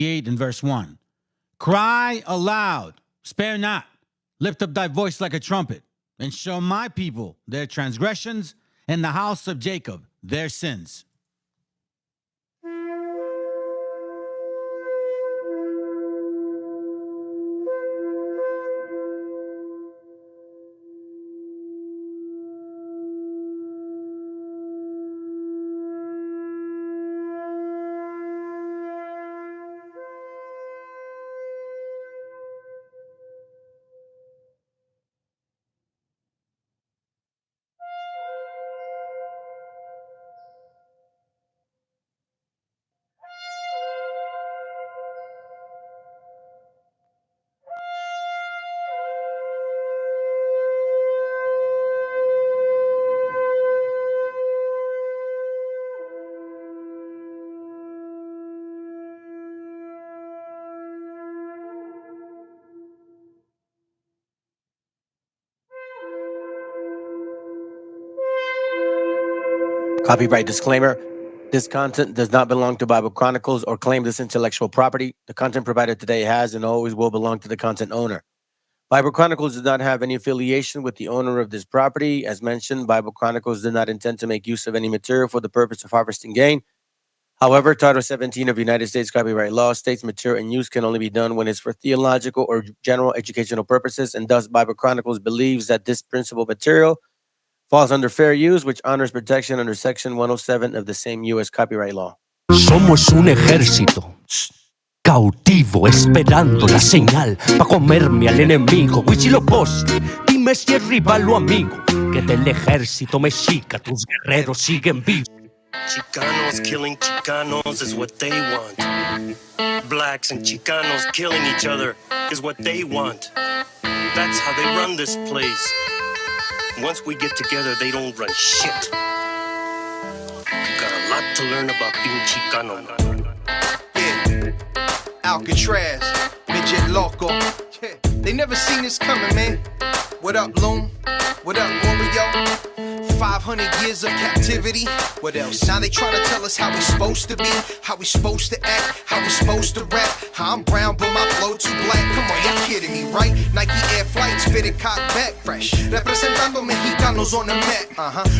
8 and verse 1. Cry aloud, spare not, lift up thy voice like a trumpet, and show my people their transgressions, and the house of Jacob their sins. Copyright disclaimer. This content does not belong to Bible Chronicles or claim this intellectual property. The content provided today has and always will belong to the content owner. Bible Chronicles does not have any affiliation with the owner of this property. As mentioned, Bible Chronicles did not intend to make use of any material for the purpose of harvesting gain. However, Title 17 of United States copyright law states material in use can only be done when it's for theological or general educational purposes, and thus Bible Chronicles believes that this principal material falls under fair use, which honors protection under Section 107 of the same U.S. copyright law. Somos un ejército cautivo esperando la señal pa' comerme al enemigo. Huitzilopochtli, dime si es rival o amigo, que del ejército mexica tus guerreros siguen vivos. Chicanos killing Chicanos is what they want. Blacks and Chicanos killing each other is what they want. That's how they run this place. Once we get together, they don't run shit. You got a lot to learn about being Chicano. Yeah, Alcatraz, midget loco. Yeah. They never seen this coming, man. What up, Loom? What up, Oreo? 500 years of captivity. What else? Now they trying to tell us how we supposed to be, how we supposed to act, how we supposed to rap. How I'm brown but my flow too black. Come on, y'all kidding me, right? Nike Air Flights fitted cock back fresh. Representando Mexicanos on the map.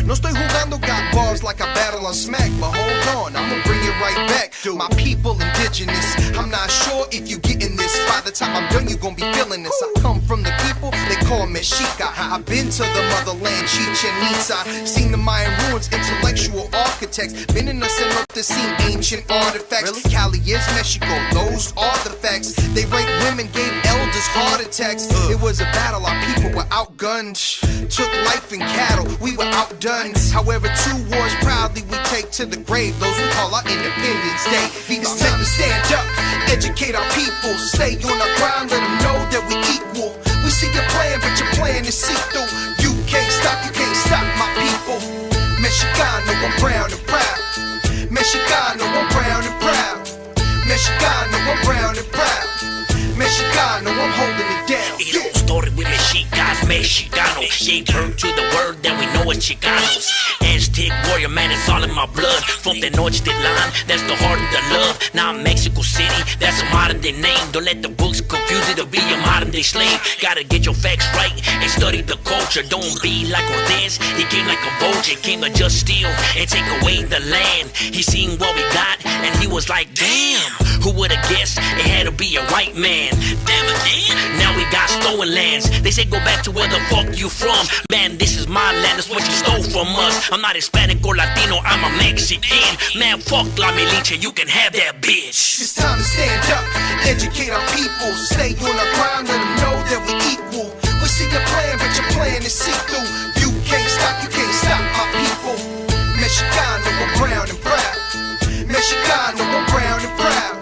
No estoy jugando, got bars like I battle on Smack. But hold on, I'ma bring it right back. My people indigenous. I'm not sure if you getting this. By the time I'm done, you gon' be feeling this. I come from the people they call MESHIACHA. I've been to the motherland, Chichen Itza. Seen the Mayan ruins, intellectual architects. Been in the cenote, seen ancient artifacts. Really? Cali is Mexico, those are the facts. They raped women, gave elders heart attacks. It was a battle, our people were outgunned. Took life and cattle, we were outdone. However, 2 wars proudly we take to the grave. Those we call our Independence Day. It's time to stand up, educate our people. Stay on our ground, let them know that we equal. We see your plan, but your plan is see-through. You can't stop my people. Mexicano, I'm brown and proud. Mexicano, I'm brown and proud. Mexicano, I'm brown and proud. Mexicano, I'm holding it down. It all started with Mexicas, Mexicano. Gave birth to the word that we know as Chicanos. Aztec warrior, man, it's all in my blood. From the Tenochtitlan, that's the heart of the love. Now I'm Mexico City, that's a modern day name. Don't let the books confuse it to be a modern day slave. Gotta get your facts right and study the culture. Don't be like Cortez, he came like a vulture. Came to just steal and take away the land. He seen what we got and he was like, damn, who would've guessed it had to be a white man. Damn again, now we got stolen lands. They say go back to where the fuck you from. Man, this is my land, that's what you stole from us. I'm not Hispanic or Latino, I'm a Mexican. Man, fuck La Militia, you can have that bitch. It's time to stand up, educate our people. Stay on our ground, let them know that we equal. We see your plan, but your plan is see-through. You can't stop my people. Mexicano, I'm brown and proud. Mexicano, I'm brown and proud.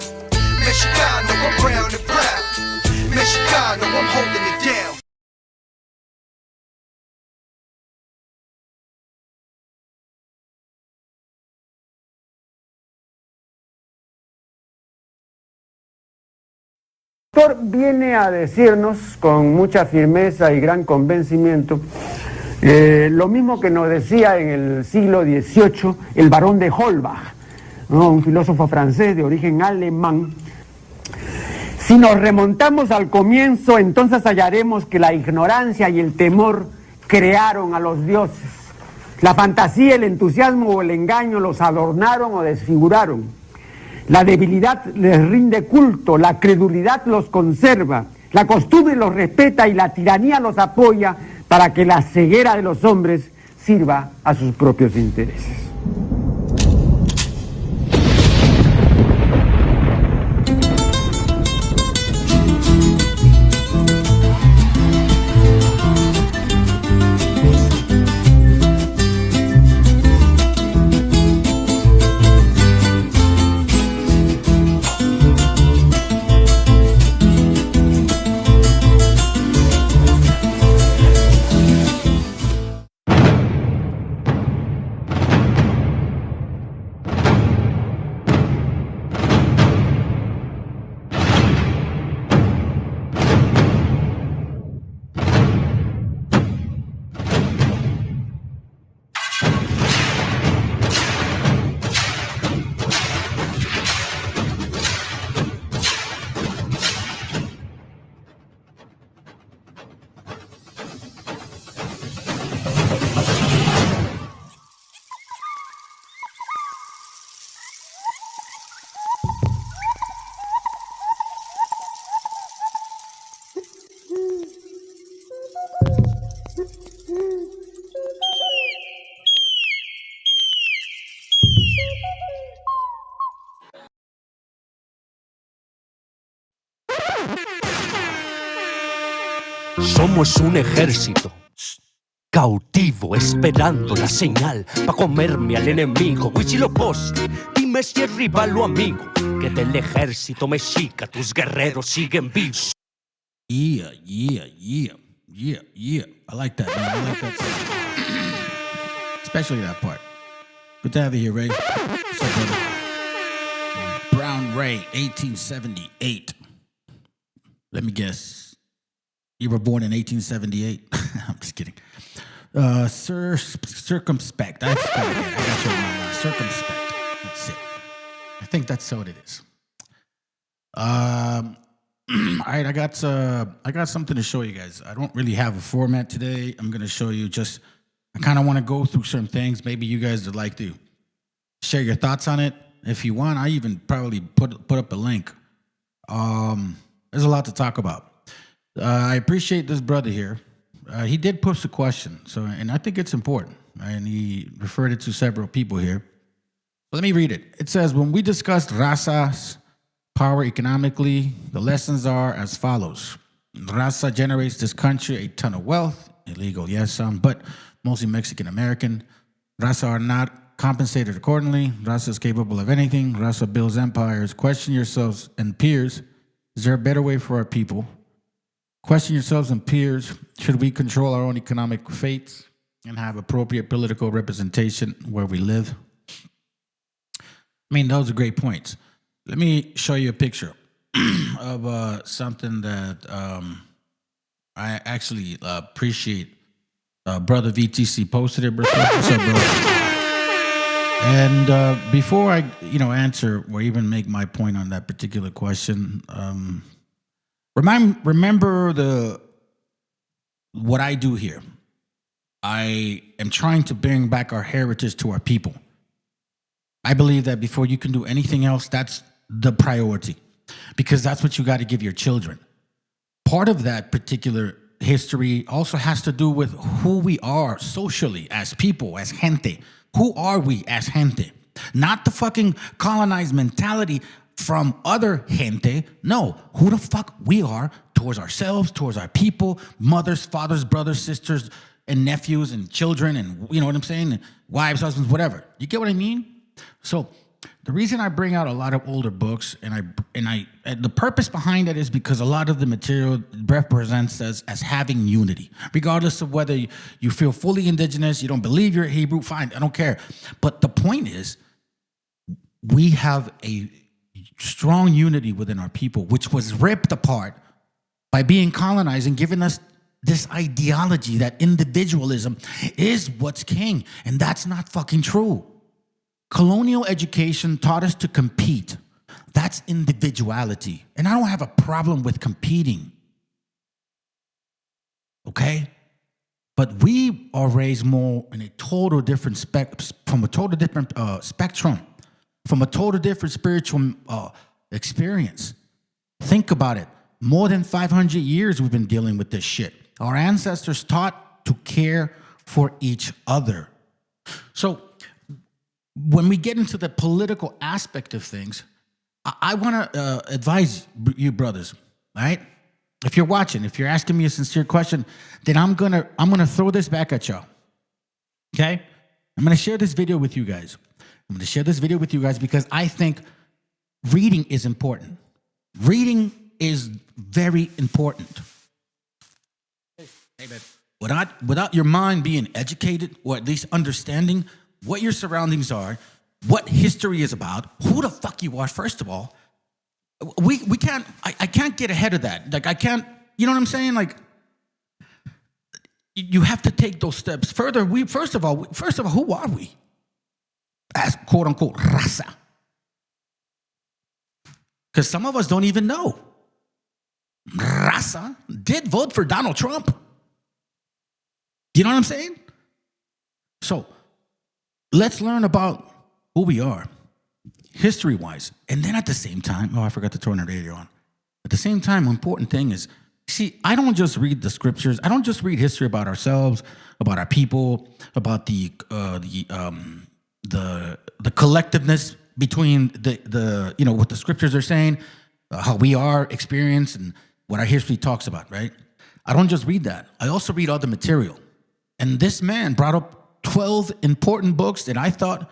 Mexicano, I'm brown and proud. Mexicano, I'm holding it down. El autor viene a decirnos con mucha firmeza y gran convencimiento lo mismo que nos decía en el siglo XVIII el barón de Holbach, ¿no? Un filósofo francés de origen alemán Si nos remontamos al comienzo, entonces hallaremos que la ignorancia y el temor crearon a los dioses. La fantasía, el entusiasmo o el engaño los adornaron o desfiguraron. La debilidad les rinde culto, la credulidad los conserva, la costumbre los respeta y la tiranía los apoya para que la ceguera de los hombres sirva a sus propios intereses. Somos un ejército cautivo esperando la señal pa' comerme al enemigo. Huitzilopochtli, dime si es rival o amigo, que del ejército mexica tus guerreros siguen vivos. Yeah. I like that, man. I like that song. Especially that part. Good to have you here, Ray. What's up, brother? Brown Ray, 1878. Let me guess. You were born in 1878. I'm just kidding. Circumspect. I got your name now. Circumspect. That's it. I think that's what it is. All right, I got something to show you guys. I don't really have a format today. I'm gonna show you just. I kind of want to go through some things. Maybe you guys would like to share your thoughts on it. If you want, I even probably put up a link. There's a lot to talk about. I appreciate this brother here. He did post a question, and I think it's important. And he referred it to several people here. Let me read it. It says, when we discussed razas power economically, the lessons are as follows. Raza generates this country a ton of wealth. Illegal, yes, some, but mostly Mexican-American. Raza are not compensated accordingly. Raza is capable of anything. Raza builds empires. Question yourselves and peers, is there a better way for our people? Question yourselves and peers, should we control our own economic fates and have appropriate political representation where we live? I mean, those are great points. Let me show you a picture of something that I actually appreciate. Brother VTC posted it. What's up, bro? And before I, answer or even make my point on that particular question, remember what I do here. I am trying to bring back our heritage to our people. I believe that before you can do anything else, that's the priority, because that's what you got to give your children. Part of that particular history also has to do with who we are socially as people, as gente. Who are we as gente? Not the fucking colonized mentality from other gente. No, who the fuck we are towards ourselves, towards our people, mothers, fathers, brothers, sisters, and nephews, and children, and you know what I'm saying? And wives, husbands, whatever. You get what I mean? So the reason I bring out a lot of older books, and the purpose behind it is because a lot of the material represents us as having unity, regardless of whether you feel fully indigenous, you don't believe you're Hebrew, fine, I don't care. But the point is, we have a strong unity within our people, which was ripped apart by being colonized and giving us this ideology that individualism is what's king, and that's not fucking true. Colonial education taught us to compete. That's individuality. And I don't have a problem with competing. Okay? But we are raised more in a total different from a total different spectrum, from a total different spiritual experience. Think about it. More than 500 years we've been dealing with this shit. Our ancestors taught to care for each other. So when we get into the political aspect of things, I want to advise you brothers, all right? If you're watching, if you're asking me a sincere question, then I'm gonna throw this back at y'all. Okay? I'm gonna share this video with you guys. I'm gonna share this video with you guys because I think reading is important. Reading is very important. Hey, man. Without your mind being educated or at least understanding what your surroundings are, what history is about, who the fuck you are, first of all, we can't, I can't get ahead of that. Like I can't, you know what I'm saying? Like you have to take those steps further. First of all, who are we? As quote unquote raza. Because some of us don't even know. Raza did vote for Donald Trump. You know what I'm saying? So let's learn about who we are. History-wise, and then at the same time, I forgot to turn the radio on. At the same time, important thing is, see, I don't just read the scriptures. I don't just read history about ourselves, about our people, about the collectiveness between the you know what the scriptures are saying, how we are experienced, and what our history talks about. Right? I don't just read that. I also read other material. And this man brought up 12 important books that I thought.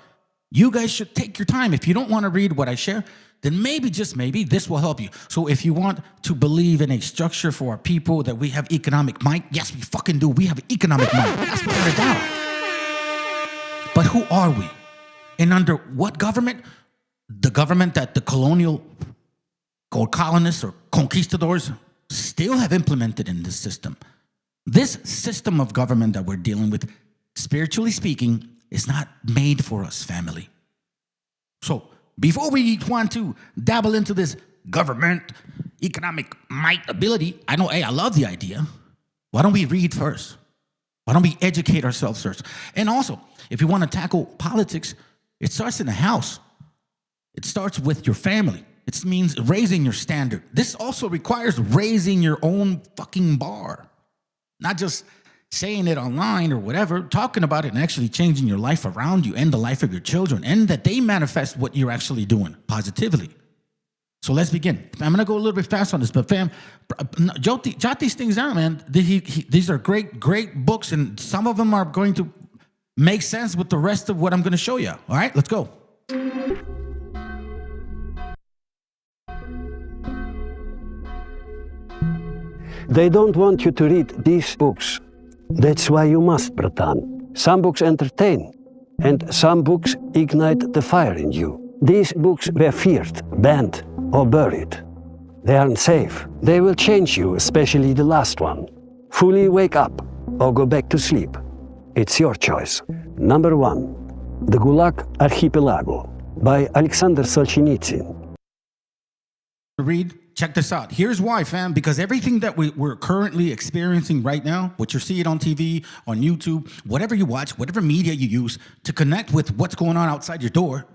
You guys should take your time. If you don't want to read what I share, then maybe, just maybe, this will help you. So if you want to believe in a structure for our people, that we have economic might, yes, we fucking do. We have economic might. That's without a doubt. But who are we? And under what government? The government that the colonists or conquistadors still have implemented in this system. This system of government that we're dealing with, spiritually speaking, is not made for us, family. So before we want to dabble into this government, economic might, ability, I know, hey, I love the idea. Why don't we read first? Why don't we educate ourselves first? And also, if you want to tackle politics, it starts in the house. It starts with your family. It means raising your standard. This also requires raising your own fucking bar. Not just saying it online or whatever, talking about it and actually changing your life around you and the life of your children, and that they manifest what you're actually doing positively. So let's begin. I'm going to go a little bit fast on this, but fam, jot these things down, man. These are great books, and some of them are going to make sense with the rest of what I'm going to show you. All right, let's go. They don't want you to read these books. That's why you must, Bratan. Some books entertain, and some books ignite the fire in you. These books were feared, banned, or buried. They aren't safe. They will change you, especially the last one. Fully wake up, or go back to sleep. It's your choice. Number 1, The Gulag Archipelago by Alexander Solzhenitsyn. Read. Check this out. Here's why, fam. Because everything that we're currently experiencing right now, what you're seeing on TV, on YouTube, whatever you watch, whatever media you use to connect with what's going on outside your door,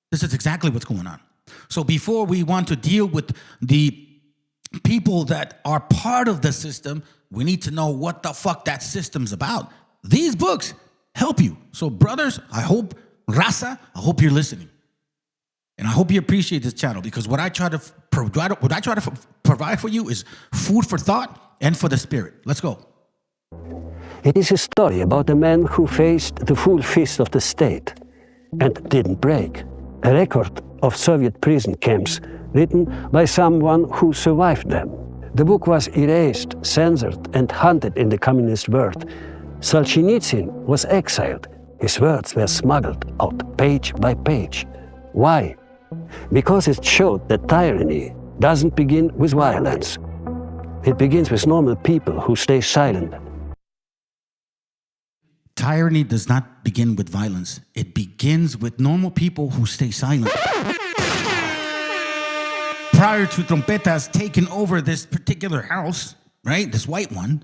this is exactly what's going on. So before we want to deal with the people that are part of the system, we need to know what the fuck that system's about. These books help you. So brothers, I hope, Raza, I hope you're listening. And I hope you appreciate this channel, because what I try to provide for you is food for thought and for the spirit. Let's go. It is a story about a man who faced the full fist of the state and didn't break. A record of Soviet prison camps written by someone who survived them. The book was erased, censored, and hunted in the communist world. Solzhenitsyn was exiled. His words were smuggled out page by page. Why? Because it showed that tyranny doesn't begin with violence. It begins with normal people who stay silent. Tyranny does not begin with violence. It begins with normal people who stay silent. prior to Trompetas taking over this particular house, right? This white one,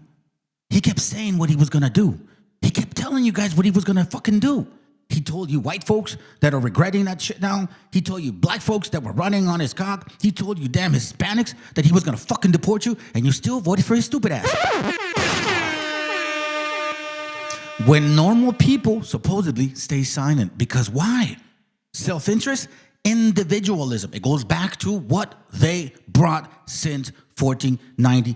he kept saying what he was gonna do. He kept telling you guys what he was gonna fucking do. He told you white folks that are regretting that shit now. He told you black folks that were running on his cock. He told you damn Hispanics that he was gonna fucking deport you, and you still voted for his stupid ass. When normal people supposedly stay silent, because why? Self-interest, individualism. It goes back to what they brought since 1490.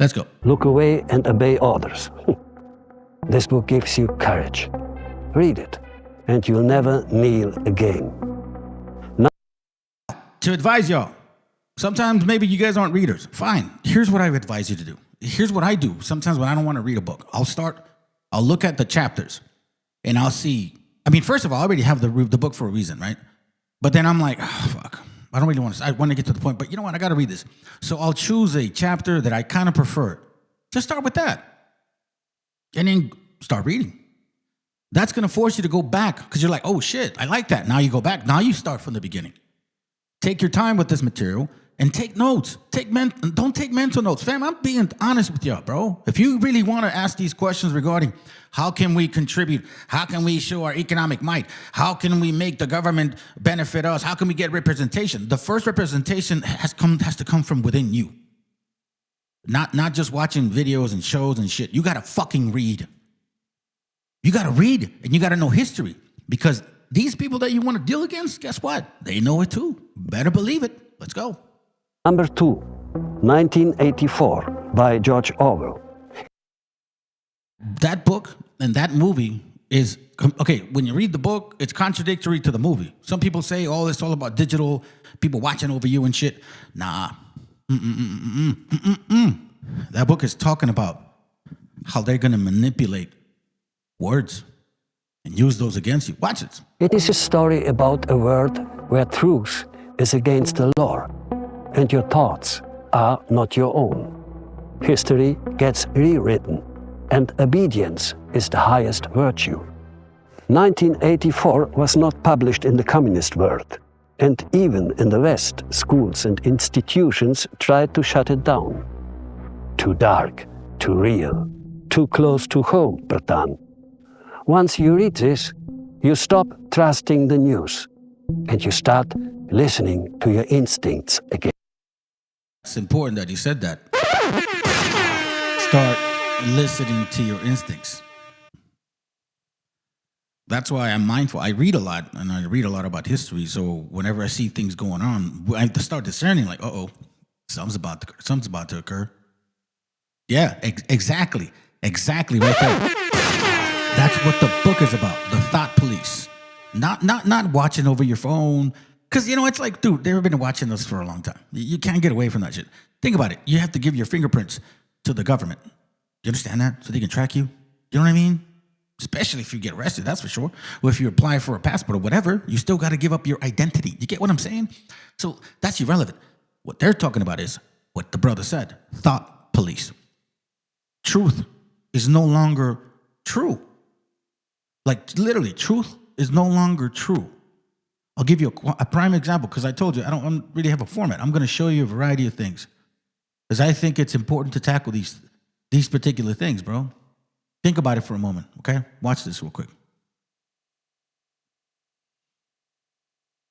Let's go. Look away and obey orders. This book gives you courage. Read it, and you'll never kneel again. To advise y'all, sometimes maybe you guys aren't readers. Fine. Here's what I would advise you to do. Here's what I do sometimes when I don't want to read a book. I'll look at the chapters, and I'll see. I mean, first of all, I already have the book for a reason, right? But then I'm like, oh, fuck. I don't really want to. I want to get to the point, but you know what? I got to read this. So I'll choose a chapter that I kind of prefer. Just start with that. And then start reading. That's going to force you to go back because you're like, oh, shit, I like that. Now you go back. Now you start from the beginning. Take your time with this material and take notes. Don't take mental notes. Fam, I'm being honest with y'all, bro. If you really want to ask these questions regarding how can we contribute, how can we show our economic might, how can we make the government benefit us, how can we get representation, the first representation has to come from within you. Not just watching videos and shows and shit. You got to fucking read. You got to read, and you got to know history, because these people that you want to deal against, guess what? They know it too. Better believe it. Let's go. Number 2, 1984 by George Orwell. That book and that movie is, okay, when you read the book, it's contradictory to the movie. Some people say, oh, it's all about digital, people watching over you and shit. Nah. That book is talking about how they're going to manipulate words and use those against you. Watch it. It is a story about a world where truth is against the law, and your thoughts are not your own. History gets rewritten, and obedience is the highest virtue. 1984 was not published in the communist world, and even in the West, schools and institutions tried to shut it down. Too dark, too real, too close to home, Bertan. Once you read this, you stop trusting the news, and you start listening to your instincts again. It's important that you said that. Start listening to your instincts. That's why I'm mindful. I read a lot, and I read a lot about history. So whenever I see things going on, I have to start discerning, like, something's about to occur. Yeah, exactly right there. That's what the book is about. The thought police, not watching over your phone. Because, you know, it's like, dude, they've been watching us for a long time. You can't get away from that shit. Think about it. You have to give your fingerprints to the government. You understand that? So they can track you. You know what I mean? Especially if you get arrested, that's for sure. Or if you apply for a passport or whatever, you still got to give up your identity. You get what I'm saying? So that's irrelevant. What they're talking about is what the brother said. Thought police. Truth is no longer true. Like, literally, truth is no longer true. I'll give you a prime example, because I told you I don't really have a format. I'm going to show you a variety of things, because I think it's important to tackle these particular things, bro. Think about it for a moment, okay? Watch this real quick.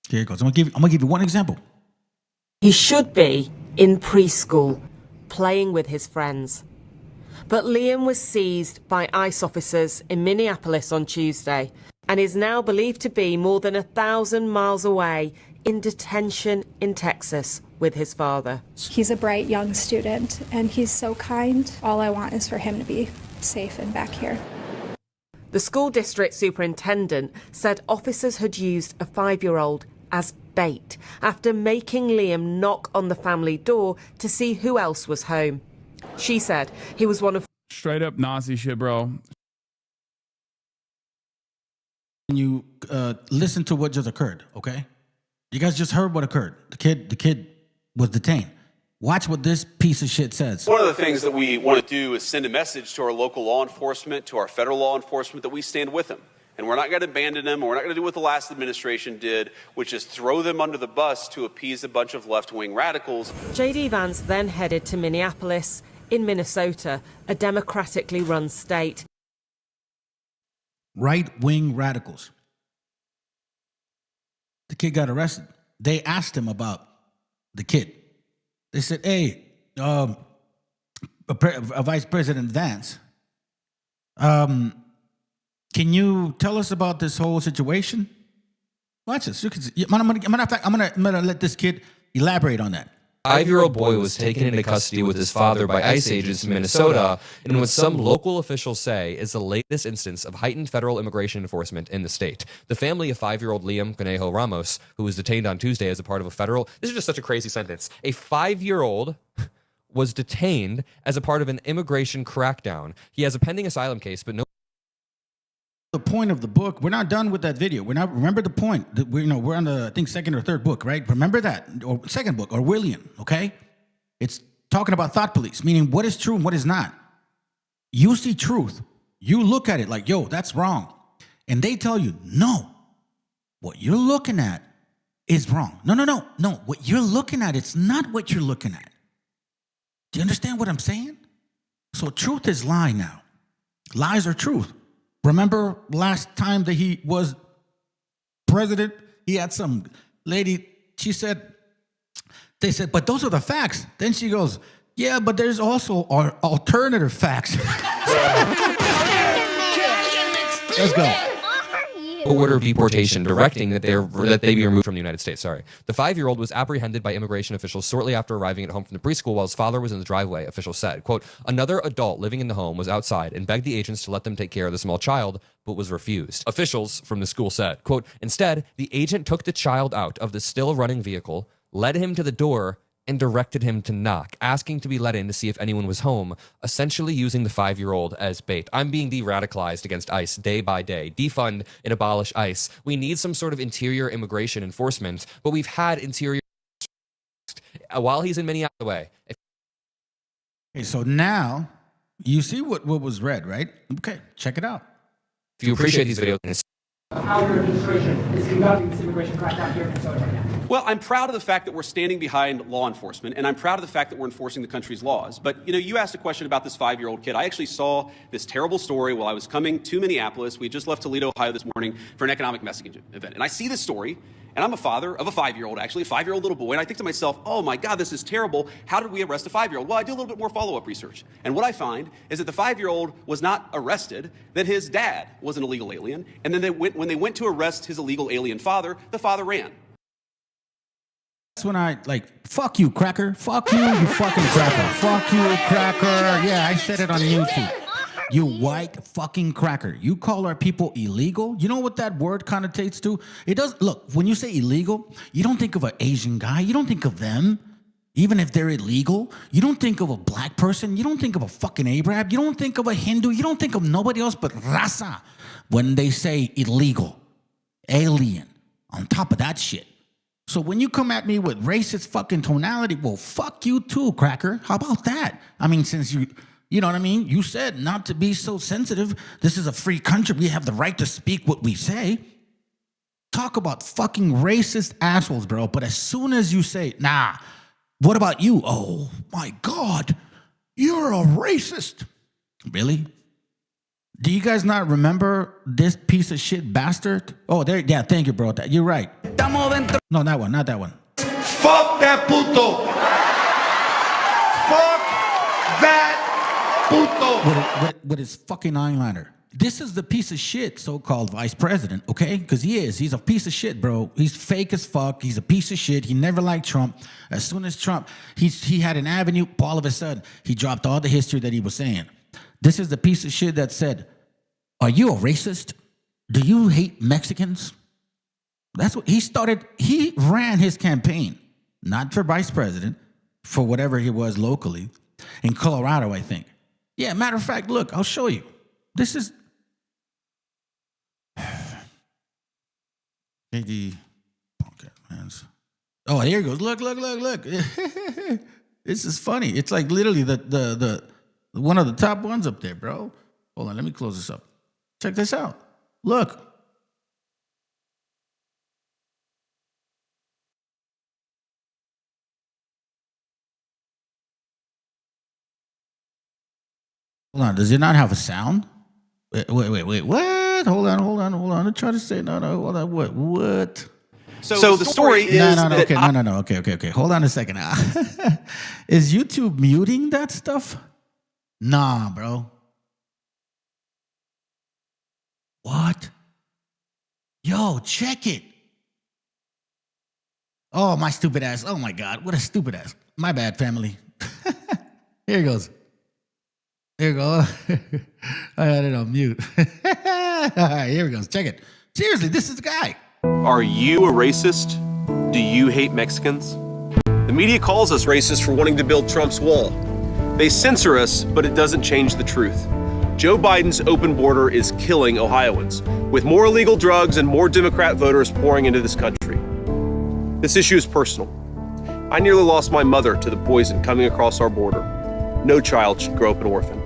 Here it goes. I'm gonna give you one example. He should be in preschool, playing with his friends. But Liam was seized by ICE officers in Minneapolis on Tuesday, and is now believed to be more than 1,000 miles away in detention in Texas with his father. He's a bright young student, and he's so kind. All I want is for him to be safe and back here. The school district superintendent said officers had used a 5-year-old as bait after making Liam knock on the family door to see who else was home. She said he was one of... Straight up Nazi shit, bro. You listen to what just occurred, okay? You guys just heard what occurred. The kid was detained. Watch what this piece of shit says. One of the things that we want to do is send a message to our local law enforcement, to our federal law enforcement, that we stand with them. And we're not going to abandon them, or we're not going to do what the last administration did, which is throw them under the bus to appease a bunch of left-wing radicals. J.D. Vance then headed to Minneapolis in Minnesota, a democratically run state. Right-wing radicals. The kid got arrested. They asked him about the kid. They said, hey, Vice President Vance, can you tell us about this whole situation? Watch this. I'm gonna let this kid elaborate on that. 5-year-old boy was taken into custody with his father by ICE agents in Minnesota in what some local officials say is the latest instance of heightened federal immigration enforcement in the state. The family of 5-year-old Liam Conejo Ramos, who was detained on Tuesday as a part of a federal... This is just such a crazy sentence. A 5-year-old was detained as a part of an immigration crackdown. He has a pending asylum case, but no... The point of the book, we're not done with that video. Remember the point. We're on the, I think, second or third book, right? Remember that, or second book, or William, okay? It's talking about thought police, meaning what is true and what is not. You see truth. You look at it like, yo, that's wrong. And they tell you, no, what you're looking at is wrong. No. What you're looking at, it's not what you're looking at. Do you understand what I'm saying? So truth is lie now. Lies are truth. Remember last time that he was president, he had some lady, they said, but those are the facts. Then she goes, yeah, but there's also alternative facts. Let's go. Order of deportation directing that they be removed from the United States. The 5-year-old was apprehended by immigration officials shortly after arriving at home from the preschool while his father was in the driveway, officials said. Quote, another adult living in the home was outside and begged the agents to let them take care of the small child, but was refused. Officials from the school said, quote, instead, the agent took the child out of the still running vehicle, led him to the door, and directed him to knock, asking to be let in to see if anyone was home, essentially using the 5-year-old as bait. I'm being de-radicalized against ICE day by day. Defund and abolish ICE. We need some sort of interior immigration enforcement, but we've had interior while he's in Minneapolis. Okay, so now you see what was read, right? Okay, check it out. If you appreciate these videos... How your administration is conducting this immigration crackdown here in Minnesota right now. Well, I'm proud of the fact that we're standing behind law enforcement, and I'm proud of the fact that we're enforcing the country's laws. But, you asked a question about this 5-year-old kid. I actually saw this terrible story while I was coming to Minneapolis. We just left Toledo, Ohio this morning for an economic messaging event. And I see this story, and I'm a father of a 5-year-old, actually, a 5-year-old little boy. And I think to myself, oh, my God, this is terrible. How did we arrest a 5-year-old? Well, I do a little bit more follow-up research. And what I find is that the 5-year-old was not arrested, that his dad was an illegal alien. And then when they went to arrest his illegal alien father, the father ran. That's when I, fuck you, cracker. Fuck you, you fucking cracker. Fuck you, cracker. Yeah, I said it on YouTube. You white fucking cracker. You call our people illegal? You know what that word connotates to? It does. Look, when you say illegal, you don't think of an Asian guy. You don't think of them. Even if they're illegal, you don't think of a black person. You don't think of a fucking Arab. You don't think of a Hindu. You don't think of nobody else but raza when they say illegal, alien, on top of that shit. So when you come at me with racist fucking tonality, well, fuck you too, cracker. How about that? I mean, since you know what I mean? You said not to be so sensitive. This is a free country. We have the right to speak what we say. Talk about fucking racist assholes, bro. But as soon as you say, nah, what about you? Oh, my God, you're a racist. Really? Do you guys not remember this piece of shit bastard? Oh, there. Yeah, thank you, bro. You're right. No, that one, not that one. Fuck that puto. Fuck that puto. With his fucking eyeliner. This is the piece of shit so-called vice president, okay? Because he is. He's a piece of shit, bro. He's fake as fuck. He's a piece of shit. He never liked Trump. As soon as Trump, he had an avenue, all of a sudden, he dropped all the history that he was saying. This is the piece of shit that said, are you a racist? Do you hate Mexicans? That's what he started. He ran his campaign, not for vice president, for whatever he was locally, in Colorado, I think. Yeah, matter of fact, look, I'll show you. This is... Oh, here he goes. Look. This is funny. It's like literally the one of the top ones up there, bro. Hold on, let me close this up. Check this out. Look. Hold on. Does it not have a sound? Wait. What? Hold on. I'm trying to say no. Hold on. What? So the story is No. that Okay. No. Okay. Hold on a second. Is YouTube muting that stuff? Nah, bro. What? Yo, check it. Oh, my stupid ass. Oh my God. What a stupid ass. My bad, family. Here it goes. Here we go. I had it on mute. All right, here we go. Check it. Seriously, this is the guy. Are you a racist? Do you hate Mexicans? The media calls us racist for wanting to build Trump's wall. They censor us, but it doesn't change the truth. Joe Biden's open border is killing Ohioans, with more illegal drugs and more Democrat voters pouring into this country. This issue is personal. I nearly lost my mother to the poison coming across our border. No child should grow up an orphan.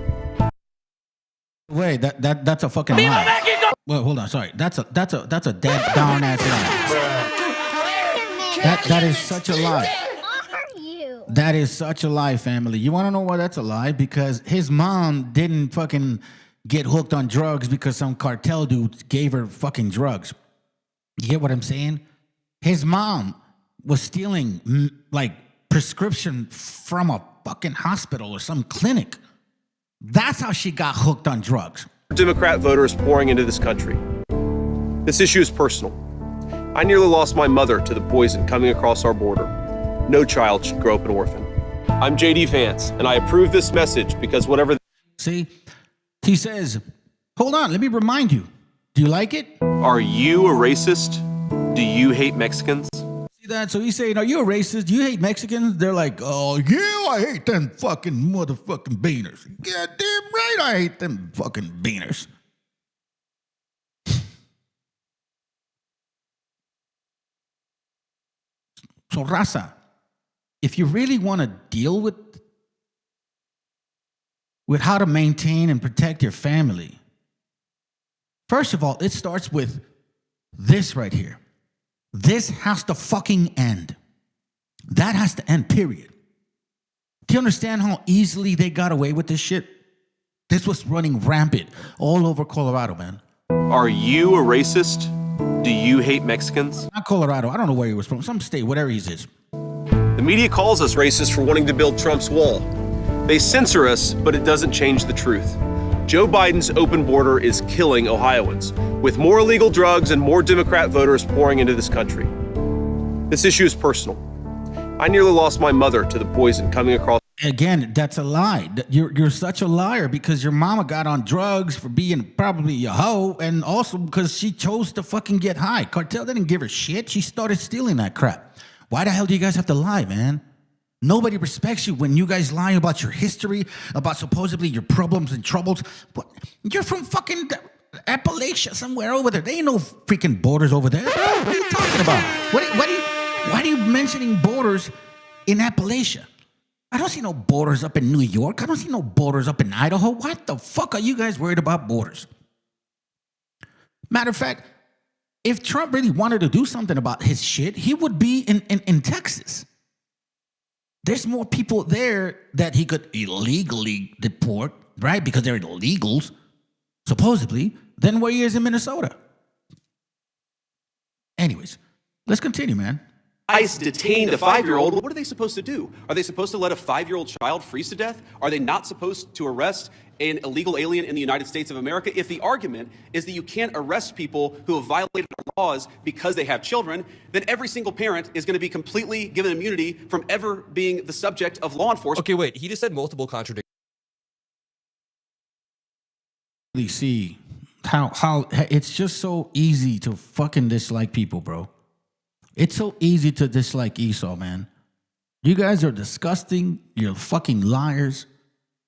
Wait, that's a fucking lie. Well, hold on, sorry. That's a dead down ass lie. That is such a lie. That is such a lie, family. You want to know why that's a lie? Because his mom didn't fucking get hooked on drugs because some cartel dude gave her fucking drugs. You get what I'm saying? His mom was stealing like prescription from a fucking hospital or some clinic. That's how she got hooked on drugs. Democrat voters pouring into this country. This issue is personal. I nearly lost my mother to the poison coming across our border. No child should grow up an orphan. I'm JD Vance, and I approve this message because whatever... See, he says, hold on, let me remind you. Do you like it? Are you a racist? Do you hate Mexicans? That. So he's saying, are you a racist? Do you hate Mexicans? They're like, oh, yeah, I hate them fucking motherfucking beaners. God damn right I hate them fucking beaners. So, raza, if you really want to deal with how to maintain and protect your family, first of all, it starts with this right here. This has to fucking end. That has to end, period. Do you understand how easily they got away with this shit? This was running rampant all over Colorado, man. Are you a racist? Do you hate Mexicans? Not Colorado. I don't know where he was from. Some state, whatever he is. The media calls us racist for wanting to build Trump's wall. They censor us, but it doesn't change the truth. Joe Biden's open border is killing Ohioans, with more illegal drugs and more Democrat voters pouring into this country. This issue is personal. I nearly lost my mother to the poison coming across. Again, that's a lie. You're such a liar because your mama got on drugs for being probably a hoe, and also because she chose to fucking get high. Cartel didn't give her shit. She started stealing that crap. Why the hell do you guys have to lie, man? Nobody respects you when you guys lie about your history, about supposedly your problems and troubles. But you're from fucking Appalachia, somewhere over there. There ain't no freaking borders over there. What are you talking about? Why are you mentioning borders in Appalachia? I don't see no borders up in New York. I don't see no borders up in Idaho. What the fuck are you guys worried about borders? Matter of fact, if Trump really wanted to do something about his shit, he would be in Texas. There's more people there that he could illegally deport, right? Because they're illegals, supposedly, than where he is in Minnesota. Anyways, let's continue, man. ICE detained a 5-year-old. What are they supposed to do? Are they supposed to let a 5-year-old child freeze to death? Are they not supposed to arrest an illegal alien in the United States of America? If the argument is that you can't arrest people who have violated our laws because they have children, then every single parent is going to be completely given immunity from ever being the subject of law enforcement. Okay, wait. He just said multiple contradictions. See how it's just so easy to fucking dislike people, bro. It's so easy to dislike Esau, man. You guys are disgusting. You're fucking liars.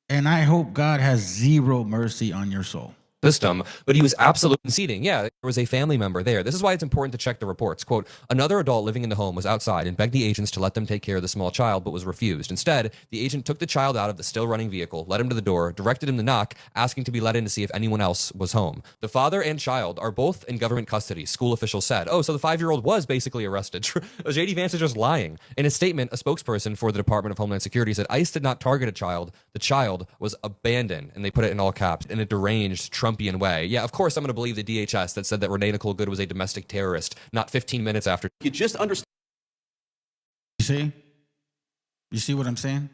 And I hope God has zero mercy on your soul. system, but he was absolutely conceding. Yeah, there was a family member there. This is why it's important to check the reports. Quote, another adult living in the home was outside and begged the agents to let them take care of the small child, but was refused. Instead, the agent took the child out of the still running vehicle, led him to the door, directed him to knock, asking to be let in to see if anyone else was home. The father and child are both in government custody, school officials said. Oh, so the 5-year-old was basically arrested. J.D. Vance is just lying. In a statement, a spokesperson for the Department of Homeland Security said ICE did not target a child. The child was abandoned, and they put it in all caps, in a deranged Trumpian way. Yeah, of course I'm going to believe the DHS that said that Renee Nicole Good was a domestic terrorist, not 15 minutes after. You just understand. You see? You see what I'm saying?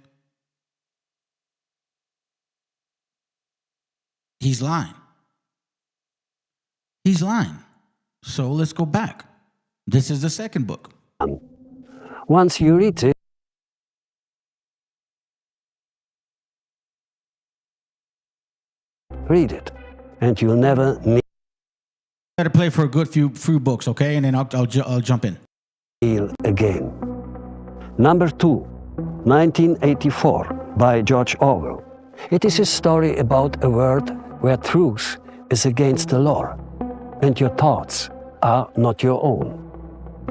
He's lying. He's lying. So let's go back. This is the second book. Once you read it, and you'll never need. Better play for a good few books, okay? And then I'll jump in. Again. Number 2, 1984, by George Orwell. It is a story about a world where truth is against the law, and your thoughts are not your own.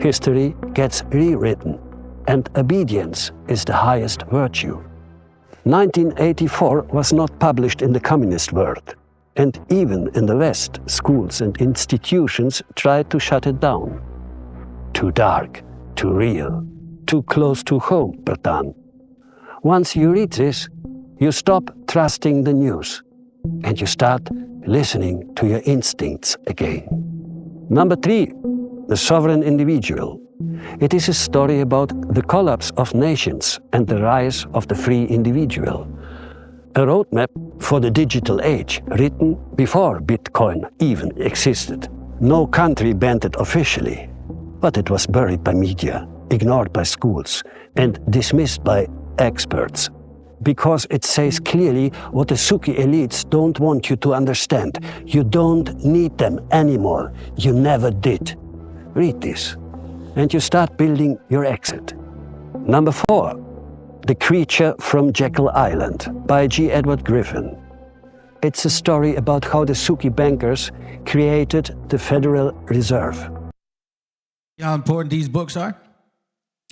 History gets rewritten, and obedience is the highest virtue. 1984 was not published in the communist world, and even in the West, schools and institutions tried to shut it down. Too dark, too real, too close to home, Bertan. Once you read this, you stop trusting the news, and you start listening to your instincts again. Number 3, the sovereign individual. It is a story about the collapse of nations and the rise of the free individual. A roadmap for the digital age, written before Bitcoin even existed. No country banned it officially, but it was buried by media, ignored by schools, and dismissed by experts. Because it says clearly what the Suki elites don't want you to understand. You don't need them anymore. You never did. Read this, and you start building your exit. Number 4, The Creature from Jekyll Island, by G. Edward Griffin. It's a story about how the Suki bankers created the Federal Reserve. How important these books are?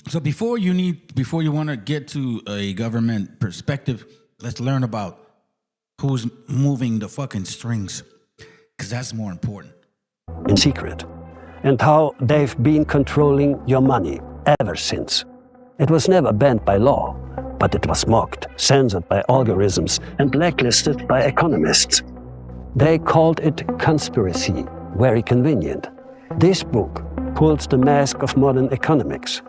So before you want to get to a government perspective, let's learn about who's moving the fucking strings, because that's more important. In secret, and how they've been controlling your money ever since. It was never banned by law, but it was mocked, censored by algorithms, and blacklisted by economists. They called it conspiracy, very convenient. This book pulls the mask of modern economics,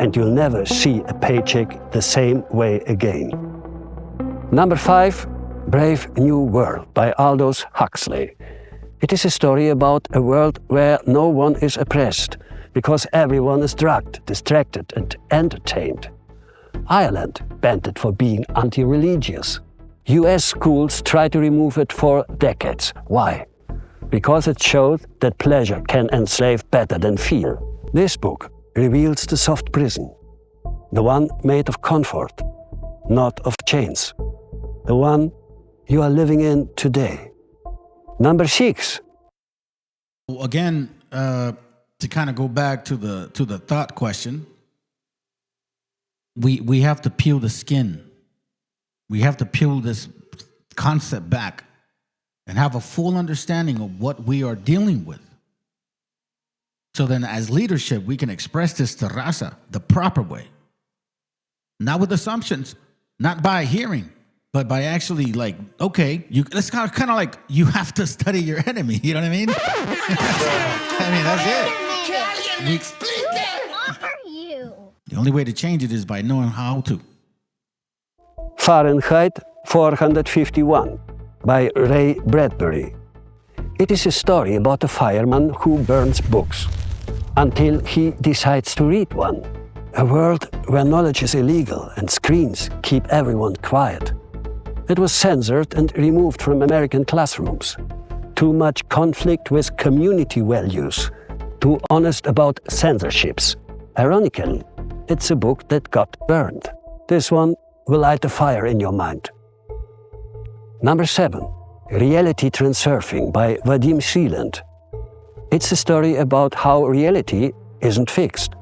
and you'll never see a paycheck the same way again. Number 5, Brave New World, by Aldous Huxley. It is a story about a world where no one is oppressed, because everyone is drugged, distracted, and entertained. Ireland banned it for being anti-religious. US schools tried to remove it for decades. Why? Because it showed that pleasure can enslave better than fear. This book reveals the soft prison, the one made of comfort, not of chains, the one you are living in today. Number 6. Again, to kind of go back to the thought question, we have to peel the skin. We have to peel this concept back and have a full understanding of what we are dealing with. So then as leadership, we can express this to Raza the proper way. Not with assumptions, not by hearing, but by actually like, okay, it's kind of like you have to study your enemy. You know what I mean? I mean, that's it. The only way to change it is by knowing how to. Fahrenheit 451, by Ray Bradbury. It is a story about a fireman who burns books until he decides to read one. A world where knowledge is illegal and screens keep everyone quiet. It was censored and removed from American classrooms. Too much conflict with community values. Too honest about censorships. Ironically, it's a book that got burned. This one will light a fire in your mind. Number 7. Reality Transurfing by Vadim Seeland. It's a story about how reality isn't fixed.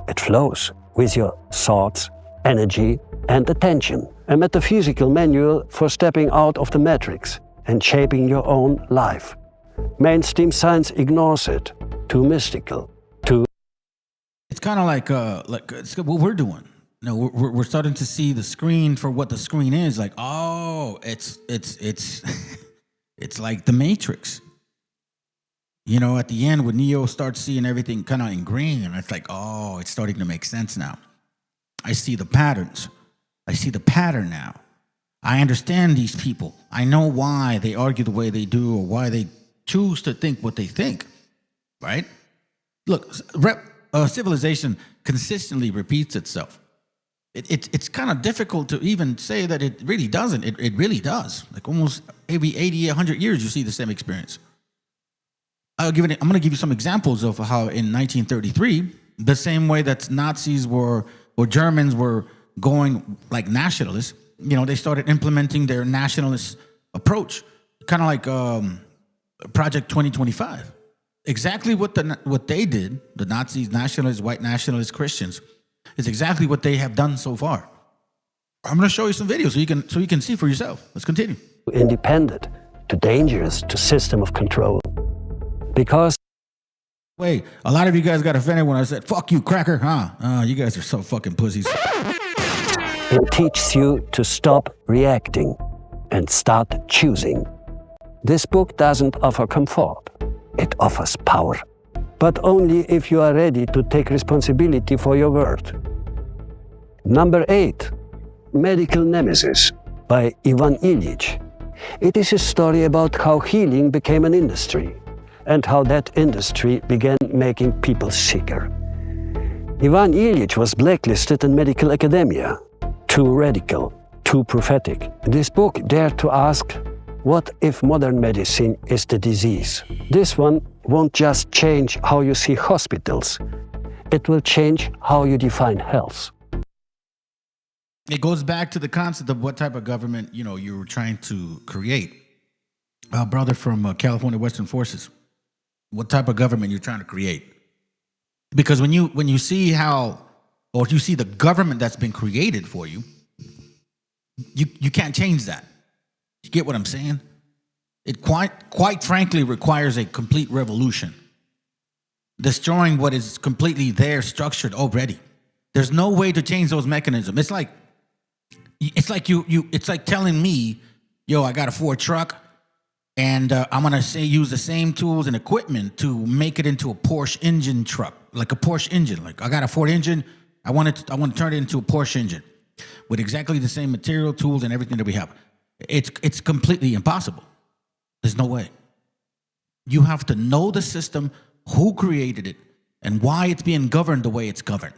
It flows with your thoughts, energy, and attention. A metaphysical manual for stepping out of the matrix and shaping your own life. Mainstream science ignores it. Too mystical. Too. It's kind of like it's what we're doing. You know, we're starting to see the screen for what the screen is. Like, oh, it's it's like the Matrix. You know, at the end when Neo starts seeing everything kind of in green, and it's like, oh, it's starting to make sense now. I see the patterns. I see the pattern now. I understand these people. I know why they argue the way they do, or why they choose to think what they think. Right? Look, civilization consistently repeats itself. It's kind of difficult to even say that it really doesn't. It really does. Like almost every 80, 100 years, you see the same experience. I'm going to give you some examples of how in 1933, the same way that Nazis were, or Germans were going like nationalists, you know, they started implementing their nationalist approach, kind of like Project 2025. Exactly what they did, the Nazis, nationalists, white nationalists, Christians, is exactly what they have done so far. I'm going to show you some videos so you can see for yourself. Let's continue. Independent, too dangerous to system of control. Because wait, a lot of you guys got offended when I said, fuck you, cracker, huh? You guys are so fucking pussies. it teaches you to stop reacting and start choosing. This book doesn't offer comfort. It offers power. But only if you are ready to take responsibility for your word. Number 8, Medical Nemesis by Ivan Illich. It is a story about how healing became an industry and how that industry began making people sicker. Ivan Illich was blacklisted in medical academia. Too radical, too prophetic. This book dared to ask, what if modern medicine is the disease? This one won't just change how you see hospitals. It will change how you define health. It goes back to the concept of what type of government, you were trying to create. Our brother from California Western Forces, what type of government you're trying to create. Because when you see or you see the government that's been created for you, you can't change that. You get what I'm saying? It quite frankly requires a complete revolution, destroying what is completely there, structured already. There's no way to change those mechanisms. It's like telling me, I got a Ford truck, and I'm gonna use the same tools and equipment to make it into a Porsche engine truck, like a Porsche engine. Like I got a Ford engine, I want to turn it into a Porsche engine with exactly the same material, tools, and everything that we have. It's completely impossible. There's no way. You have to know the system, who created it, and why it's being governed the way it's governed.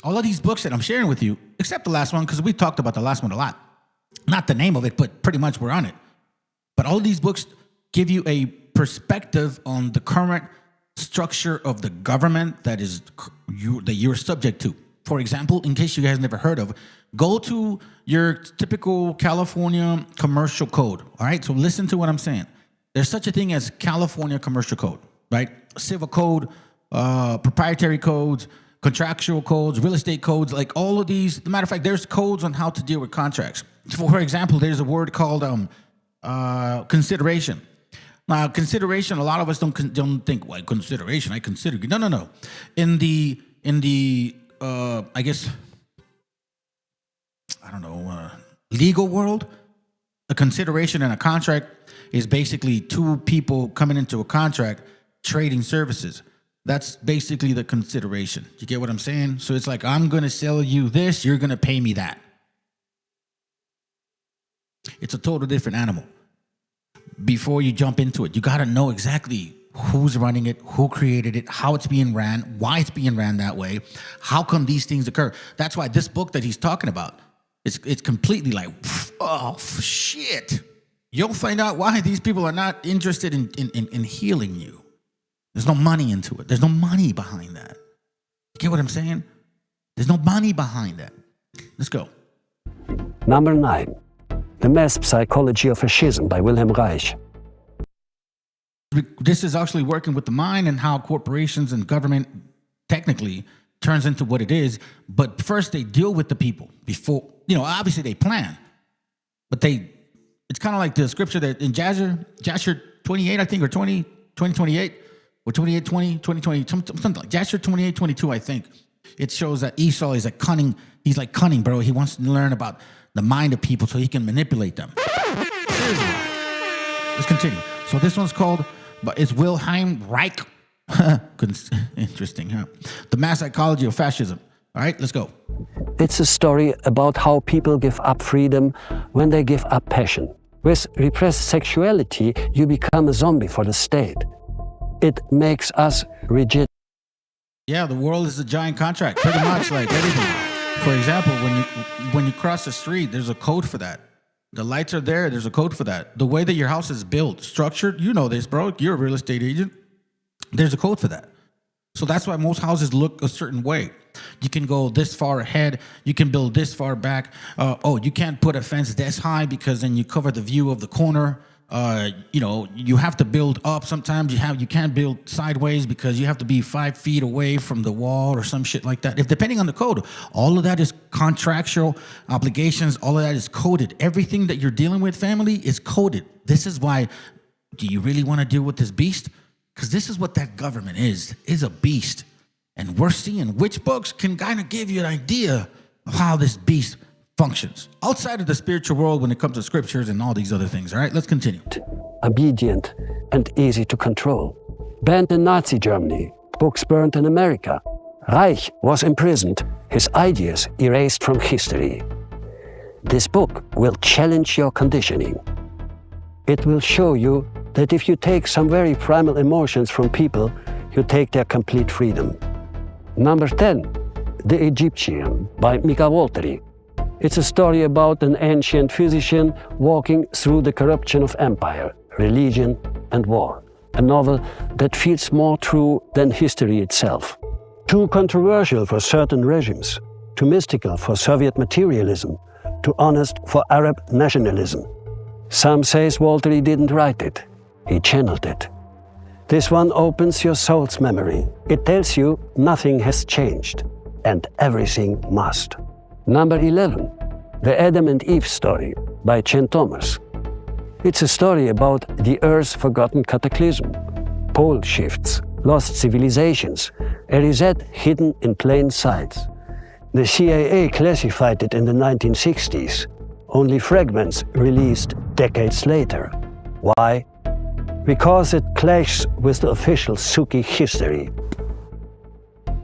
All of these books that I'm sharing with you, except the last one, because we talked about the last one a lot. Not the name of it, but pretty much we're on it. But all of these books give you a perspective on the current structure of the government that you're subject to. For example, in case you guys never heard of, go to your typical California commercial code. All right, so listen to what I'm saying. There's such a thing as California commercial code, right? Civil code, proprietary codes, contractual codes, real estate codes, like all of these. As a matter of fact, there's codes on how to deal with contracts. For example, there's a word called consideration. Now, consideration, a lot of us don't think, well, consideration, I consider. No. In the I guess, I don't know, legal world, a consideration in a contract is basically two people coming into a contract trading services. That's basically the consideration. You get what I'm saying? So it's like, I'm going to sell you this, you're going to pay me that. It's a total different animal. Before you jump into it, you got to know exactly who's running it, who created it, how it's being ran, why it's being ran that way, how come these things occur. That's why this book that he's talking about, it's completely like, oh, shit. You'll find out why these people are not interested in healing you. There's no money into it. There's no money behind that. You get what I'm saying? There's no money behind that. Let's go. Number 9, The Mass Psychology of Fascism by Wilhelm Reich. This is actually working with the mind and how corporations and government technically turns into what it is. But first they deal with the people before, obviously they plan, but it's kind of like the scripture that in Jasher 28, I think, or 2028, or 28:20, 2020, something like Jasher 28:22, I think. It shows that Esau is like cunning. He's like cunning, bro. He wants to learn about the mind of people so he can manipulate them. Seriously. Let's continue. So this one's called, but it's Wilhelm Reich. Interesting, huh? The Mass Psychology of Fascism. All right, let's go. It's a story about how people give up freedom when they give up passion. With repressed sexuality, you become a zombie for the state. It makes us rigid. Yeah, the world is a giant contract, pretty much like everything. For example, when you cross the street, there's a code for that. The lights are there, there's a code for that. The way that your house is built, structured, you know this, bro. You're a real estate agent. There's a code for that. So that's why most houses look a certain way. You can go this far ahead. You can build this far back. You can't put a fence this high because then you cover the view of the corner. You have to build up. Sometimes you can't build sideways because you have to be 5 feet away from the wall or some shit like that. If depending on the code, all of that is contractual obligations. All of that is coded. Everything that you're dealing with, family, is coded. This is why, do you really want to deal with this beast? Because this is what that government is a beast. And we're seeing which books can kind of give you an idea of how this beast functions outside of the spiritual world when it comes to scriptures and all these other things. All right, let's continue. Obedient and easy to control. Banned in Nazi Germany, books burned in America. Reich was imprisoned, his ideas erased from history. This book will challenge your conditioning. It will show you that if you take some very primal emotions from people, you take their complete freedom. Number 10, The Egyptian by Mika Walteri. It's a story about an ancient physician walking through the corruption of empire, religion, and war. A novel that feels more true than history itself. Too controversial for certain regimes, too mystical for Soviet materialism, too honest for Arab nationalism. Some says Walteri didn't write it, he channeled it. This one opens your soul's memory. It tells you nothing has changed, and everything must. Number 11, The Adam and Eve Story by Chen Thomas. It's a story about the Earth's forgotten cataclysm, pole shifts, lost civilizations, a reset hidden in plain sight. The CIA classified it in the 1960s, only fragments released decades later. Why? Because it clashes with the official Suki history.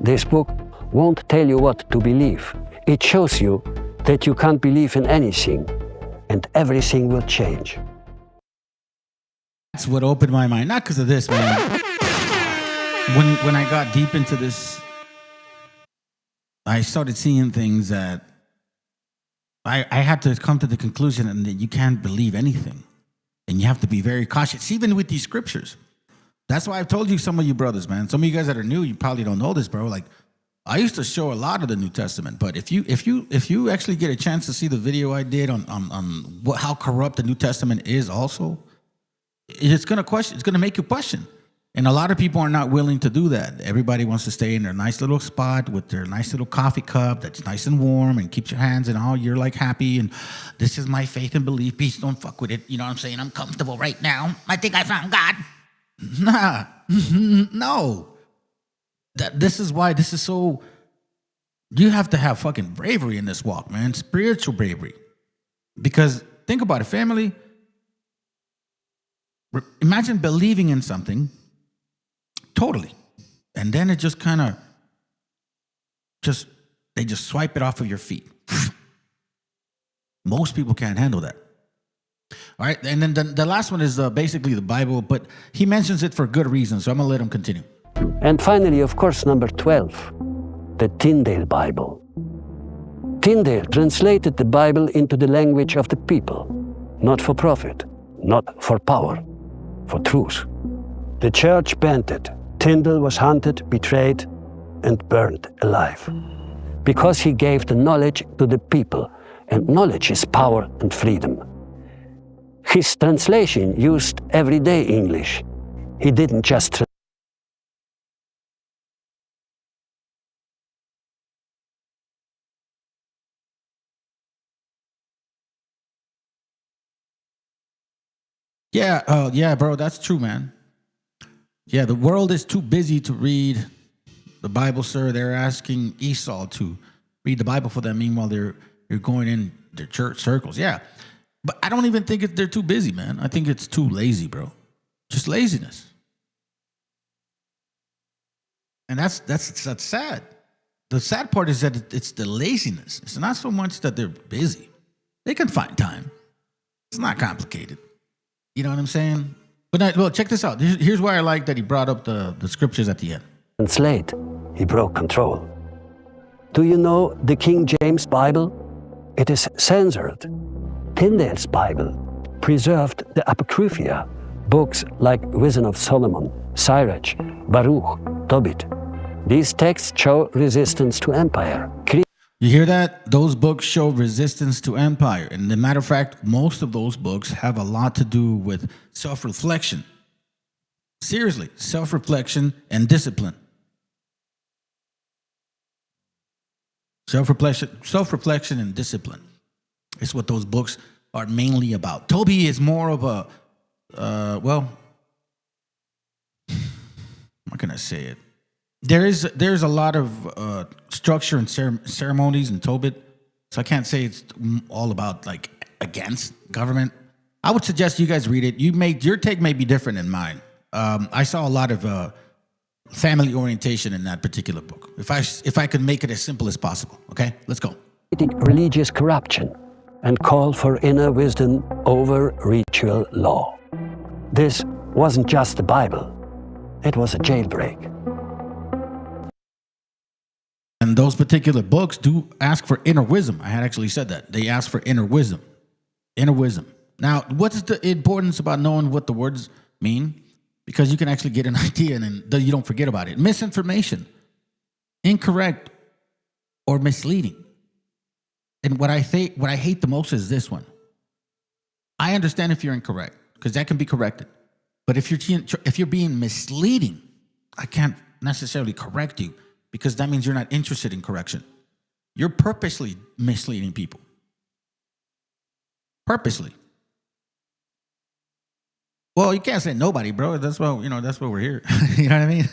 This book won't tell you what to believe. It shows you that you can't believe in anything, and everything will change. That's what opened my mind. Not because of this, man. When I got deep into this, I started seeing things that I had to come to the conclusion that you can't believe anything. And you have to be very cautious, even with these scriptures. That's why I've told you, some of you brothers, man. Some of you guys that are new, you probably don't know this, bro. Like, I used to show a lot of the New Testament, but if you actually get a chance to see the video I did on how corrupt the New Testament is, also, it's gonna make you question. And a lot of people are not willing to do that. Everybody wants to stay in their nice little spot with their nice little coffee cup that's nice and warm and keeps your hands and all. You're like happy and this is my faith and belief. Peace, don't fuck with it. You know what I'm saying? I'm comfortable right now. I think I found God. Nah, no. This is why this is so. You have to have fucking bravery in this walk, man. Spiritual bravery. Because think about it, family. Imagine believing in something. Totally. And then it just kind of they just swipe it off of your feet. Most people can't handle that. All right. And then the last one is basically the Bible, but he mentions it for good reason. So I'm going to let him continue. And finally, of course, number 12, the Tyndale Bible. Tyndale translated the Bible into the language of the people, not for profit, not for power, for truth. The church banned it. Tyndale was hunted, betrayed, and burned alive because he gave the knowledge to the people, and knowledge is power and freedom. His translation used everyday English. He didn't just Yeah, bro, that's true, man. Yeah, the world is too busy to read the Bible, sir. They're asking Esau to read the Bible for them. Meanwhile, they're going in their church circles. Yeah, but I don't even think they're too busy, man. I think it's too lazy, bro. Just laziness, and that's sad. The sad part is that it's the laziness. It's not so much that they're busy. They can find time. It's not complicated. You know what I'm saying? But well, check this out. Here's why I like that he brought up the scriptures at the end. translate. He broke control. Do you know the King James Bible? It is censored. Tyndale's Bible preserved the Apocrypha, books like Wisdom of Solomon, Sirach, Baruch, Tobit. These texts show resistance to empire. You hear that? Those books show resistance to empire. And as a matter of fact, most of those books have a lot to do with self-reflection. Seriously, self-reflection and discipline. Self-reflection and discipline is what those books are mainly about. Toby is more of a, how can I say it? There's a lot of structure and ceremonies in Tobit, so I can't say it's all about like against government. I would suggest you guys read it. Your take may be different than mine. I saw a lot of family orientation in that particular book. If I could make it as simple as possible, okay, let's go. Religious corruption and call for inner wisdom over ritual law. This wasn't just the Bible; it was a jailbreak. And those particular books do ask for inner wisdom. I had actually said that. They ask for inner wisdom. Inner wisdom. Now, what's the importance about knowing what the words mean? Because you can actually get an idea and then you don't forget about it. Misinformation, incorrect, or misleading. And what I hate the most is this one. I understand if you're incorrect, because that can be corrected. But if you're being misleading, I can't necessarily correct you, because that means you're not interested in correction. You're purposely misleading people. Purposely. Well, you can't say nobody, bro. That's why we're here. You know what I mean?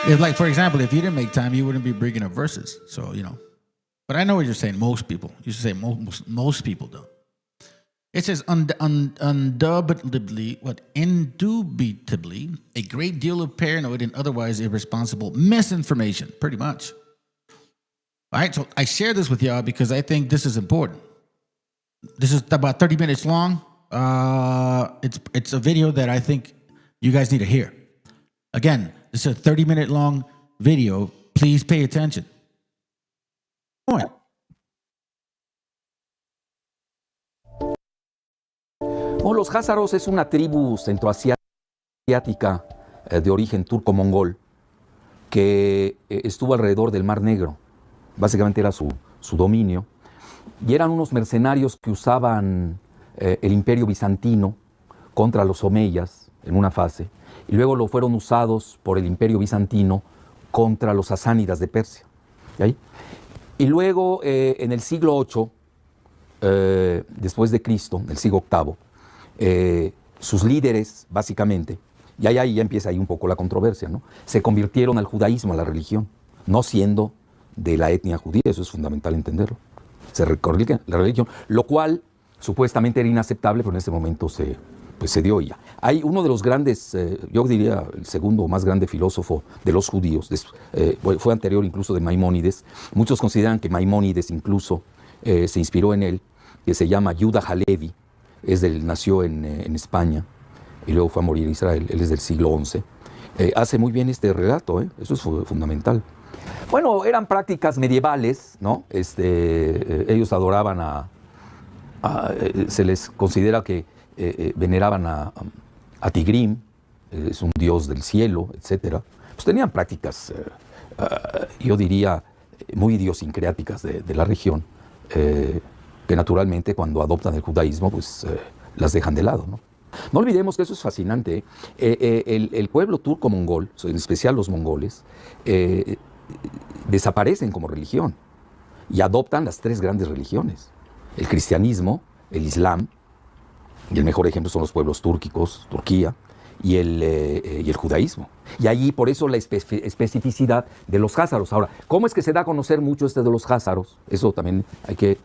It's like, for example, if you didn't make time, you wouldn't be bringing up verses. So, But I know what you're saying. Most people. You should say most people don't. It says indubitably, a great deal of paranoid and otherwise irresponsible misinformation, pretty much. All right, so I share this with y'all because I think this is important. This is about 30 minutes long. It's a video that I think you guys need to hear. Again, this is a 30-minute long video. Please pay attention. Point. Bueno, los házaros es una tribu centroasiática de origen turco-mongol que estuvo alrededor del Mar Negro. Básicamente era su dominio. Y eran unos mercenarios que usaban el imperio bizantino contra los omeyas en una fase. Y luego lo fueron usados por el imperio bizantino contra los sasánidas de Persia. ¿Sí? Y luego en el siglo VIII, después de Cristo, en el siglo VIII, sus líderes, básicamente, y ahí ya empieza ahí un poco la controversia, ¿no? Se convirtieron al judaísmo, a la religión, no siendo de la etnia judía. Eso es fundamental entenderlo. Se recorrió la religión, lo cual supuestamente era inaceptable, pero en ese momento se dio ya. Hay uno de los grandes, yo diría el segundo más grande filósofo de los judíos, fue anterior incluso de Maimónides. Muchos consideran que Maimónides incluso se inspiró en él, que se llama Yuda Halevi. Nació en España y luego fue a morir en Israel. Él es del siglo XI. Hace muy bien este relato, eso es fundamental. Bueno, eran prácticas medievales, ¿no? Ellos adoraban se les considera que veneraban a Tigrim, es un dios del cielo, etc. Pues tenían prácticas, yo diría, muy idiosincráticas de la región. que naturalmente cuando adoptan el judaísmo, pues las dejan de lado, ¿no? No olvidemos que eso es fascinante. El pueblo turco-mongol, en especial los mongoles, desaparecen como religión y adoptan las tres grandes religiones: el cristianismo, el islam, y el mejor ejemplo son los pueblos túrquicos, Turquía, y el judaísmo. Y allí, por eso la especificidad de los házaros. Ahora, ¿cómo es que se da a conocer mucho de los házaros? Eso también hay que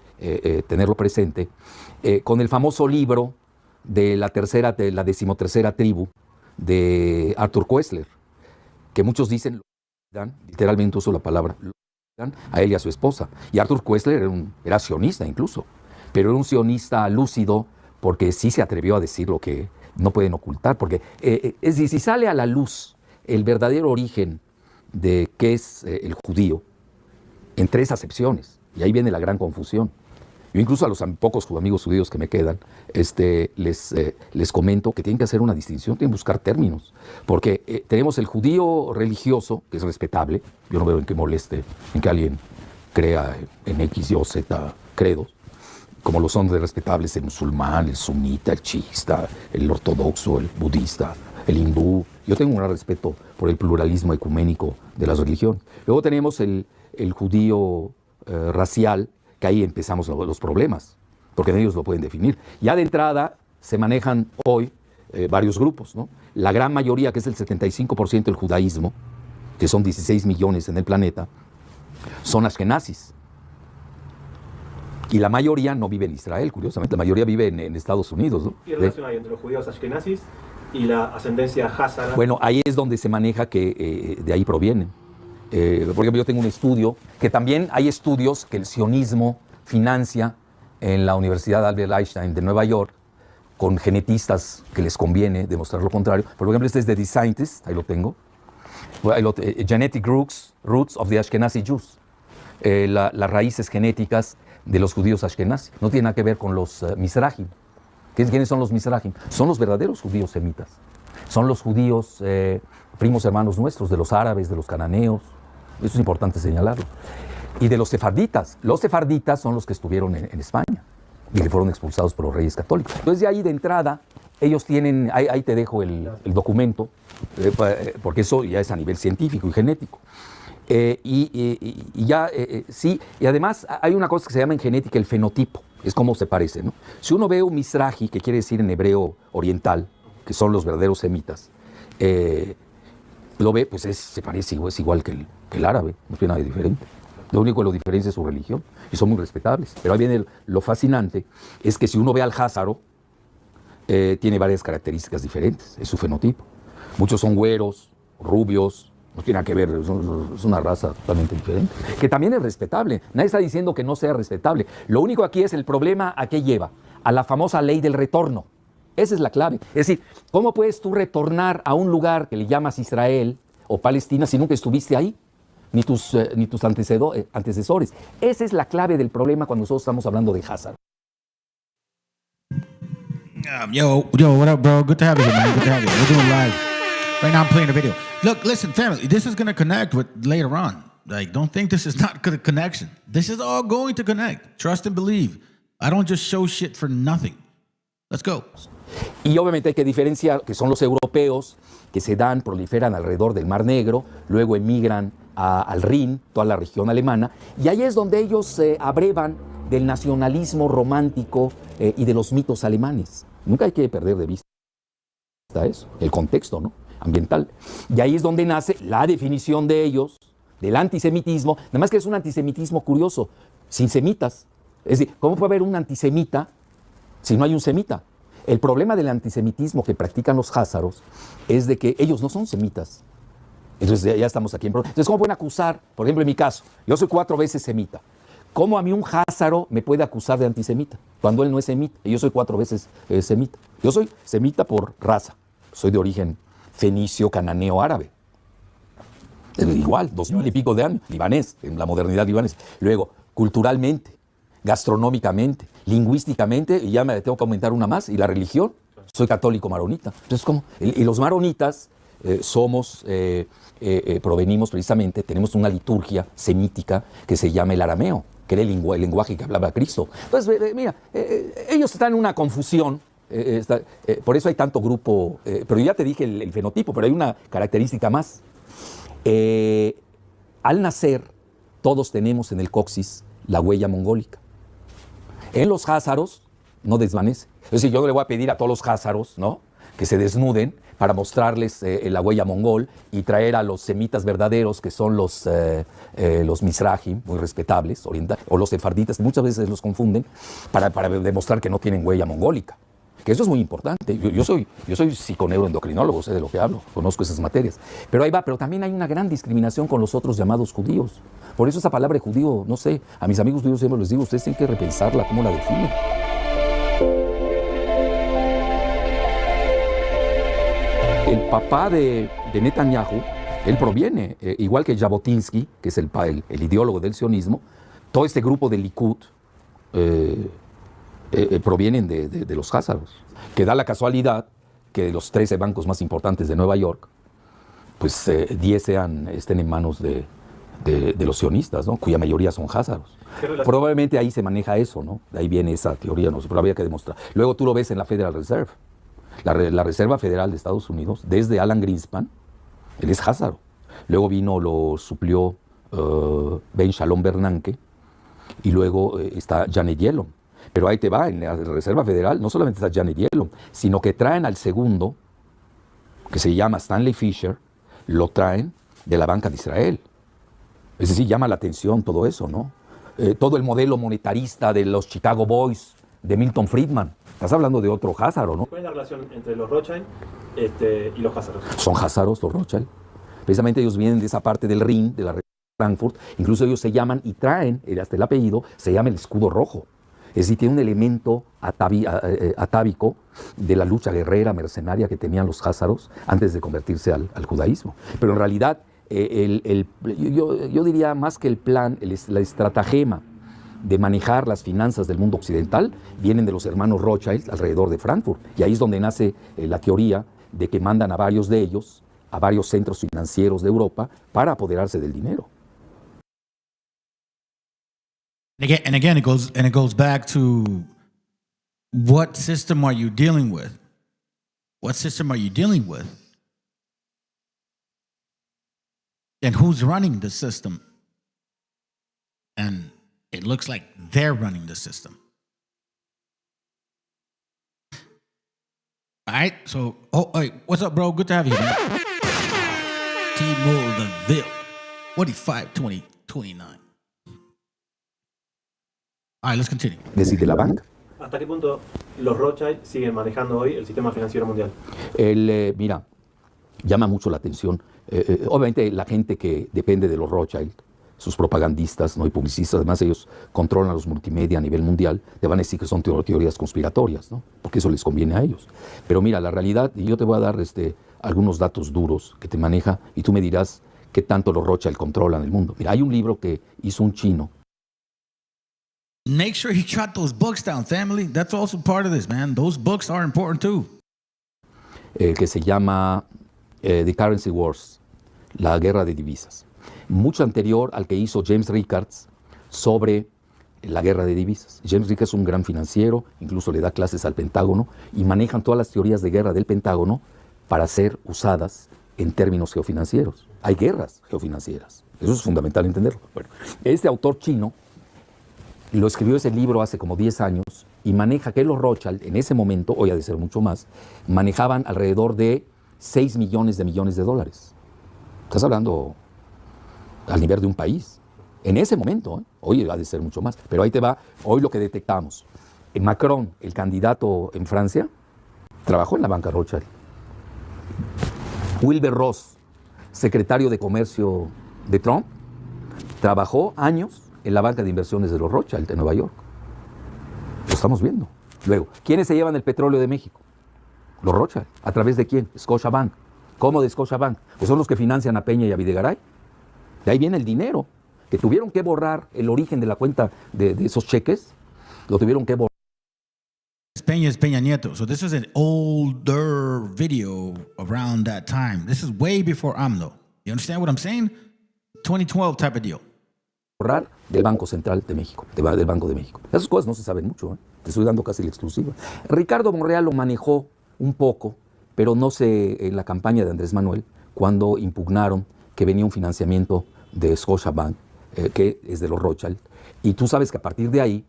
tenerlo presente. Con el famoso libro de la 13ª tribu de Arthur Koestler, que muchos dicen, literalmente uso la palabra, a él y a su esposa. Y Arthur Koestler era sionista incluso, pero era un sionista lúcido, porque sí se atrevió a decir lo que no pueden ocultar, porque es decir, si sale a la luz el verdadero origen de qué es el judío, en tres acepciones, y ahí viene la gran confusión. Yo incluso a los pocos amigos judíos que me quedan, les comento que tienen que hacer una distinción, tienen que buscar términos, porque tenemos el judío religioso, que es respetable. Yo no veo en qué moleste en que alguien crea en X, Y o Z credos, como lo son de respetables el musulmán, el sunita, el chiista, el ortodoxo, el budista, el hindú. Yo tengo un gran respeto por el pluralismo ecuménico de las religiones. Luego tenemos el judío racial, que ahí empezamos los problemas, porque ellos lo pueden definir. Ya de entrada se manejan hoy varios grupos, ¿no? La gran mayoría, que es el 75% del judaísmo, que son 16 millones en el planeta, son ashkenazis. Y la mayoría no vive en Israel, curiosamente. La mayoría vive en Estados Unidos, ¿no? ¿Qué relación hay entre los judíos ashkenazis y la ascendencia házara? Bueno, ahí es donde se maneja que de ahí provienen. Por ejemplo, yo tengo un estudio, que también hay estudios que el sionismo financia en la Universidad Albert Einstein de Nueva York, con genetistas que les conviene demostrar lo contrario. Por ejemplo, este es de The Scientist, ahí lo tengo. Genetic Roots of the Ashkenazi Jews. Las raíces genéticas de los judíos ashkenazis. No tiene nada que ver con los Mizrahim. ¿Quiénes son los Mizrahim? Son los verdaderos judíos semitas. Son los judíos primos hermanos nuestros, de los árabes, de los cananeos. Eso es importante señalarlo. Y de los sefarditas. Los sefarditas son los que estuvieron en España y que fueron expulsados por los reyes católicos. Entonces, de ahí de entrada, ellos tienen, ahí te dejo el documento, porque eso ya es a nivel científico y genético. Sí, y además hay una cosa que se llama en genética el fenotipo, es como se parece, ¿no? Si uno ve un Mizrahi, que quiere decir en hebreo oriental, que son los verdaderos semitas, lo ve, pues se parece, es igual que el árabe, no tiene nada de diferente. Lo único que lo diferencia es su religión, y son muy respetables. Pero ahí viene lo fascinante, es que si uno ve al házaro, tiene varias características diferentes, es su fenotipo. Muchos son güeros, rubios, no tiene nada que ver, es una raza totalmente diferente, que también es respetable. Nadie está diciendo que no sea respetable. Lo único aquí es el problema a qué lleva, a la famosa ley del retorno. Esa es la clave. Es decir, ¿cómo puedes tú retornar a un lugar que le llamas Israel o Palestina si nunca estuviste ahí? Ni tus antecesores. Esa es la clave del problema cuando nosotros estamos hablando de Hazard. Yo, what up, bro? Good to have you here, man. Good to have you. We're doing live. Right now I'm playing a video. Look, listen, family, this is going to connect with later on. Like, don't think this is not a connection. This is all going to connect. Trust and believe. I don't just show shit for nothing. Let's go. Y obviamente hay que diferenciar que son los europeos que se proliferan alrededor del Mar Negro, luego emigran al Rin, toda la región alemana, y ahí es donde ellos se abrevan del nacionalismo romántico y de los mitos alemanes. Nunca hay que perder de vista eso, el contexto, ¿no?, ambiental. Y ahí es donde nace la definición de ellos del antisemitismo, nada más que es un antisemitismo curioso, sin semitas. Es decir, ¿cómo puede haber un antisemita si no hay un semita? El problema del antisemitismo que practican los házaros es de que ellos no son semitas. Entonces ya estamos aquí en problema. Entonces, ¿cómo pueden acusar? Por ejemplo, en mi caso, yo soy 4 veces semita. ¿Cómo a mí un házaro me puede acusar de antisemita cuando él no es semita? Y yo soy 4 veces semita. Yo soy semita por raza. Soy de origen fenicio, cananeo, árabe. Igual, 2000 y pico de años. Libanés, en la modernidad libanesa. Luego, culturalmente, gastronómicamente, lingüísticamente, y ya me tengo que aumentar una más, y la religión, soy católico maronita. Entonces, ¿cómo? Y los maronitas provenimos precisamente, tenemos una liturgia semítica que se llama el arameo. que era el lenguaje que hablaba Cristo. Entonces, mira, ellos están en una confusión. Por eso hay tanto grupo, pero ya te dije el fenotipo, pero hay una característica más. Al nacer, todos tenemos en el coxis la huella mongólica. En los házaros no desvanece. Es decir, yo no le voy a pedir a todos los házaros, ¿no?, que se desnuden para mostrarles la huella mongol y traer a los semitas verdaderos, que son los mizrahim, muy respetables, o los sefarditas, que muchas veces los confunden, para demostrar que no tienen huella mongólica. Que eso es muy importante. Yo soy psiconeuroendocrinólogo, sé de lo que hablo, conozco esas materias. Pero ahí va, pero también hay una gran discriminación con los otros llamados judíos. Por eso esa palabra de judío, no sé, a mis amigos judíos siempre les digo, ustedes tienen que repensarla, cómo la definen. El papá de Netanyahu, él proviene, igual que Jabotinsky, que es el ideólogo del sionismo, todo este grupo de Likud provienen de los házaros, que da la casualidad que de los 13 bancos más importantes de Nueva York, pues 10 estén en manos de los sionistas, ¿no?, cuya mayoría son házaros. Probablemente ahí se maneja eso, ¿no? De ahí viene esa teoría, no sé, pero habría que demostrar. Luego tú lo ves en la Federal Reserve. La Reserva Federal de Estados Unidos, desde Alan Greenspan, él es házaro. Luego lo suplió Ben Shalom Bernanke, y luego está Janet Yellen. Pero ahí te va, en la Reserva Federal no solamente está Janet Yellen, sino que traen al segundo, que se llama Stanley Fischer, lo traen de la Banca de Israel. Es decir, llama la atención todo eso, ¿no? Todo el modelo monetarista de los Chicago Boys, de Milton Friedman. Estás hablando de otro házaro, ¿no? ¿Cuál es la relación entre los Rothschild y los házaros? Son házaros los Rothschild. Precisamente ellos vienen de esa parte del Rin, de la región de Frankfurt. Incluso ellos se llaman y traen, hasta el apellido, se llama el escudo rojo. Es decir, tiene un elemento atávico de la lucha guerrera, mercenaria que tenían los házaros antes de convertirse al judaísmo. Pero en realidad, yo diría más que el plan, la estratagema de manejar las finanzas del mundo occidental, vienen de los hermanos Rothschild alrededor de Frankfurt. Y ahí es donde nace la teoría de que mandan a varios de ellos a varios centros financieros de Europa para apoderarse del dinero. And again, it goes back to what system are you dealing with? What system are you dealing with? And who's running the system? And it looks like they're running the system. All right, so, hey, what's up, bro? Good to have you, man. T-Mole the Ville, 45-20-29. All right, let's continue. Desde la banca. ¿Hasta qué punto los Rothschild siguen manejando hoy el sistema financiero mundial? Mira, llama mucho la atención. Obviamente la gente que depende de los Rothschild, sus propagandistas, ¿no?, y publicistas, además ellos controlan los multimedia a nivel mundial, te van a decir que son teorías conspiratorias, ¿no?, porque eso les conviene a ellos. Pero mira, la realidad, y yo te voy a dar algunos datos duros que te maneja, y tú me dirás qué tanto los Rothschild controlan el mundo. Mira, hay un libro que hizo un chino. Make sure you jot those books down, family. That's also part of this, man. Those books are important too. Que se llama The Currency Wars, la guerra de divisas. Mucho anterior al que hizo James Rickards sobre la guerra de divisas. James Rickards es un gran financiero, incluso le da clases al Pentágono, y manejan todas las teorías de guerra del Pentágono para ser usadas en términos geofinancieros. Hay guerras geofinancieras. Eso es fundamental entenderlo. Bueno, este autor chino lo escribió ese libro hace como 10 años y maneja que los Rothschild, en ese momento, hoy ha de ser mucho más, manejaban alrededor de 6 millones de dólares. Estás hablando al nivel de un país. En ese momento, hoy ha de ser mucho más. Pero ahí te va, hoy lo que detectamos. Macron, el candidato en Francia, trabajó en la banca Rothschild. Wilbur Ross, secretario de Comercio de Trump, trabajó años en la banca de inversiones de los Rothschild en Nueva York. Lo estamos viendo. Luego, ¿quiénes se llevan el petróleo de México? Los Rothschild. ¿A través de quién? Scotiabank. ¿Cómo de Scotiabank? Pues son los que financian a Peña y a Videgaray. De ahí viene el dinero. Que tuvieron que borrar el origen de la cuenta de esos cheques. Lo tuvieron que borrar. Peña is Peña Nieto. So this is an older video around that time. This is way before AMLO. You understand what I'm saying? 2012 type of deal. ahorrar del Banco Central de México, del Banco de México. Esas cosas no se saben mucho, ¿eh? Te estoy dando casi la exclusiva. Ricardo Monreal lo manejó un poco, pero no sé, en la campaña de Andrés Manuel, cuando impugnaron que venía un financiamiento de Scotiabank, que es de los Rothschild, y tú sabes que a partir de ahí,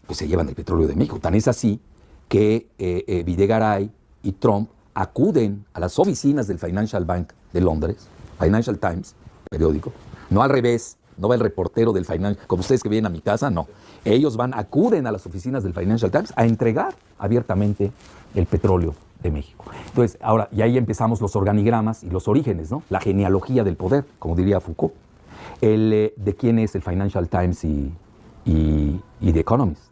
pues se llevan el petróleo de México. Tan es así que Videgaray y Trump acuden a las oficinas del Financial Bank de Londres, Financial Times, periódico, no al revés. No va el reportero del Financial, como ustedes que vienen a mi casa, no. Ellos acuden a las oficinas del Financial Times a entregar abiertamente el petróleo de México. Entonces, ahora, y ahí empezamos los organigramas y los orígenes, ¿no? La genealogía del poder, como diría Foucault. De quién es el Financial Times y The Economist,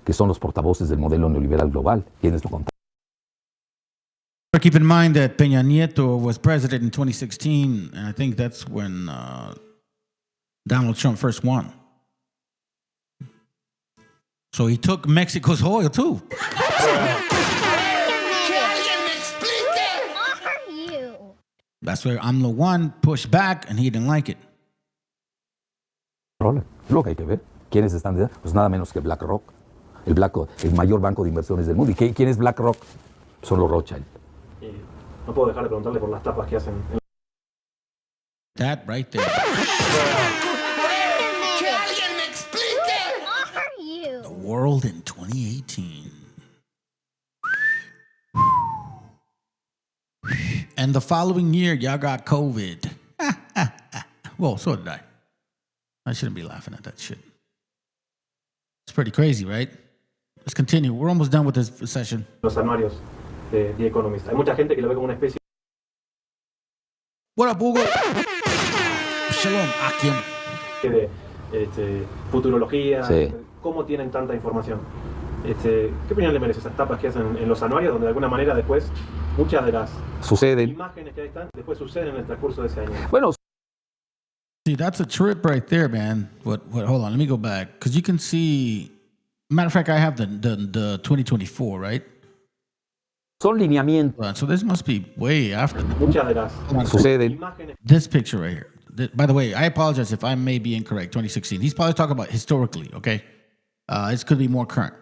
que son los portavoces del modelo neoliberal global. ¿Quiénes lo contaron? Keep in mind that Peña Nieto was president in 2016, and I think that's when Donald Trump first won. So he took Mexico's oil too. That's where AMLO won, pushed back, and he didn't like it. Lo que hay que ver. ¿Quiénes están detrás? Pues nada menos que BlackRock, el mayor banco de inversiones del mundo. ¿Y quién es BlackRock? Son los Rothschild. No puedo dejar de preguntarle por las tapas que hacen. That right there. The world in 2018. And the following year, y'all got COVID. Well, so did I. I shouldn't be laughing at that shit. It's pretty crazy, right? Let's continue. We're almost done with this session. Los anuarios de The Economist. Hay mucha gente que lo ve como una especie. What up, Hugo? Shalom, Akim. De futurología. Sí. ¿Cómo tienen tanta información? ¿Qué opinión le merece esas tapas que hacen en los anuarios, donde de alguna manera después muchas de las imágenes que ahí están, después suceden en el transcurso de ese año? Bueno, see, that's a trip right there, man. What? Hold on, let me go back, because you can see. Matter of fact, I have the 2024, right? Son lineamientos. So this must be way after. Muchas de las suceden. This picture right here. By the way, I apologize if I may be incorrect. 2016. He's probably talking about historically. Okay, this could be more current,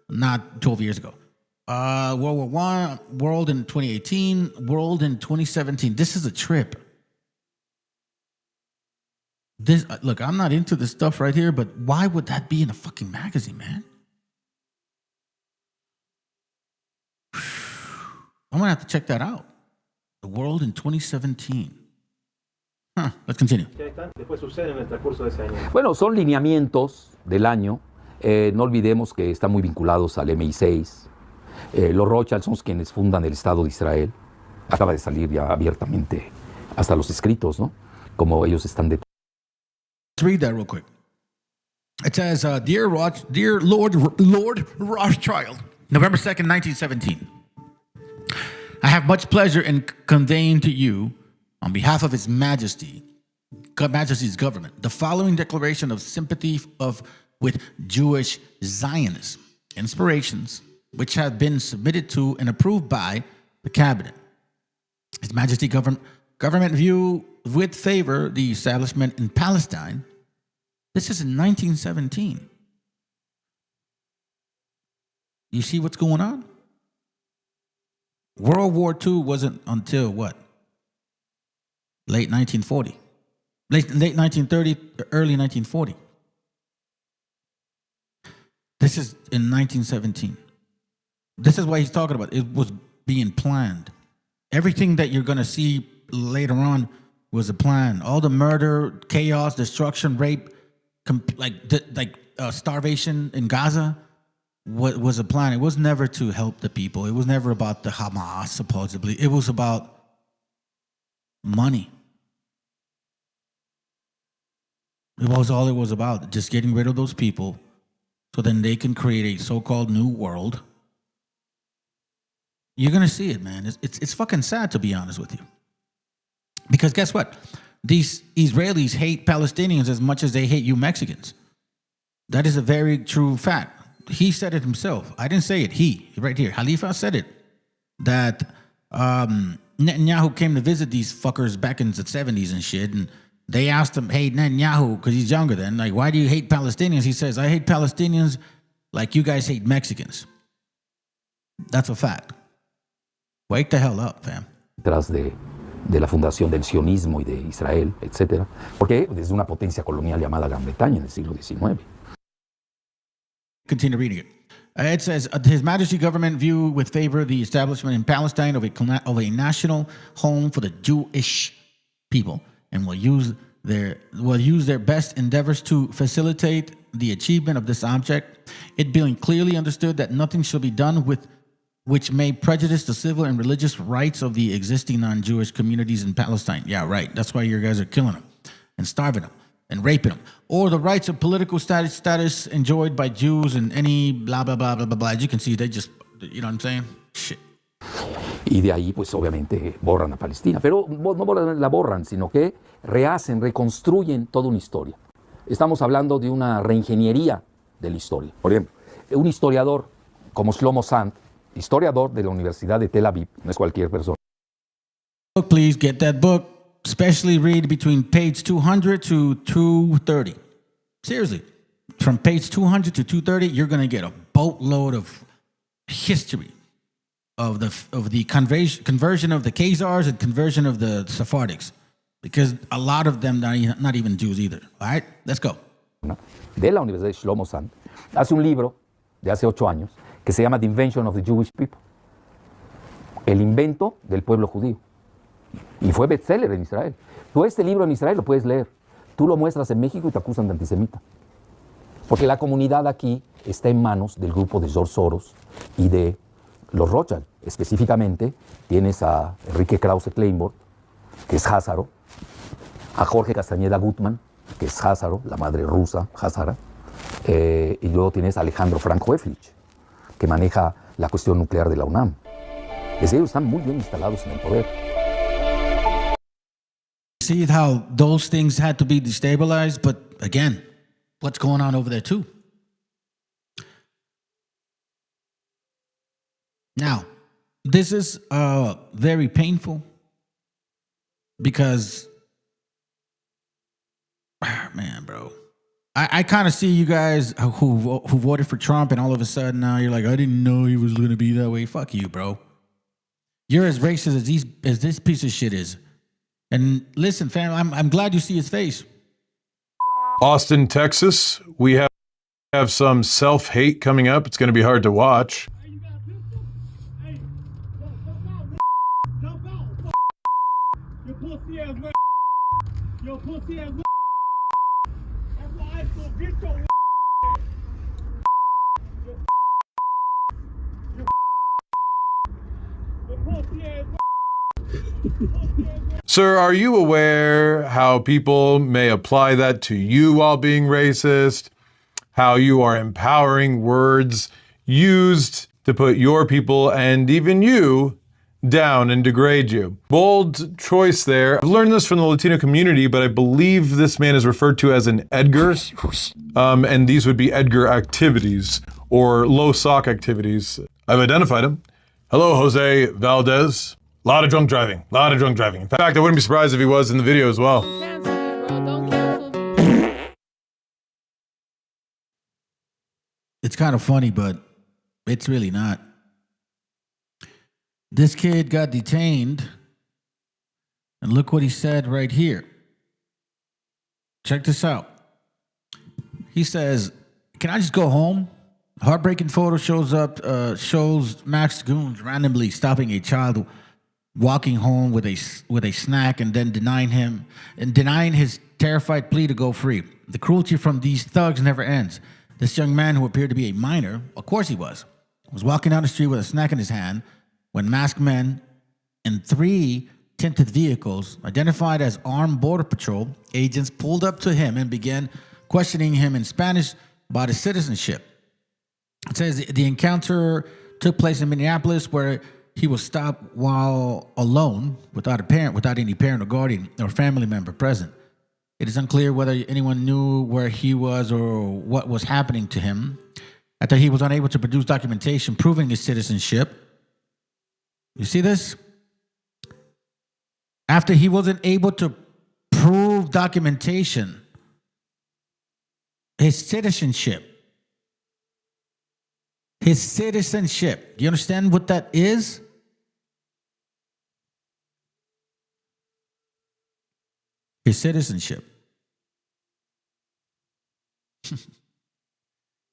not 12 years ago. World War I, world in 2018, world in 2017. This is a trip. This look, I'm not into this stuff right here, but why would that be in a fucking magazine, man? I'm gonna have to check that out. The world in 2017. Let's continue. Después suceden en el transcurso de ese año. Bueno, son lineamientos del año. No olvidemos que están muy vinculados al MI6. Los Rothschild son quienes fundan el Estado de Israel. Acaba de salir ya abiertamente hasta los escritos, ¿no? Como ellos están detrás. Let's read that real quick. It says, Dear Lord Rothschild, November 2nd, 1917. I have much pleasure in conveying to you, on behalf of His Majesty's government, the following declaration of sympathy with Jewish Zionist inspirations, which have been submitted to and approved by the Cabinet. His Majesty government view with favor the establishment in Palestine. This is in 1917. You see what's going on? World War II wasn't until what? Late 1940. Late 1930, early 1940. This is in 1917. This is what he's talking about. It was being planned. Everything that you're going to see later on was a plan. All the murder, chaos, destruction, rape, starvation in Gaza was a plan. It was never to help the people. It was never about the Hamas, supposedly. It was about money. It was all it was about, just getting rid of those people so then they can create a so-called new world. You're going to see it, man. It's fucking sad, to be honest with you. Because guess what? These Israelis hate Palestinians as much as they hate you Mexicans. That is a very true fact. He said it himself. I didn't say it. He, right here, Khalifa said it. That Netanyahu came to visit these fuckers back in the 70s and shit. And They asked him, hey, Netanyahu, because he's younger then, like, why do you hate Palestinians? He says, I hate Palestinians like you guys hate Mexicans. That's a fact. Wake the hell up, fam. Tras de la fundación del sionismo y de Israel, etc. Porque desde una potencia colonial llamada Gran Bretaña en el siglo XIX. Continue reading it. It says, His Majesty government view with favor the establishment in Palestine of a national home for the Jewish people, and will use their best endeavors to facilitate the achievement of this object, it being clearly understood that nothing shall be done which may prejudice the civil and religious rights of the existing non-Jewish communities in Palestine. Yeah, right. That's why you guys are killing them and starving them and raping them. Or the rights of political status enjoyed by Jews and any blah, blah, blah, blah, blah, blah. As you can see, they just, you know what I'm saying? Shit. Y de ahí, pues obviamente, borran a Palestina. Pero no la borran, sino que rehacen, reconstruyen toda una historia. Estamos hablando de una reingeniería de la historia. Por ejemplo, un historiador como Shlomo Sand, historiador de la Universidad de Tel Aviv, no es cualquier persona. Please get that book. Especially read between page 200 to 230. Seriously. From page 200 to 230, you're going to get a boatload of history of the conversion of the Khazars and conversion of the Sephardics. Because a lot of them are not even Jews either. All right? Let's go. De la Universidad de Shlomo Sand hace un libro de hace 8 años que se llama The Invention of the Jewish People. El invento del pueblo judío. Y fue bestseller en Israel. Tú este libro en Israel lo puedes leer. Tú lo muestras en México y te acusan de antisemita. Porque la comunidad aquí está en manos del grupo de George Soros y de los Rothschild. Específicamente tienes a Enrique Krause Kleinborg, que es házaro, a Jorge Castañeda Gutmann, que es házaro, la madre rusa, házara, y luego tienes a Alejandro Frank Hoeflich, que maneja la cuestión nuclear de la UNAM. Es decir, están muy bien instalados en el poder. See how those things had to be destabilized, but again, what's going on over there too? Now, this is very painful because, man, bro, I kind of see you guys who voted for Trump, and all of a sudden now you're like, I didn't know he was going to be that way. Fuck you, bro. You're as racist as this piece of shit is. And listen, fam, I'm glad you see his face. Austin, Texas, we have some self-hate coming up. It's going to be hard to watch. Sir, are you aware how people may apply that to you while being racist? How you are empowering words used to put your people and even you down and degrade you. Bold choice there. I've learned this from the Latino community, but I believe this man is referred to as an Edgar. And these would be Edgar activities or low sock activities. I've identified him. Hello, Jose Valdez. A lot of drunk driving. In fact, I wouldn't be surprised if he was in the video as well. It's kind of funny, but it's really not. This kid got detained, and look what he said right here. Check this out. He says, "Can I just go home?" Heartbreaking photo shows masked goons randomly stopping a child walking home with a snack and then denying his terrified plea to go free. The cruelty from these thugs never ends. This young man, who appeared to be a minor, of course he was walking down the street with a snack in his hand when masked men in 3 tinted vehicles, identified as armed Border Patrol agents, pulled up to him and began questioning him in Spanish about his citizenship. It says the encounter took place in Minneapolis, where he was stopped while alone, without any parent or guardian or family member present. It is unclear whether anyone knew where he was or what was happening to him. After he was unable to produce documentation proving his citizenship. You see this? After he wasn't able to prove proof documentation. His citizenship. His citizenship. Do you understand what that is? His citizenship.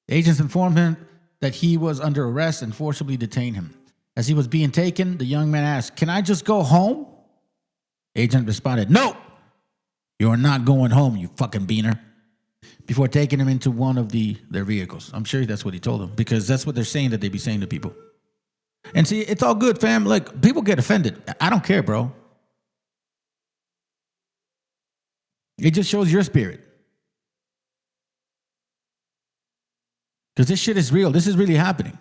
Agents informed him that he was under arrest and forcibly detained him. As he was being taken, the young man asked, "Can I just go home?" Agent responded, "No, you're not going home, you fucking beaner," before taking him into one of their vehicles. I'm sure that's what he told him, because that's what they're saying that they be saying to people. And see, it's all good, fam. Like, people get offended. I don't care, bro. It just shows your spirit. Because this shit is real. This is really happening.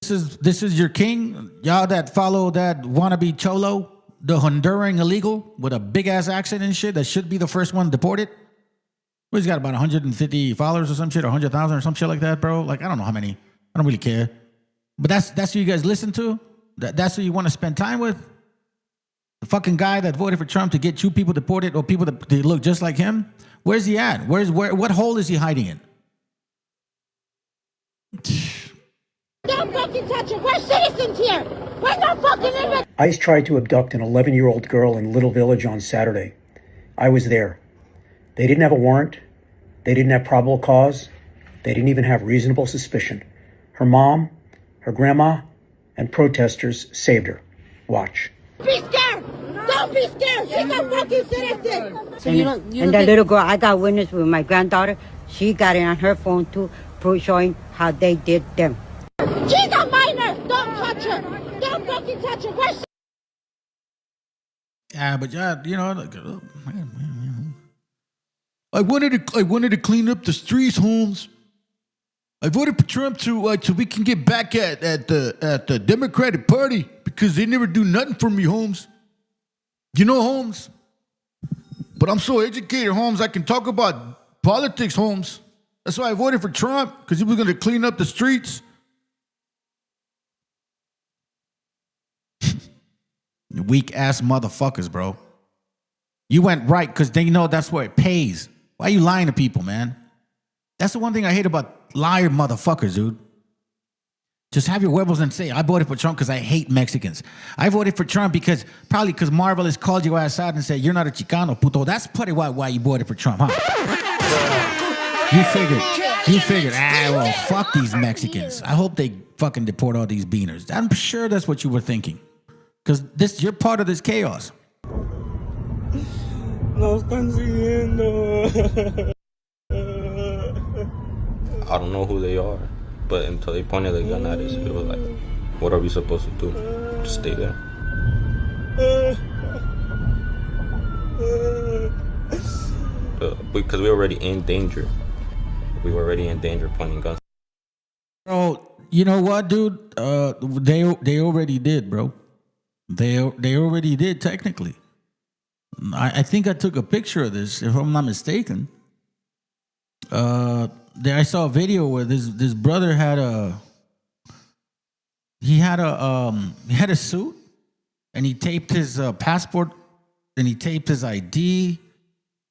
This is your king. Y'all that follow that wannabe cholo, the Honduran illegal with a big ass accent and shit that should be the first one deported. Well, he's got about 150 followers or some shit, or 100,000 or some shit like that, bro. Like, I don't know how many. I don't really care. But that's who you guys listen to? That's who you want to spend time with? The fucking guy that voted for Trump to get 2 people deported, or people that they look just like him? Where's he at? What hole is he hiding in? Don't fucking touch it. We're citizens here. We're not fucking immigrants. ICE tried to abduct an 11-year-old girl in Little Village on Saturday. I was there. They didn't have a warrant. They didn't have probable cause. They didn't even have reasonable suspicion. Her mom, her grandma, and protesters saved her. Watch. Be scared. Don't be scared. She's a fucking citizen. So and the little girl, I got witness with my granddaughter. She got it on her phone too, showing how they did them. She's a minor. Don't touch her. Don't fucking touch her. We're Yeah, but yeah, you know, like, I wanted to clean up the streets, Holmes. I voted for Trump so we can get back at the Democratic Party because they never do nothing for me, Holmes. You know, Holmes. But I'm so educated, Holmes. I can talk about politics, Holmes. That's why I voted for Trump, because he was going to clean up the streets. Weak ass motherfuckers, bro. You went right because they know that's where it pays. Why are you lying to people, man? That's the one thing I hate about liar motherfuckers, dude. Just have your huevos and say, I voted for Trump because I hate Mexicans. I voted for Trump probably because Marvel has called you outside and said, you're not a Chicano, puto. That's probably why you voted for Trump, huh? You figured, well, fuck these Mexicans. I hope they fucking deport all these beaners. I'm sure that's what you were thinking. Because you're part of this chaos. Nos están siguiendo. I don't know who they are, but until they pointed the gun at us, it was like, what are we supposed to do? Just stay there. Because we were already in danger. We were already in danger pointing guns. Bro, you know what, dude? They already did, bro. They already did, technically. I think I took a picture of this, if I'm not mistaken. I saw a video where this brother had a suit, and he taped his passport, and he taped his ID,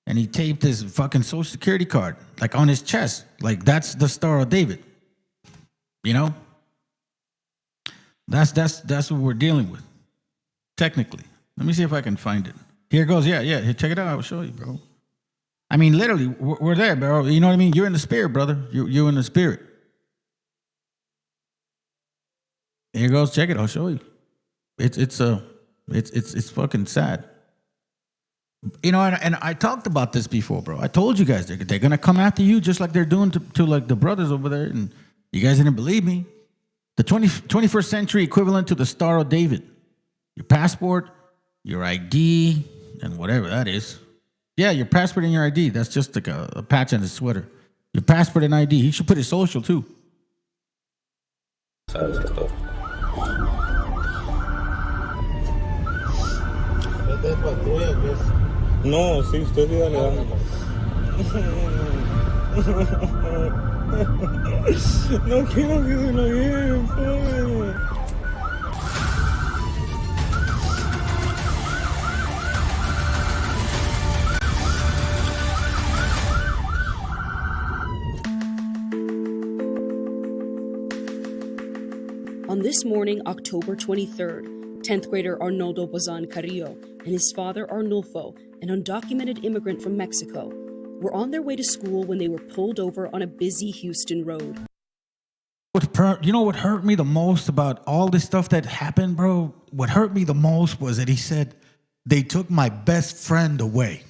and he taped his fucking social security card, like on his chest. Like, that's the Star of David. You know? That's what we're dealing with. Technically. Let me see if I can find it. Here it goes. Yeah. Here, check it out. I'll show you, bro. I mean, literally, we're there, bro. You know what I mean? You're in the spirit, brother. You're in the spirit. Here it goes. Check it. I'll show you. It's fucking sad. You know, and I talked about this before, bro. I told you guys they're gonna come after you just like they're doing to like the brothers over there, and you guys didn't believe me. The 21st century equivalent to the Star of David. Your passport, your ID, and whatever that is. Yeah, your passport and your ID. That's just like a patch on his sweater. Your passport and ID. He should put his social too. No, sí, usted sí dale dando. No quiero que se lo lleven, pues. morning, October 23rd, 10th grader Arnoldo Bazan Carrillo and his father Arnulfo, an undocumented immigrant from Mexico, were on their way to school when they were pulled over on a busy Houston road. You know what hurt me the most about all this stuff that happened, bro? What hurt me the most was that he said, they took my best friend away.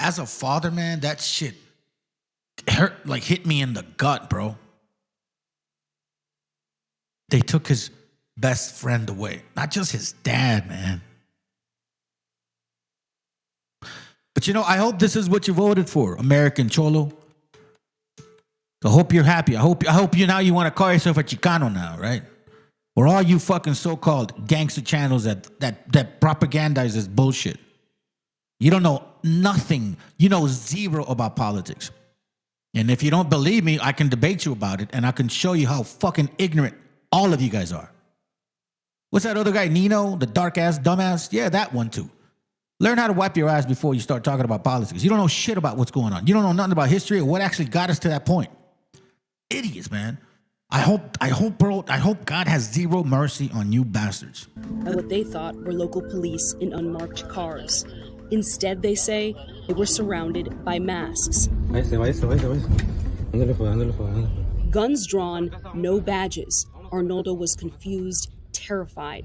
As a father, man, that shit hurt, like hit me in the gut, bro. They took his best friend away. Not just his dad, man. But you know, I hope this is what you voted for, American Cholo. I hope you're happy. I hope you now you want to call yourself a Chicano now, right? Or all you fucking so-called gangster channels that propagandize this bullshit. You don't know nothing. You know zero about politics. And if you don't believe me, I can debate you about it, and I can show you how fucking ignorant all of you guys are. What's that other guy, Nino, the dark-ass, dumbass? Yeah, that one too. Learn how to wipe your ass before you start talking about politics. You don't know shit about what's going on. You don't know nothing about history or what actually got us to that point. Idiots, man. I hope, bro, I hope God has zero mercy on you bastards. And what they thought were local police in unmarked cars. Instead, they say, they were surrounded by masks. Guns drawn, no badges. Arnoldo was confused, terrified.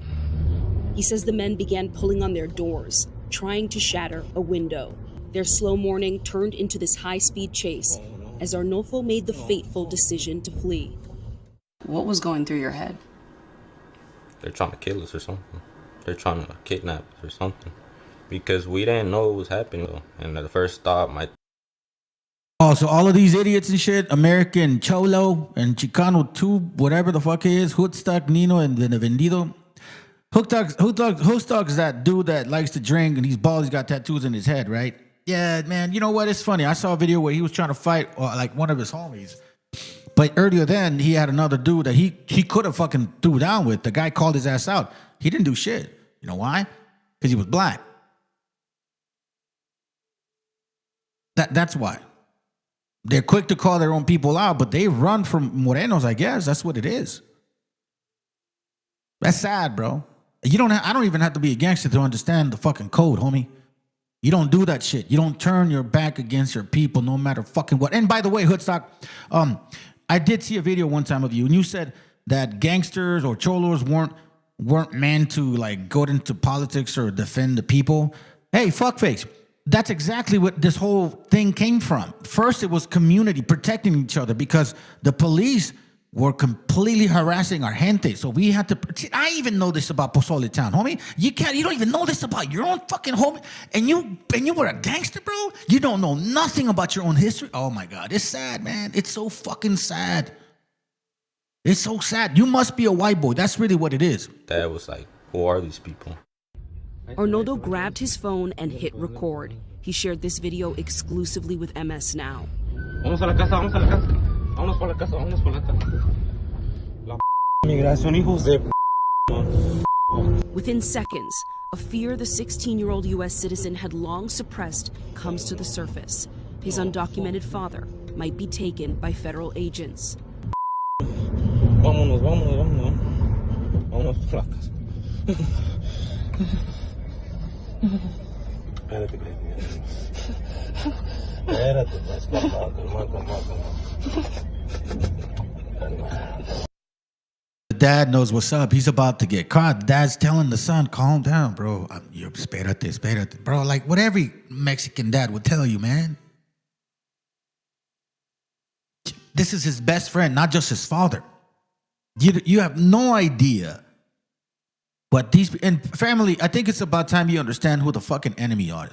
He says the men began pulling on their doors, trying to shatter a window. Their slow morning turned into this high-speed chase as Arnulfo made the fateful decision to flee. What was going through your head? They're trying to kill us or something. They're trying to kidnap us or something. Because we didn't know what was happening. And the first thought, Oh, so all of these idiots and shit, American Cholo and Chicano Tube, whatever the fuck it is, Hoodstuck, Nino, and then the Vendido. Hoodstuck is that dude that likes to drink and he's bald, he's got tattoos in his head, right? Yeah, man, you know what? It's funny. I saw a video where he was trying to fight like one of his homies. But earlier then, he had another dude that he could have fucking threw down with. The guy called his ass out. He didn't do shit. You know why? Because he was black. That's why. They're quick to call their own people out, but they run from Morenos, I guess. That's what it is. That's sad, bro. I don't even have to be a gangster to understand the fucking code, homie. You don't do that shit. You don't turn your back against your people no matter fucking what. And by the way, Hoodstock, I did see a video one time of you, and you said that gangsters or cholos weren't meant to like go into politics or defend the people. Hey, fuckface. That's exactly what this whole thing came from. First, it was community protecting each other because the police were completely harassing our gente. So we had to. I even know this about Pozole Town, homie. You don't even know this about your own fucking home. And you were a gangster, bro. You don't know nothing about your own history. Oh my God, it's sad, man. It's so fucking sad. It's so sad. You must be a white boy. That's really what it is. Dad was like, "Who are these people?" Arnoldo grabbed his phone and hit record. He shared this video exclusively with MS Now. Vamos a la casa, vamos a la casa. Vámonos por la casa, vámonos por la casa. La migración, hijos de Within seconds, a fear the 16-year-old U.S. citizen had long suppressed comes to the surface. His undocumented father might be taken by federal agents. Vámonos, vámonos, vámonos. Vámonos por la casa. Espérate, pues, The dad knows what's up. He's about to get caught. Dad's telling the son, calm down, bro. You're espérate. Bro, like what every Mexican dad would tell you, man. This is his best friend, not just his father. You have no idea. But and family, I think it's about time you understand who the fucking enemy are.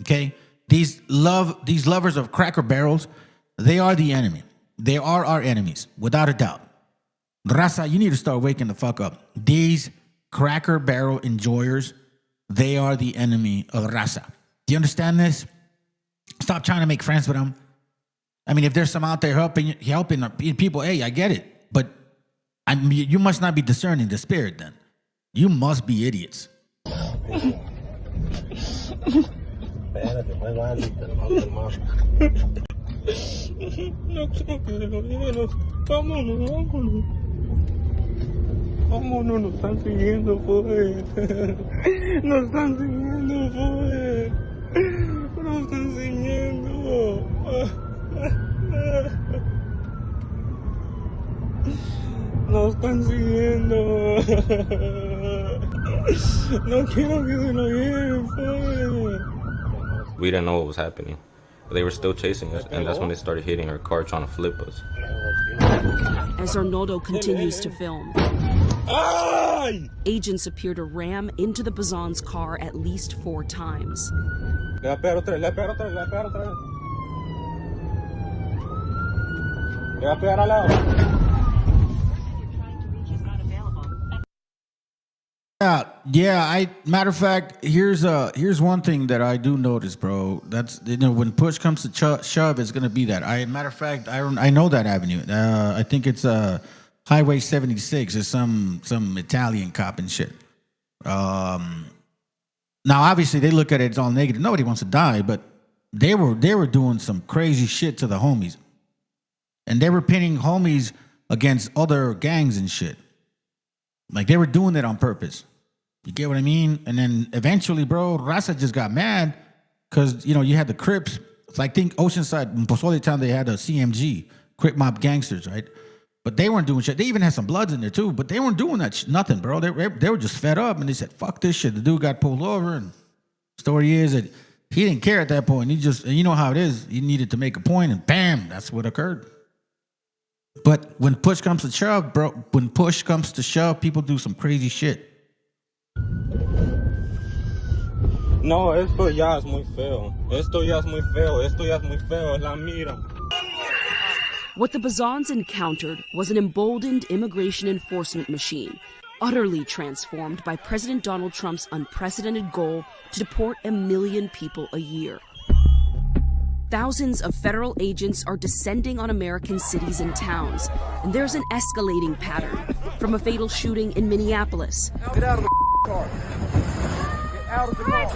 Okay? These lovers of Cracker Barrels, they are the enemy. They are our enemies, without a doubt. Raza, you need to start waking the fuck up. These Cracker Barrel enjoyers, they are the enemy of Raza. Do you understand this? Stop trying to make friends with them. I mean, if there's some out there helping people, hey, I get it. But you must not be discerning the spirit then. You must be idiots. No creo que lo lleven. Vámonos, vámonos. Vámonos, nos están siguiendo, pues. Nos están siguiendo, pues. Nos están siguiendo. Nos están siguiendo. No quiero que se lo lleven, pues. We didn't know what was happening. But they were still chasing us, and that's when they started hitting our car, trying to flip us. As Arnoldo continues to film, agents appear to ram into the Bazan's car at least 4 times. Le va a pegar otra vez, le va a pegar otra vez, le va a pegar otra vez. Le va a pegar al lado. Yeah. Matter of fact, here's one thing that I do notice, bro. That's when push comes to shove, it's gonna be that. Matter of fact, I know that avenue. I think it's Highway 76. It's some Italian cop and shit. Now obviously they look at it, it's all negative. Nobody wants to die, but they were doing some crazy shit to the homies, and they were pinning homies against other gangs and shit. Like they were doing it on purpose. You get what I mean? And then eventually, bro, Raza just got mad because, you had the Crips. It's like, think Oceanside, in Pozole Town, they had a CMG, Crip Mob Gangsters, right? But they weren't doing shit. They even had some Bloods in there too, but they weren't doing that nothing, bro. They were just fed up and they said, fuck this shit. The dude got pulled over, and story is that he didn't care at that point. He just, you know how it is. He needed to make a point and bam, that's what occurred. But when push comes to shove, bro, when push comes to shove, people do some crazy shit. No, esto ya es muy feo. Esto ya es muy feo. Esto ya es muy feo. Es la mira. What the Bazans encountered was an emboldened immigration enforcement machine, utterly transformed by President Donald Trump's unprecedented goal to deport 1 million people a year. Thousands of federal agents are descending on American cities and towns, and there's an escalating pattern, from a fatal shooting in Minneapolis. Get out of the car. Get out of the car.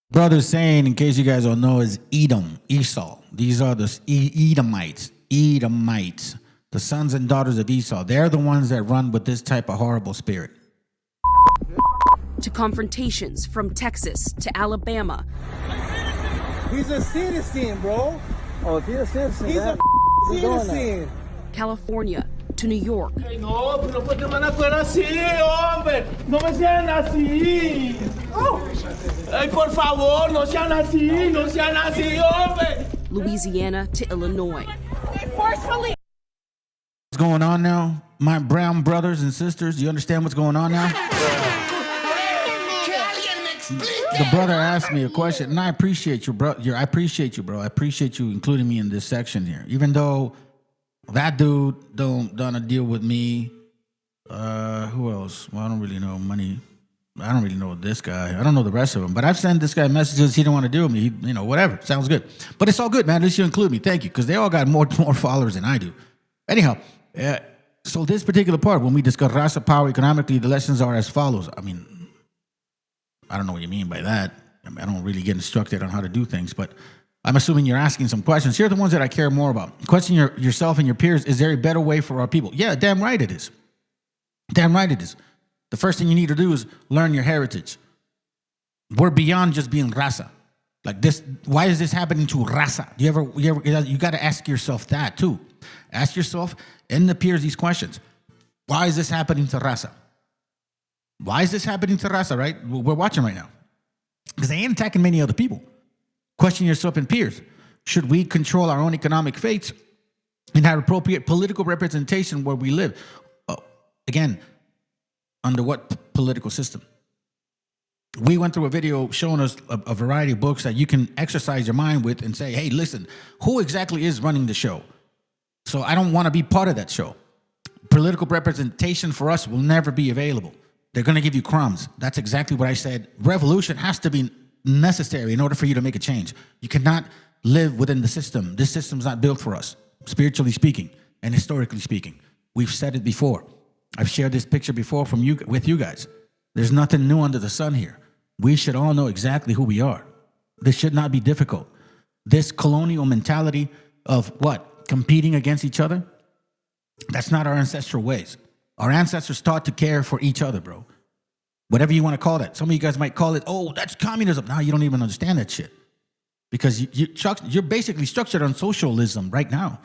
Brother's saying, in case you guys don't know, is Edom, Esau. These are the Edomites, the sons and daughters of Esau. They're the ones that run with this type of horrible spirit. To confrontations from Texas to Alabama. He's a citizen, bro. Oh, if he's a citizen, he's a citizen. California to New York. No, pero pues te van a hacer así, hombre. No me sean así. Ay, por favor, no sean así, no sean así, hombre. Louisiana to Illinois. Forcefully. What's going on now? My brown brothers and sisters, do you understand what's going on now? The brother asked me a question, and I appreciate you, bro. I appreciate you, bro. I appreciate you including me in this section here, even though that dude don't deal with me. Who else? Well, I don't really know money. I don't really know this guy. I don't know the rest of them. But I've sent this guy messages. He don't want to deal with me. He, whatever. Sounds good. But it's all good, man. At least you include me. Thank you, because they all got more followers than I do. Anyhow, so this particular part, when we discuss raza power economically, the lessons are as follows. I mean, I don't know what you mean by that. I don't really get instructed on how to do things, but I'm assuming you're asking some questions. Here are the ones that I care more about. Question yourself and your peers, is there a better way for our people? Yeah, damn right it is. Damn right it is. The first thing you need to do is learn your heritage. We're beyond just being raza. Like this, why is this happening to raza? You got to ask yourself that too. Ask yourself and the peers these questions. Why is this happening to raza? Why is this happening to raza, right? We're watching right now. Because they ain't attacking many other people. Question yourself and peers. Should we control our own economic fates and have appropriate political representation where we live? Again, under what political system? We went through a video showing us a variety of books that you can exercise your mind with and say, hey, listen, who exactly is running the show? So I don't want to be part of that show. Political representation for us will never be available. They're going to give you crumbs. That's exactly what I said. Revolution has to be necessary in order for you to make a change. You cannot live within the system. This system's not built for us, spiritually speaking and historically speaking. We've said it before. I've shared this picture before with you guys. There's nothing new under the sun here. We should all know exactly who we are. This should not be difficult. This colonial mentality of what? Competing against each other? That's not our ancestral ways. Our ancestors taught to care for each other, bro. Whatever you want to call that. Some of you guys might call it, oh, that's communism. No, you don't even understand that shit. Because you're basically structured on socialism right now.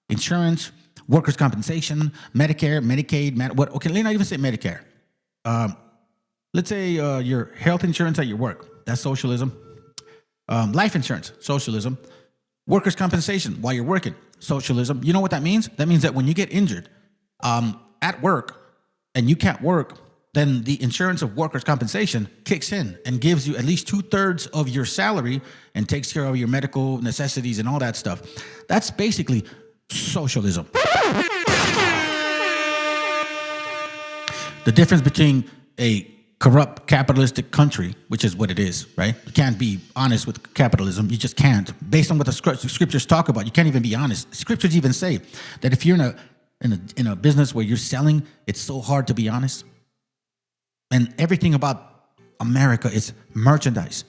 Insurance, workers' compensation, Medicare, Medicaid, okay, let's not even say Medicare. Let's say your health insurance at your work. That's socialism. Life insurance, socialism. Workers' compensation while you're working, socialism. You know what that means? That means that when you get injured at work and you can't work, then the insurance of workers' compensation kicks in and gives you at least 2/3 of your salary and takes care of your medical necessities and all that stuff. That's basically socialism. The difference between a corrupt capitalistic country, which is what it is, right? You can't be honest with capitalism. You just can't. Based on what the scriptures talk about, you can't even be honest. Scriptures even say that if you're in a business where you're selling, it's so hard to be honest. And everything about America is merchandise,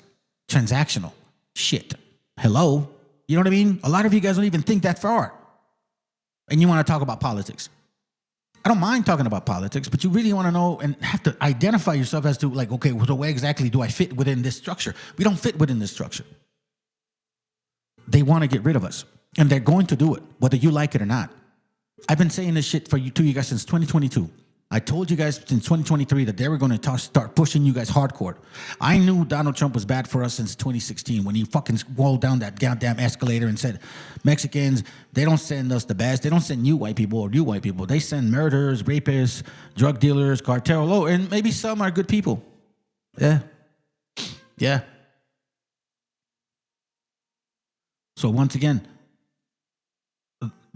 transactional shit. Hello? You know what I mean? A lot of you guys don't even think that far. And you want to talk about politics. I don't mind talking about politics, but you really want to know and have to identify yourself as to like, okay, so where exactly do I fit within this structure? We don't fit within this structure. They want to get rid of us, and they're going to do it, whether you like it or not. I've been saying this shit to you guys since 2022. I told you guys since 2023 that they were going to start pushing you guys hardcore. I knew Donald Trump was bad for us since 2016 when he fucking rolled down that goddamn escalator and said, Mexicans, they don't send us the best. They don't send you white people or you white people. They send murderers, rapists, drug dealers, cartel, and maybe some are good people. Yeah. Yeah. So once again,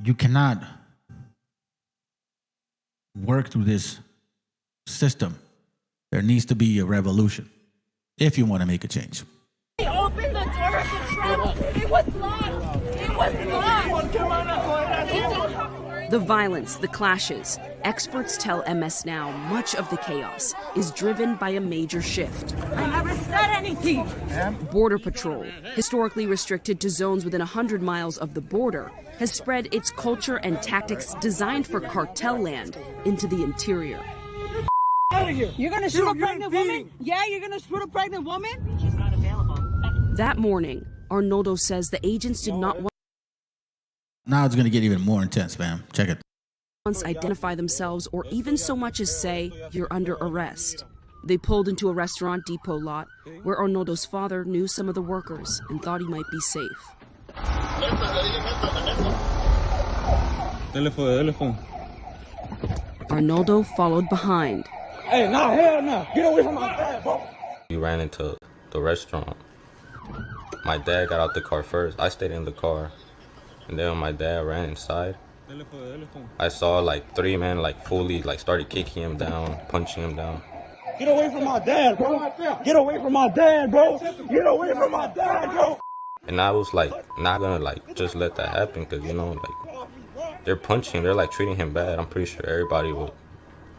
you cannot work through this system. There needs to be a revolution if you want to make a change. They opened the door of the truck. It was locked. It was locked. The violence, the clashes. Experts tell MS Now much of the chaos is driven by a major shift. I never said anything. Border Patrol, historically restricted to zones within 100 miles of the border, has spread its culture and tactics designed for cartel land into the interior. Out of here. You're gonna shoot a pregnant woman? Yeah, you're gonna shoot a pregnant woman? She's not available. That morning, Arnoldo says the agents did not Now it's going to get even more intense, fam. Check it. once identify themselves or even so much as say, you're under arrest. They pulled into a restaurant depot lot where Arnoldo's father knew some of the workers and thought he might be safe. Arnoldo followed behind. Hey, nah, hell no. Get away from my dad, bro. We ran into the restaurant. My dad got out the car first. I stayed in the car. And then when my dad ran inside, I saw like 3 men like fully like started kicking him down, punching him down. Get away from my dad, bro. Get away from my dad, bro. Get away from my dad, bro. And I was like not gonna like just let that happen because you know like they're punching, they're like treating him bad. I'm pretty sure everybody would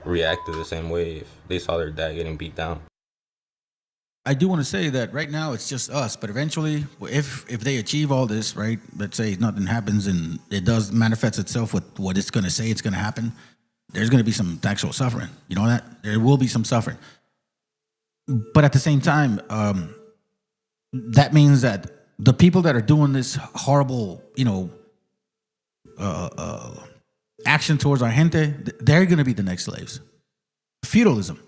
react the same way if they saw their dad getting beat down. I do want to say that right now it's just us, but eventually, if they achieve all this, right? Let's say nothing happens and it does manifest itself with what it's going to say it's going to happen. There's going to be some actual suffering. You know that? There will be some suffering. But at the same time, that means that the people that are doing this horrible, action towards our gente, they're going to be the next slaves. Feudalism.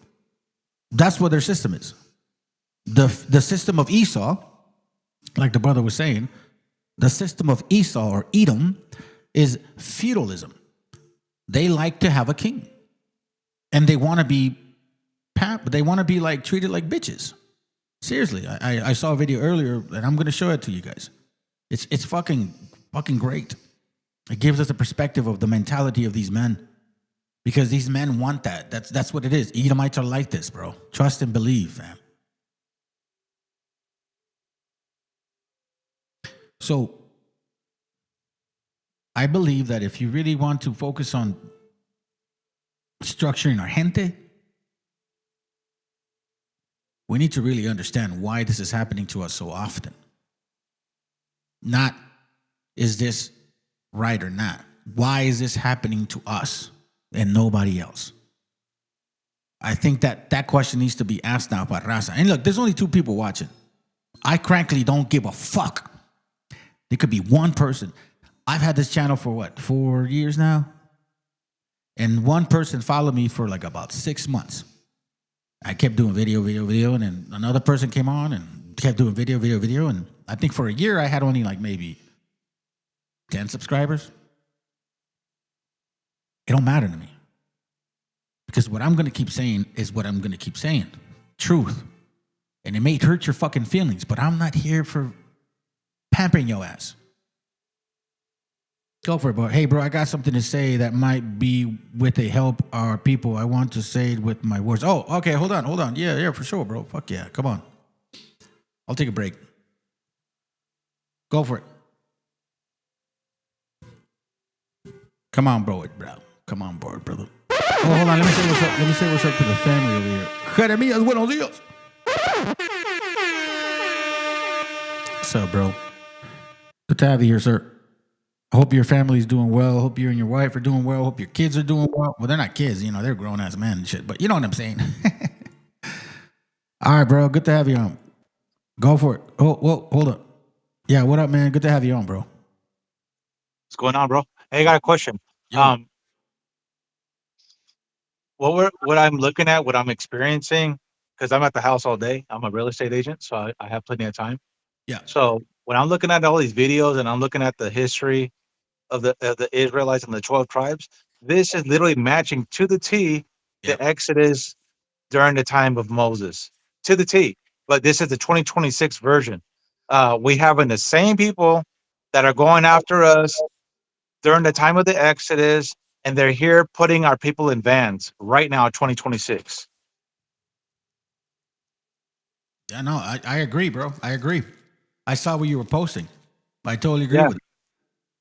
That's what their system is. The system of Esau, like the brother was saying, the system of Esau or Edom is feudalism. They like to have a king, and they want to be like treated like bitches. Seriously, I saw a video earlier, and I'm going to show it to you guys. It's fucking great. It gives us a perspective of the mentality of these men, because these men want that. That's what it is. Edomites are like this, bro. Trust and believe, fam. So, I believe that if you really want to focus on structuring our gente, we need to really understand why this is happening to us so often. Not, is this right or not? Why is this happening to us and nobody else? I think that question needs to be asked now by Raza. And look, there's only 2 people watching. I frankly don't give a fuck. There could be one person. I've had this channel for what, 4 years now? And one person followed me for like about 6 months. I kept doing video, and then another person came on and kept doing video. And I think for a year I had only like maybe 10 subscribers. It don't matter to me. Because what I'm going to keep saying is what I'm going to keep saying. Truth. And it may hurt your fucking feelings, but I'm not here for pampering your ass. Go for it, bro. Hey, bro, I got something to say that might be with the help our people. I want to say it with my words. Oh, okay, hold on. Yeah, for sure, bro. Fuck yeah, come on. I'll take a break. Go for it. Come on, bro. Come on, board, brother. Oh, hold on. Let me say what's up. Let me say what's up to the family over here. Jeremías, buenos días. What's up, bro? Good to have you here, sir. I hope your family's doing well. I hope you and your wife are doing well. I hope your kids are doing well. Well, they're not kids, you know, they're grown-ass men and shit, but you know what I'm saying. All right, bro. Good to have you on. Go for it. Oh, whoa, hold up. Yeah, what up, man? Good to have you on, bro. What's going on, bro? Hey, I got a question. Yo. What I'm looking at, what I'm experiencing, because I'm at the house all day. I'm a real estate agent, so I have plenty of time. Yeah. So when I'm looking at all these videos and I'm looking at the history of the Israelites and the 12 tribes, this is literally matching to the T the Exodus during the time of Moses, to the T. But this is the 2026 version. We having the same people that are going after us during the time of the Exodus, and they're here putting our people in vans right now, 2026. Yeah, no, I agree, bro. I agree. I saw what you were posting. I totally agree with you.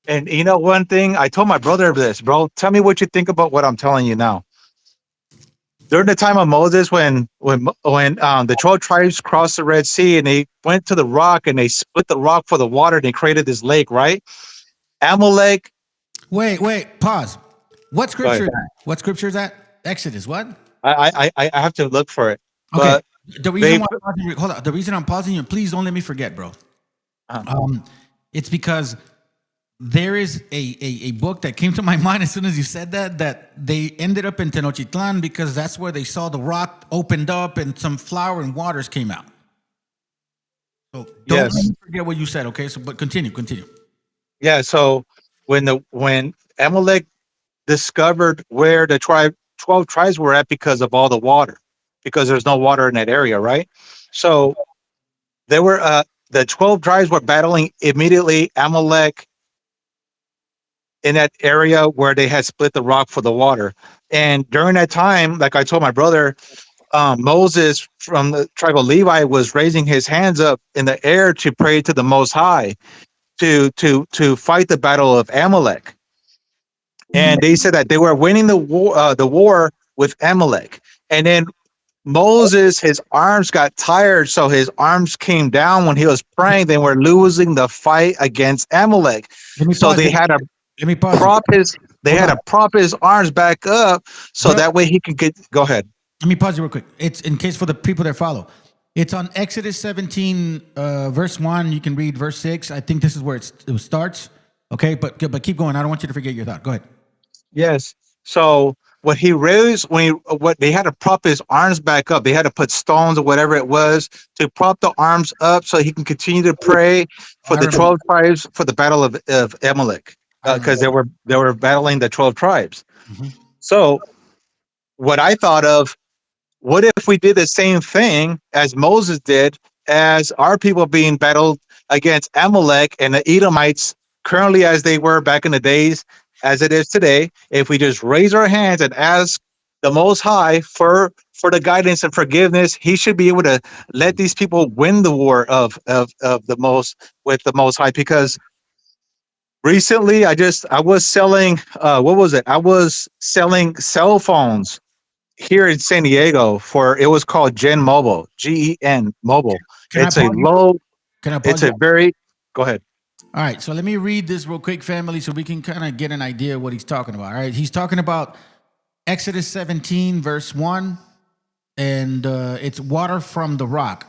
And you know one thing, I told my brother this, bro. Tell me what you think about what I'm telling you now. During the time of Moses, when the 12 tribes crossed the Red Sea and they went to the rock and they split the rock for the water and they created this lake, right? Amalek. Wait, pause. What scripture is that? What scripture is that? Exodus, what? I have to look for it. Okay. But The reason why I'm pausing you, hold on. The reason I'm pausing you, please don't let me forget, bro. It's because there is a book that came to my mind as soon as you said that they ended up in Tenochtitlan because that's where they saw the rock opened up and some flour and waters came out. So don't let me forget what you said, okay? So, but continue. Yeah. So when Amalek discovered where the 12 tribes were at because of all the water, because there's no water in that area, right? So there were the 12 tribes were battling immediately Amalek in that area where they had split the rock for the water. And during that time, like I told my brother, Moses from the tribe of Levi was raising his hands up in the air to pray to the Most High to fight the battle of Amalek. And they said that they were winning the war with Amalek. And then Moses, his arms got tired, so his arms came down when he was praying. They were losing the fight against Amalek. So they had to prop his arms back up so that way he could get. Go ahead. Let me pause you real quick. It's in case for the people that follow. It's on Exodus 17, verse 1. You can read verse 6. I think this is where it starts. Okay, but keep going. I don't want you to forget your thought. Go ahead. Yes. So what he raised they had to prop his arms back up. They had to put stones or whatever it was to prop the arms up so he can continue to pray for the 12 tribes for the battle of Amalek, because they were battling the 12 tribes. So what I thought of, what if we did the same thing as Moses did, as our people being battled against Amalek and the Edomites currently as they were back in the days, as it is today? If we just raise our hands and ask the Most High for the guidance and forgiveness, he should be able to let these people win the war with the Most High. Because recently I was selling I was selling cell phones here in San Diego it was called Gen Mobile, GEN Mobile. It's a low. Can I pause It's a you? very. Go ahead. All right, so let me read this real quick, family, so we can kind of get an idea of what he's talking about. All right, he's talking about Exodus 17, verse 1, and it's water from the rock.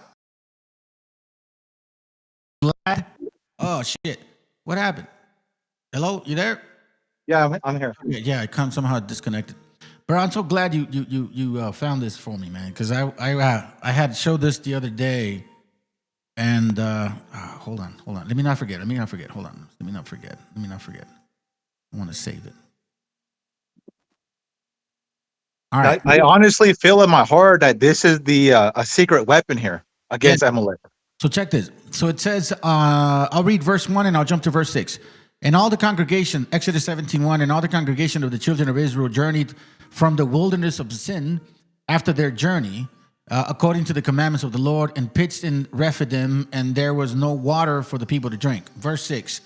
Oh, shit. What happened? Hello, you there? Yeah, I'm here. Yeah, it comes somehow disconnected. But I'm so glad you found this for me, man, because I had showed this the other day. And hold on. Let me not forget. Hold on. Let me not forget. I want to save it. All right. I honestly feel in my heart that this is the a secret weapon here against Amalek. So check this. So it says, I'll read verse 1 and I'll jump to verse 6. And all the congregation, Exodus 17:1, and all the congregation of the children of Israel journeyed from the wilderness of sin after their journey, according to the commandments of the Lord, and pitched in Rephidim, and there was no water for the people to drink. Verse 6,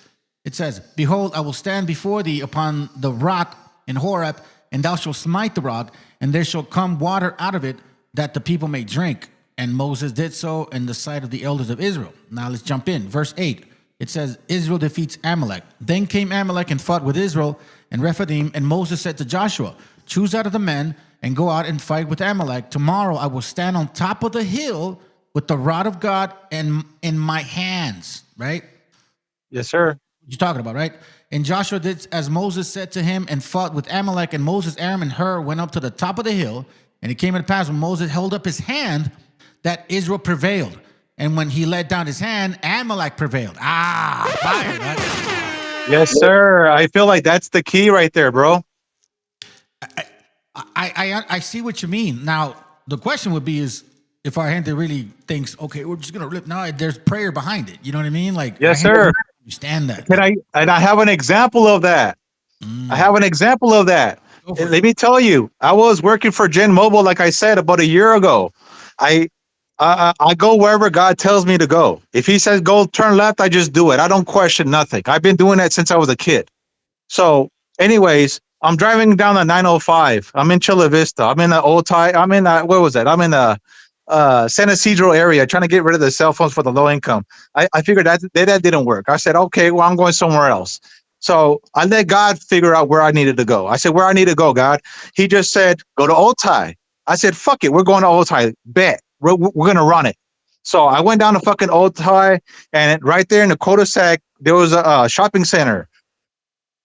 it says, Behold, I will stand before thee upon the rock in Horeb, and thou shalt smite the rock, and there shall come water out of it, that the people may drink. And Moses did so in the sight of the elders of Israel. Now let's jump in. Verse 8, it says, Israel defeats Amalek. Then came Amalek and fought with Israel and Rephidim, and Moses said to Joshua, Choose out of the men and go out and fight with Amalek. Tomorrow I will stand on top of the hill with the rod of God in my hands. Right? Yes, sir. You're talking about, right? And Joshua did as Moses said to him and fought with Amalek. And Moses, Aaron, and Hur went up to the top of the hill. And it came to pass when Moses held up his hand that Israel prevailed. And when he let down his hand, Amalek prevailed. Fire, right? Yes, sir. I feel like that's the key right there, bro. I see what you mean. Now, the question would be is if our gente really thinks, okay, we're just going to rip. No, there's prayer behind it. You know what I mean? Like, yes, sir. Understand that. And I have an example of that. Let me tell you, I was working for Gen Mobile, like I said, about a year ago. I go wherever God tells me to go. If he says go turn left, I just do it. I don't question nothing. I've been doing that since I was a kid. So anyways, I'm driving down the 905. I'm in Chula Vista. I'm in the old tie. I'm in where was that? I'm in the San Isidro area trying to get rid of the cell phones for the low income. I figured that didn't work. I said, okay, well, I'm going somewhere else. So I let God figure out where I needed to go. I said, where I need to go, God. He just said, go to Old Tie. I said, fuck it. We're going to Old Tie. Bet. We're going to run it. So I went down to fucking Old Tie, and right there in the cul-de-sac, there was a shopping center.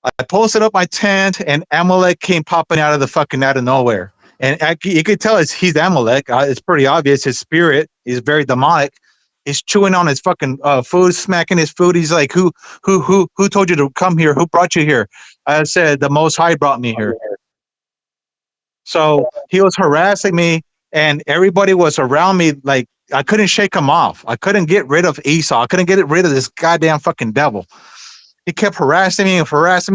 I posted up my tent, and Amalek came popping out of nowhere. And you could tell he's Amalek. It's pretty obvious. His spirit is very demonic. He's chewing on his fucking food, smacking his food. He's like, who told you to come here? Who brought you here? I said, the Most High brought me here. So he was harassing me, and everybody was around me. Like, I couldn't shake him off. I couldn't get rid of Esau. I couldn't get rid of this goddamn fucking devil. He kept harassing me.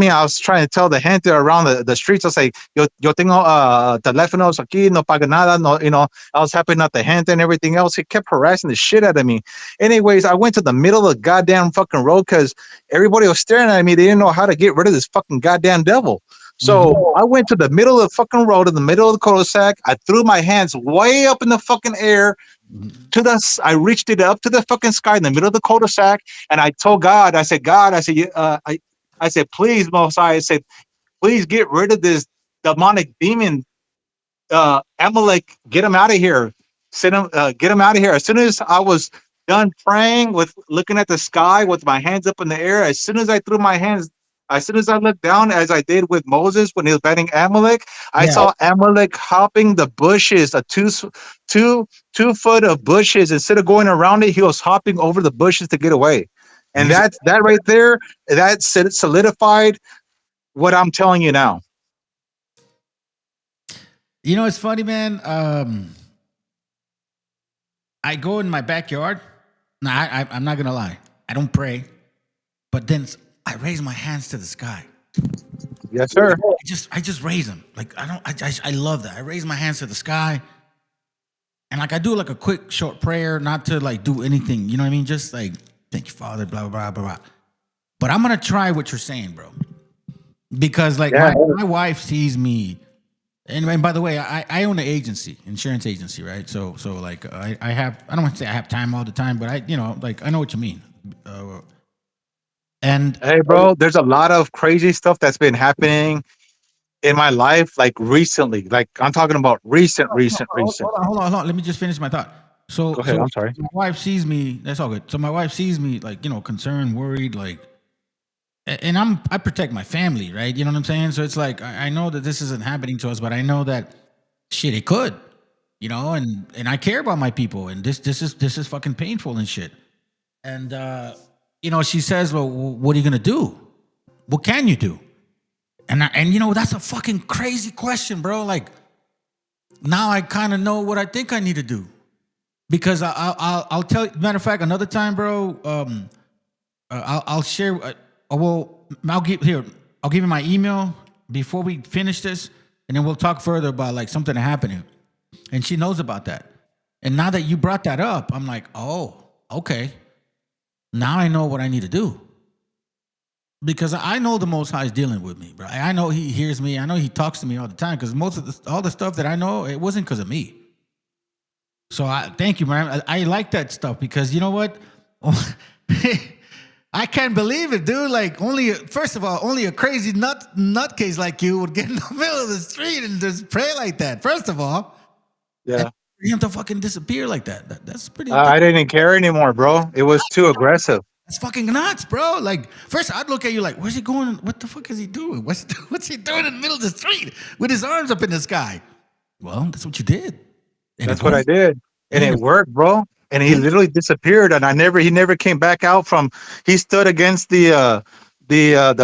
I was trying to tell the gente around the streets. I was like, yo tengo teléfonos aquí, no paga nada. No, I was helping out the gente and everything else. He kept harassing the shit out of me. Anyways, I went to the middle of the goddamn fucking road because everybody was staring at me. They didn't know how to get rid of this fucking goddamn devil. So I went to the middle of the fucking road, in the middle of the cul-de-sac. I threw my hands way up in the fucking air. I reached it up to the fucking sky in the middle of the cul-de-sac, and I told God, I said, please, Most High, I said, please get rid of this demonic demon, Amalek, get him out of here. Get him out of here. As soon as I was done praying, with looking at the sky with my hands up in the air, as soon as I threw my hands, as soon as I looked down, as I did with Moses when he was batting Amalek, I saw Amalek hopping the bushes, a two foot of bushes. Instead of going around it, he was hopping over the bushes to get away. And that right there, that solidified what I'm telling you now. You know, it's funny, man. I go in my backyard. Now, I'm not gonna lie. I don't pray, but then I raise my hands to the sky. Yes, sir. I just raise them. Like I love that. I raise my hands to the sky, and like I do like a quick short prayer, not to like do anything. You know what I mean? Just like thank you, Father, blah blah blah blah. But I'm gonna try what you're saying, bro, because like my wife sees me And by the way, I own an agency, insurance agency, right? So like I don't want to say I have time all the time, but I know what you mean. And hey, bro, there's a lot of crazy stuff that's been happening in my life, like recently. Like I'm talking about recent. Hold on. Let me just finish my thought. Go ahead. I'm sorry. My wife sees me. That's all good. So my wife sees me like concerned, worried, like, and I protect my family, right? You know what I'm saying? So it's like I know that this isn't happening to us, but I know that shit it could, and I care about my people, and this is fucking painful and shit. And she says, "Well, what are you gonna do? What can you do?" And that's a fucking crazy question, bro. Like now I kind of know what I think I need to do, because I'll tell you. Matter of fact, another time, bro. I'll share. I'll give you my email before we finish this, and then we'll talk further about like something happening. And she knows about that. And now that you brought that up, I'm like, oh, okay. Now I know what I need to do. Because I know the Most High is dealing with me, bro. I know He hears me. I know He talks to me all the time. Because most of all the stuff that I know, it wasn't because of me. So thank you, man. I like that stuff, because you know what? I can't believe it, dude. Like first of all, only a crazy nutcase like you would get in the middle of the street and just pray like that. First of all, yeah, for him to fucking disappear like that. That's pretty. I didn't care anymore, bro. It was too aggressive. That's fucking nuts, bro. Like first, I'd look at you like, where's he going? What the fuck is he doing? What's he doing in the middle of the street with his arms up in the sky? Well, that's what you did. And that's what I did, and it worked, bro. And he literally disappeared, and he never came back out from. He stood against the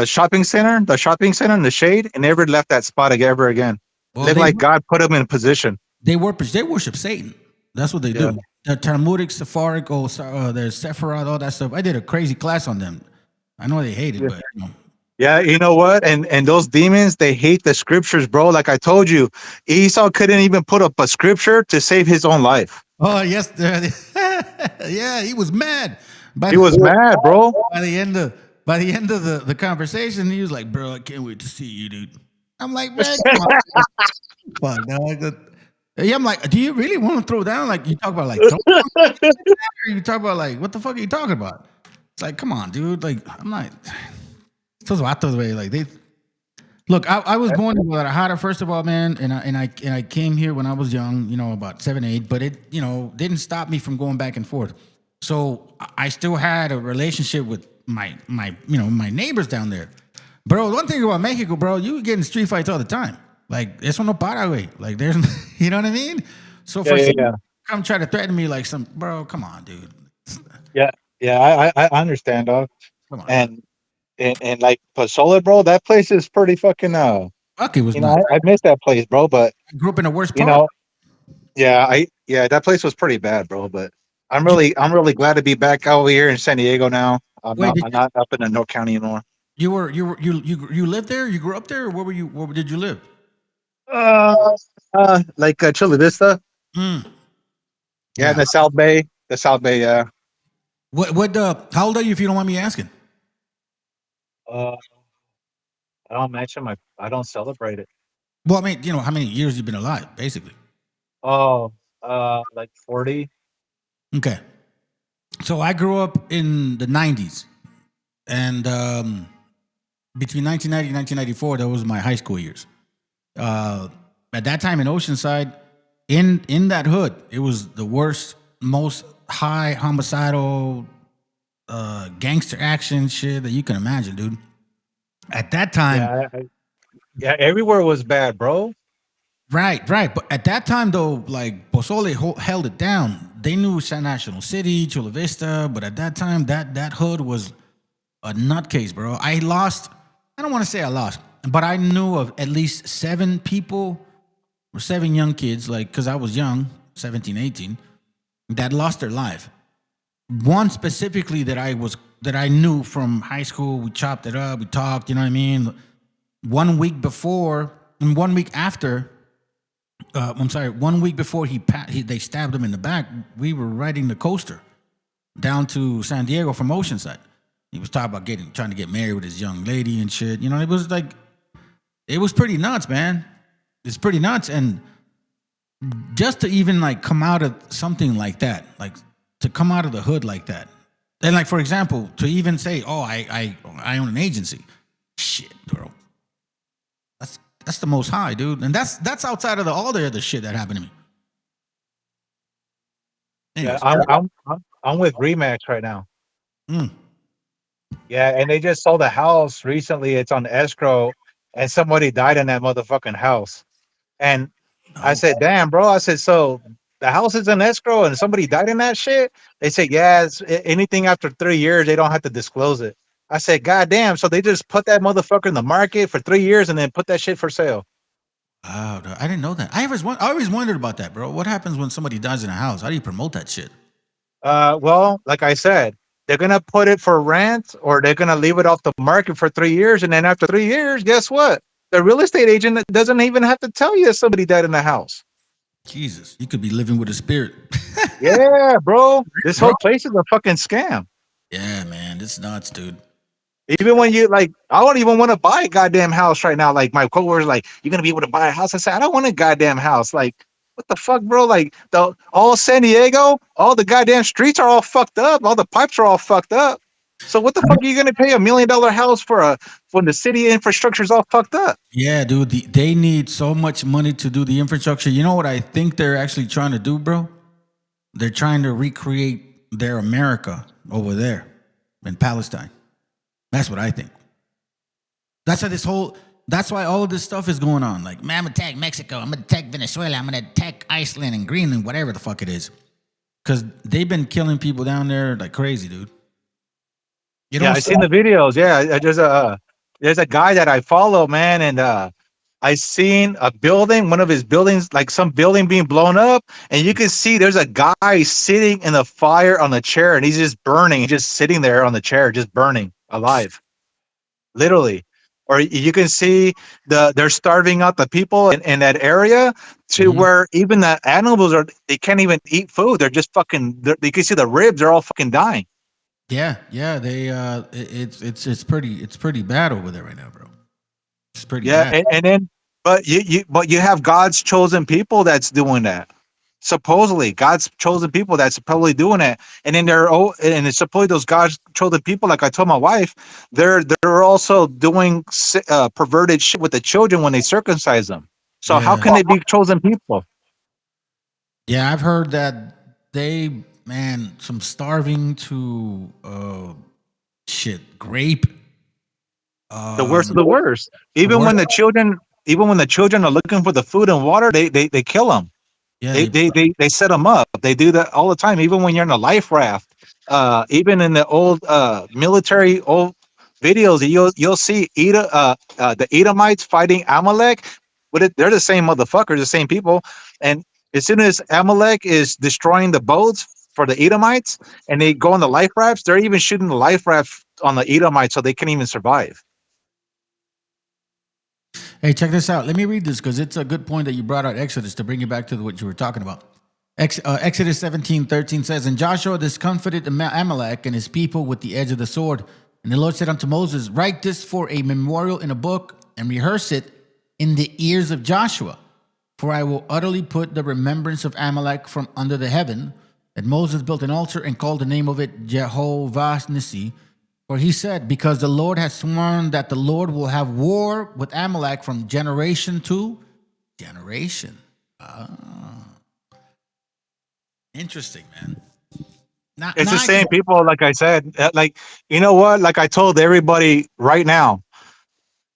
shopping center, in the shade, and never left that spot ever again. Well, looked like God put him in position. They worship Satan. That's what they do. The Talmudic, Sephardic, there's Sephiroth, all that stuff. I did a crazy class on them. I know they hate it, but Yeah, you know what? And those demons, they hate the scriptures, bro. Like I told you, Esau couldn't even put up a scripture to save his own life. Oh yes, yeah, he was mad. He was mad, bro. By the end of the conversation, he was like, "Bro, I can't wait to see you, dude." I'm like, "Man, come on." Fuck, dog. Yeah, I'm like, "Do you really want to throw down? Like you talk about like, you talk about like, what the fuck are you talking about?" It's like, come on, dude. Like I'm like, those way like they. Look, I was born in Guadalajara, first of all, man, and I came here when I was young, about 7, 8, but it, didn't stop me from going back and forth. So I still had a relationship with my neighbors down there. Bro, one thing about Mexico, bro, you get in street fights all the time. Like, eso no para, güey. Like, there's, you know what I mean? So for come try to threaten me like bro, come on, dude. Yeah, I understand, dog. Come on. And like Pozole, bro, that place is pretty fucking fuck, it was I miss that place, bro, but I grew up in the worst part. That place was pretty bad, bro, but I'm really glad to be back over here in San Diego now. I'm not up in the North County anymore. You lived there? You grew up there, or where did you live? Like Chula Vista. Yeah, in the South Bay. Yeah. How old are you, if you don't mind me asking? I don't mention I don't celebrate it. Well, I mean, how many years you've been alive, basically? Oh, like 40. Okay. So I grew up in the 90s, and between 1990 and 1994, that was my high school years. At that time in Oceanside, in that hood, it was the worst, most high homicidal, gangster action shit that you can imagine, dude. At that time, everywhere was bad, bro. Right. But at that time, though, like Pozole held it down. They knew San National City, Chula Vista, but at that time, that hood was a nutcase, bro. I don't want to say I lost, but I knew of at least 7 people or 7 young kids, like, because I was young, 17, 18, that lost their life. One specifically that I knew from high school. We chopped it up, we talked, you know what I mean? 1 week before, and 1 week after, 1 week before they stabbed him in the back, we were riding the coaster down to San Diego from Oceanside. He was talking about trying to get married with his young lady and shit. It was pretty nuts, man. It's pretty nuts. And just to even like come out of something like that, like to come out of the hood like that. And like, for example, to even say, oh, I own an agency. Shit, bro. That's the most high, dude. And that's outside of all the other shit that happened to me. Anyways. Yeah, I'm with Remax right now. Mm. Yeah, and they just sold a house recently. It's on escrow, and somebody died in that motherfucking house. And I said, "Damn, bro!" I said, "So the house is in escrow, and somebody died in that shit?" They said, "Yeah, anything after 3 years, they don't have to disclose it." I said, "God damn!" So they just put that motherfucker in the market for 3 years, and then put that shit for sale. Oh, I didn't know that. I always wondered about that, bro. What happens when somebody dies in a house? How do you promote that shit? Well, like I said, they're gonna put it for rent, or they're gonna leave it off the market for 3 years, and then after 3 years, guess what? The real estate agent doesn't even have to tell you that somebody died in the house. Jesus, you could be living with a spirit. Yeah, bro. This whole place is a fucking scam. Yeah, man, it's nuts, dude. Even when you like, I don't even want to buy a goddamn house right now. Like my coworkers, like, you're gonna be able to buy a house. I said, I don't want a goddamn house. Like, what the fuck, bro? Like, all San Diego, all the goddamn streets are all fucked up. All the pipes are all fucked up. So what the fuck are you gonna pay $1 million house for when the city infrastructure is all fucked up? Yeah, dude. They need so much money to do the infrastructure. You know what I think they're actually trying to do, bro? They're trying to recreate their America over there in Palestine. That's what I think. That's why all of this stuff is going on. Like, man, I'm gonna attack Mexico. I'm gonna attack Venezuela. I'm gonna attack Iceland and Greenland, whatever the fuck it is. Because they've been killing people down there like crazy, dude. Yeah, I've seen the videos. Yeah, there's a guy that I follow, man, and I seen a building, one of his buildings, like some building being blown up, and you can see there's a guy sitting in the fire on the chair, and he's just burning, just sitting there on the chair, just burning alive, literally. Or you can see they're starving out the people in that area to where even the animals they can't even eat food. They're just fucking. You can see the ribs are all fucking dying. Yeah, it's pretty bad over there right now, bro. It's pretty bad. And then but you have God's chosen people that's doing that. Supposedly God's chosen people that's probably doing that. And then and it's supposedly those God's chosen people, like I told my wife, they're also doing perverted shit with the children when they circumcise them. So how can they be chosen people? Yeah, I've heard that some starving to grape. The worst of the worst. Even when the children are looking for the food and water, they kill them. Yeah, they set them up. They do that all the time. Even when you're in a life raft, even in the old military old videos, you'll see the Edomites fighting Amalek. But they're the same motherfuckers, the same people. And as soon as Amalek is destroying the boats for the Edomites, and they go on the life rafts, they're even shooting the life raft on the Edomites so they can't even survive. Hey, check this out. Let me read this because it's a good point that you brought out Exodus to bring you back to what you were talking about. Exodus 17:13 says, And Joshua discomfited Amalek and his people with the edge of the sword. And the Lord said unto Moses, Write this for a memorial in a book and rehearse it in the ears of Joshua. For I will utterly put the remembrance of Amalek from under the heaven. And Moses built an altar and called the name of it Jehovah Nissi. For he said, because the Lord has sworn that the Lord will have war with Amalek from generation to generation. Interesting, man. It's the same people, like I said. Like, you know what? Like I told everybody right now,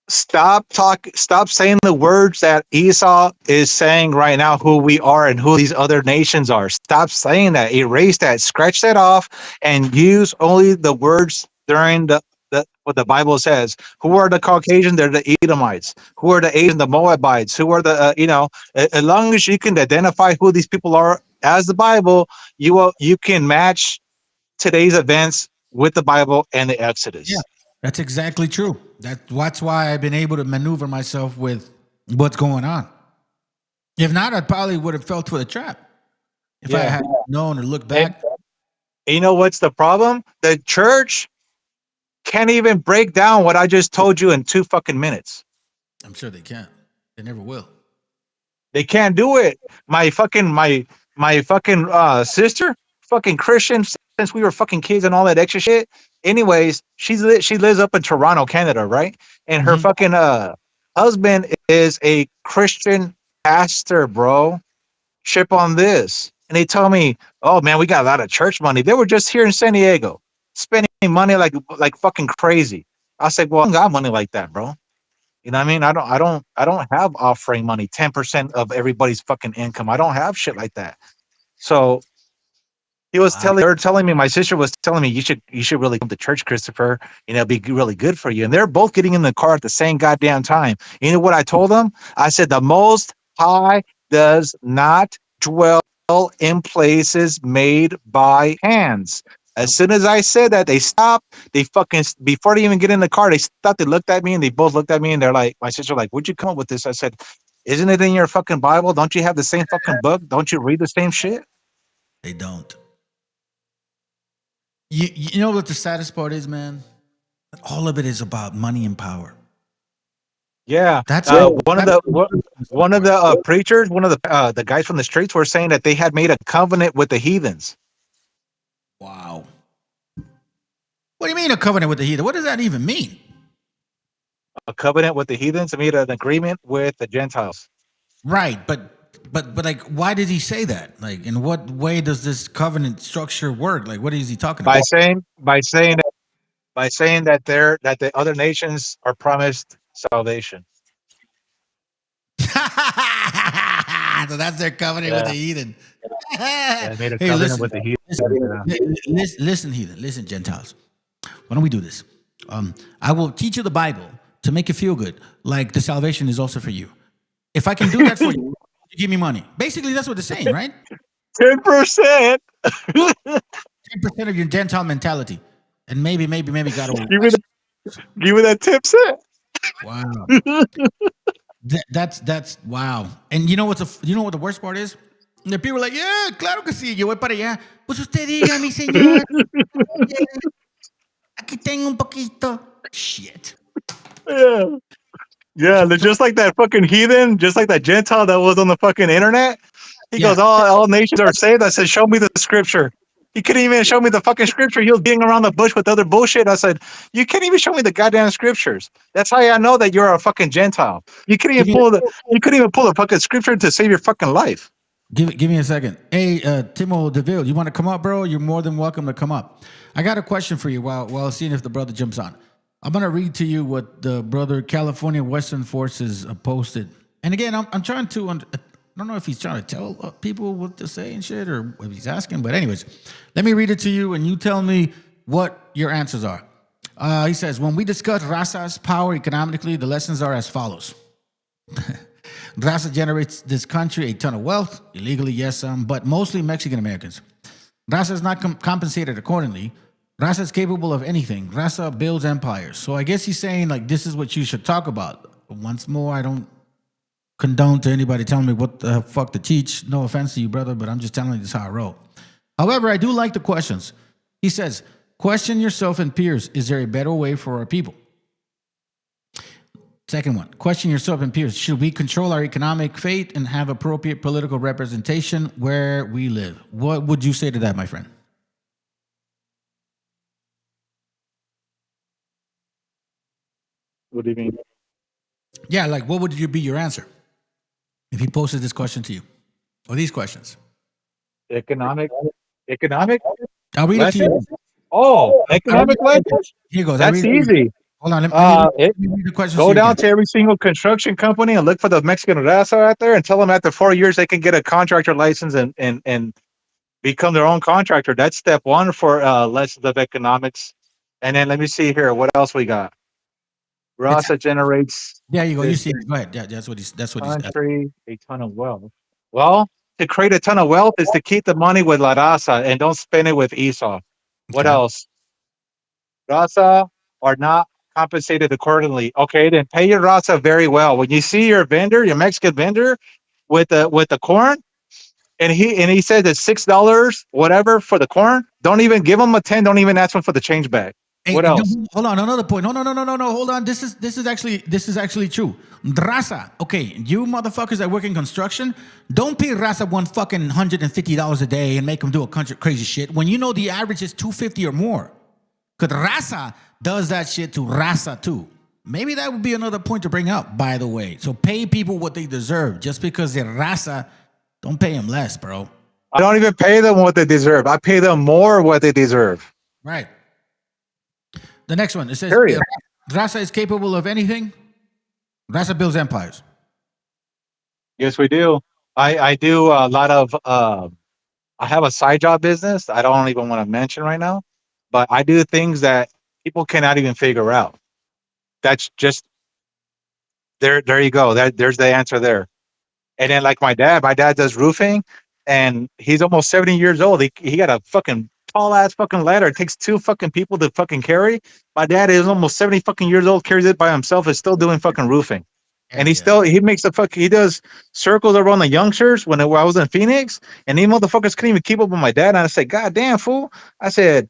stop saying the words that Esau is saying right now, who we are and who these other nations are. Stop saying that. Erase that. Scratch that off and use only the words during what the Bible says. Who are the Caucasians? They're the Edomites. Who are the Asians? The Moabites. Who are the as long as you can identify who these people are as the Bible, you can match today's events with the Bible and the Exodus. Yeah, that's exactly true. That's why I've been able to maneuver myself with what's going on. If not, I probably would have fell for the trap if I had known or looked back. And you know what's the problem? The church can't even break down what I just told you in 2 fucking minutes. I'm sure they can't. They never will. They can't do it. My fucking sister, fucking Christian since we were fucking kids and all that extra shit. Anyways, she lives up in Toronto, Canada, right? And her fucking husband is a Christian pastor, bro. Ship on this. And they told me, oh man, we got a lot of church money. They were just here in San Diego, spending money like fucking crazy. I said, well, I don't got money like that, bro. You know what I mean? I don't have offering money, 10% of everybody's fucking income. I don't have shit like that. So he was telling me, my sister was telling me, you should really come to church, Christopher. You know, it'd be really good for you. And they're both getting in the car at the same goddamn time. You know what I told them? I said, the Most High does not dwell in places made by hands. As soon as I said that, they stopped. They fucking, before they even get in the car, they stopped. They looked at me and they both looked at me and they're like, my sister, like, where'd you come up with this? I said, isn't it in your fucking Bible? Don't you have the same fucking book? Don't you read the same shit? They don't. You know what the saddest part is, man? All of it is about money and power. Yeah, That's one of the preachers, one of the guys from the streets were saying that they had made a covenant with the heathens. Wow. What do you mean a covenant with the heathen? What does that even mean? A covenant with the heathens. They made an agreement with the Gentiles. Right, but like, why did he say that? Like, in what way does this covenant structure work? Like, what is he talking about? By saying that the other nations are promised salvation. So that's their covenant with the heathen. They made a covenant with the heathen. Listen, heathen. Listen, Gentiles. Why don't we do this? I will teach you the Bible to make you feel good. Like the salvation is also for you. If I can do that for you, you give me money. Basically, that's what they're saying, right? 10%. 10% of your Gentile mentality, and maybe God will give me that 10%. Wow. That's wow. And you know what the worst part is? The people are like, yeah, claro que sí, yo voy para allá. Pues usted diga, mi señor. Aquí tengo un poquito. Shit. Yeah. Yeah, they're just like that fucking heathen, just like that Gentile that was on the fucking internet. He goes, all nations are saved. I said, show me the scripture. He couldn't even show me the fucking scripture. He was beating around the bush with other bullshit. I said, you can't even show me the goddamn scriptures. That's how I know that you're a fucking Gentile. You couldn't even pull the fucking scripture to save your fucking life. Give me a second. Hey, Timo DeVille, you want to come up, bro? You're more than welcome to come up. I got a question for you while seeing if the brother jumps on. I'm going to read to you what the brother California Western Forces posted. And again, I'm trying to, I don't know if he's trying to tell people what to say and shit or if he's asking, but anyways, let me read it to you and you tell me what your answers are. He says, when we discuss Raza's power economically, the lessons are as follows. Raza generates this country a ton of wealth, illegally, yes, but mostly Mexican Americans. Raza is not compensated accordingly. Raza is capable of anything. Raza builds empires. So I guess he's saying, like, this is what you should talk about. Once more, I don't condone to anybody telling me what the fuck to teach. No offense to you, brother, but I'm just telling you this how I roll. However, I do like the questions. He says, question yourself and peers. Is there a better way for our people? Second one, question yourself and peers. Should we control our economic fate and have appropriate political representation where we live? What would you say to that, my friend? What do you mean? Yeah, like what would be your answer if he posted this question to you? Or these questions? Economic? I'll read it to you. Oh, economic language? Here goes. That's easy. Hold on, let me read the question. Go down to every single construction company and look for the Mexican raza out there and tell them after 4 years they can get a contractor license and become their own contractor. That's step one for lessons of economics. And then let me see here. What else we got? Raza generates. There you go. You see it. Go ahead. Yeah, that's what he's country, a ton of wealth. Well, to create a ton of wealth is to keep the money with La Raza and don't spend it with Esau. What else? Raza are not compensated accordingly. Okay, then pay your Raza very well. When you see your vendor, your Mexican vendor, with the corn, and he says it's $6, whatever, for the corn, don't even give him a 10. Don't even ask him for the change back. Hey, What else? hold on, another point. No. Hold on. This is actually true. Raza. Okay, you motherfuckers that work in construction, don't pay Raza one fucking $150 a day and make them do a crazy shit when you know the average is $250 or more. Because Raza does that shit to Raza too. Maybe that would be another point to bring up, by the way. So pay people what they deserve. Just because they're Raza, don't pay them less, bro. I don't even pay them what they deserve. I pay them more what they deserve. Right. The next one, it says, Period. Raza is capable of anything. Raza builds empires. Yes, we do. I do a lot of, I have a side job business I don't even want to mention right now, but I do things that people cannot even figure out. That's just, there you go. There's the answer there. And then like my dad does roofing, and he's almost 70 years old. He got a fucking tall ass fucking ladder. It takes 2 fucking people to fucking carry. My dad is almost 70 fucking years old, carries it by himself, is still doing fucking roofing. And he makes he does circles around the youngsters when I was in Phoenix, and these motherfuckers couldn't even keep up with my dad. And I said, God damn, fool. I said,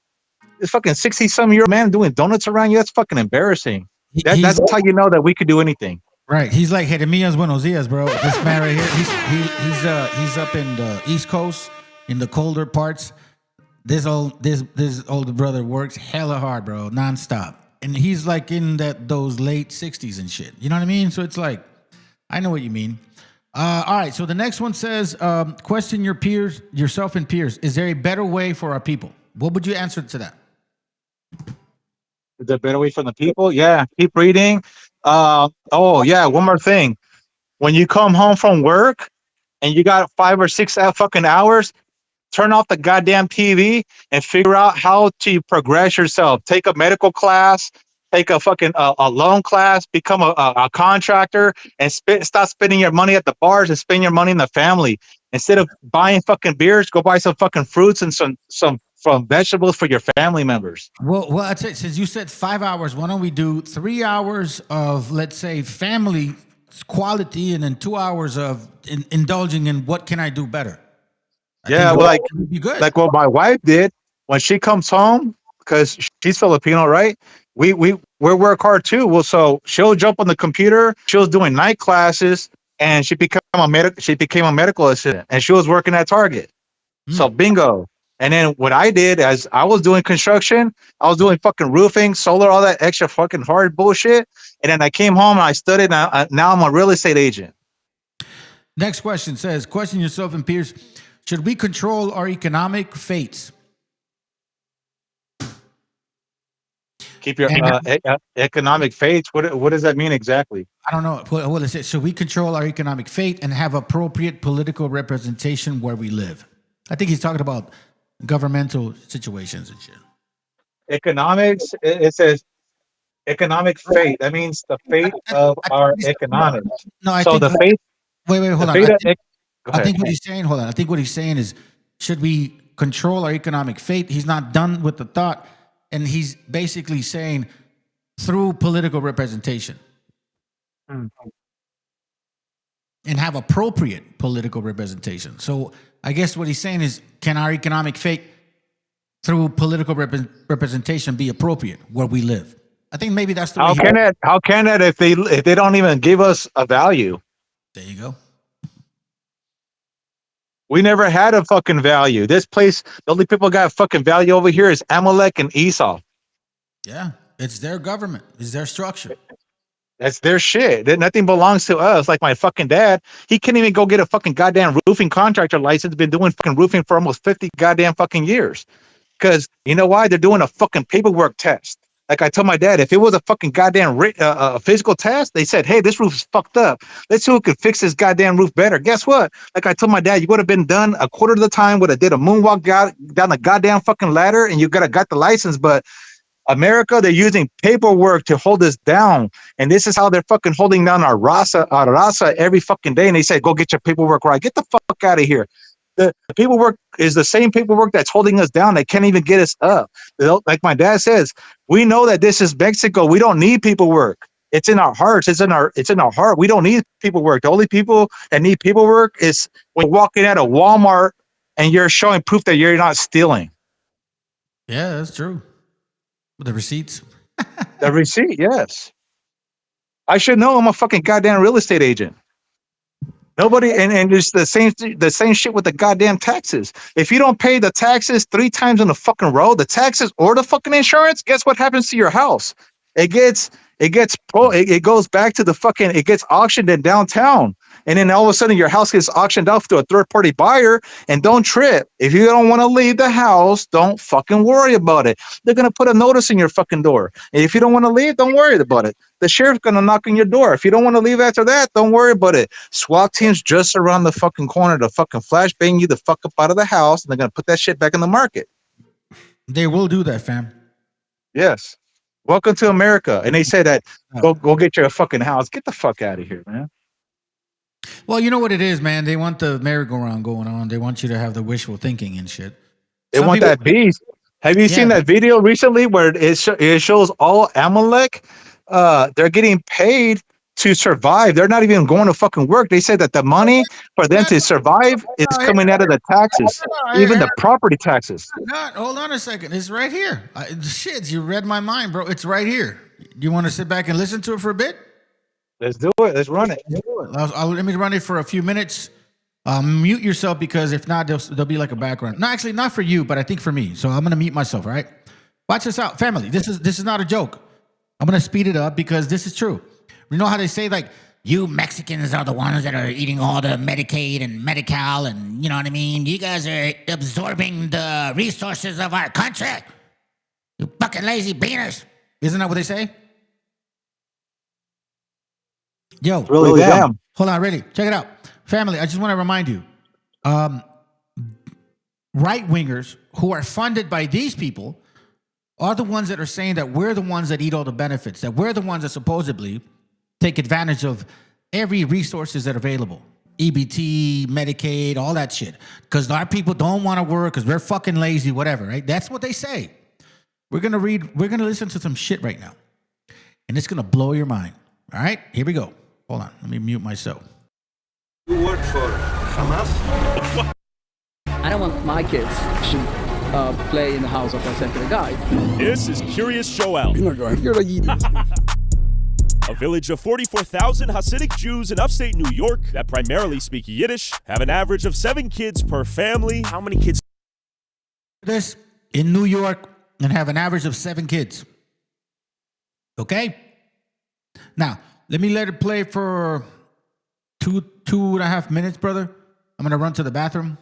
this fucking 60-some-year-old man doing donuts around you, that's fucking embarrassing. That's how you know that we could do anything. Right. He's like Jeremias Buenos Dias, bro. This man right here, he's up in the East Coast, in the colder parts. This older brother works hella hard, bro, nonstop. And he's like in those late 60s and shit. You know what I mean? So it's like, I know what you mean. All right. So the next one says, question yourself and peers. Is there a better way for our people? What would you answer to that? Is there a better way for the people? Yeah. Keep reading. One more thing. When you come home from work and you got 5 or 6 fucking hours, turn off the goddamn TV and figure out how to progress yourself. Take a medical class, take a fucking a loan class, become a contractor, and stop spending your money at the bars and spend your money in the family. Instead of buying fucking beers, go buy some fucking fruits and some vegetables for your family members. Well, I'd say, since you said 5 hours, why don't we do 3 hours of, let's say, family quality, and then 2 hours of indulging in what can I do better? Like what my wife did when she comes home, because she's Filipino, right? We work hard too. Well, so she'll jump on the computer. She was doing night classes, and she became a medical assistant, and she was working at Target. So bingo. And then what I did, as I was doing construction, I was doing fucking roofing, solar, all that extra fucking hard bullshit. And then I came home and I studied. And now I'm a real estate agent. Next question says, question yourself and peers. Should we control our economic fates? Keep your economic fates. What does that mean exactly? I don't know. What is it? Should we control our economic fate and have appropriate political representation where we live? I think he's talking about governmental situations and shit. Economics, it says economic fate. That means the fate of our economics. No, I so think the fate. Wait, hold on. I think what he's saying, hold on. I think what he's saying is, should we control our economic fate? He's not done with the thought, and he's basically saying through political representation. And have appropriate political representation. So I guess what he's saying is, can our economic fate through political representation be appropriate where we live? I think maybe that's the way. How can that if they don't even give us a value? There you go. We never had a fucking value. This place, the only people got fucking value over here is Amalek and Esau. Yeah, it's their government. It's their structure. That's their shit. Nothing belongs to us. Like my fucking dad, he can't even go get a fucking goddamn roofing contractor license. Been doing fucking roofing for almost 50 goddamn fucking years. Because you know why? They're doing a fucking paperwork test. Like I told my dad, if it was a fucking goddamn physical test, they said, hey, this roof is fucked up. Let's see who could fix this goddamn roof better. Guess what? Like I told my dad, you would have been done a quarter of the time, would have did a moonwalk down the goddamn fucking ladder, and you got the license. But America, they're using paperwork to hold us down. And this is how they're fucking holding down our raza every fucking day. And they say, go get your paperwork right. Get the fuck out of here. The paperwork is the same paperwork that's holding us down. They can't even get us up. Like my dad says, we know that this is Mexico. We don't need paperwork. It's in our hearts. It's in our heart. We don't need paperwork. The only people that need paperwork is when you're walking out of Walmart and you're showing proof that you're not stealing. Yeah, that's true. The receipts? The receipt, yes. I should know. I'm a fucking goddamn real estate agent. Nobody, and it's the same shit with the goddamn taxes. If you don't pay the taxes 3 times in a fucking row, the taxes or the fucking insurance, guess what happens to your house? It goes back to the fucking, it gets auctioned in downtown. And then all of a sudden your house gets auctioned off to a third-party buyer. And don't trip. If you don't want to leave the house, don't fucking worry about it. They're going to put a notice in your fucking door. And if you don't want to leave, don't worry about it. The sheriff's going to knock on your door. If you don't want to leave after that, don't worry about it. SWAT team's just around the fucking corner to fucking flashbang you the fuck up out of the house. And they're going to put that shit back in the market. They will do that, fam. Yes. Welcome to America. And they say that, go get your fucking house. Get the fuck out of here, man. Well, you know what it is, man. They want the merry-go-round going on. They want you to have the wishful thinking and shit. They want that beast. Have you seen that video recently where it shows all Amalek? They're getting paid to survive. They're not even going to fucking work. They say that the money for them to survive is coming out of the taxes, even the property taxes. Hold on a second. It's right here. Shit, you read my mind, bro. It's right here. Do you want to sit back and listen to it for a bit? Let's do it. Let's run it. Let me run it for a few minutes. Mute yourself, because if not, there'll be like a background. No, actually, not for you, but I think for me. So I'm gonna mute myself. All right. Watch this out, family. This is not a joke. I'm gonna speed it up because this is true. You know how they say, like, you Mexicans are the ones that are eating all the Medicaid and Medi-Cal, and you know what I mean? You guys are absorbing the resources of our country. You fucking lazy beaners. Isn't that what they say? Yo, really damn. Hold on, ready? Check it out. Family, I just want to remind you, right-wingers who are funded by these people are the ones that are saying that we're the ones that eat all the benefits, that we're the ones that supposedly take advantage of every resources that are available. EBT, Medicaid, all that shit. Because our people don't want to work because we're fucking lazy, whatever, right? That's what they say. We're going to listen to some shit right now. And it's going to blow your mind. All right, here we go. Hold on, let me mute myself. You work for Hamas? I don't want my kids to play in the house of a secular guy. This is Curious Joel. You're not going. You're a A village of 44,000 Hasidic Jews in upstate New York that primarily speak Yiddish have an average of 7 kids per family. How many kids? This in New York and have an average of 7 kids. Okay? Now, let me let it play for two and a half minutes, brother. I'm going to run to the bathroom.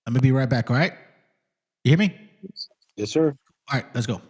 I'm going to be right back, all right? You hear me? Yes, sir. All right, let's go.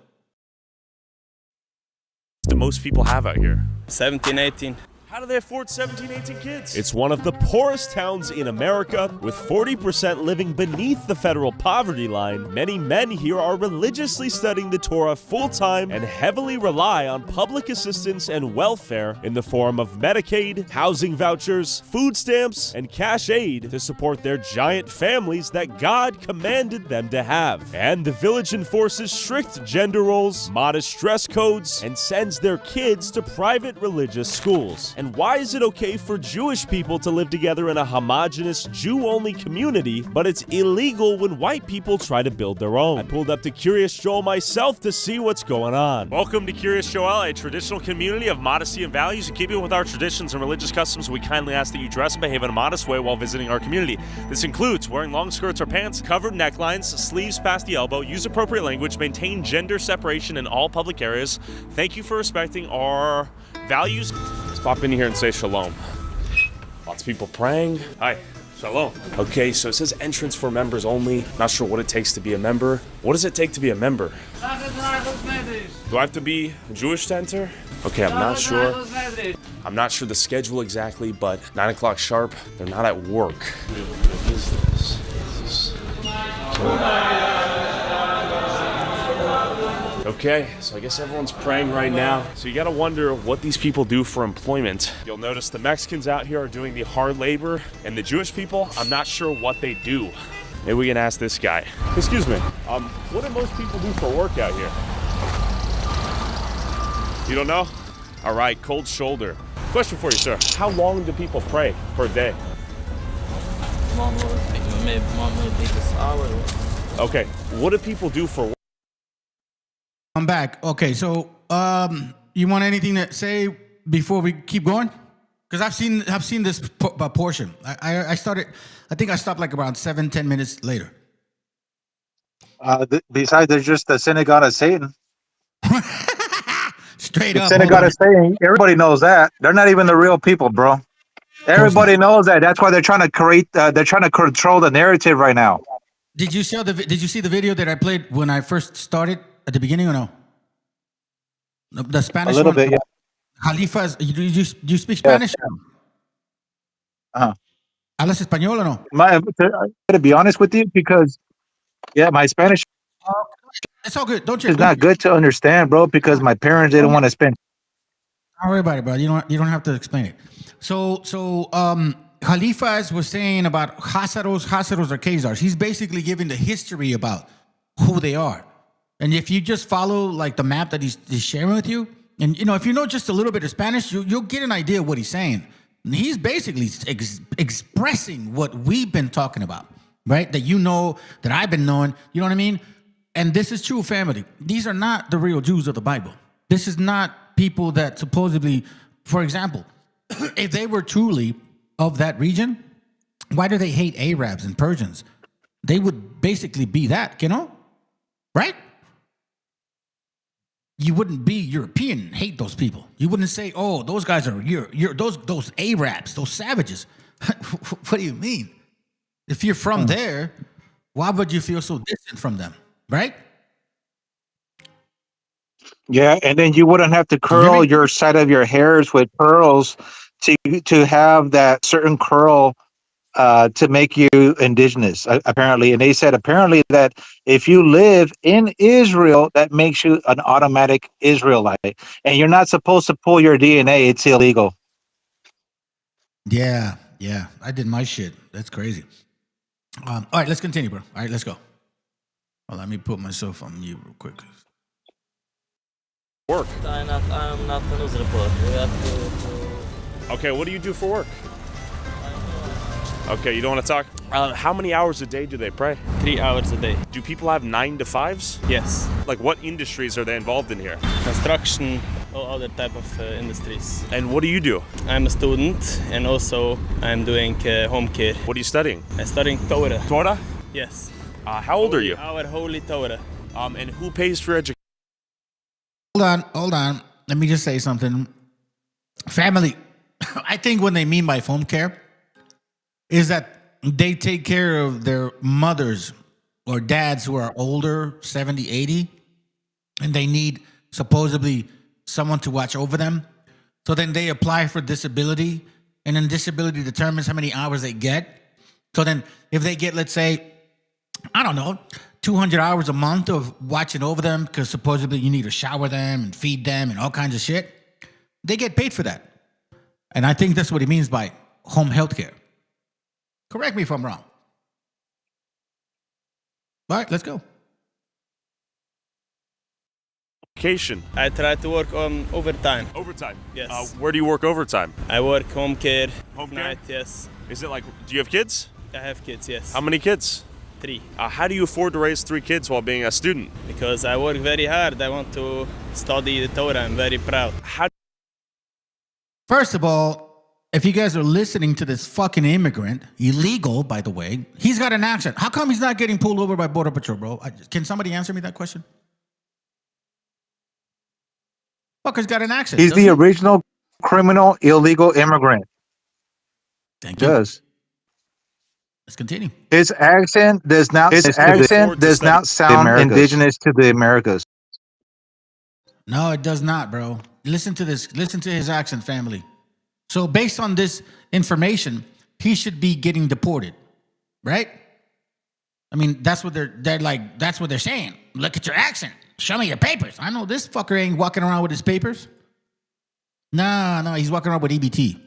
Do most people have out here? 17, 18. How do they afford 17, 18 kids? It's one of the poorest towns in America, with 40% living beneath the federal poverty line. Many men here are religiously studying the Torah full-time and heavily rely on public assistance and welfare in the form of Medicaid, housing vouchers, food stamps, and cash aid to support their giant families that God commanded them to have. And the village enforces strict gender roles, modest dress codes, and sends their kids to private religious schools. And why is it okay for Jewish people to live together in a homogenous Jew-only community, but it's illegal when white people try to build their own? I pulled up to Curious Joel myself to see what's going on. Welcome to Curious Joel, a traditional community of modesty and values. In keeping with our traditions and religious customs, we kindly ask that you dress and behave in a modest way while visiting our community. This includes wearing long skirts or pants, covered necklines, sleeves past the elbow, use appropriate language, maintain gender separation in all public areas. Thank you for respecting our values. Let's pop in here and say shalom. Lots of people praying. Hi, shalom. Okay, so it says entrance for members only. Not sure what it takes to be a member. What does it take to be a member? Do I have to be Jewish to enter? Okay, I'm not sure. I'm not sure the schedule exactly, but 9 o'clock sharp, they're not at work. What is this? Okay, so I guess everyone's praying right now. So you gotta wonder what these people do for employment. You'll notice the Mexicans out here are doing the hard labor, and the Jewish people, I'm not sure what they do. Maybe we can ask this guy. Excuse me, what do most people do for work out here? You don't know? All right, cold shoulder. Question for you, sir. How long do people pray per day? Okay, what do people do for work? I'm back. Okay, so you want anything to say before we keep going? Because I've seen this portion. I started. I think I stopped like around 7-10 minutes later. Besides, there's just the synagogue of Satan. Straight The up. synagogue of Satan. Everybody knows that. They're not even the real people, bro. Everybody knows that. That's why they're trying to create. They're trying to control the narrative right now. Did you see the video that I played when I first started at the beginning or no? The Spanish A little one? bit, yeah. Jalifas, do you speak Spanish? ¿Hablas español o no? To be honest with you, because my Spanish It's all good. Don't is not good to understand, bro. Because my parents didn't want to spend. Don't worry about it, bro. You don't have to explain it. So Jalifas was saying about Hazaros or Khazars. He's basically giving the history about who they are. And if you just follow like the map that he's sharing with you, and if you know just a little bit of Spanish, you'll get an idea of what he's saying. And he's basically expressing what we've been talking about, right? That I've been knowing. You know what I mean? And this is true, family. These are not the real Jews of the Bible. This is not people that supposedly, for example, if they were truly of that region, why do they hate Arabs and Persians? They would basically be that, right? You wouldn't be European and hate those people. You wouldn't say, "Oh, those guys are those Arabs, those savages." What do you mean? If you're from there, why would you feel so distant from them, right? Yeah, and then you wouldn't have to curl your side of your hairs with pearls to have that certain curl to make you indigenous, apparently. And they said apparently that if you live in Israel, that makes you an automatic Israelite. And you're not supposed to pull your DNA. It's illegal. Yeah. I did my shit. That's crazy. All right, let's continue, bro. All right, let's go. Well, let me put myself on mute real quick. Work. I'm not a news reporter. We have to... Okay, what do you do for work? Okay, you don't want to talk? How many hours a day do they pray? 3 hours a day. Do people have 9 to 5s? Yes. Like what industries are they involved in here? Construction or other type of industries. And what do you do? I'm a student and also I'm doing home care. What are you studying? I'm studying Torah. Torah? Yes. How old are you? Our holy Torah. And who pays for education? Hold on. Let me just say something. Family, I think when they mean by home care is that they take care of their mothers or dads who are older, 70, 80, and they need supposedly someone to watch over them. So then they apply for disability, and then disability determines how many hours they get. So then if they get, let's say, I don't know, 200 hours a month of watching over them because supposedly you need to shower them and feed them and all kinds of shit, they get paid for that. And I think that's what he means by home health care. Correct me if I'm wrong. All right, let's go. Vacation. I try to work on overtime. Overtime? Yes. Where do you work overtime? I work home care. Home care? Night, yes. Is it like, do you have kids? I have kids, yes. How many kids? 3. How do you afford to raise 3 kids while being a student? Because I work very hard. I want to study the Torah. I'm very proud. First of all, if you guys are listening to this fucking immigrant, illegal, by the way, he's got an accent. How come he's not getting pulled over by Border Patrol, bro? Can somebody answer me that question? Fucker's got an accent. He's the original criminal illegal immigrant. Thank you. Does. Let's continue. His accent does not sound indigenous to the Americas. No, it does not, bro. Listen to this. Listen to his accent, family. So based on this information, he should be getting deported, right? I mean, that's what that's what they're saying. Look at your accent. Show me your papers. I know this fucker ain't walking around with his papers. No, he's walking around with EBT.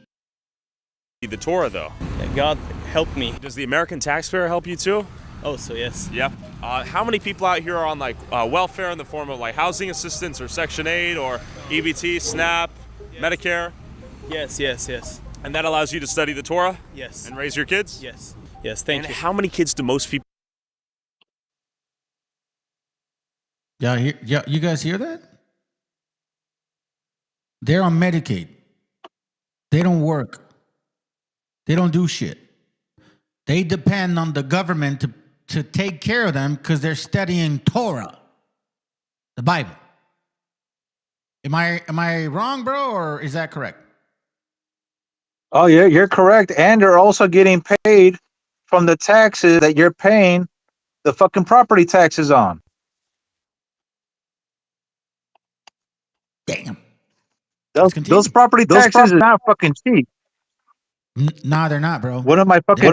The Torah, though. God help me. Does the American taxpayer help you too? Also, yes. Yep. How many people out here are on welfare in the form of housing assistance or Section 8 or EBT, SNAP, Medicare? Yes. And that allows you to study the Torah? Yes. And raise your kids? Yes, thank you. And how many kids do most people? You guys hear that? They're on Medicaid. They don't work. They don't do shit. They depend on the government to take care of them because they're studying Torah, the Bible. Am I wrong, bro, or is that correct? Oh, yeah, you're correct. And they're also getting paid from the taxes that you're paying the fucking property taxes on. Damn. Those property taxes are not fucking cheap. Nah, they're not, bro. One of my fucking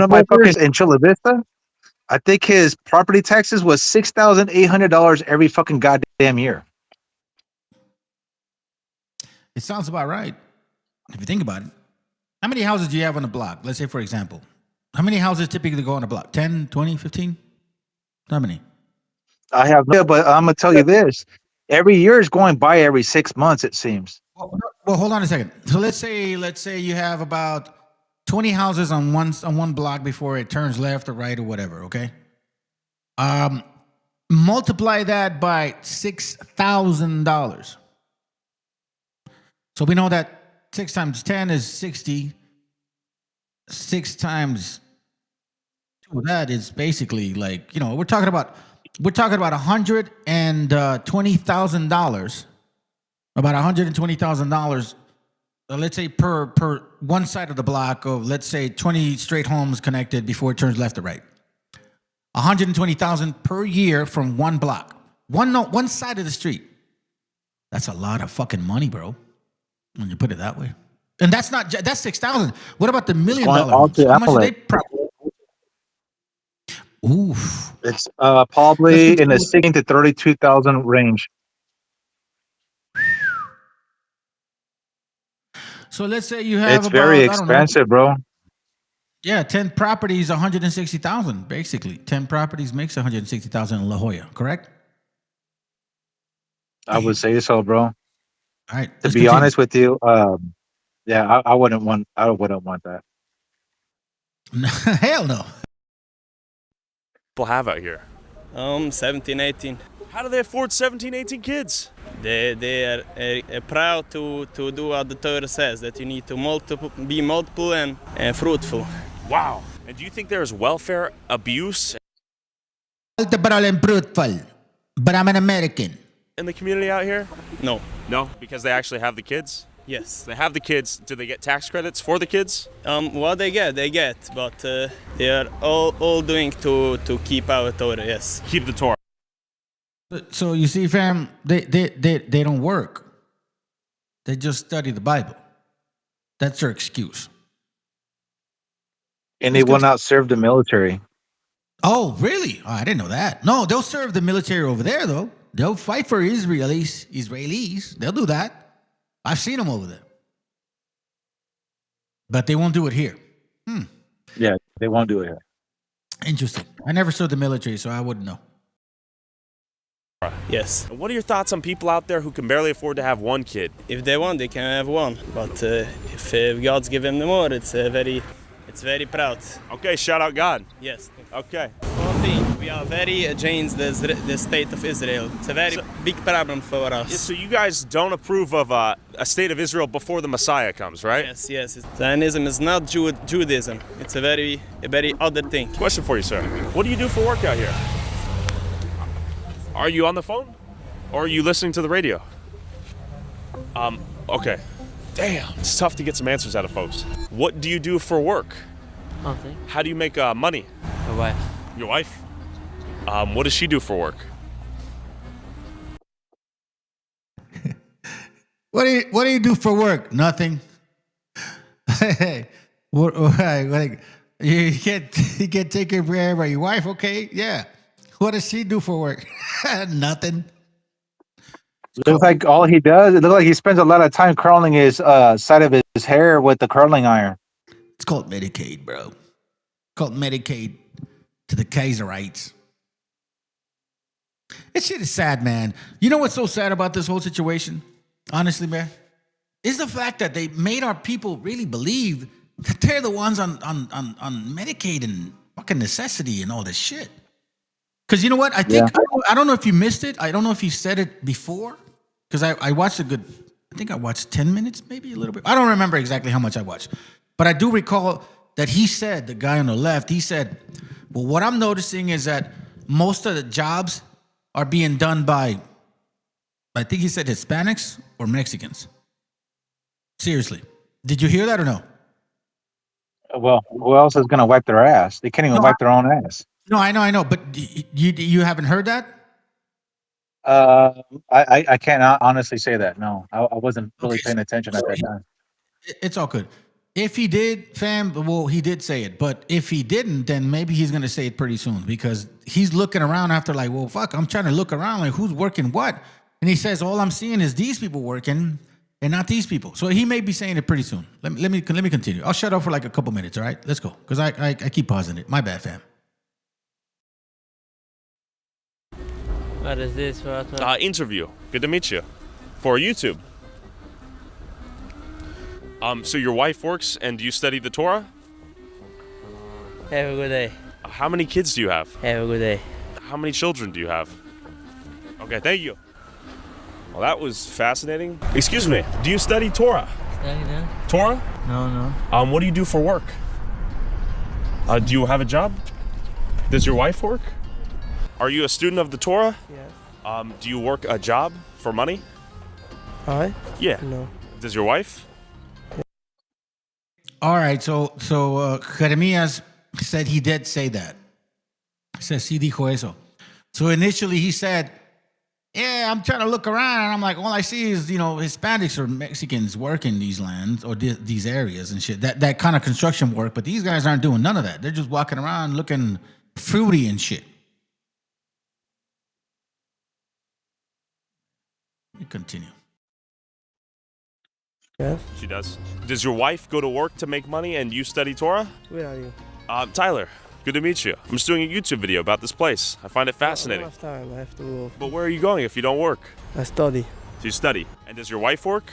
in Chula Vista, I think his property taxes was $6,800 every fucking goddamn year. It sounds about right. If you think about it. How many houses do you have on a block? Let's say, for example, how many houses typically go on a block? 10, 20, 15? How many? I have, but I'm going to tell you this. Every year is going by every 6 months, it seems. Well, hold on a second. So let's say you have about 20 houses on one block before it turns left or right or whatever, okay? Multiply that by $6,000. So we know that 6 times 10 is 60. 6 times 2 of that is basically like, we're talking about $120,000. About $120,000, let's say per one side of the block of, let's say, 20 straight homes connected before it turns left or right. $120,000 per year from one block, one side of the street. That's a lot of fucking money, bro. When you put it that way, and that's $6,000. What about the $1 million homes? How much do they probably? Oof. It's probably in the 16 to 32,000 range. So let's say you have. It's very expensive, bro. Yeah, 10 properties, 160,000. Basically, 10 properties makes 160,000 in La Jolla. Correct? I would say so, bro. All right. To be honest with you, yeah, I wouldn't want that. Hell no. People have out here? 17, 18. How do they afford 17, 18 kids? They are proud to do what the Torah says, that you need to be multiple and fruitful. Wow. And do you think there's welfare abuse? Multiple and fruitful, but I'm an American. In the community out here? No. No? Because they actually have the kids? Yes. They have the kids. Do they get tax credits for the kids? What they get, but they are all doing to keep our Torah, yes. Keep the Torah. So you see, fam, they don't work. They just study the Bible. That's their excuse. And they will not serve the military. Oh, really? Oh, I didn't know that. No, they'll serve the military over there, though. They'll fight for Israelis. They'll do that. I've seen them over there. But they won't do it here. Yeah, they won't do it here. Interesting. I never served the military, so I wouldn't know. Yes. What are your thoughts on people out there who can barely afford to have one kid? If they want, they can have one. But if God's given them more, it's very proud. Okay, shout out God. Yes. Okay. One thing, we are very against the state of Israel. It's a very big problem for us. So you guys don't approve of a state of Israel before the Messiah comes, right? Yes. Zionism is not Judaism. It's a very other thing. Question for you, sir. What do you do for work out here? Are you on the phone? Or are you listening to the radio? Okay. Damn, it's tough to get some answers out of folks. What do you do for work? Nothing. How do you make money? My wife. Your wife? What does she do for work? What do you do for work? Nothing. Hey, you can't take care of your wife? Okay, yeah. What does she do for work? Nothing. Looks like all he does, it looks like he spends a lot of time curling his side of his hair with the curling iron. It's called Medicaid, bro. It's called Medicaid to the Kaiserites. This shit is sad, man. You know what's so sad about this whole situation? Honestly, man, is the fact that they made our people really believe that they're the ones on Medicaid and fucking necessity and all this shit. Because you know what? I think I don't know if you missed it. I don't know if you said it before. Because I watched I think I watched 10 minutes, maybe a little bit. I don't remember exactly how much I watched. But I do recall that he said, the guy on the left, he said, well, what I'm noticing is that most of the jobs are being done by, I think he said Hispanics or Mexicans. Seriously. Did you hear that or no? Well, who else is going to wipe their ass? They can't even wipe their own ass. No, I know. But you haven't heard that? I can't honestly say that. No, I wasn't really paying attention at that time. It's all good. If he did, fam, well, he did say it. But if he didn't, then maybe he's going to say it pretty soon because he's looking around after like, well, fuck, I'm trying to look around like who's working what? And he says, all I'm seeing is these people working and not these people. So he may be saying it pretty soon. Let me continue. I'll shut up for like a couple minutes, all right? Let's go because I keep pausing it. My bad, fam. What is this? Interview. Good to meet you. For YouTube. So your wife works and you study the Torah? Have a good day. How many kids do you have? Have a good day. How many children do you have? Okay, thank you. Well, that was fascinating. Excuse me, do you study Torah? Study that? Torah? No. What do you do for work? Do you have a job? Does your wife work? Are you a student of the Torah? Yes. Do you work a job for money? I? Yeah. No. Does your wife? All right, so Jeremias said he did say that. He says, sí dijo eso. So initially he said, yeah, I'm trying to look around, and I'm like, all I see is, Hispanics or Mexicans working these lands or these areas and shit. That kind of construction work, but these guys aren't doing none of that. They're just walking around looking fruity and shit. You continue. Yes. She does. Does your wife go to work to make money and you study Torah? Where are you? Tyler, good to meet you. I'm just doing a YouTube video about this place. I find it fascinating. I don't have time. I have to move. But where are you going if you don't work? I study. So you study. And does your wife work?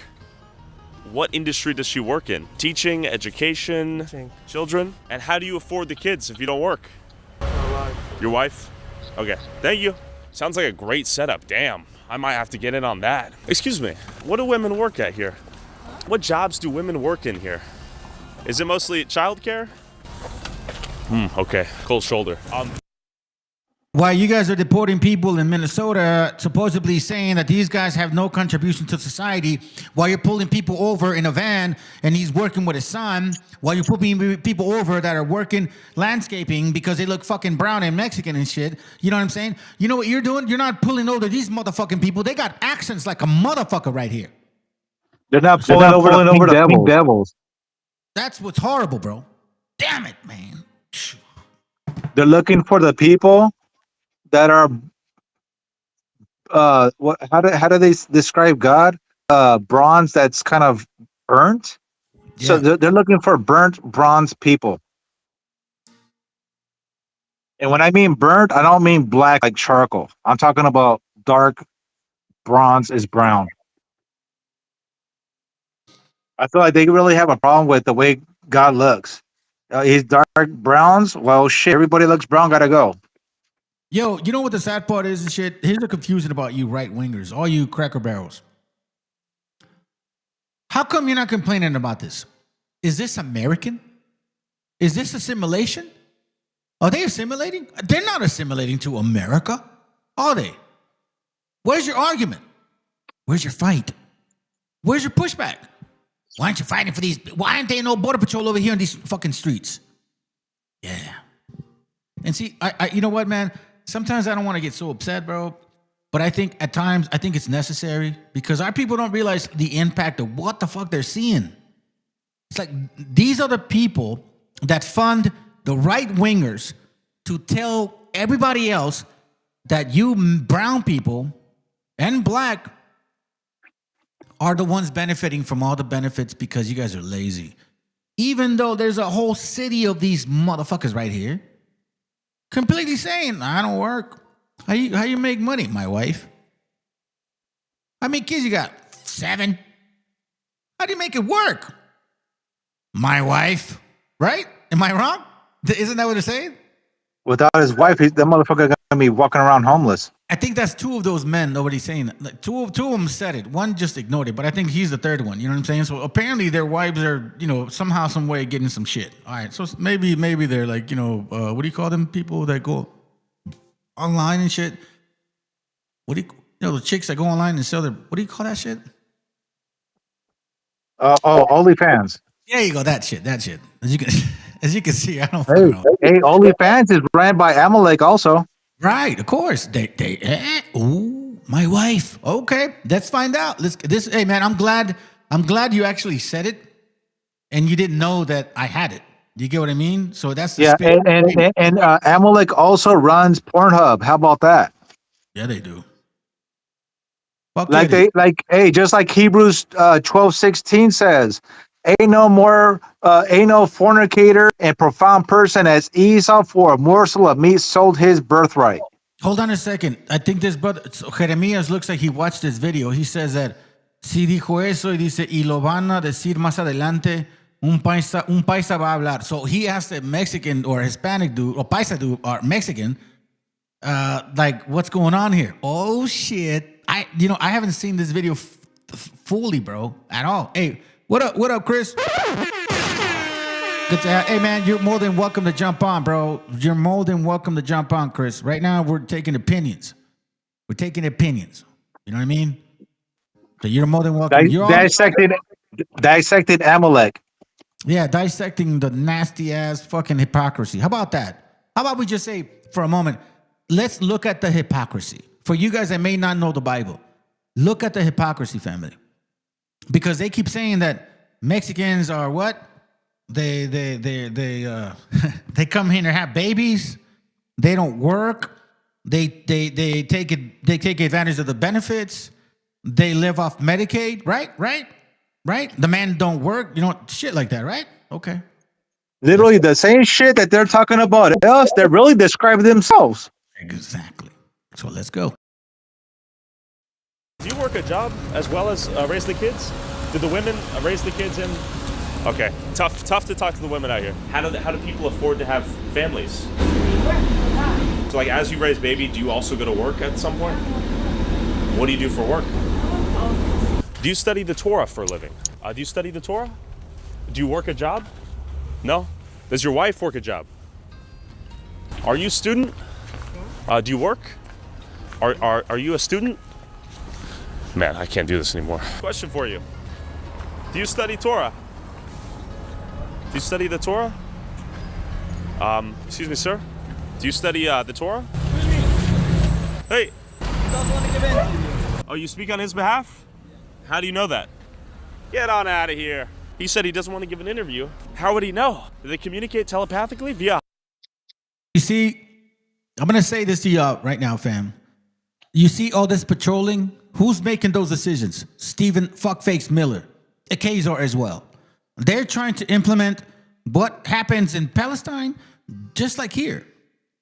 What industry does she work in? Teaching, education, children? And how do you afford the kids if you don't work? My wife. Your wife? Okay, thank you. Sounds like a great setup. Damn, I might have to get in on that. Excuse me, what do women work at here? What jobs do women work in here? Is it mostly childcare? Okay, cold shoulder. While you guys are deporting people in Minnesota, supposedly saying that these guys have no contribution to society, while you're pulling people over in a van and he's working with his son, while you're pulling people over that are working landscaping because they look fucking brown and Mexican and shit, you know what I'm saying? You know what you're doing? You're not pulling over these motherfucking people. They got accents like a motherfucker right here. They're not pulling over the pink devils. That's what's horrible, bro. Damn it, man. They're looking for the people that are how do they describe God? Bronze that's kind of burnt. Yeah. So they're looking for burnt bronze people. And when I mean burnt, I don't mean black like charcoal. I'm talking about dark bronze is brown. I feel like they really have a problem with the way God looks. He's dark browns. Well, shit, everybody looks brown. Gotta go. Yo, you know what the sad part is and shit? Here's the confusion about you right-wingers, all you cracker barrels. How come you're not complaining about this? Is this American? Is this assimilation? Are they assimilating? They're not assimilating to America, are they? Where's your argument? Where's your fight? Where's your pushback? Why aren't you fighting for these? Why aren't there no border patrol over here on these fucking streets? Yeah. And see, I you know what, man? Sometimes I don't want to get so upset, bro. But I think at times, I think it's necessary because our people don't realize the impact of what the fuck they're seeing. It's like these are the people that fund the right-wingers to tell everybody else that you brown people and black are the ones benefiting from all the benefits because you guys are lazy. Even though there's a whole city of these motherfuckers right here completely saying, I don't work. How you make money? My wife. How many kids you got? 7. How do you make it work? My wife. Right? Am I wrong? Isn't that what they're saying? Without his wife, that motherfucker gonna gonna be walking around homeless. I think that's two of those men. Nobody's saying that. Like, two of them said it. One just ignored it, but I think he's the third one. You know what I'm saying? So apparently their wives are, somehow, some way getting some shit. All right. So maybe they're like, what do you call them? People that go online and shit. What do the chicks that go online and sell their, what do you call that shit? OnlyFans. There you go. That shit. As you can see, I don't Hey, know. OnlyFans is ran by Amalek also. Right, of course. My wife. Okay, let's find out. Hey man, I'm glad you actually said it, and you didn't know that I had it. Do you get what I mean? So that's the and Amalek also runs Pornhub. How about that? Yeah, they do. Just like Hebrews 12:16 says, ain't no fornicator and profound person as Esau for a morsel of meat sold his birthright. Hold on a second. I think this brother Jeremías looks like he watched this video. He says that si dijo eso y dice y lo van a decir más adelante un paisa va a hablar. So he asked a Mexican or Hispanic dude or paisa dude or Mexican, what's going on here? Oh shit! I haven't seen this video fully, bro, at all. Hey. What up, Chris? Good to have. Hey, man, you're more than welcome to jump on, bro. You're more than welcome to jump on, Chris. Right now, we're taking opinions. You know what I mean? So you're more than welcome. Dissected Amalek. Yeah, dissecting the nasty ass fucking hypocrisy. How about that? How about we just say for a moment, let's look at the hypocrisy. For you guys that may not know the Bible, look at the hypocrisy, family. Because they keep saying that Mexicans are what? They come here and have babies. They don't work. They take advantage of the benefits. They live off Medicaid, right? The men don't work, shit like that, right? Okay. Literally the same shit that they're talking about us, they're really describing themselves. Exactly. So let's go. Do you work a job as well as raise the kids? Do the women raise the kids in? Okay, tough to talk to the women out here. How do people afford to have families? So like as you raise baby, do you also go to work at some point? What do you do for work? Do you study the Torah for a living? Do you study the Torah? Do you work a job? No? Does your wife work a job? Are you a student? Do you work? Are you a student? Man, I can't do this anymore. Question for you. Do you study Torah? Do you study the Torah? Excuse me, sir. Do you study the Torah? Hey. Oh, you speak on his behalf? How do you know that? Get on out of here. He said he doesn't want to give an interview. How would he know? Do they communicate telepathically via? You see, I'm going to say this to y'all right now, fam. You see all this patrolling? Who's making those decisions? Stephen Fuckface Miller, Akazar as well. They're trying to implement what happens in Palestine, just like here.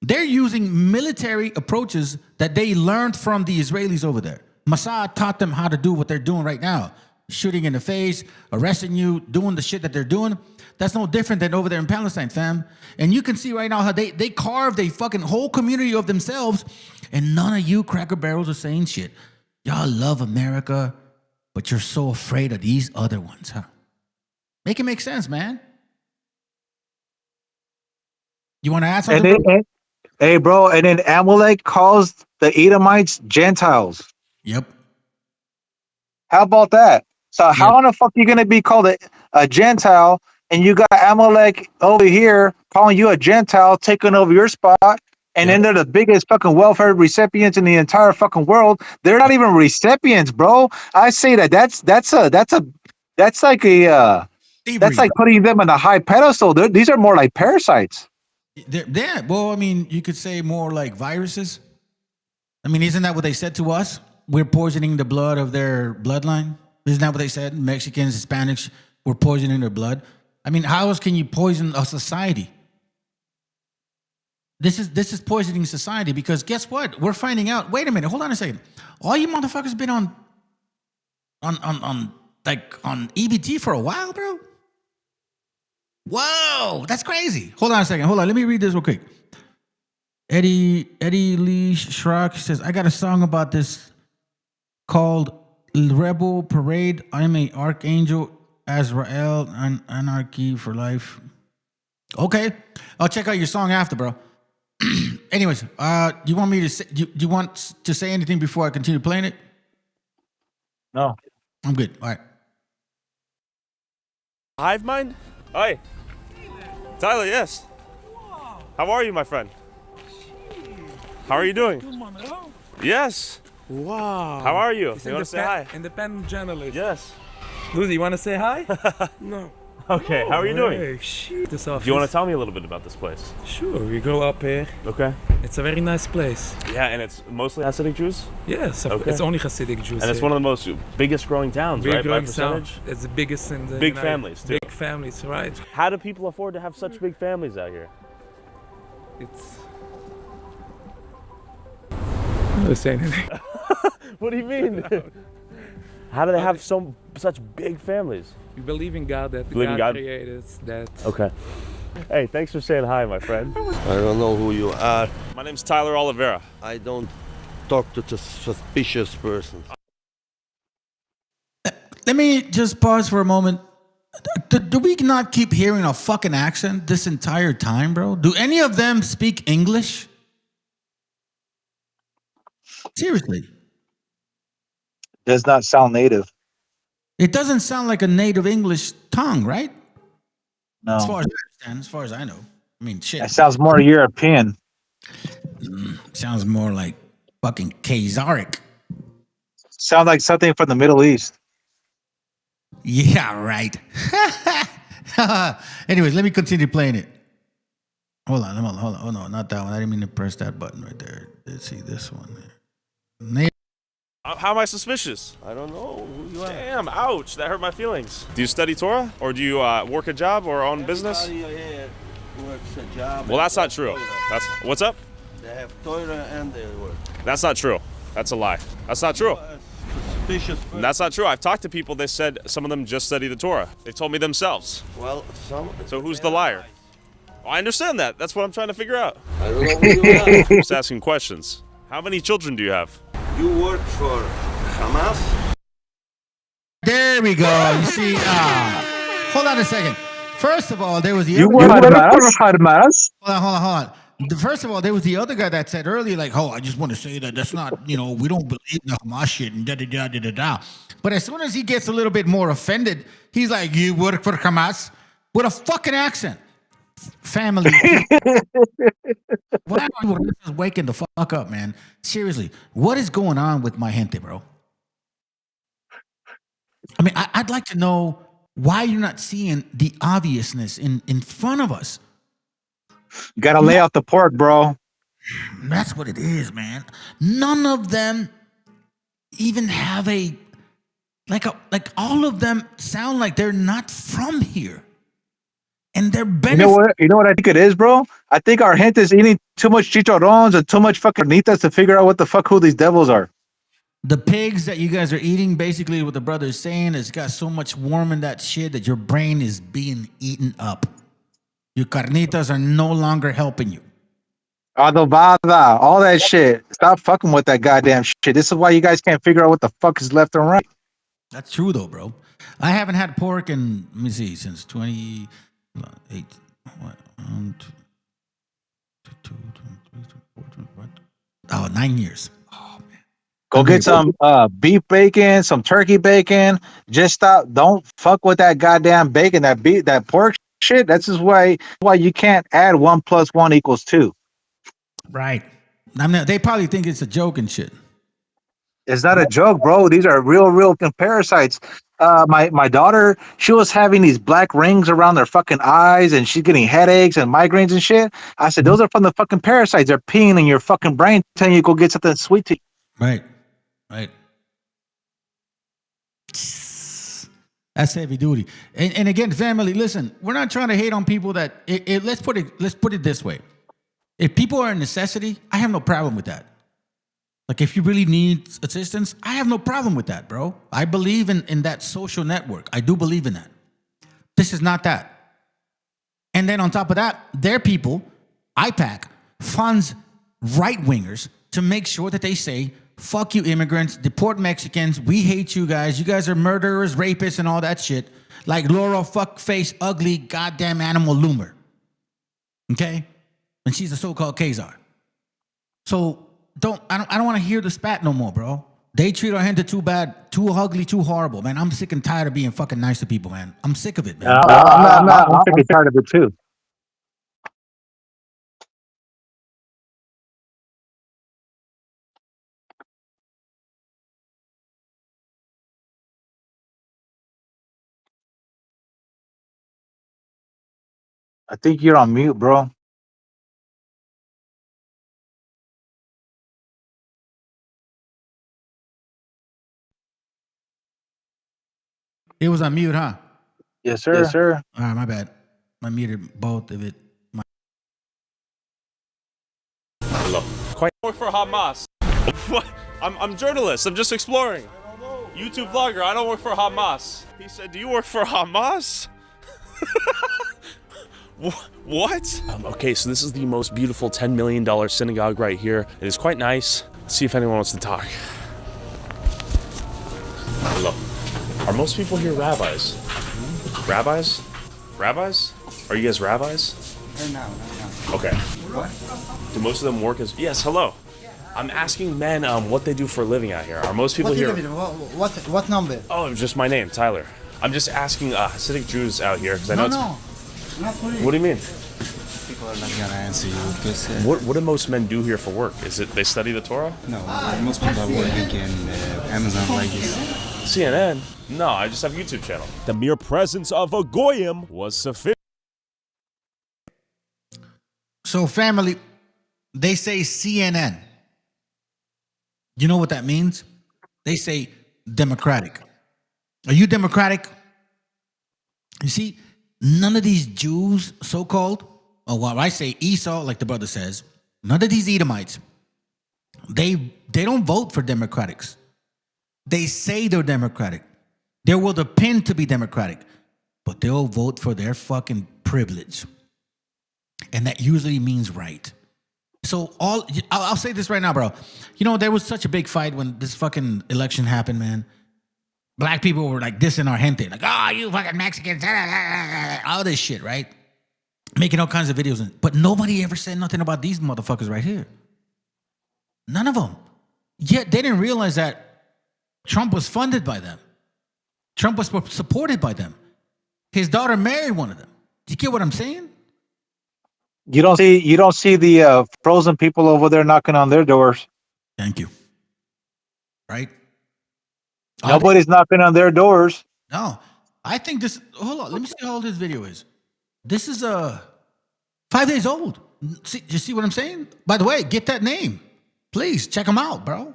They're using military approaches that they learned from the Israelis over there. Mossad taught them how to do what they're doing right now. Shooting in the face, arresting you, doing the shit that they're doing. That's no different than over there in Palestine, fam. And you can see right now how they carved a fucking whole community of themselves, and none of you cracker barrels are saying shit. Y'all love America, but you're so afraid of these other ones, huh? Make it make sense, man. You want to add something? Hey, bro, and then Amalek calls the Edomites Gentiles. Yep. How about that? So how in the fuck are you going to be called a Gentile, and you got Amalek over here calling you a Gentile, taking over your spot, and then they're the biggest fucking welfare recipients in the entire fucking world. They're not even recipients, bro. I say that's like putting them on a high pedestal. These are more like parasites. Yeah, well, I mean, you could say more like viruses. I mean, isn't that what they said to us? We're poisoning the blood of their bloodline. Isn't that what they said? Mexicans, Hispanics, we're poisoning their blood. I mean, how else can you poison a society? This is poisoning society, because guess what? We're finding out. Wait a minute, hold on a second. All you motherfuckers been on EBT for a while, bro. Whoa, that's crazy. Hold on a second. Hold on. Let me read this real quick. Eddie Lee Schrock says, I got a song about this called Rebel Parade. I'm a Archangel Azrael and Anarchy for Life. Okay. I'll check out your song after, bro. Anyways, you want me to say, do you want to say anything before I continue playing it? No. I'm good. All right. Hive mind? Hi. Tyler, yes. How are you, my friend? How are you doing? Yes. Wow. How are you? It's You want to say hi? Independent journalist. Yes. Lucy, you want to say hi? No. Okay, how are you doing? Hey, shit, this office. Do you want to tell me a little bit about this place? Sure, we grew up here. Okay. It's a very nice place. Yeah, and it's mostly Hasidic Jews? Yes, Okay. it's only Hasidic Jews. And it's one of the most biggest growing towns, Big right? By growing town. percentage? It's the biggest in the Big United- families, too. Big families, right? How do people afford to have such big families out here? It's... I'm not gonna say anything. What do you mean? How do they have such big families? We believe in God, that Believe in God? created that. Okay. Hey, thanks for saying hi, my friend. I don't know who you are. My name's Tyler Oliveira. I don't talk to suspicious persons. Let me just pause for a moment. Do we not keep hearing a fucking accent this entire time, bro? Do any of them speak English? Seriously. Does not sound native. It doesn't sound like a native English tongue, right? No. As far as I understand, as far as I know. I mean, shit. It sounds more European. Sounds more like fucking Khazaric. Sounds like something from the Middle East. Yeah, right. Anyways, let me continue playing it. Hold on. Oh, no, not that one. I didn't mean to press that button right there. Let's see this one. How am I suspicious? I don't know who you are. Damn, ouch, that hurt my feelings. Do you study Torah? Or do you work a job or own business? Everybody here works a job. Well, that's not true. That's what's up? They have Torah and they work. That's not true. That's a lie. That's not true. Suspicious person. That's not true. I've talked to people, they said some of them just study the Torah. They told me themselves. Well, some. So who's the liar? Well, I understand that. That's what I'm trying to figure out. I don't know who you are. I'm just asking questions. How many children do you have? You work for Hamas? There we go. You see, hold on a second. First of all, there was the You other work guy. for Hamas? Hold on. First of all, there was the other guy that said earlier, like, oh, I just want to say that that's not, we don't believe in the Hamas shit and da-da-da-da-da-da. But as soon as he gets a little bit more offended, he's like, you work for Hamas? With a fucking accent. Family. Why are you just waking the fuck up, man? Seriously, what is going on with my gente, bro? I mean, I'd like to know why you're not seeing the obviousness in front of us. You gotta lay out the pork, bro. That's what it is, man. None of them even have like all of them sound like they're not from here. And they're benefiting. You know what I think it is, bro? I think our gente is eating too much chicharrones and too much fucking carnitas to figure out what the fuck who these devils are. The pigs that you guys are eating, basically what the brother is saying, it's got so much worm in that shit that your brain is being eaten up. Your carnitas are no longer helping you. Adobada, all that shit. Stop fucking with that goddamn shit. This is why you guys can't figure out what the fuck is left and right. That's true though, bro. I haven't had pork in, let me see, since 28, what, 9 years. Go get some beef bacon, some turkey bacon. Just stop. Don't fuck with that goddamn bacon, that pork shit. That's just why you can't add 1 + 1 = 2. Right. They probably think it's a joke and shit. It's not a joke, bro. These are real parasites. My daughter, she was having these black rings around her fucking eyes, and she's getting headaches and migraines and shit. I said, those are from the fucking parasites. They're peeing in your fucking brain, telling you to go get something sweet to eat. Right. That's heavy duty. And again, family, listen, we're not trying to hate on people that let's put it this way. If people are in necessity, I have no problem with that. Like if you really need assistance, I have no problem with that, bro. I believe in that social network. I do believe in that. This is not that. And then on top of that, their people, IPAC, funds right-wingers to make sure that they say, fuck you immigrants, deport Mexicans, we hate you guys are murderers, rapists, and all that shit. Like Laura fuckface, ugly, goddamn animal Loomer. Okay? And she's a so-called Khazar. So I don't want to hear the spat no more, bro. They treat our gente too bad, too ugly, too horrible, man. I'm sick and tired of being fucking nice to people, man. I'm sick of it, man. I'm sick and tired of it too. I think you're on mute, bro. It was on mute, huh? Yes, sir. Yes, sir. All right, my bad. I muted both of it. Hello. Quite work for Hamas. What? I'm a journalist. I'm just exploring. YouTube vlogger. I don't work for Hamas. He said, "Do you work for Hamas?" What? Okay, so this is the most beautiful $10 million synagogue right here. It is quite nice. Let's see if anyone wants to talk. Hello. Are most people here rabbis? Rabbis? Rabbis? Are you guys rabbis? No. Okay. What? Do most of them work as... Yes, hello. I'm asking men what they do for a living out here. Are most people here... What number? Oh, just my name, Tyler. I'm just asking Hasidic Jews out here because I know No. Not for you. What do you mean? People are not gonna answer you because... What do most men do here for work? Is it they study the Torah? No, most people are working in Amazon like this. CNN? No, I just have a YouTube channel. The mere presence of a goyim was sufficient. So, family, they say CNN. You know what that means? They say Democratic. Are you Democratic? You see, none of these Jews, so-called, or what I say Esau, like the brother says, none of these Edomites, they don't vote for Democrats. They say they're Democratic. They will depend to be Democratic, but they'll vote for their fucking privilege. And that usually means right. So I'll say this right now, bro. You know, there was such a big fight when this fucking election happened, man. Black people were like dissing our gente. Like, oh, you fucking Mexicans. All this shit, right? Making all kinds of videos. But nobody ever said nothing about these motherfuckers right here. None of them. Yet they didn't realize that Trump was funded by them. Trump was supported by them. His daughter married one of them. Do you get what I'm saying? You don't see the frozen people over there knocking on their doors. Thank you. Right? Nobody's knocking on their doors. No. I think this, hold on, let me see how old this video is. This is 5 days old. See, you see what I'm saying? By the way, get that name. Please check them out, bro.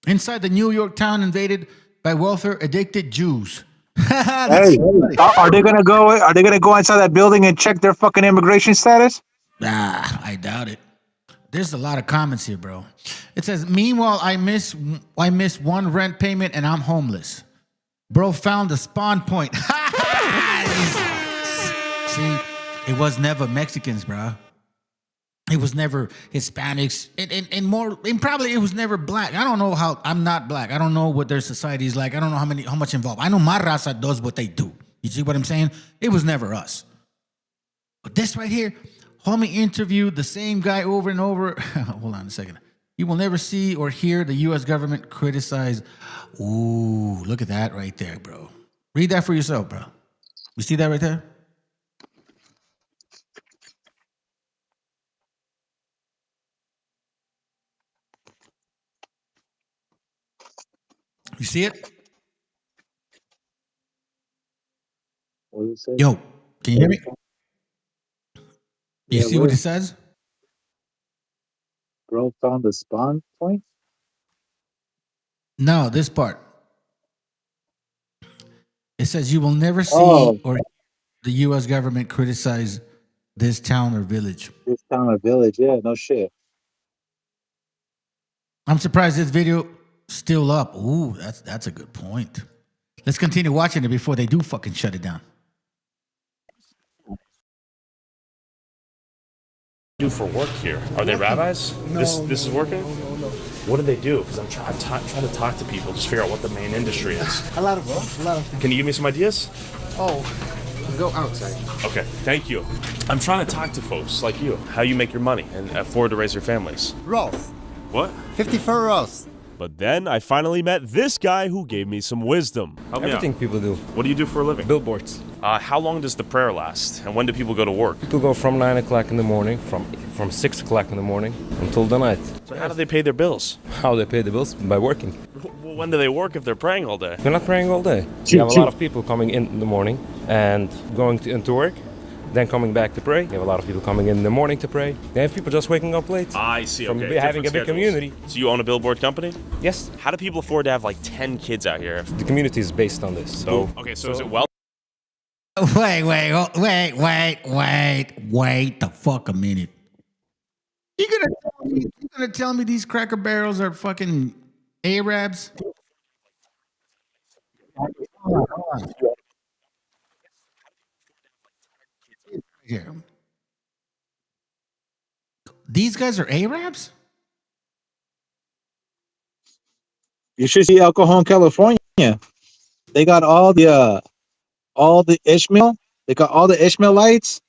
Inside the New York town invaded by welfare addicted Jews. Hey, are they gonna go? Are they gonna go inside that building and check their fucking immigration status? Nah, I doubt it. There's a lot of comments here, bro. It says, meanwhile, I miss one rent payment and I'm homeless. Bro found a spawn point. See, it was never Mexicans, bro. It was never Hispanics, and probably it was never black. I don't know how. I'm not black. I don't know what their society is like. I don't know how much involved. I know my raza does what they do. You see what I'm saying? It was never us. But this right here, homie interviewed the same guy over and over. Hold on a second. You will never see or hear the U.S. government criticize. Ooh, look at that right there, bro. Read that for yourself, bro. You see that right there? You see it? Yo, can you hear me? You see what it says? Bro found the spawn point? No, this part. It says you will never see or the U.S. government criticize this town or village. This town or village, yeah, no shit. I'm surprised this video still up. Ooh, that's a good point. Let's continue watching it before they do fucking shut it down. do for work here? Are they rabbis? No, this is working? No. What do they do? Because I'm trying to talk to people, just figure out what the main industry is. A lot of things. Can you give me some ideas? Oh, go outside. Okay, thank you. I'm trying to talk to folks like you. How you make your money and afford to raise your families. Rolls. What? 54 rolls. But then I finally met this guy who gave me some wisdom. Help me out. Everything people do. What do you do for a living? Billboards. How long does the prayer last? And when do people go to work? People go from 9 o'clock in the morning, from 6 o'clock in the morning until the night. So how do they pay their bills? How they pay the bills? By working. Well, when do they work if they're praying all day? They're not praying all day. You have a lot of people coming in the morning and going into work, then coming back to pray. You have a lot of people coming in the morning to pray. They have people just waking up late. I see, From okay. having a big community. So you own a billboard company? Yes. How do people afford to have like 10 kids out here? The community is based on this. So okay, so is it well? Wait the fuck a minute. You gonna tell me these Cracker Barrels are fucking Arabs? Hold on. Here. These guys are Arabs? You should see alcohol in California. They got all the Ishmael. They got all the Ishmaelites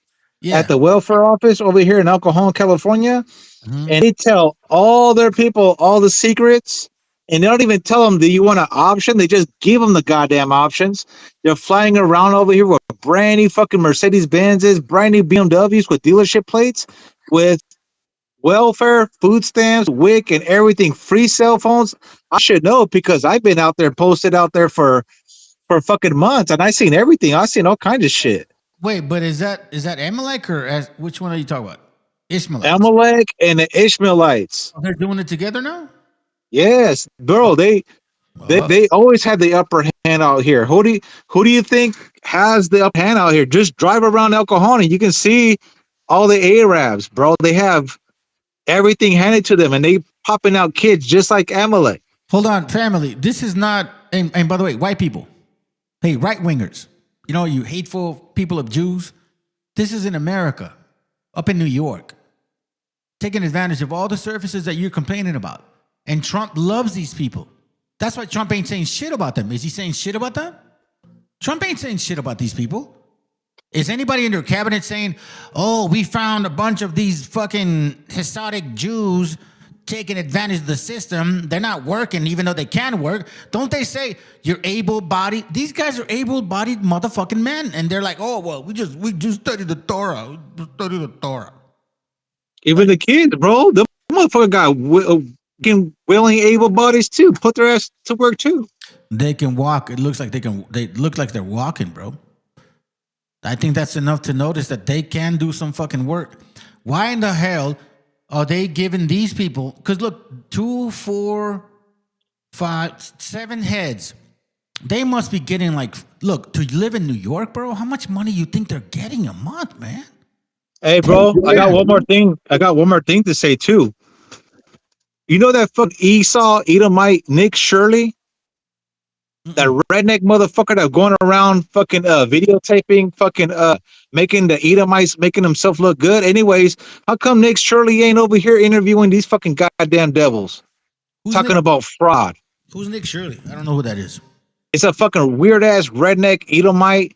at the welfare office over here in Alcohol, California. And they tell all their people all the secrets. And they don't even tell them that you want an option. They just give them the goddamn options. They're flying around over here with brand new fucking Mercedes Benzes, brand new BMWs with dealership plates, with welfare, food stamps, WIC, and everything. Free cell phones. I should know because I've been out there, posted out there for fucking months, and I seen everything. I seen all kinds of shit. Wait, but is that Amalek or which one are you talking about? Ishmaelites. Amalek and the Ishmaelites. Oh, they're doing it together now? Yes, bro. They always had the upper hand out here. Who do you think has the upper hand out here? Just drive around El Cajon and you can see all the Arabs, bro. They have everything handed to them, and they popping out kids just like Amalek. Hold on, family. This is not. And by the way, white people. Hey, right wingers. You know, you hateful people of Jews. This is in America, up in New York, taking advantage of all the services that you're complaining about. And Trump loves these people. That's why Trump ain't saying shit about them. Is he saying shit about them? Trump ain't saying shit about these people. Is anybody in their cabinet saying, oh, we found a bunch of these fucking Hasidic Jews taking advantage of the system. They're not working even though they can work. Don't they say you're able-bodied? These guys are able-bodied motherfucking men. And they're like, oh, well, we just studied the Torah. We studied the Torah. Even the kids, bro. The motherfucker got willing, able bodies too. Put their ass to work too. They can walk. It looks like they look like they're walking, bro. I think that's enough to notice that they can do some fucking work. Why in the hell are they giving these people? Because look, 2, 4, 5, 7 heads. They must be getting like, look, to live in New York, bro. How much money you think they're getting a month, man? Hey, bro, I got one more thing. To say too. You know that fuck Esau, Edomite, Nick Shirley? That redneck motherfucker that going around fucking videotaping, fucking making the Edomites, making himself look good. Anyways, how come Nick Shirley ain't over here interviewing these fucking goddamn devils? Talking about fraud. Who's Nick Shirley? I don't know who that is. It's a fucking weird ass redneck Edomite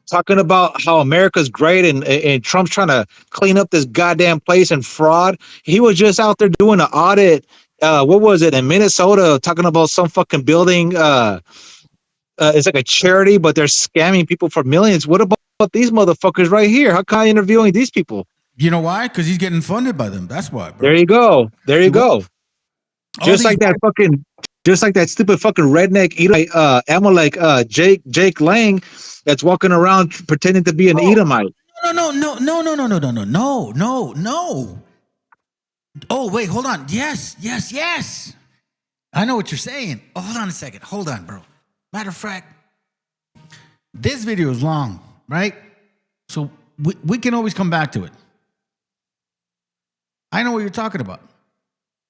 talking about how America's great and Trump's trying to clean up this goddamn place and fraud. He was just out there doing an audit. What was it in Minnesota? Talking about some fucking building. It's like a charity, but they're scamming people for millions. What about these motherfuckers right here? How come I'm interviewing these people? You know why? Because he's getting funded by them. That's why, bro. There you go. There you go. Just like that stupid fucking redneck Amalek Jake Lang that's walking around pretending to be an Edomite. No. Oh, wait, hold on. Yes. I know what you're saying. Oh, hold on a second. Hold on, bro. Matter of fact, this video is long, right? So we can always come back to it. I know what you're talking about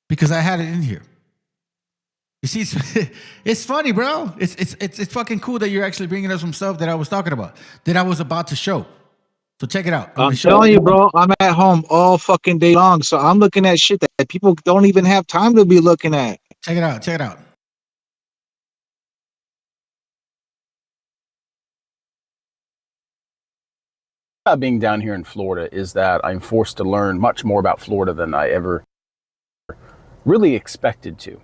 because I had it in here. You see, it's funny, bro. It's fucking cool that you're actually bringing up some stuff that I was talking about, that I was about to show. So check it out. I'm telling you, bro, I'm at home all fucking day long. So I'm looking at shit that people don't even have time to be looking at. Check it out. Check it out. About being down here in Florida is that I'm forced to learn much more about Florida than I ever really expected to.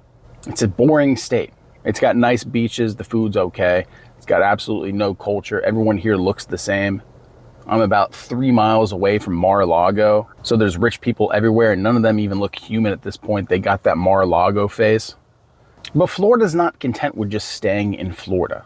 It's a boring state. It's got nice beaches, the food's okay. It's got absolutely no culture. Everyone here looks the same. I'm about 3 miles away from Mar-a-Lago, so there's rich people everywhere, and none of them even look human at this point. They got that Mar-a-Lago face. But Florida's not content with just staying in Florida.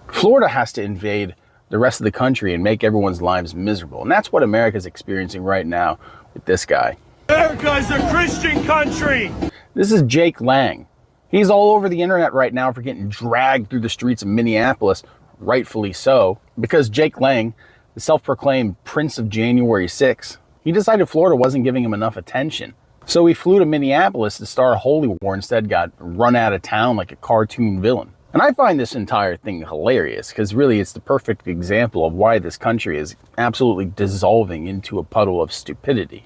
Florida has to invade the rest of the country and make everyone's lives miserable. And that's what America's experiencing right now with this guy. America's a Christian country! This is Jake Lang. He's all over the internet right now for getting dragged through the streets of Minneapolis, rightfully so, because Jake Lang, the self-proclaimed Prince of January 6th, he decided Florida wasn't giving him enough attention. So he flew to Minneapolis to star a holy war, instead got run out of town like a cartoon villain. And I find this entire thing hilarious, because really it's the perfect example of why this country is absolutely dissolving into a puddle of stupidity.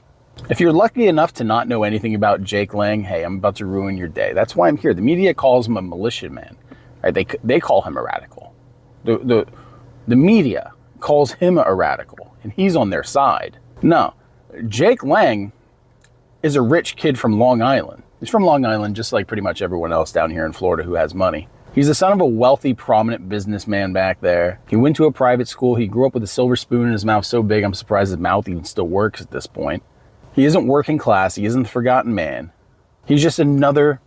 If you're lucky enough to not know anything about Jake Lang, hey, I'm about to ruin your day. That's why I'm here. The media calls him a militiaman. Right? They call him a radical. The media calls him a radical, and he's on their side. No, Jake Lang is a rich kid from Long Island. He's from Long Island, just like pretty much everyone else down here in Florida who has money. He's the son of a wealthy, prominent businessman back there. He went to a private school. He grew up with a silver spoon in his mouth so big, I'm surprised his mouth even still works at this point. He isn't working class. He isn't the forgotten man. He's just another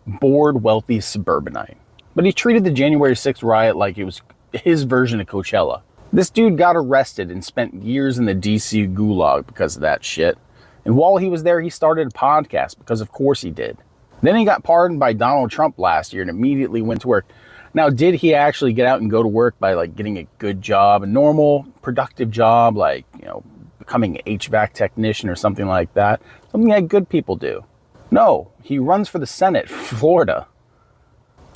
bored, wealthy suburbanite. But he treated the January 6th riot like it was his version of Coachella. This dude got arrested and spent years in the DC gulag because of that shit. And while he was there, he started a podcast because of course he did. Then he got pardoned by Donald Trump last year and immediately went to work. Now, did he actually get out and go to work by like getting a good job, a normal, productive job, like, you know, becoming an HVAC technician or something like that? Something that good people do. No, he runs for the Senate for Florida.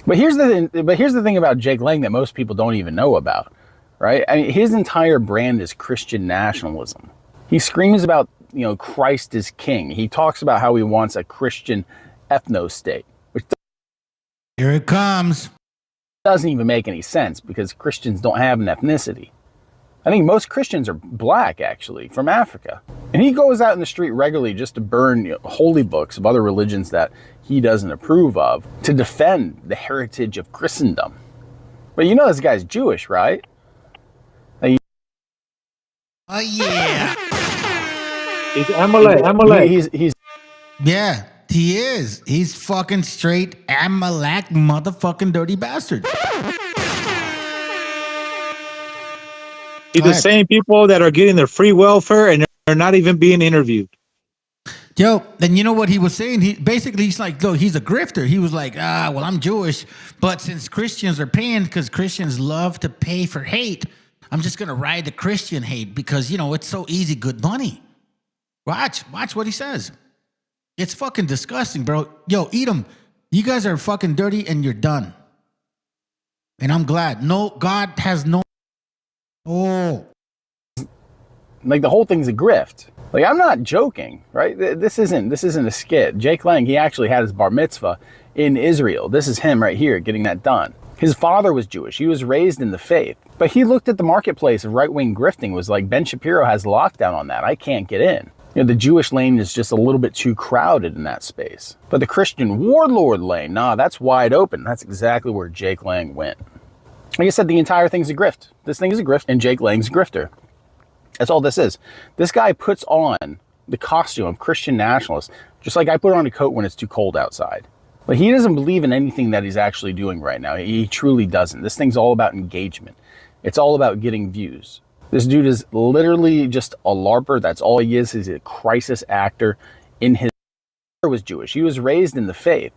But here's the thing about Jake Lang that most people don't even know about, right? I mean, his entire brand is Christian nationalism. He screams about, you know, Christ is king. He talks about how he wants a Christian ethno-state, which here it comes. Doesn't even make any sense because Christians don't have an ethnicity. I think most Christians are black, actually, from Africa. And he goes out in the street regularly just to burn, you know, holy books of other religions that he doesn't approve of to defend the heritage of Christendom. But you know this guy's Jewish, right? Like, oh, yeah. He's Amalek. He's yeah, he is. He's fucking straight Amalek motherfucking dirty bastard. He's the same people that are getting their free welfare and they're not even being interviewed. Yo, and you know what he was saying? He's like, look, he's a grifter. He was like, well, I'm Jewish, but since Christians are paying, because Christians love to pay for hate, I'm just gonna ride the Christian hate because, you know, it's so easy, good money. Watch what he says. It's fucking disgusting, bro. Yo, eat them. You guys are fucking dirty and you're done. And I'm glad. No, God has no. Oh. Like the whole thing's a grift. Like, I'm not joking, right? This isn't a skit. Jake Lang, he actually had his bar mitzvah in Israel. This is him right here getting that done. His father was Jewish. He was raised in the faith. But he looked at the marketplace of right-wing grifting, was like, Ben Shapiro has lockdown on that. I can't get in. You know, the Jewish lane is just a little bit too crowded in that space. But the Christian warlord lane, nah, that's wide open. That's exactly where Jake Lang went. Like I said, the entire thing's a grift. This thing is a grift, and Jake Lang's a grifter. That's all this is. This guy puts on the costume of Christian nationalist, just like I put on a coat when it's too cold outside. But he doesn't believe in anything that he's actually doing right now. He truly doesn't. This thing's all about engagement. It's all about getting views. This dude is literally just a LARPer. That's all he is. He's a crisis actor. In his father was Jewish. He was raised in the faith.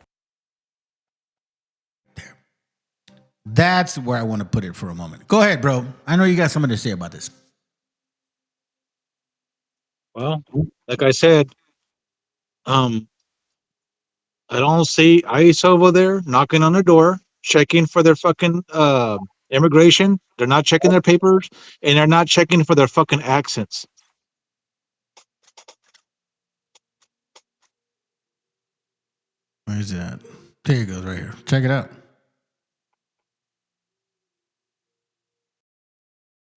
That's where I want to put it for a moment. Go ahead, bro. I know you got something to say about this. Well, like I said, I don't see ICE over there knocking on the door, checking for their fucking Immigration, they're not checking their papers, and they're not checking for their fucking accents. Where's that? There it goes right here. Check it out.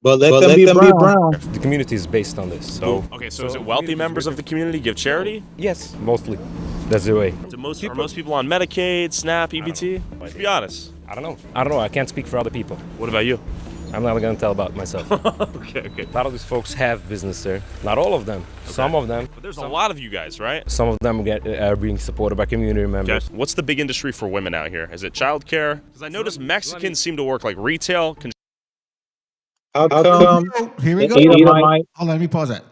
But let them be brown. The community is based on this. So Okay, so is it wealthy members of the community give charity? yes, mostly. That's the way. Are most people on Medicaid, SNAP, EBT? Let's be honest. I don't know. I can't speak for other people. What about you? I'm not gonna tell about myself. Okay. A lot of these folks have business there. Not all of them. Some of them. But there's a lot of you guys, right? Some of them are being supported by community members. Okay. What's the big industry for women out here? Is it childcare? Because I noticed Mexicans seem to work like retail. How come? Here we go. Edomite? Hold on, let me pause that.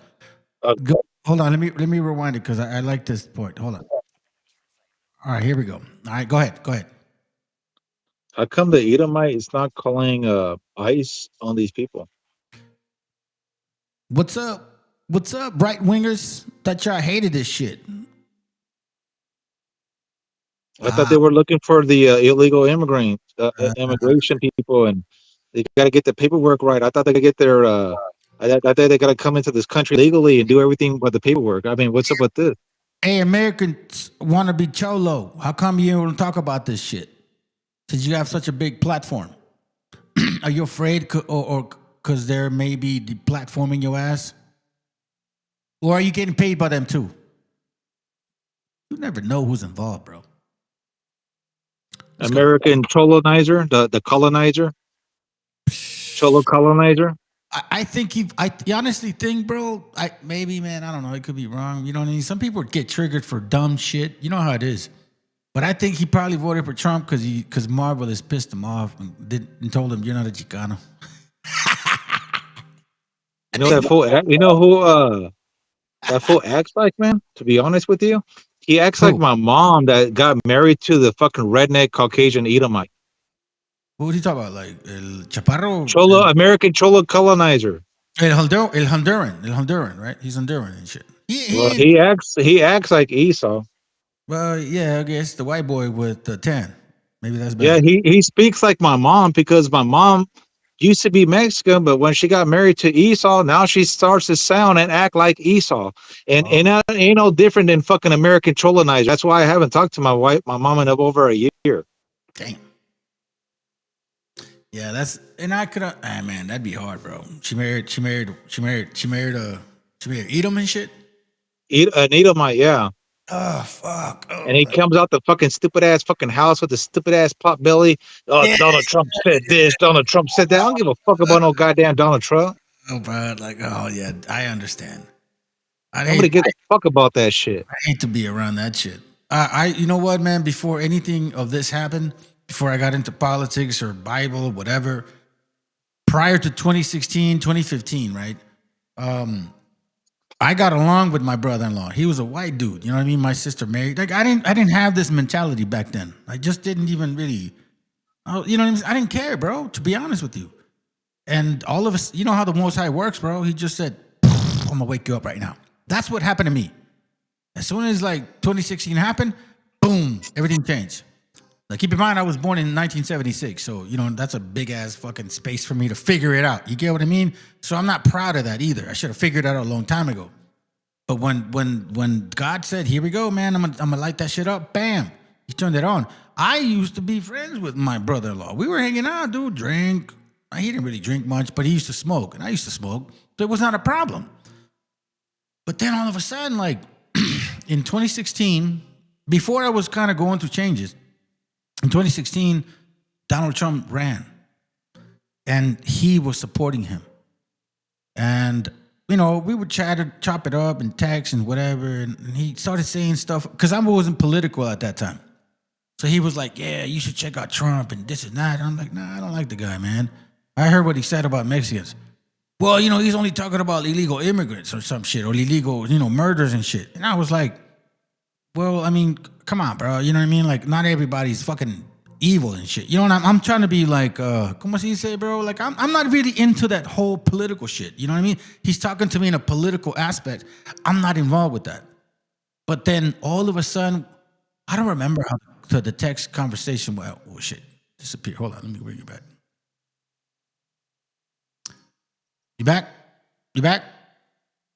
Hold on, let me rewind it because I like this point. Hold on. All right, here we go. All right, go ahead. How come the Edomite is not calling ICE on these people? What's up? Right wingers that y'all hated this shit. I thought they were looking for the illegal immigration people, and they got to get the paperwork right. I thought they could get their. I thought they got to come into this country legally and do everything but the paperwork. I mean, what's up with this? Hey, Americans want to be cholo. How come you don't talk about this shit? Since you have such a big platform, are you afraid, or because they're maybe deplatforming your ass, or are you getting paid by them too? You never know who's involved, bro. American colonizer, the colonizer, cholo colonizer. I think I honestly think, bro. Maybe, man. I don't know. It could be wrong. You know what I mean? Some people get triggered for dumb shit. You know how it is. But I think he probably voted for Trump because Marvel has pissed him off and told him you're not a Chicano. You know that fool. You know who that fool acts like, man. To be honest with you, he acts like my mom that got married to the fucking redneck Caucasian Edomite. What was he talking about? Like El Chaparro? Cholo, American cholo colonizer. El Honduran, right? He's Honduran and shit. He acts like Esau. Well, yeah, I guess the white boy with the tan. Maybe that's better. Yeah, he speaks like my mom because my mom used to be Mexican, but when she got married to Esau, now she starts to sound and act like Esau. And that ain't no different than fucking American colonizer. That's why I haven't talked to my mom in over a year. Damn. Yeah, I could have. Man, that'd be hard, bro. She married Edom and shit. An Edomite, yeah. Oh fuck! And he comes out the fucking stupid ass fucking house with the stupid ass pot belly. Oh, yeah. Donald Trump said this. Donald Trump said that. I don't give a fuck about no goddamn Donald Trump. Oh, bro, yeah, I understand. Nobody gives a fuck about that shit. I hate to be around that shit. You know what, man? Before anything of this happened, before I got into politics or Bible, whatever, prior to 2016, 2015, right? I got along with my brother-in-law. He was a white dude. You know what I mean? My sister married. Like I didn't have this mentality back then. I just didn't even really, you know what I mean? I didn't care, bro, to be honest with you. And all of us, you know how the Most High works, bro? He just said, I'm gonna wake you up right now. That's what happened to me. As soon as like 2016 happened, boom, everything changed. Like keep in mind, I was born in 1976. So, you know, that's a big ass fucking space for me to figure it out. You get what I mean? So I'm not proud of that either. I should have figured it out a long time ago. But when God said, here we go, man, I'm gonna light that shit up, bam, he turned it on. I used to be friends with my brother-in-law. We were hanging out, dude, drink. He didn't really drink much, but he used to smoke, and I used to smoke. So it was not a problem. But then all of a sudden, like in 2016, before I was kind of going through changes, in 2016, Donald Trump ran, and he was supporting him. And, you know, we would chop it up and text and whatever, and he started saying stuff, because I wasn't political at that time. So he was like, yeah, you should check out Trump and this and that. And I'm like, nah, I don't like the guy, man. I heard what he said about Mexicans. Well, you know, he's only talking about illegal immigrants or some shit, or illegal, you know, murders and shit. And I was like, well, I mean, come on, bro. You know what I mean? Like, not everybody's fucking evil and shit. You know what I'm trying to be like, como se dice, bro? Like, I'm not really into that whole political shit. You know what I mean? He's talking to me in a political aspect. I'm not involved with that. But then all of a sudden, I don't remember how the text conversation went. Oh, shit. Disappeared. Hold on. Let me bring it back. You back? You back?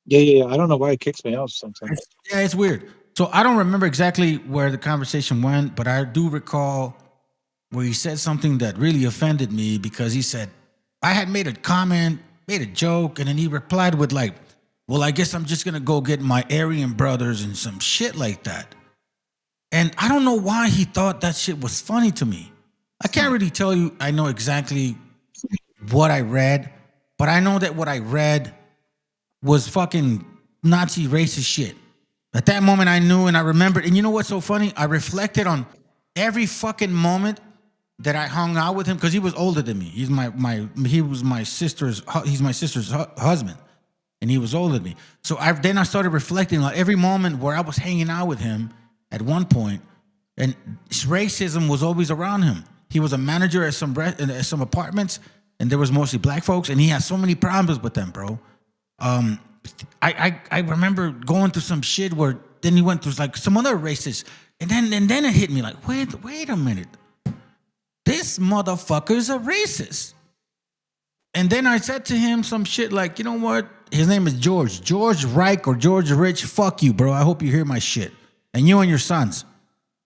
Yeah. I don't know why it kicks me out sometimes. Yeah, it's weird. So I don't remember exactly where the conversation went, but I do recall where he said something that really offended me because he said, I had made a comment, made a joke, and then he replied with like, well, I guess I'm just going to go get my Aryan brothers and some shit like that. And I don't know why he thought that shit was funny to me. I can't really tell you I know exactly what I read, but I know that what I read was fucking Nazi racist shit. At that moment I knew and I remembered. And you know what's so funny? I reflected on every fucking moment that I hung out with him because he was older than me. He's my sister's husband, and he was older than me. So then I started reflecting on every moment where I was hanging out with him at one point, and racism was always around him. He was a manager at some apartments, and there was mostly black folks, and he had so many problems with them, bro. I remember going through some shit where then he went through like some other racist, and then it hit me like, wait a minute. This motherfucker's a racist. And then I said to him some shit like, you know what? His name is George. George Reich or George Rich. Fuck you, bro. I hope you hear my shit. And you and your sons.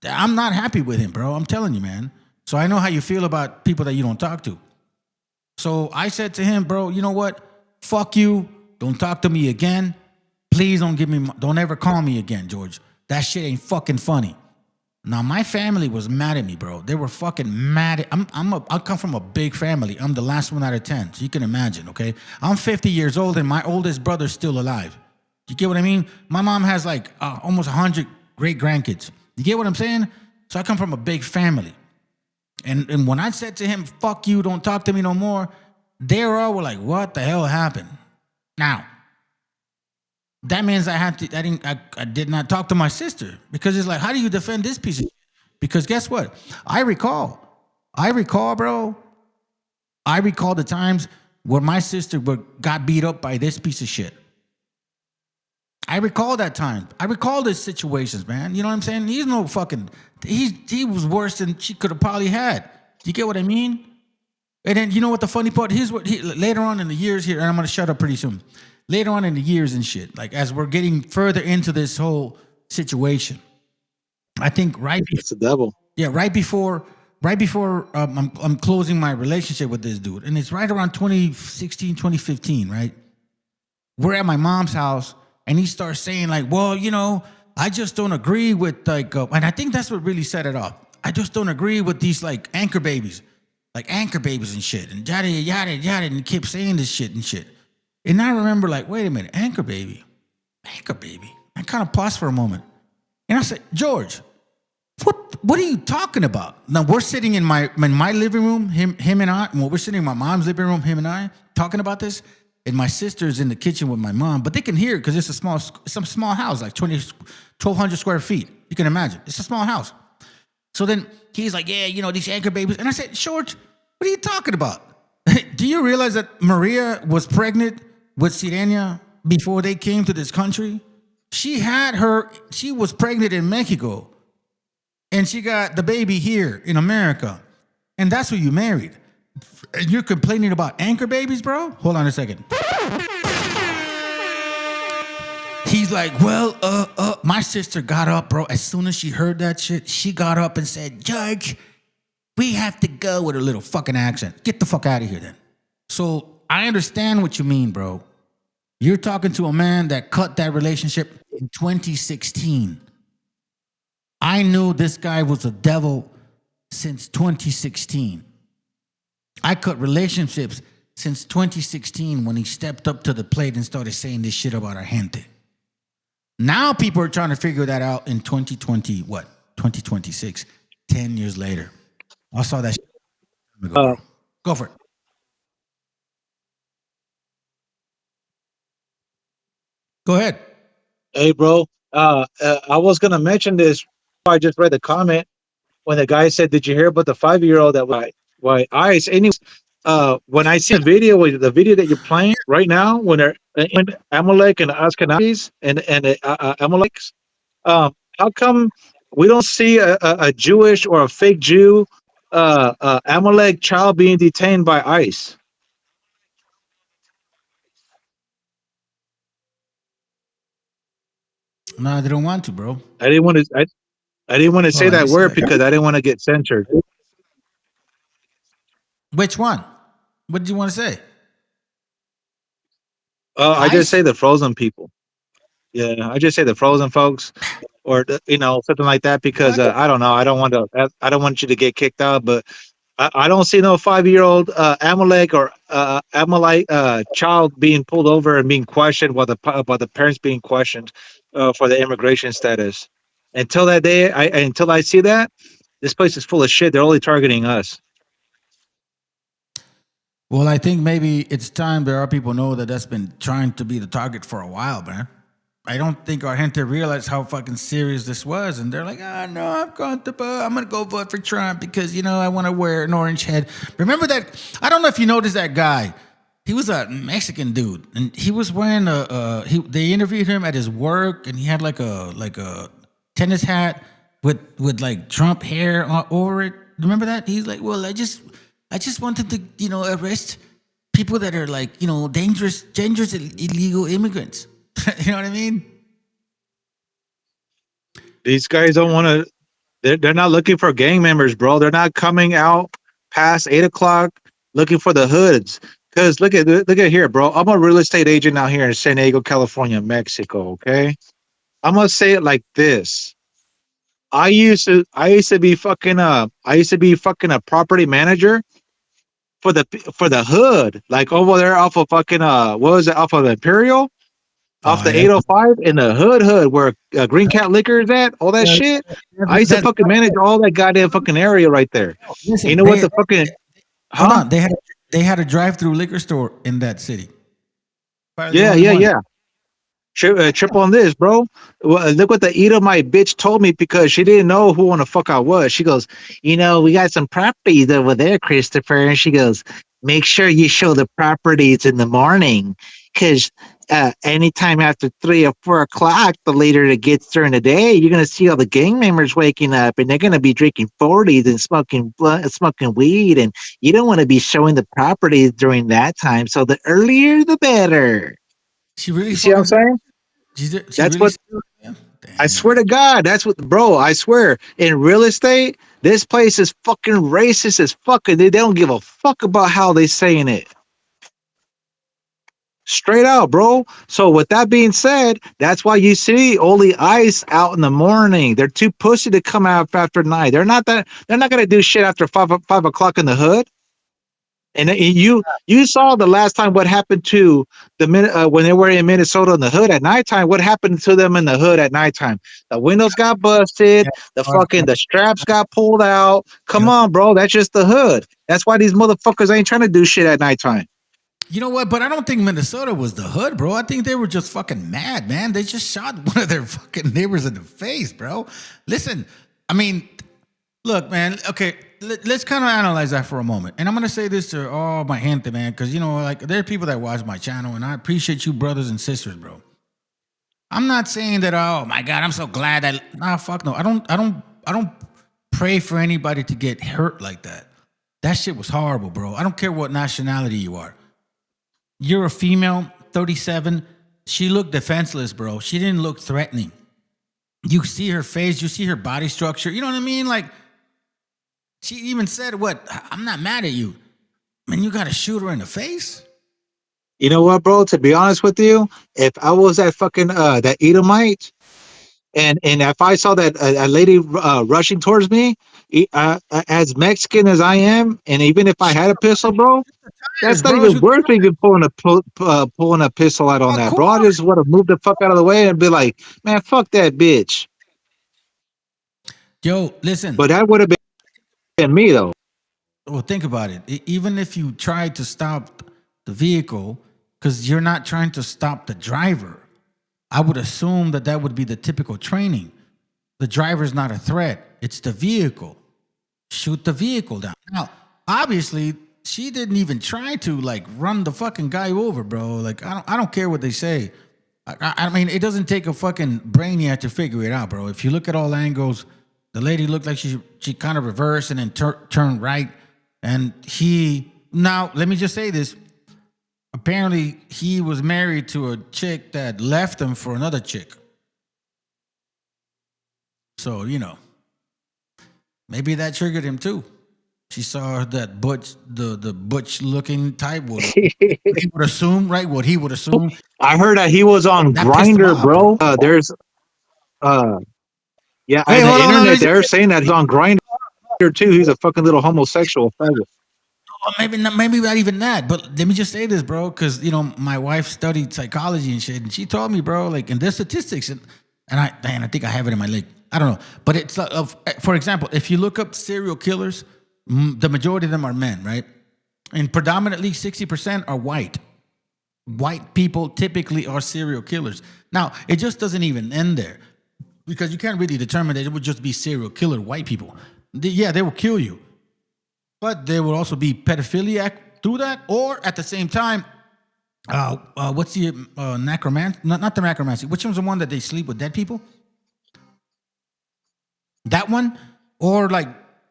I'm not happy with him, bro. I'm telling you, man. So I know how you feel about people that you don't talk to. So I said to him, bro, you know what? Fuck you. Don't talk to me again. Please don't ever call me again, George. That shit ain't fucking funny. Now, my family was mad at me, bro. They were fucking mad. I come from a big family. I'm the last one out of 10, so you can imagine, okay? I'm 50 years old, and my oldest brother's still alive. You get what I mean? My mom has like almost 100 great-grandkids. You get what I'm saying? So I come from a big family. And when I said to him, fuck you, don't talk to me no more, they all were like, what the hell happened? Now, that means I did not talk to my sister because it's like, how do you defend this piece of shit? Because guess what? I recall, bro. I recall the times where my sister got beat up by this piece of shit. I recall that time. I recall these situations, man. You know what I'm saying? He was worse than she could have probably had. Do you get what I mean? And then you know what the funny part? Later on in the years here, and I'm gonna shut up pretty soon. Later on in the years and shit, like as we're getting further into this whole situation, I think it's the devil. Yeah, right before I'm closing my relationship with this dude, and it's right around 2016, 2015, right? We're at my mom's house, and he starts saying like, well, you know, I just don't agree with like, and I think that's what really set it off. I just don't agree with these like anchor babies and shit, and yada yada yada, and he kept saying this shit and shit. And I remember like, wait a minute, anchor baby. I kind of paused for a moment. And I said, George, what are you talking about? Now we're sitting in my living room, him and I, we're sitting in my mom's living room, him and I, talking about this. And my sister's in the kitchen with my mom, but they can hear it because it's some small house, like 1,200 square feet. You can imagine. It's a small house. So then he's like, yeah, you know, these anchor babies. And I said, George, what are you talking about? Do you realize that Maria was pregnant with Sirenia before they came to this country? She was pregnant in Mexico, and she got the baby here in America, and that's who you married. And you're complaining about anchor babies, bro? Hold on a second. He's like, well, my sister got up, bro. As soon as she heard that shit, she got up and said, George, we have to go, with a little fucking accent. Get the fuck out of here then. So I understand what you mean, bro. You're talking to a man that cut that relationship in 2016. I knew this guy was a devil since 2016. I cut relationships since 2016 when he stepped up to the plate and started saying this shit about our gente. Now people are trying to figure that out in 2026, 10 years later. I saw that shit. Go for it. Go ahead. Hey, bro. I was gonna mention this. I just read the comment when the guy said, "Did you hear about the 5-year-old that why ICE?" Anyways, when I see the video that you're playing right now, when Amalek and Ashkenazis and Amaleks, how come we don't see a Jewish or a fake Jew Amalek child being detained by ICE? No, they don't want to, bro. I didn't want to. I didn't want to say let me that see word that. because I didn't want to get censored. Which one? What did you want to say? I just Ice? say the frozen people. Yeah, I just say the frozen folks, or something like that because I don't know. I don't want to. I don't want you to get kicked out, but I don't see no 5-year-old Amalek or Amalite child being pulled over and being questioned while the parents being questioned for the immigration status. Until that day, until I see that, this place is full of shit. They're only targeting us. Well, I think maybe it's time that our people know that that's been trying to be the target for a while, man. I don't think our gente realized how fucking serious this was, and they're like, "Oh no, I'm gonna go vote for Trump because I want to wear an orange head." Remember that? I don't know if you noticed that guy. He was a Mexican dude, and he was wearing they interviewed him at his work, and he had like a tennis hat with like Trump hair over it. Remember that? He's like, "Well, I just wanted to arrest people that are like dangerous illegal immigrants." You know what I mean? These guys don't want to. They're not looking for gang members, bro. They're not coming out past 8 o'clock looking for the hoods. Cause look at here, bro. I'm a real estate agent out here in San Diego, California, Mexico. Okay, I'm gonna say it like this. I used to be fucking a property manager for the hood, like over there off of fucking what was it, off of Imperial, off the 805 in the hood where Green Cat Liquor is at, all that shit. I used to fucking manage all that goddamn fucking area right there. Listen, you know what the fucking hold on, they had a drive-through liquor store in that city. Yeah. Trip on this, bro. Well, look what the Edomite bitch told me because she didn't know who the fuck I was. She goes, we got some properties over there, Christopher. And she goes, make sure you show the properties in the morning because anytime after 3 or 4 o'clock, the later it gets during the day, you're going to see all the gang members waking up and they're going to be drinking 40s and smoking weed. And you don't want to be showing the properties during that time. So the earlier, the better. She really you see what I'm saying? That's what I swear to God. That's what, bro. I swear in real estate, this place is fucking racist as fuck. They don't give a fuck about how they saying it. Straight out, bro. So with that being said, that's why you see only ICE out in the morning. They're too pussy to come out after night. They're not gonna do shit after 5 o'clock in the hood. And you saw the last time what happened to the when they were in Minnesota in the hood at nighttime. What happened to them in the hood at nighttime? The windows got busted. The straps got pulled out. Come on, bro. That's just the hood. That's why these motherfuckers ain't trying to do shit at nighttime. You know what? But I don't think Minnesota was the hood, bro. I think they were just fucking mad, man. They just shot one of their fucking neighbors in the face, bro. Listen, I mean, look, man. Okay. Let's kind of analyze that for a moment. And I'm going to say this to all my gente, man, because, like, there are people that watch my channel, and I appreciate you brothers and sisters, bro. I'm not saying that, oh, my God, I'm so glad that, nah, fuck no. I don't pray for anybody to get hurt like that. That shit was horrible, bro. I don't care what nationality you are. You're a female, 37. She looked defenseless, bro. She didn't look threatening. You see her face. You see her body structure. You know what I mean? Like, she even said, "What? I'm not mad at you. Man, you got to shoot her in the face." You know what, bro? To be honest with you, if I was that fucking that Edomite, and if I saw that a lady rushing towards me, as Mexican as I am, and even if I had a pistol, bro, that's not even worth even pulling a pistol out on that, bro. I just want to move the fuck out of the way and be like, man, fuck that bitch. Yo, listen. But that would have been me though. Well, think about it. Even if you try to stop the vehicle, because you're not trying to stop the driver, I would assume that would be the typical training. The driver's not a threat. It's the vehicle. Shoot the vehicle down. Now, obviously, she didn't even try to like run the fucking guy over, bro. Like, I don't care what they say. I mean, it doesn't take a fucking brainiac to figure it out, bro. If you look at all angles, the lady looked like she kind of reversed and then turned right. And now, let me just say this. Apparently, he was married to a chick that left him for another chick. So, maybe that triggered him too. She saw that the butch looking type would he would assume, right? What he would assume. I heard that he was on That pissed him Grinder, off, bro. There's yeah, Hey, on the hold on, internet listen. they're saying that he's on Grinder too. He's a fucking little homosexual faggot. Maybe not even that. But let me just say this, bro, because my wife studied psychology and shit, and she told me, bro, like, and there's statistics, and I think I have it in my link. I don't know, but it's for example, if you look up serial killers, the majority of them are men, right? And predominantly 60% are white. White people typically are serial killers. Now, it just doesn't even end there, because you can't really determine that it would just be serial killer white people. They will kill you, but there will also be pedophiliac through that, or at the same time, what's the necromancy? Not the necromancy. Which one's the one that they sleep with dead people? That one, or like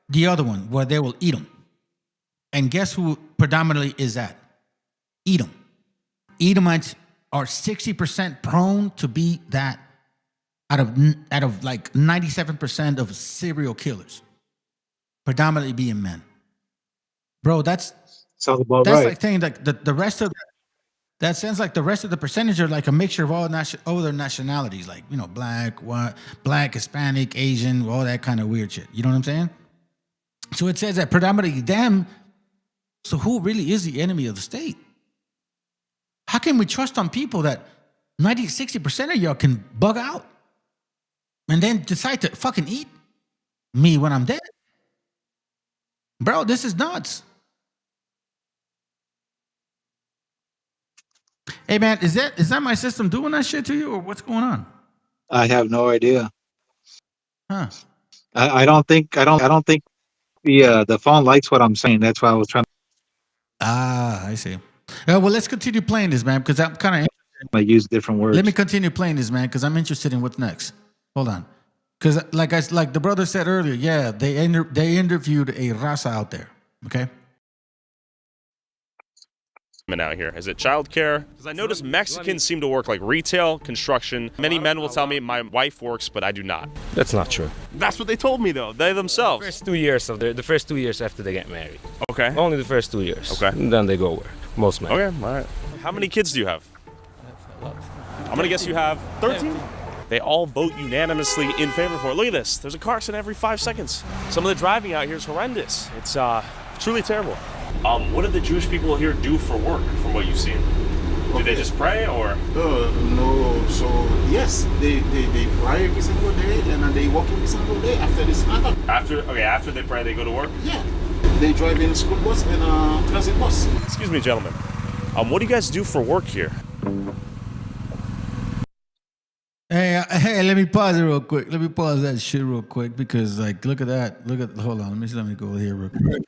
the other one where they will eat them. And guess who predominantly is that? Edom. Edomites are 60% prone to be that out of like 97% of serial killers, predominantly being men. Bro, that's right. like saying like the rest of that sounds like the rest of the percentage are like a mixture of all other nationalities, like black, Hispanic, Asian, all that kind of weird shit. You know what I'm saying? So it says that predominantly them. So who really is the enemy of the state? How can we trust on people that 60% of y'all can bug out and then decide to fucking eat me when I'm dead? Bro, this is nuts. Hey man, is that my system doing that shit to you, or what's going on? I have no idea. Huh? I don't think the phone likes what I'm saying. That's why I was trying. I see. Well, let's continue playing this, man, because I'm kind of. I use different words. Let me continue playing this, man, because I'm interested in what's next. Hold on, because like the brother said earlier, yeah, they interviewed a raza out there. Okay. Out here? Is it childcare? Because I notice Mexicans seem to work like retail, construction. Many men will tell me my wife works, but I do not. That's not true. That's what they told me though. They themselves. The first 2 years after they get married. Okay. Only the first 2 years. Okay. And then they go work. Most men. Okay. All right. How many kids do you have? I'm gonna guess you have 13. They all vote unanimously in favor for it. Look at this. There's a car accident every 5 seconds. Some of the driving out here is horrendous. It's truly terrible. What do the Jewish people here do for work, from what you've seen? Do they just pray, or? No. So yes, they pray every single day, and then they work every single day after this. After they pray, they go to work. Yeah, they drive in school bus and transit bus. Excuse me, gentlemen. What do you guys do for work here? Hey, let me pause it real quick. Let me pause that shit real quick, because like, look at that. Hold on. Let me go here real quick.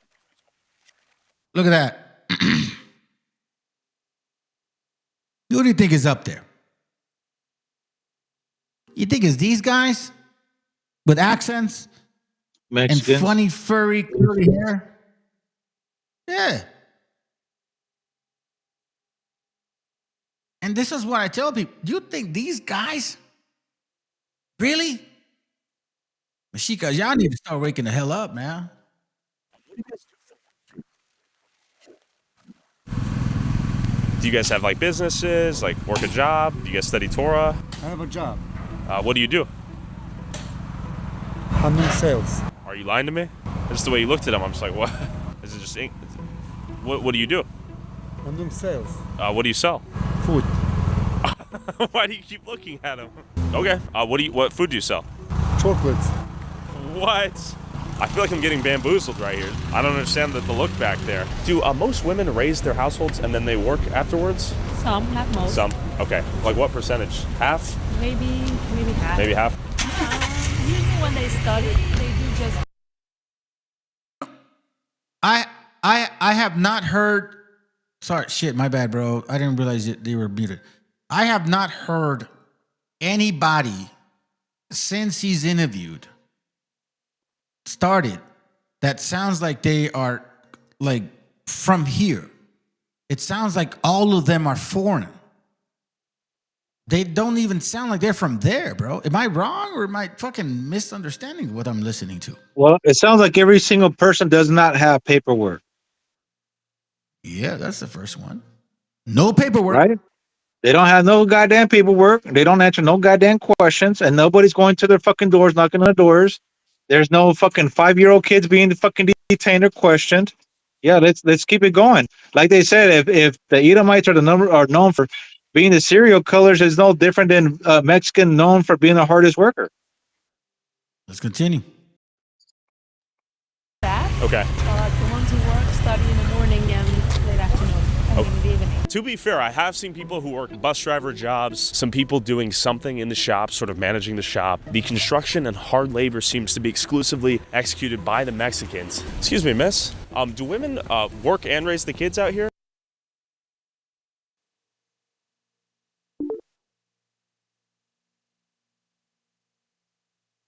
Look at that. Who do you think is up there? You think it's these guys with accents Mexicans and funny, furry, curly hair? Yeah. And this is what I tell people. Do you think these guys really? MESHIACHA, y'all need to start waking the hell up, man. Do you guys have like businesses, like work a job? Do you guys study Torah? I have a job. What do you do? I'm in sales. Are you lying to me? Just the way you looked at him, I'm just like, what? Is it just what do you do? I'm doing sales. What do you sell? Food. Why do you keep looking at him? Okay. What food do you sell? Chocolates. What? I feel like I'm getting bamboozled right here. I don't understand the look back there. Do most women raise their households and then they work afterwards? Some, not most. Some. Okay. Like what percentage? Half? Maybe half. Maybe half? Usually when they study, they do just... I have not heard... Sorry, shit, my bad, bro. I didn't realize they were muted. I have not heard anybody since he's started that sounds like they are like from here. It sounds like all of them are foreign. They don't even sound like they're from there, bro. Am I wrong or am I fucking misunderstanding what I'm listening to? Well, it sounds like every single person does not have paperwork. Yeah, that's the first one. No paperwork. Right? They don't have no goddamn paperwork. They don't answer no goddamn questions, and nobody's going to their fucking doors, knocking on the doors. There's no fucking 5-year-old kids being fucking detained or questioned. Yeah, let's keep it going. Like they said, if the Edomites are known for being the serial killers, is no different than Mexican known for being the hardest worker. Let's continue. Okay. The ones who work, study in the morning and late afternoon. I mean, in the evening. To be fair, I have seen people who work bus driver jobs, some people doing something in the shop, sort of managing the shop. The construction and hard labor seems to be exclusively executed by the Mexicans. Excuse me, miss. Do women work and raise the kids out here?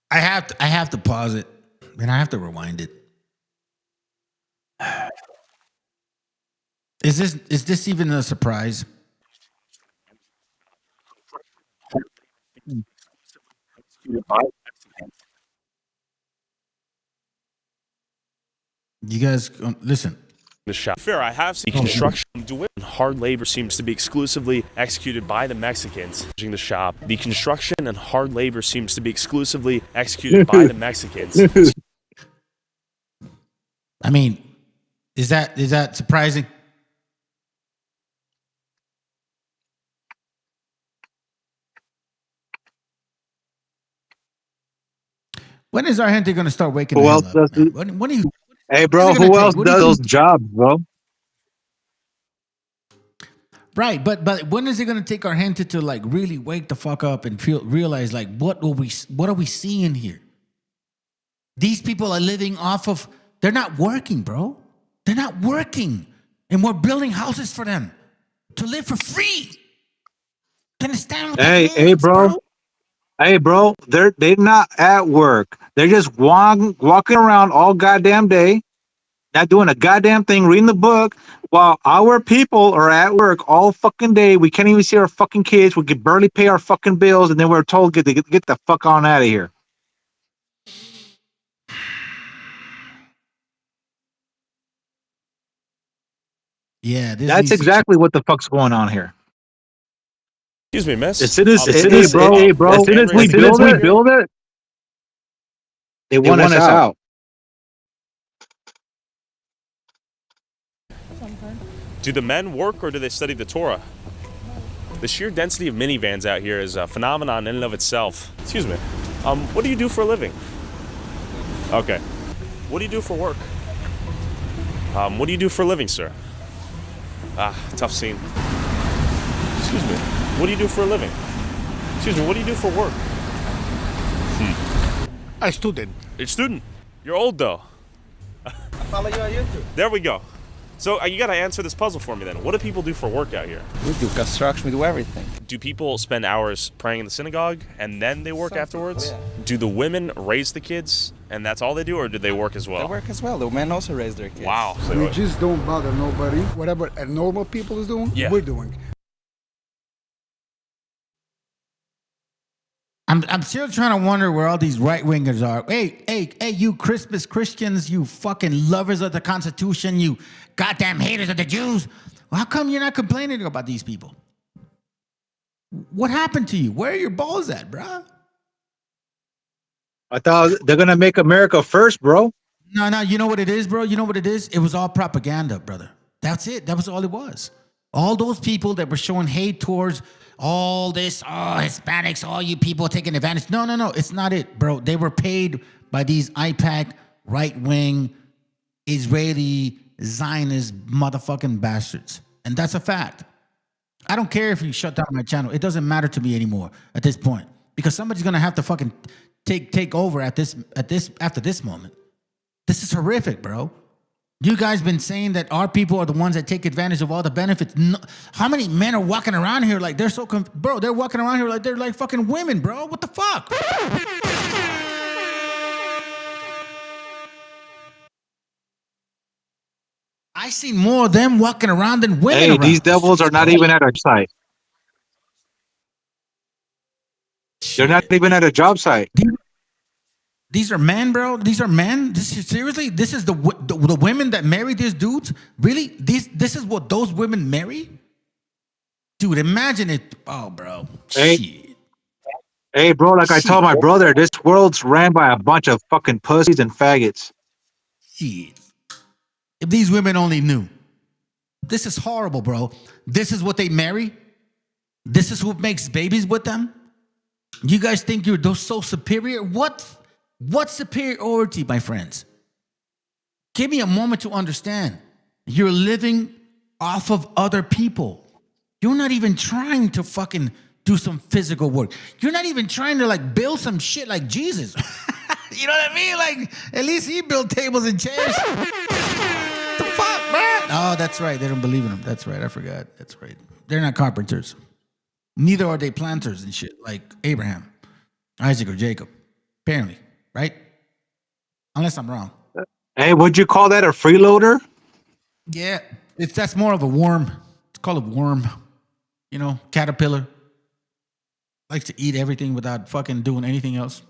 I have to pause it and I have to rewind it. Is this even a surprise? You guys listen. The shop. Fair, I have seen construction. Hard labor seems to be exclusively executed by the Mexicans. The shop. The construction and hard labor seems to be exclusively executed by the Mexicans. I mean, is that surprising? When is our gente going to start waking Who the else hell up? does Man? When do you? Hey, bro, who else does those jobs, bro? Right, but when is it going to take our gente to like really wake the fuck up and realize like what are we seeing here? These people are living off of. They're not working, bro. They're not working, and we're building houses for them to live for free. Do you understand what that means, Hey, bro. Hey, bro, they're not at work. They're just walking around all goddamn day, not doing a goddamn thing, reading the book, while our people are at work all fucking day. We can't even see our fucking kids. We can barely pay our fucking bills, and then we're told get the fuck on out of here. Yeah, that's exactly what the fuck's going on here. Excuse me, miss. As soon as we build it, they want us out. Do the men work or do they study the Torah? The sheer density of minivans out here is a phenomenon in and of itself. Excuse me. What do you do for a living? Okay. What do you do for work? What do you do for a living, sir? Tough scene. Excuse me. What do you do for a living? Excuse me, what do you do for work? A student. You're a student. You're old, though. I follow you on YouTube. There we go. So you got to answer this puzzle for me then. What do people do for work out here? We do construction, we do everything. Do people spend hours praying in the synagogue and then they work afterwards? Yeah. Do the women raise the kids and that's all they do, or do they work as well? They work as well. The men also raise their kids. Wow. We just don't bother nobody. Whatever a normal people is doing, we're doing. I'm still trying to wonder where all these right wingers are. Hey, you Christmas Christians, you fucking lovers of the Constitution, you goddamn haters of the Jews. Well, how come you're not complaining about these people? What happened to you? Where are your balls at, bro? I thought they're gonna make America first, bro. No, you know what it is, bro? You know what it is? It was all propaganda, brother. That's it. That was all it was. All those people that were showing hate towards all this, Hispanics, all you people taking advantage. No, it's not it, bro. They were paid by these IPAC, right-wing, Israeli, Zionist motherfucking bastards. And that's a fact. I don't care if you shut down my channel. It doesn't matter to me anymore at this point. Because somebody's gonna have to fucking take over after this moment. This is horrific, bro. You guys been saying that our people are the ones that take advantage of all the benefits. No, how many men are walking around here like they're so bro? They're walking around here like they're like fucking women, bro. What the fuck? I see more of them walking around than women. Hey, around. these devils are not even at our site. They're not even at a job site. These are men, bro. These are men. Seriously, this is the women that marry these dudes. Really, this is what those women marry, dude. Imagine it. Oh, bro. Hey, bro. Like I told my brother, this world's ran by a bunch of fucking pussies and faggots. Shit. If these women only knew. This is horrible, bro. This is what they marry. This is who makes babies with them. You guys think you're so superior? What superiority, my friends? Give me a moment to understand. You're living off of other people. You're not even trying to fucking do some physical work. You're not even trying to like build some shit like Jesus. You know what I mean? Like, at least he built tables and chairs. The fuck, man? Oh, that's right. They don't believe in him. That's right. I forgot. That's right. They're not carpenters. Neither are they planters and shit like Abraham, Isaac, or Jacob. Apparently. Right? Unless I'm wrong. Hey, would you call that a freeloader? Yeah, that's more of a worm. It's called a worm. You know, caterpillar. Likes to eat everything without fucking doing anything else.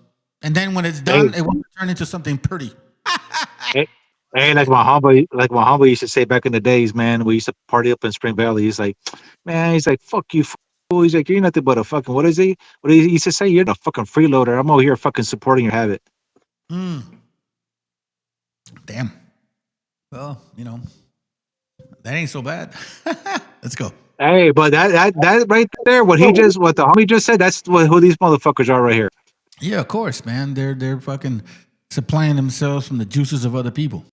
And then when it's done, it wants to turn into something pretty. Hey, like my humble used to say back in the days, man. We used to party up in Spring Valley. He's like, man, he's like, fuck you, fool. He's like, you're nothing but a fucking, what is he? What he used to say? You're a fucking freeloader. I'm over here fucking supporting your habit. Damn. Well, you know, that ain't so bad. Let's go. Hey, but that right there, what the homie just said, that's who these motherfuckers are right here. Yeah, of course, man. They're fucking supplying themselves from the juices of other people.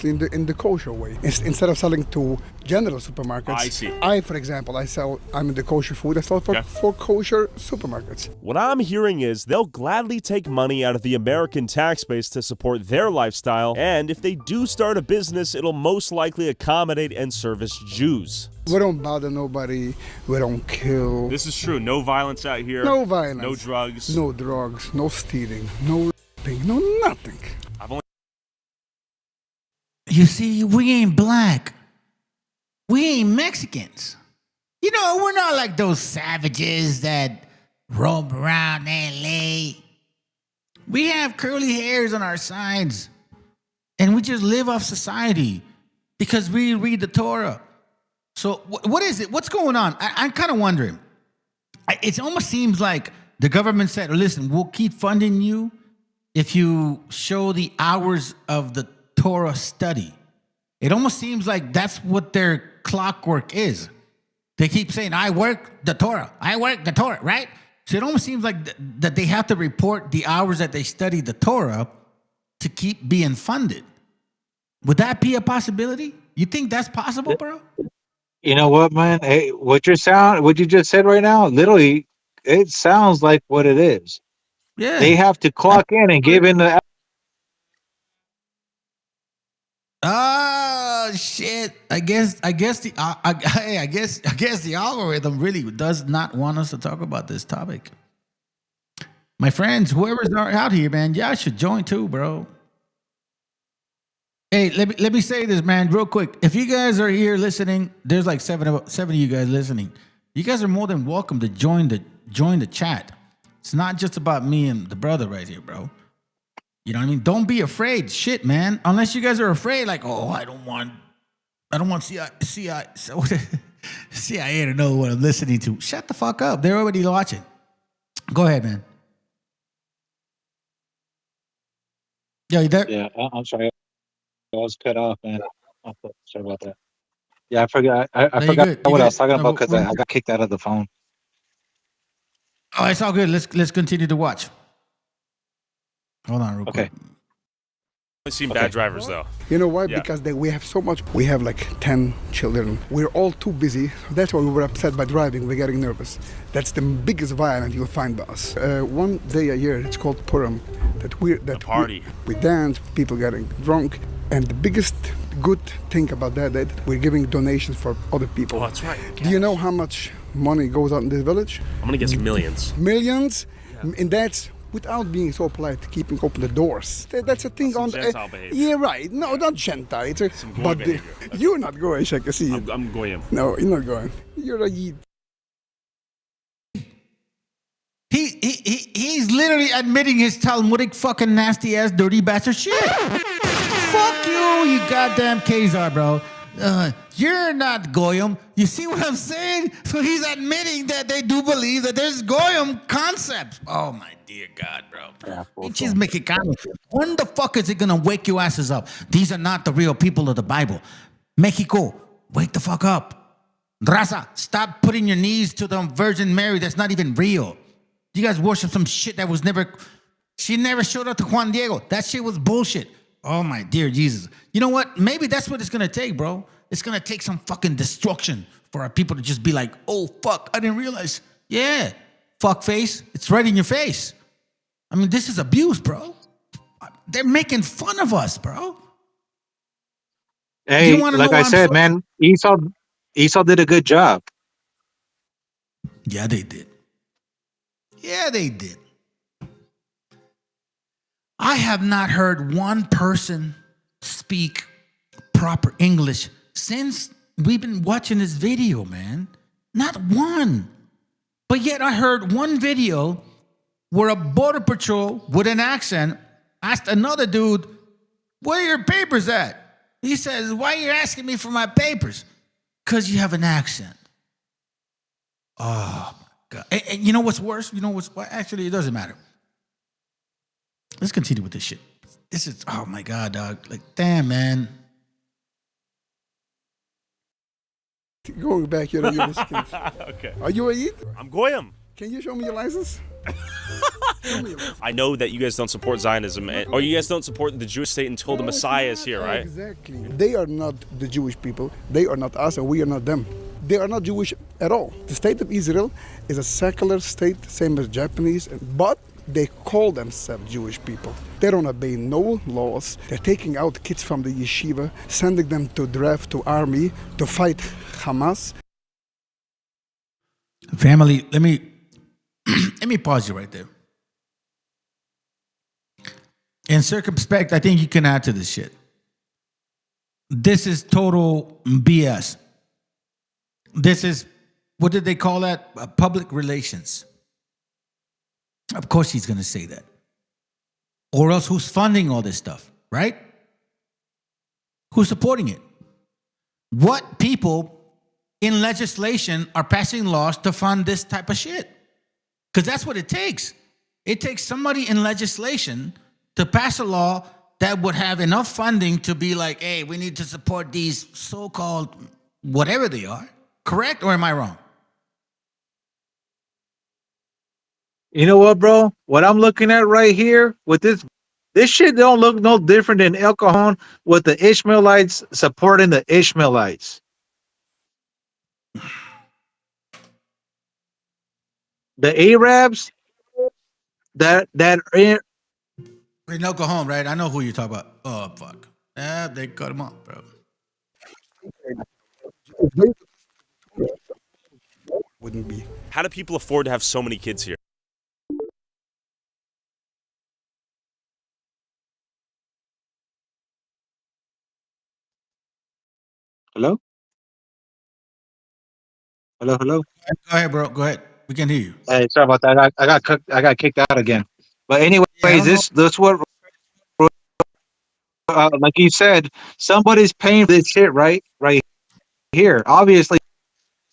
In the kosher way, instead of selling to general supermarkets, I see. For example, I'm in the kosher food. I sell for kosher supermarkets. What I'm hearing is they'll gladly take money out of the American tax base to support their lifestyle, and if they do start a business, it'll most likely accommodate and service Jews. We don't bother nobody. We don't kill. This is true. No violence out here. No violence. No drugs. No drugs. No stealing. No raping. No nothing. You see, we ain't black. We ain't Mexicans. You know, we're not like those savages that roam around LA. We have curly hairs on our sides. And we just live off society because we read the Torah. So what is it? What's going on? I'm kind of wondering. It almost seems like the government said, listen, we'll keep funding you if you show the hours of the Torah study. It almost seems like that's what their clockwork is. They keep saying, I work the Torah, right? So it almost seems like that they have to report the hours that they study the Torah to keep being funded. Would that be a possibility? You think that's possible, bro? You know what, man? Hey, what you just said right now, literally, it sounds like what it is. Yeah. They have to clock in and give in the. Oh shit! I guess the algorithm really does not want us to talk about this topic. My friends, whoever's out here, man, y'all should join too, bro. Hey, let me say this, man, real quick. If you guys are here listening, there's like seven of you guys listening. You guys are more than welcome to join the chat. It's not just about me and the brother right here, bro. You know what I mean? Don't be afraid. Shit, man. Unless you guys are afraid, like, oh, I don't want CIA to know what I'm listening to. Shut the fuck up. They're already watching. Go ahead, man. Yo, you there? Yeah, I'm sorry. I was cut off, man. Sorry about that. Yeah, I forgot. I forgot what I was talking about because I got kicked out of the phone. Oh, it's all good. Let's continue to watch. Hold on real quick. I've seen bad drivers, though. You know why? Yeah. Because we have so much. We have like 10 children. We're all too busy. That's why we were upset by driving. We're getting nervous. That's the biggest violence you'll find by us. One day a year, it's called Purim. That party. We dance, people getting drunk. And the biggest good thing about that we're giving donations for other people. Oh, that's right. Do you know how much money goes out in this village? I'm going to guess millions. Millions? Yeah. And that's without being so polite, keeping open the doors. That's a thing on Gentile behavior. Yeah, right. No, not Gentile. It's a, Some goy but behavior. You're not going, Shaka. See, I'm going. No, you're not going. You're a Yid. He's literally admitting his Talmudic fucking nasty ass dirty bastard shit. Fuck you goddamn Khazar, bro. You're not Goyim. You see what I'm saying? So he's admitting that they do believe that there's Goyim concepts. Oh my dear God, bro. Pinches Mexicanos. When the fuck is it gonna wake your asses up? These are not the real people of the Bible. Mexico, wake the fuck up. Raza, stop putting your knees to the Virgin Mary that's not even real. You guys worship some shit that was never... She never showed up to Juan Diego. That shit was bullshit. Oh my dear Jesus. You know what? Maybe that's what it's gonna take, bro. It's gonna take some fucking destruction for our people to just be like, oh fuck, I didn't realize. Yeah, fuck face. It's right in your face. I mean, this is abuse, bro. They're making fun of us, bro. Hey, like I said, man, Esau did a good job. Yeah, they did. Yeah, they did. I have not heard one person speak proper English since we've been watching this video, man. Not one. But yet I heard one video where a border patrol with an accent asked another dude, where are your papers at? He says, why are you asking me for my papers? Because you have an accent. Oh, my God. And you know what's worse? Actually, it doesn't matter. Let's continue with this shit. This is, oh my God, dog. Like, damn, man. Going back here to your kids. Okay. Are you a Yid? I'm Goyim. Can you show me your license? I know that you guys don't support Zionism, or you guys don't support the Jewish state until the Messiah is here, right? Exactly. They are not the Jewish people. They are not us, and we are not them. They are not Jewish at all. The state of Israel is a secular state, same as Japanese, but they call themselves Jewish people. They don't obey no laws. They're taking out kids from the yeshiva, sending them to draft to army to fight Hamas. Family, let me pause you right there. In circumspect, I think you can add to this shit. This is total BS. This is, what did they call that? Public relations. Of course he's going to say that. Or else who's funding all this stuff, right? Who's supporting it? What people in legislation are passing laws to fund this type of shit? Because that's what it takes. It takes somebody in legislation to pass a law that would have enough funding to be like, hey, we need to support these so-called whatever they are. Correct, or am I wrong? You know what, bro? What I'm looking at right here with this shit don't look no different than El Cajon with the Ishmaelites supporting the Ishmaelites. The Arabs that are in El Cajon, right? I know who you're talking about. Oh, fuck. They cut him off, bro. Wouldn't be. How do people afford to have so many kids here? Hello? Hello? Go ahead, bro. Go ahead. We can hear you. Hey, sorry about that. I got kicked out again. But anyways, this what like you said, somebody's paying for this shit right here. Obviously,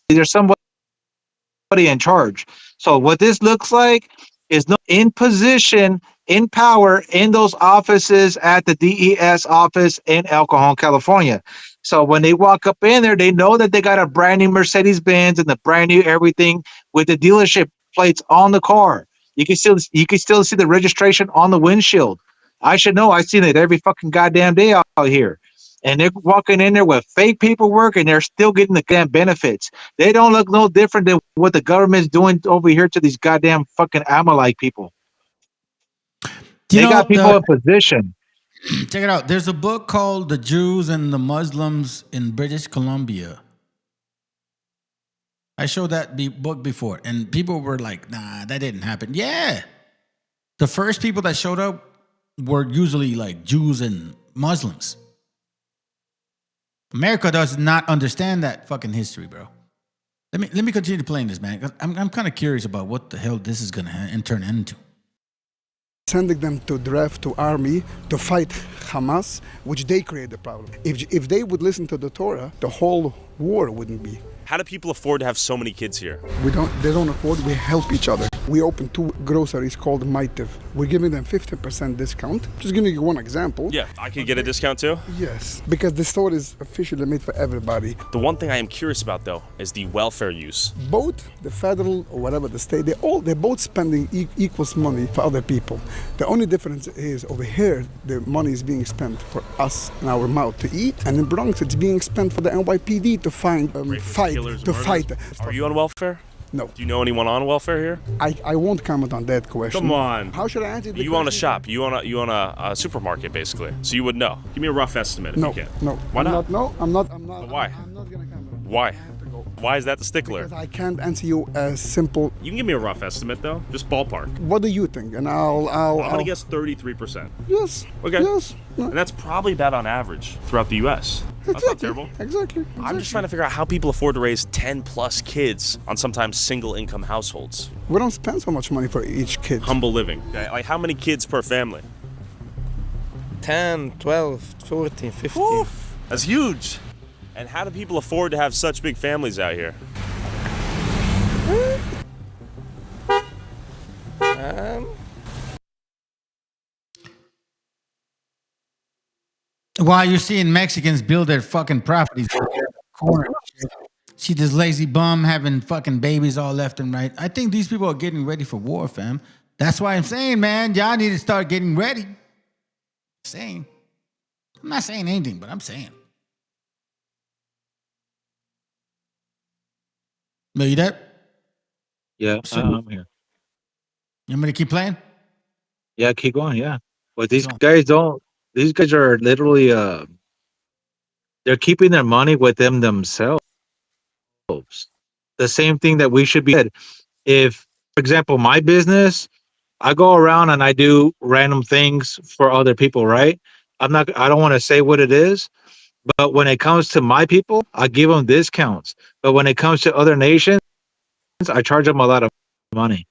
there's somebody in charge. So what this looks like is no in position, in power, in those offices at the DES office in El Cajon, California. So when they walk up in there, they know that they got a brand new Mercedes-Benz and the brand new everything with the dealership plates on the car. You can still see the registration on the windshield. I should know. I've seen it every fucking goddamn day out here. And they're walking in there with fake paperwork and they're still getting the damn benefits. They don't look no different than what the government's doing over here to these goddamn fucking Amalek people. They got people in position. Check it out. There's a book called The Jews and the Muslims in British Columbia. I showed that book before, and people were like, nah, that didn't happen. Yeah. The first people that showed up were usually like Jews and Muslims. America does not understand that fucking history, bro. Let me continue playing this, man. 'Cause I'm kind of curious about what the hell this is gonna turn into. Sending them to draft to army to fight Hamas, which they create the problem. If they would listen to the Torah, the whole war wouldn't be. How do people afford to have so many kids here? They don't afford, we help each other. We opened 2 groceries called Maitiv. We're giving them 50% discount. Just giving you one example. Yeah, I could get a discount too? Yes, because the store is officially made for everybody. The one thing I am curious about though is the welfare use. Both the federal or whatever the state, they're both spending equals money for other people. The only difference is over here, the money is being spent for us and our mouth to eat, and in Bronx it's being spent for the NYPD to fight. Are you on welfare? No. Do you know anyone on welfare here? I won't comment on that question. Come on. How should I answer the You own a shop. You own a supermarket basically. So you would know. Give me a rough estimate if you can. No. Why not? I'm not. Why? I'm not gonna comment. Why? Why is that the stickler? Because I can't answer you a simple. You can give me a rough estimate though, just ballpark. What do you think? And I'm gonna guess 33%. Yes. Okay. Yes. And that's probably about on average throughout the U.S. That's not terrible. Exactly. I'm just trying to figure out how people afford to raise 10 plus kids on sometimes single income households. We don't spend so much money for each kid. Humble living. Okay? Like how many kids per family? 10, 12, 14, 15. Oof, that's huge. And how do people afford to have such big families out here? While you're seeing Mexicans build their fucking properties in the corner, see this lazy bum having fucking babies all left and right. I think these people are getting ready for war, fam. That's why I'm saying, man, y'all need to start getting ready. I'm not saying anything, but I'm saying. No, you there? Yeah, I'm here. You want me to keep playing? Yeah, keep going. Yeah, but these guys don't. These guys are literally they're keeping their money with them themselves. The same thing that we should be. If, for example, my business, I go around and I do random things for other people, right? I don't want to say what it is, but when it comes to my people, I give them discounts. But when it comes to other nations, I charge them a lot of money.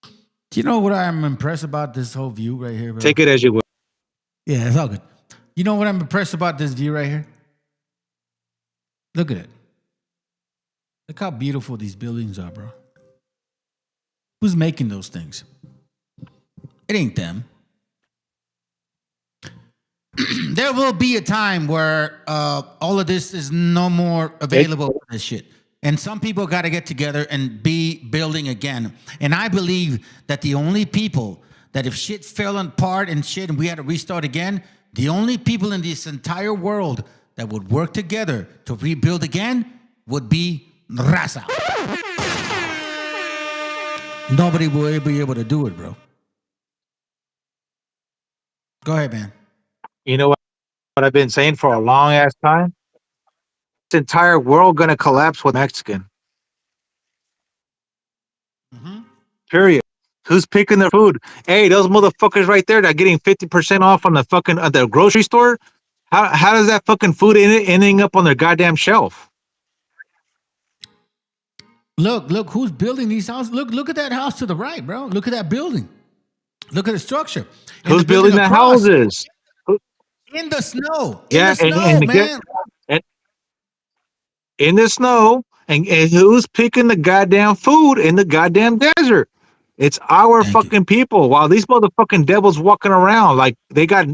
Do you know what I'm impressed about this whole view right here, bro? Take it as you will. Yeah, it's all good. You know what I'm impressed about this view right here? Look at it. Look how beautiful these buildings are, bro. Who's making those things? It ain't them. There will be a time where all of this is no more available for this shit. And some people got to get together and be building again. And I believe that the only people that if shit fell apart and shit and we had to restart again, the only people in this entire world that would work together to rebuild again would be Raza. Nobody will be able to do it, bro. Go ahead, man. You know what I've been saying for a long ass time? This entire world gonna collapse with Mexican. Period. Who's picking their food? Hey, those motherfuckers right there that are getting 50% off on the fucking the grocery store. How does that fucking food ending up on their goddamn shelf? Look who's building these houses. Look at that house to the right, bro. Look at that building. Look at the structure. And Who's building the houses? In the snow. Yeah, in the snow, man. In the snow, and who's picking the goddamn food in the goddamn desert? It's our fucking people. While these motherfucking devils walking around like they got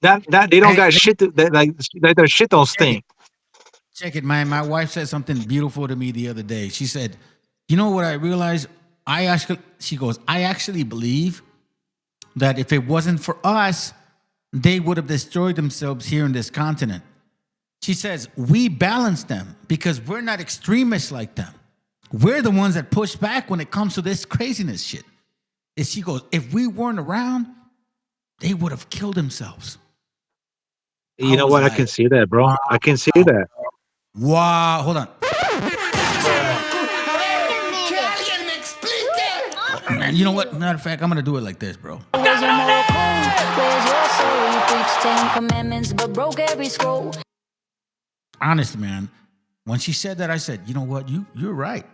that they don't got shit that their shit don't stink. Check it, man. My wife said something beautiful to me the other day. She said, "You know what I realized? I actually believe that if it wasn't for us, they would have destroyed themselves here in this continent." She says, we balance them because we're not extremists like them. We're the ones that push back when it comes to this craziness shit. And she goes, if we weren't around, they would have killed themselves. You know what? I can see that, bro. I can see that. Wow. Hold on. Man, you know what? Matter of fact, I'm going to do it like this, bro. Honest, man. when she said that, I said, you know what? You're right.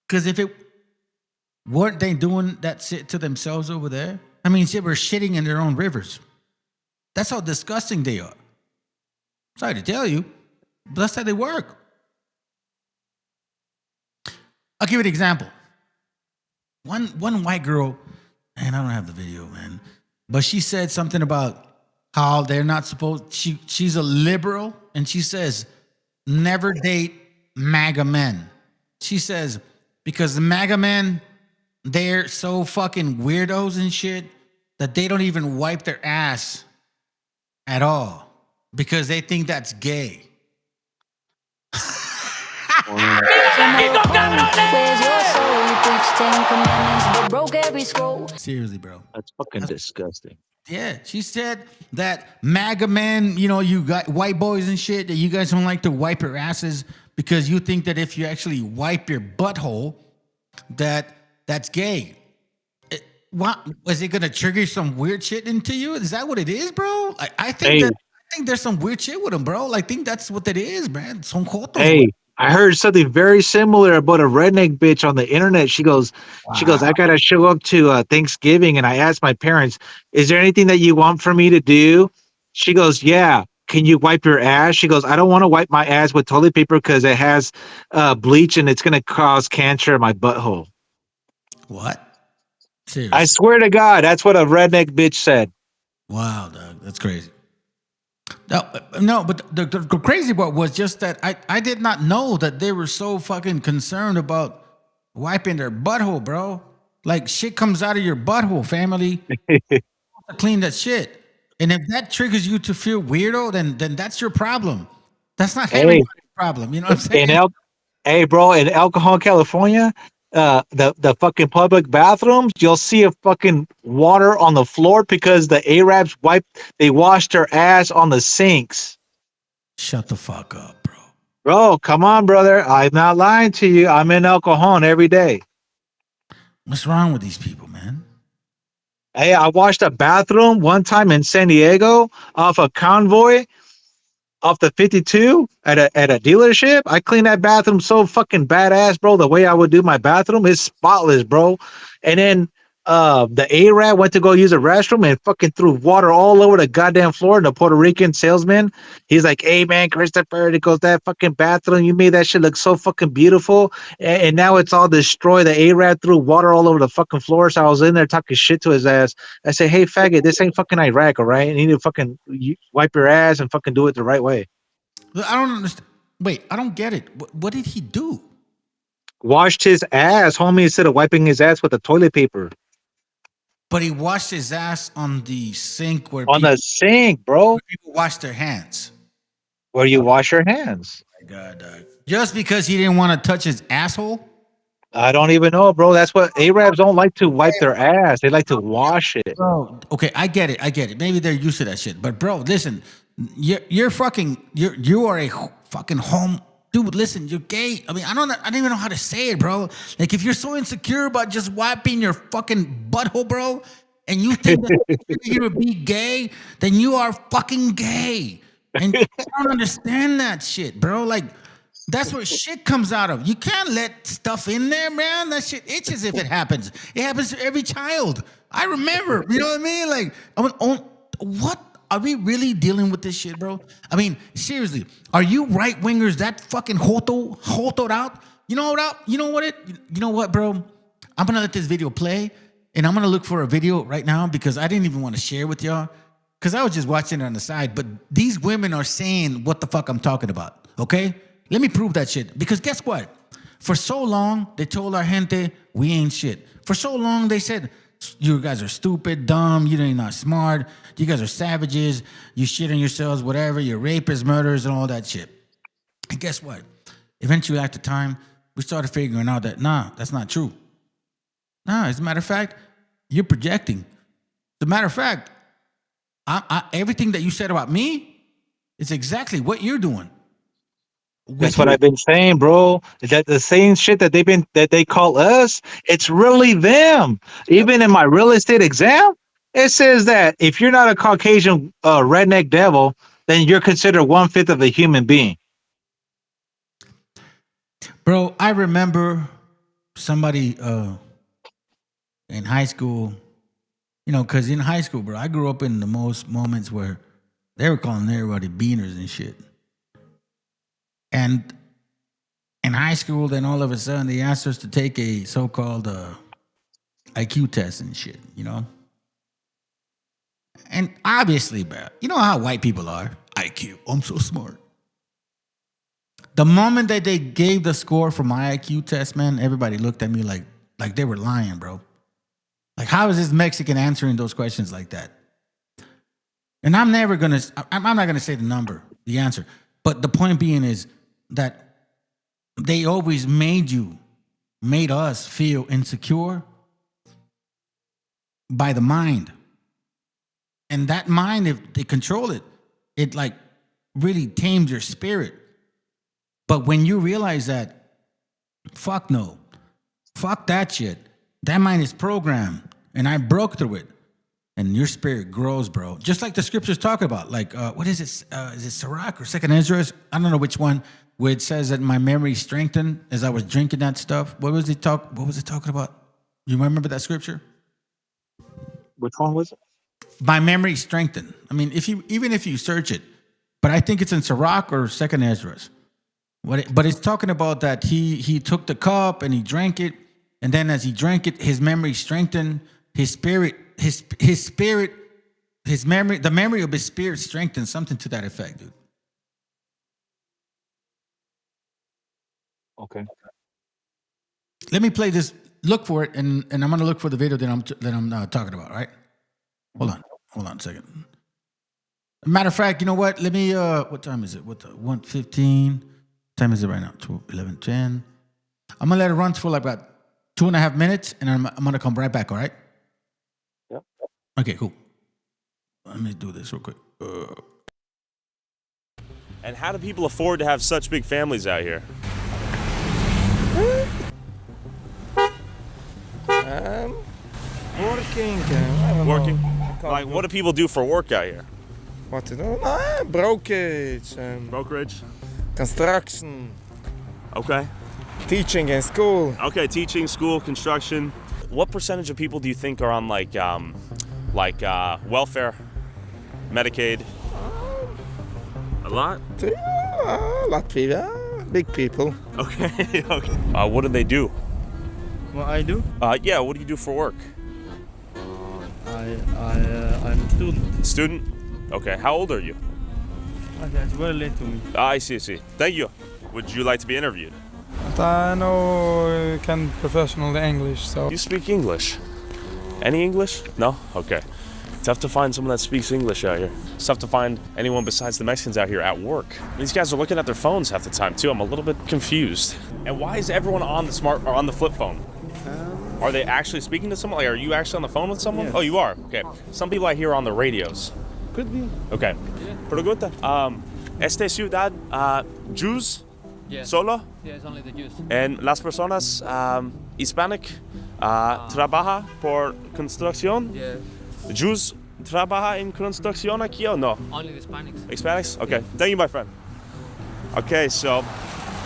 Because if it weren't they doing that shit to themselves over there? I mean, they were shitting in their own rivers. That's how disgusting they are. Sorry to tell you, but that's how they work. I'll give you an example. One white girl, and I don't have the video, man, but she said something about how they're not supposed. She's a liberal, and she says never date MAGA men. She says because the MAGA men, they're so fucking weirdos and shit that they don't even wipe their ass at all because they think that's gay. Seriously, bro. That's fucking disgusting. Yeah, she said that MAGA men, you got white boys and shit, that you guys don't like to wipe your asses because you think that if you actually wipe your butthole, that's gay. What is it gonna trigger some weird shit into you? Is that what it is, bro? I think there's some weird shit with them, bro. I think that's what it is, man. Hey, I heard something very similar about a redneck bitch on the internet. She goes, I gotta show up to Thanksgiving, and I asked my parents, "Is there anything that you want for me to do?" She goes, "Yeah. Can you wipe your ass?" She goes, "I don't want to wipe my ass with toilet paper because it has bleach and it's gonna cause cancer in my butthole." What? Seriously? I swear to God, that's what a redneck bitch said. Wow, dog, that's crazy. No, but the crazy part was just that I did not know that they were so fucking concerned about wiping their butthole, bro. Like shit comes out of your butthole, family. Clean that shit. And if that triggers you to feel weirdo, then that's your problem. That's not everybody's problem. You know what I'm saying? Hey, bro, in El Cajon, California, the fucking public bathrooms, you'll see a fucking water on the floor because the Arabs washed their ass on the sinks. Shut the fuck up, bro. Bro, come on, brother. I'm not lying to you. I'm in El Cajon every day. What's wrong with these people, man? Hey, I washed a bathroom one time in San Diego off a convoy off the 52 at a dealership. I cleaned that bathroom so fucking badass, bro. The way I would do my bathroom is spotless, bro. And then the Arab went to go use a restroom and fucking threw water all over the goddamn floor. And the Puerto Rican salesman, he's like, "Hey man, Christopher," it goes, "that fucking bathroom, you made that shit look so fucking beautiful, and now it's all destroyed." The Arab threw water all over the fucking floor. So I was in there talking shit to his ass. I said, "Hey faggot, this ain't fucking Iraq, all right? You need to fucking wipe your ass and fucking do it the right way." I don't understand. Wait, I don't get it. What did he do? Washed his ass, homie, instead of wiping his ass with the toilet paper. But he washed his ass on the sink the sink, bro. Where people wash their hands. Where you wash your hands. Oh my God, dog. Just because he didn't want to touch his asshole? I don't even know, bro. That's what Arabs don't like to wipe their ass. They like to wash it. Bro, okay, I get it. Maybe they're used to that shit. But bro, listen, you are a fucking home. Dude, listen, you're gay. I mean, I don't even know how to say it, bro. Like, if you're so insecure about just wiping your fucking butthole, bro, and you think that you're gonna be gay, then you are fucking gay. And I don't understand that shit, bro. Like, that's where shit comes out of. You can't let stuff in there, man. That shit itches if it happens. It happens to every child. I remember, you know what I mean? Like, I went, oh, what? Are we really dealing with this shit, bro? I mean, seriously, are you right wingers that fucking hotoed out? You know what, bro? I'm gonna let this video play, and I'm gonna look for a video right now because I didn't even want to share with y'all because I was just watching it on the side. But these women are saying what the fuck I'm talking about. Okay, let me prove that shit. Because guess what? For so long they told our gente we ain't shit. For so long they said, "You guys are stupid, dumb, you're not smart, you guys are savages, you shit on yourselves, whatever, you're rapists, murderers, and all that shit." And guess what? Eventually, after time, we started figuring out that, nah, that's not true. Nah, as a matter of fact, you're projecting. As a matter of fact, everything that you said about me is exactly what you're doing. That's what I've been saying, bro. That the same shit that they call us, it's really them. Even in my real estate exam, it says that if you're not a Caucasian redneck devil, then you're considered 1/5 of a human being. Bro, I remember somebody in high school, you know, because in high school, bro, I grew up in the most moments where they were calling everybody beaners and shit. And in high school, then all of a sudden they asked us to take a so-called IQ test and shit, you know? And obviously, bro, you know how white people are. IQ, I'm so smart. The moment that they gave the score for my IQ test, man, everybody looked at me like they were lying, bro. Like, how is this Mexican answering those questions like that? And I'm not gonna say the number, the answer. But the point being is that they always made us feel insecure by the mind. And that mind, if they control it, it like really tames your spirit. But when you realize that, fuck no, fuck that shit. That mind is programmed, and I broke through it. And your spirit grows, bro. Just like the scriptures talk about. Like, what is it? Is it Sirach or Second Ezra? I don't know which one, where it says that my memory strengthened as I was drinking that stuff. What was it talking about? You remember that scripture? Which one was it? My memory strengthened. I mean, even if you search it, but I think it's in Sirach or Second Ezra. But it's talking about that he took the cup and he drank it, and then as he drank it, his memory strengthened. His spirit, his memory, the memory of his spirit strengthened, something to that effect, dude. Okay. Let me play this. Look for it, and I'm gonna look for the video that I'm talking about. Right? Hold on a second. Matter of fact, you know what? Let me. What time is it? What the 1:15? Time is it right now? 11:10. I'm gonna let it run for like about 2.5 minutes, and I'm gonna come right back. All right? Yep. Okay, cool. Let me do this real quick. And how do people afford to have such big families out here? Working. I don't Working? know. Like, what do people do for work out here? What to do? Brokerage. Brokerage? Construction. Okay. Teaching in school. Okay, teaching, school, construction. What percentage of people do you think are on like welfare, Medicaid? A lot? A lot of people. Big people. Okay. Okay. What do they do? What I do? Yeah. What do you do for work? I'm a student. Student? Okay. How old are you? It's very late to me. I see. Thank you. Would you like to be interviewed? I know can professional English, so. You speak English? Any English? No? Okay. Tough to find someone that speaks English out here. It's tough to find anyone besides the Mexicans out here at work. These guys are looking at their phones half the time too. I'm a little bit confused. And why is everyone on the smart or on the flip phone? Are they actually speaking to someone? Like, are you actually on the phone with someone? Yes. Oh, you are? Okay. Some people I hear are on the radios. Could be. Okay. Pregunta. Esta ciudad, Jews? Yes. Solo? Yeah, it's only the Jews. And las personas hispanic trabaja por construcción? Yes. Jews trabaja en construcción aquí o no? Only the Hispanics. Hispanics? Okay. Thank you, my friend. Okay, so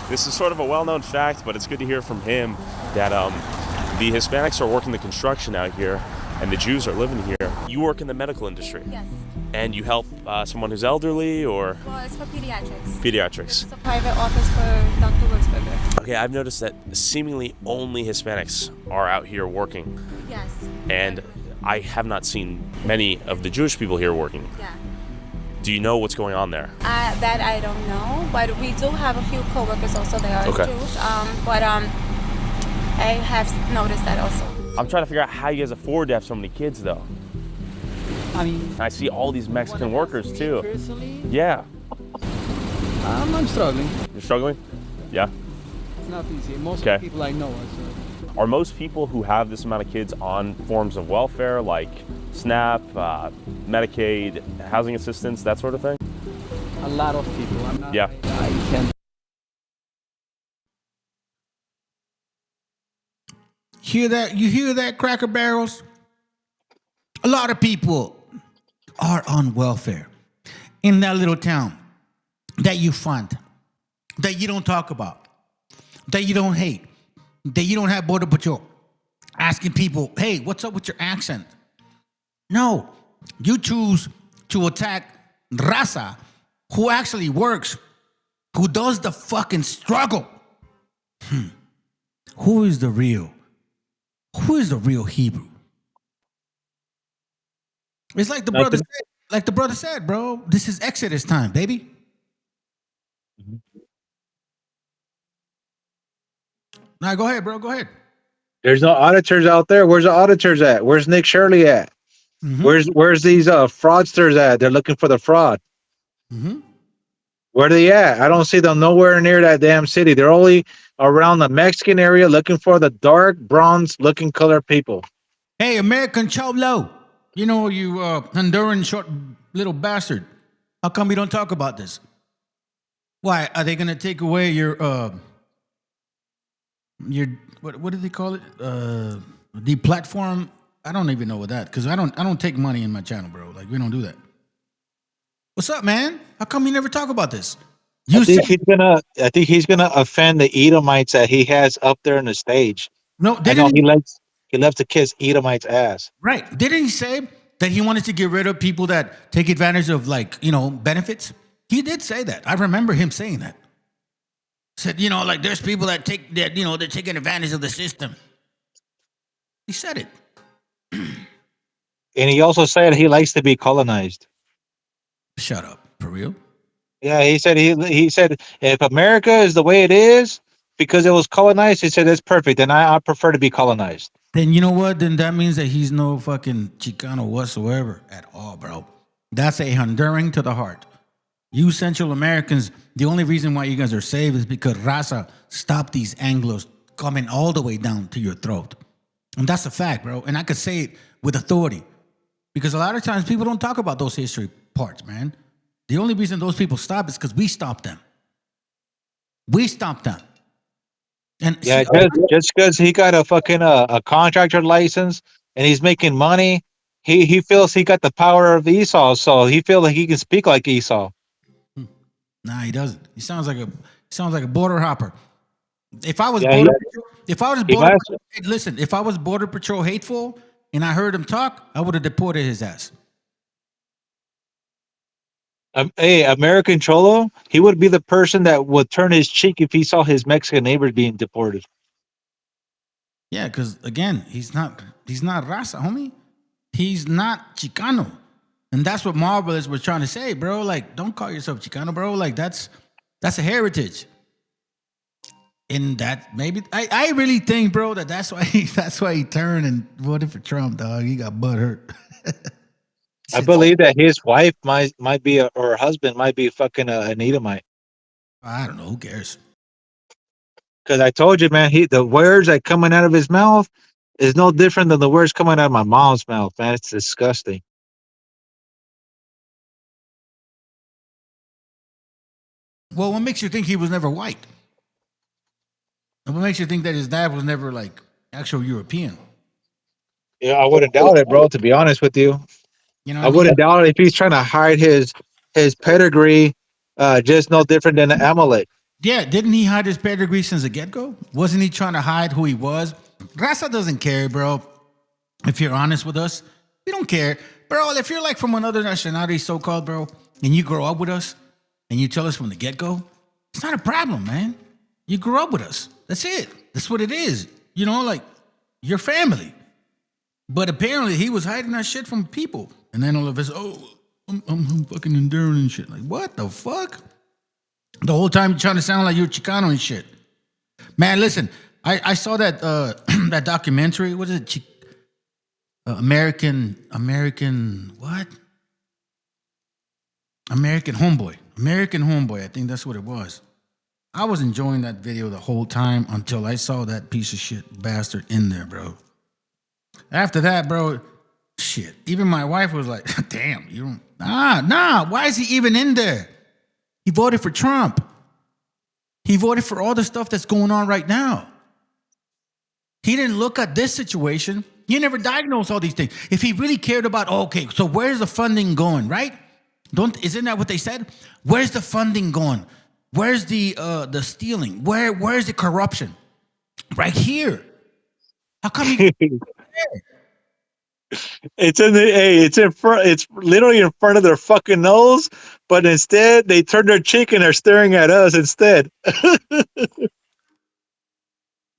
this is sort of a well-known fact, but it's good to hear from him that the Hispanics are working the construction out here and the Jews are living here. You work in the medical industry. Yes. And you help someone who's elderly or? Well, it's for pediatrics. Pediatrics. It's a private office for Dr. Wurzberger. Okay, I've noticed that seemingly only Hispanics are out here working. Yes. And I have not seen many of the Jewish people here working. Yeah. Do you know what's going on there? That I don't know, but we do have a few coworkers also that are Okay. Jewish. But I have noticed that also. I'm trying to figure out how you guys afford to have so many kids, though. I mean, I see all these Mexican workers, too. personally, Yeah. I'm struggling. You're struggling? Yeah. It's not easy. Most of Okay. the people I know are. Are most people who have this amount of kids on forms of welfare, like SNAP, Medicaid, housing assistance, that sort of thing? A lot of people. I'm not. Yeah. I can't. Hear that? You hear that, Cracker Barrels? A lot of people are on welfare in that little town that you fund, that you don't talk about, that you don't hate, that you don't have Border Patrol asking people, hey, what's up with your accent? No, you choose to attack Raza, who actually works, who does the fucking struggle. Who is the real Hebrew? It's like the brother said, bro. This is Exodus time, baby. Now go ahead, bro. Go ahead. There's no auditors out there. Where's the auditors at? Where's Nick Shirley at? Where's these fraudsters at? They're looking for the fraud. Where are they at? I don't see them nowhere near that damn city. They're only around the Mexican area looking for the dark bronze looking color people. Hey, American Cholo. You know, you Honduran short little bastard. How come we don't talk about this? Why are they gonna take away your what do they call it? The platform? I don't even know what that, because I don't take money in my channel, bro. Like, we don't do that. What's up, man? How come you never talk about this? I think he's gonna offend the Edomites that he has up there on the stage. No, I know he loves to kiss Edomites' ass. Right. Didn't he say that he wanted to get rid of people that take advantage of, like, you know, benefits? He did say that. I remember him saying that. Said, you know, like, there's people that they're taking advantage of the system. He said it. And he also said he likes to be colonized. Shut up. For real? Yeah, he said if America is the way it is because it was colonized, he said that's perfect. And I prefer to be colonized. Then you know what? Then that means that he's no fucking Chicano whatsoever at all, bro. That's a Honduran to the heart. You Central Americans, the only reason why you guys are safe is because Raza stopped these Anglos coming all the way down to your throat. And that's a fact, bro. And I could say it with authority. Because a lot of times people don't talk about those history parts, man. The only reason those people stop is because we stopped them. We stopped them. And yeah, just because he got a fucking a contractor license and he's making money, he feels he got the power of Esau, so he feels like he can speak like Esau. Nah, he doesn't. He sounds like a border hopper. If I was if I was Border Patrol hateful and I heard him talk, I would have deported his ass. Hey, American Cholo, he would be the person that would turn his cheek if he saw his Mexican neighbors being deported. Yeah, because again, he's not Raza, homie. He's not Chicano. And that's what Marvelous was trying to say, bro. Like, don't call yourself Chicano, bro. Like, that's a heritage. And that maybe I really think, bro, that's why he turned and voted for Trump, dog. He got butthurt. I believe that his wife might be or her husband might be fucking an Edomite. I don't know. Who cares? Because I told you, man, the words that coming out of his mouth is no different than the words coming out of my mom's mouth, man. It's disgusting. Well, what makes you think he was never white? What makes you think that his dad was never, like, actual European? Yeah, I wouldn't doubt it, bro, to be honest with you. You know, I wouldn't doubt it if he's trying to hide his pedigree, just no different than Amalek. Yeah, didn't he hide his pedigree since the get-go? Wasn't he trying to hide who he was? Raza doesn't care, bro. If you're honest with us, we don't care. Bro, if you're like from another nationality, so-called, bro, and you grow up with us, and you tell us from the get-go, it's not a problem, man. You grew up with us. That's it. That's what it is. You know, like, your family. But apparently he was hiding that shit from people. And then all of us, I'm fucking enduring and shit. Like, what the fuck? The whole time you're trying to sound like you're Chicano and shit. Man, listen, I saw that that documentary. What is it? American what? American Homeboy. American Homeboy. I think that's what it was. I was enjoying that video the whole time until I saw that piece of shit bastard in there, bro. After that, bro, shit. Even my wife was like, damn, you don't... Nah. Why is he even in there? He voted for Trump. He voted for all the stuff that's going on right now. He didn't look at this situation. He never diagnosed all these things. If he really cared about, okay, so where's the funding going, right? Isn't that what they said? Where's the funding going? Where's the stealing? Where's the corruption? Right here. How come you? It's in front. It's literally in front of their fucking nose. But instead, they turn their cheek and they're staring at us instead.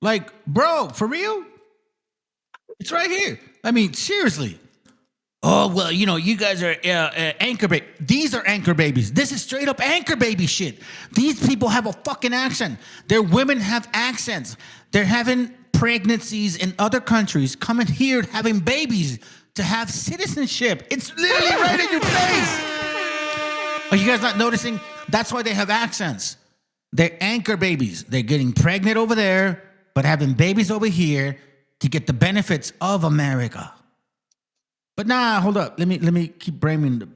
Like, bro, for real? It's right here. I mean, seriously. Oh, well, you know, you guys are anchor baby. These are anchor babies. This is straight up anchor baby shit. These people have a fucking accent. Their women have accents. They're having pregnancies in other countries, coming here having babies to have citizenship. It's literally right in your face. Are you guys not noticing? That's why they have accents. They're anchor babies. They're getting pregnant over there, but having babies over here to get the benefits of America. But nah, hold up. Let me keep blaming them.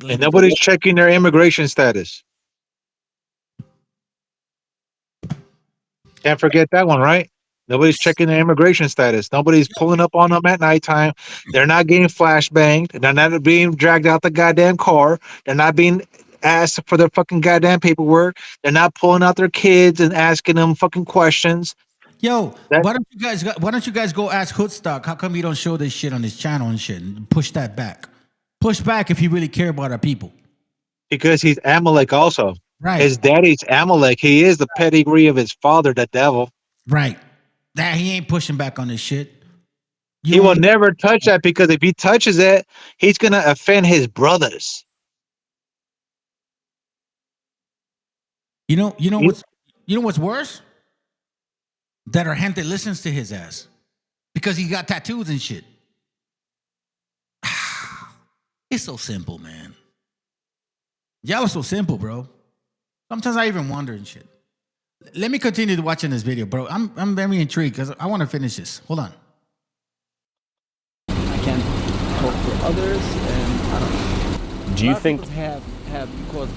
And nobody's checking their immigration status. Can't forget that one, right? Nobody's checking their immigration status. Nobody's pulling up on them at nighttime. They're not getting flashbanged. They're not being dragged out the goddamn car. They're not being asked for their fucking goddamn paperwork. They're not pulling out their kids and asking them fucking questions. Yo, why don't you guys go ask Hoodstock? How come you don't show this shit on his channel and shit? And push that back. Push back if you really care about our people. Because he's Amalek also. Right. His daddy's Amalek. He is the pedigree of his father, the devil. Right. That he ain't pushing back on this shit. He will never touch that, because if he touches it, he's gonna offend his brothers. You know what's worse? That our gente listens to his ass because he got tattoos and shit. It's so simple, man. Y'all are so simple, bro. Sometimes I even wonder and shit. Let me continue watching this video, bro. I'm very intrigued because I want to finish this. Hold on. I can't talk for others, and I don't know. Do you think have because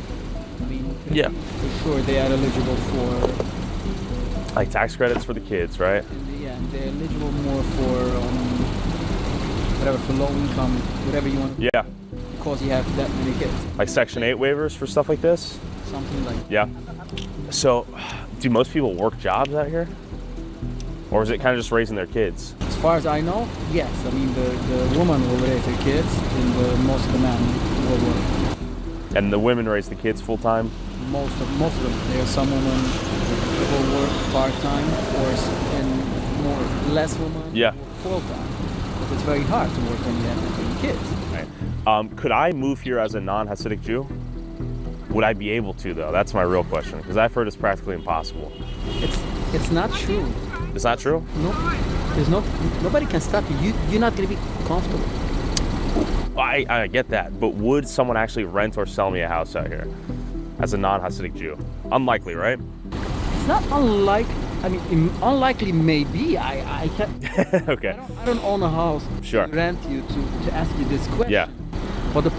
I mean, yeah, for sure they are eligible for like tax credits for the kids, right? Yeah, and they're eligible more for whatever, for low income, whatever you want. Yeah. Because you have that many kids. Like Section 8 waivers for stuff like this? Something like that. Yeah. So, do most people work jobs out here? Or is it kind of just raising their kids? As far as I know, yes. I mean, the woman will raise her kids, and most of the men will work. And the women raise the kids full time? Most of them. There are some women who will work part-time, and less women Yeah. work full-time. But it's very hard to work when you have kids. Right. Could I move here as a non-Hasidic Jew? Would I be able to, though? That's my real question, because I've heard it's practically impossible. It's not true. It's not true? No. Nobody can stop you. You're not going to be comfortable. I get that, but would someone actually rent or sell me a house out here as a non-Hasidic Jew? Unlikely, right? It's not unlikely. I mean, unlikely maybe. I can't. Okay. I don't own a house. Sure. To rent you to ask you this question. Yeah. But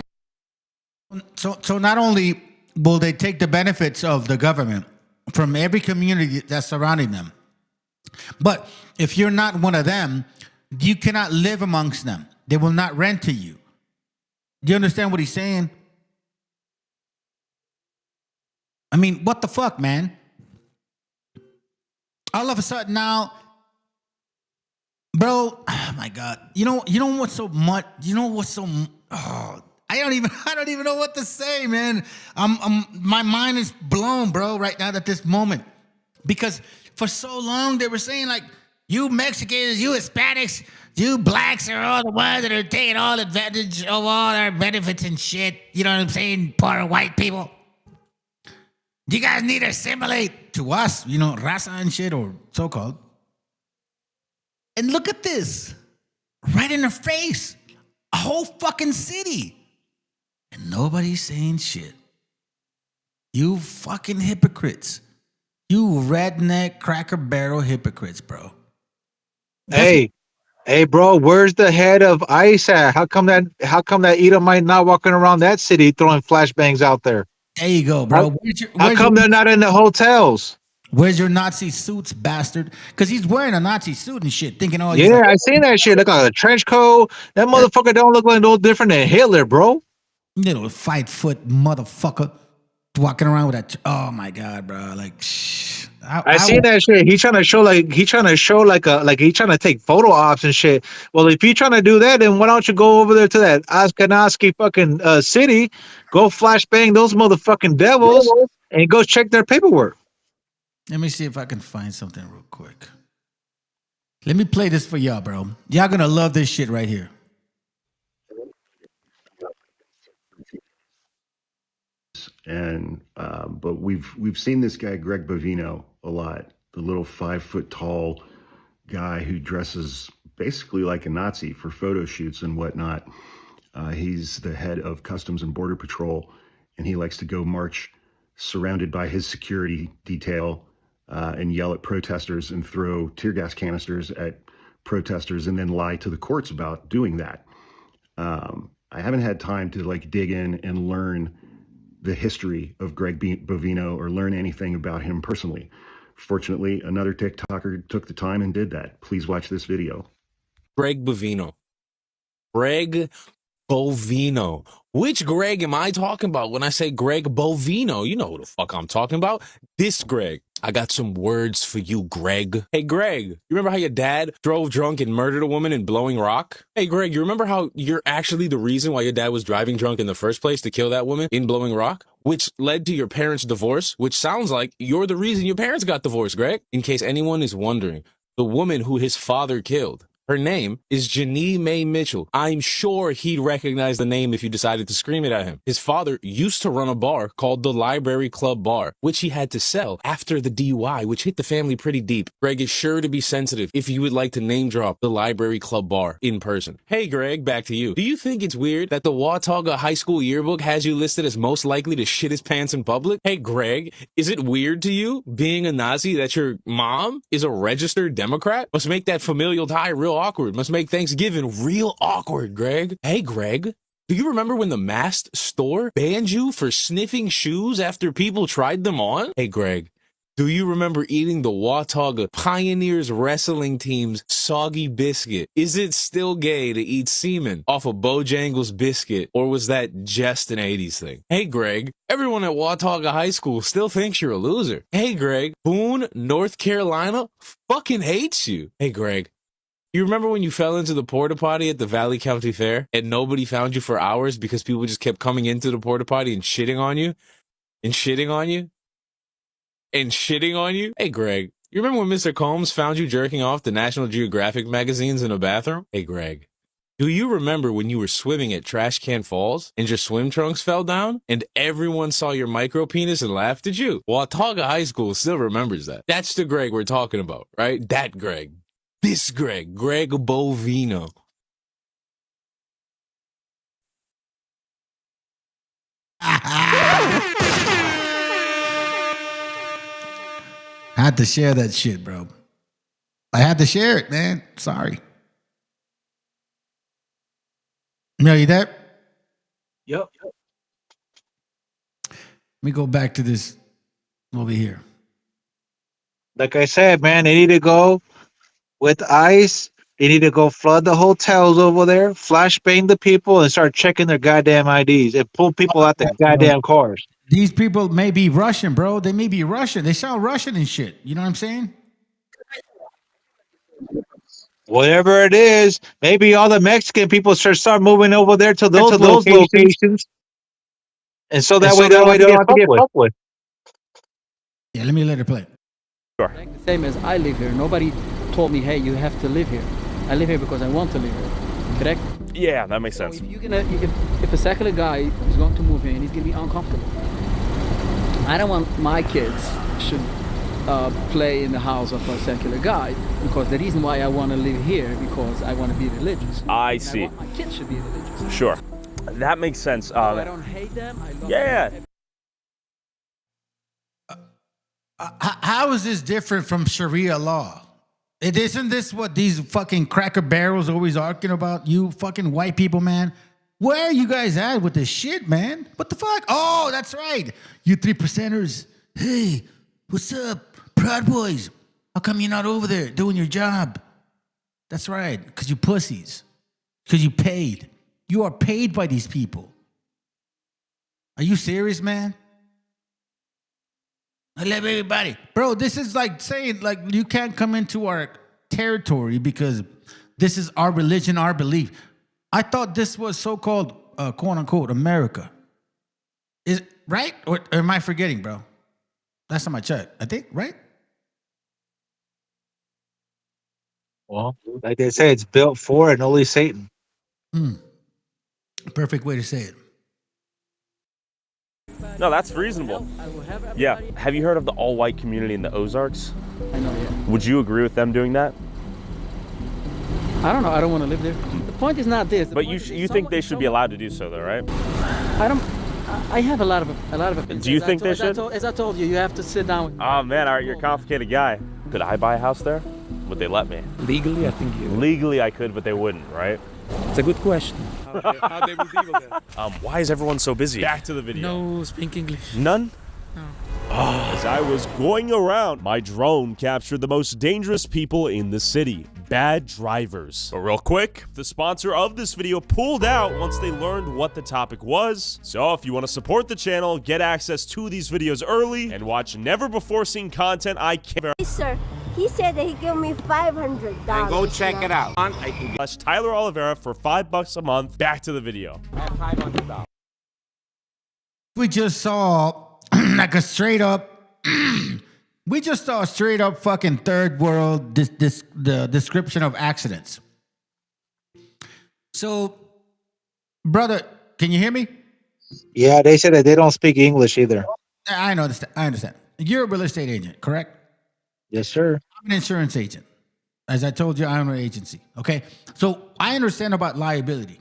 So not only will they take the benefits of the government from every community that's surrounding them, but if you're not one of them, you cannot live amongst them. They will not rent to you. Do you understand what he's saying? I mean, what the fuck, man? All of a sudden now, bro, oh my God. You know what's so much, I don't even know what to say, man. My mind is blown, bro, right now at this moment. Because for so long they were saying, like, you Mexicans, you Hispanics, you blacks are all the ones that are taking all advantage of all our benefits and shit. You know what I'm saying? Poor white people. You guys need to assimilate to us, raza and shit, or so-called. And look at this. Right in their face. A whole fucking city. And nobody's saying shit. You fucking hypocrites. You redneck Cracker Barrel hypocrites, bro. Hey, bro, where's the head of ICE at? How come that Edomite not walking around that city throwing flashbangs out there? There you go, bro. How come they're not in the hotels? Where's your Nazi suits, bastard? Because he's wearing a Nazi suit and shit, thinking, oh, yeah, I seen that shit. Look like a trench coat. That motherfucker don't look like no different than Hitler, bro. Little fight foot motherfucker. walking around with that. Oh my god, bro! Like, I see that shit. He's trying to show like he trying to take photo ops and shit. Well, if you're trying to do that, then why don't you go over there to that Ashkenazi fucking city, go flashbang those motherfucking devils, and go check their paperwork. Let me see if I can find something real quick. Let me play this for y'all, bro. Y'all gonna love this shit right here. And but we've seen this guy Greg Bovino a lot, the little 5 foot tall guy who dresses basically like a Nazi for photo shoots and whatnot. He's the head of Customs and Border Patrol, and he likes to go march surrounded by his security detail and yell at protesters and throw tear gas canisters at protesters and then lie to the courts about doing that. I haven't had time to like dig in and learn the history of Greg Bovino or learn anything about him personally. Fortunately, another TikToker took the time and did that. Please watch this video. Greg Bovino. Greg Bovino. Which Greg am I talking about when I say Greg Bovino? You know who the fuck I'm talking about. This Greg. I got some words for you, Greg. Hey, Greg, you remember how your dad drove drunk and murdered a woman in Blowing Rock? Hey, Greg, you remember how you're actually the reason why your dad was driving drunk in the first place to kill that woman in Blowing Rock? Which led to your parents' divorce, which sounds like you're the reason your parents got divorced, Greg. In case anyone is wondering, the woman who his father killed, her name is Janine Mae Mitchell. I'm sure he'd recognize the name if you decided to scream it at him. His father used to run a bar called the Library Club Bar, which he had to sell after the DUI, which hit the family pretty deep. Greg is sure to be sensitive if you would like to name drop the Library Club Bar in person. Hey, Greg, back to you. Do you think it's weird that the Watauga High School yearbook has you listed as most likely to shit his pants in public? Hey, Greg, is it weird to you, being a Nazi, that your mom is a registered Democrat? Must make that familial tie real awkward. Must make Thanksgiving real awkward, Greg. Hey, Greg, do you remember when the Mast store banned you for sniffing shoes after people tried them on? Hey, Greg, do you remember eating the Watauga Pioneers wrestling team's soggy biscuit? Is it still gay to eat semen off a Bojangles biscuit, or was that just an 80s thing? Hey, Greg, everyone at Watauga High School still thinks you're a loser. Hey, Greg, Boone, North Carolina fucking hates you. Hey, Greg, you remember when you fell into the porta potty at the Valley County Fair and nobody found you for hours because people just kept coming into the porta potty and shitting on you? And shitting on you? And shitting on you? Hey, Greg, you remember when Mr. Combs found you jerking off the National Geographic magazines in a bathroom? Hey, Greg, do you remember when you were swimming at Trash Can Falls and your swim trunks fell down and everyone saw your micro penis and laughed at you? Watauga High School still remembers that. That's the Greg we're talking about, right? That Greg. This Greg. Greg Bovino. I had to share that shit, bro. I had to share it, man. Sorry. No, you there? Yep. Let me go back to this over here. Like I said, man, they need to go with ICE. They need to go flood the hotels over there, flashbang the people, and start checking their goddamn IDs and pull people out the goddamn cars. These people may be Russian, bro. They may be Russian. They sound Russian and shit. You know what I'm saying? Whatever it is, maybe all the Mexican people should start moving over there to those locations. And so that way they don't have to get fucked with. Yeah, let me let her play. Sure. Like the same as I live here. Nobody told me, hey, you have to live here. I live here because I want to live here. Correct? Yeah, that makes sense. If a secular guy is going to move in, he's going to be uncomfortable. I don't want my kids should play in the house of a secular guy, because the reason why I want to live here because I want to be religious. I see. I want my kids should be religious. Sure. That makes sense. I don't hate them. I love them. How is this different from Sharia law? Isn't this what these fucking cracker barrels always arguing about? You fucking white people, man. Where are you guys at with this shit, man? What the fuck? Oh, that's right. You 3%ers. Hey, what's up? Proud Boys. How come you're not over there doing your job? That's right. Because you pussies. Because you paid. You are paid by these people. Are you serious, man? I love everybody. Bro, this is like saying, like, you can't come into our territory because this is our religion, our belief. I thought this was so-called, quote-unquote, America. Is right? Or am I forgetting, bro? Last time I checked, I think, right? Well, like they say, it's built for and only Satan. Perfect way to say it. No, that's reasonable. Yeah. Have you heard of the all-white community in the Ozarks? I know, yeah. Would you agree with them doing that? I don't know. I don't want to live there. The point is not this. But you think they should be allowed to do so, though, right? I have a lot of opinions. Do you think they should? As I told you, you have to sit down with me. Oh man, all right, you're a complicated guy. Could I buy a house there? Would they let me? Legally, I think you. Legally, I could, but they wouldn't, right? It's a good question. How they will deal with that? Why is everyone so busy? Back to the video. No speak English. None? No. As I was going around, my drone captured the most dangerous people in the city. Bad drivers. But real quick, the sponsor of this video pulled out once they learned what the topic was. So if you want to support the channel, get access to these videos early, and watch never before seen content I can't. Hey, sir, he said that he gave me $500. And go check it out. Tyler Oliveira for $5 a month. Back to the video. $500. We just saw like a straight up we just saw a straight up fucking third world the description of accidents. So, brother, can you hear me? Yeah, they said that they don't speak English either. I understand. You're a real estate agent, correct? Yes, sir. I'm an insurance agent. As I told you, I own an agency. Okay. So I understand about liability.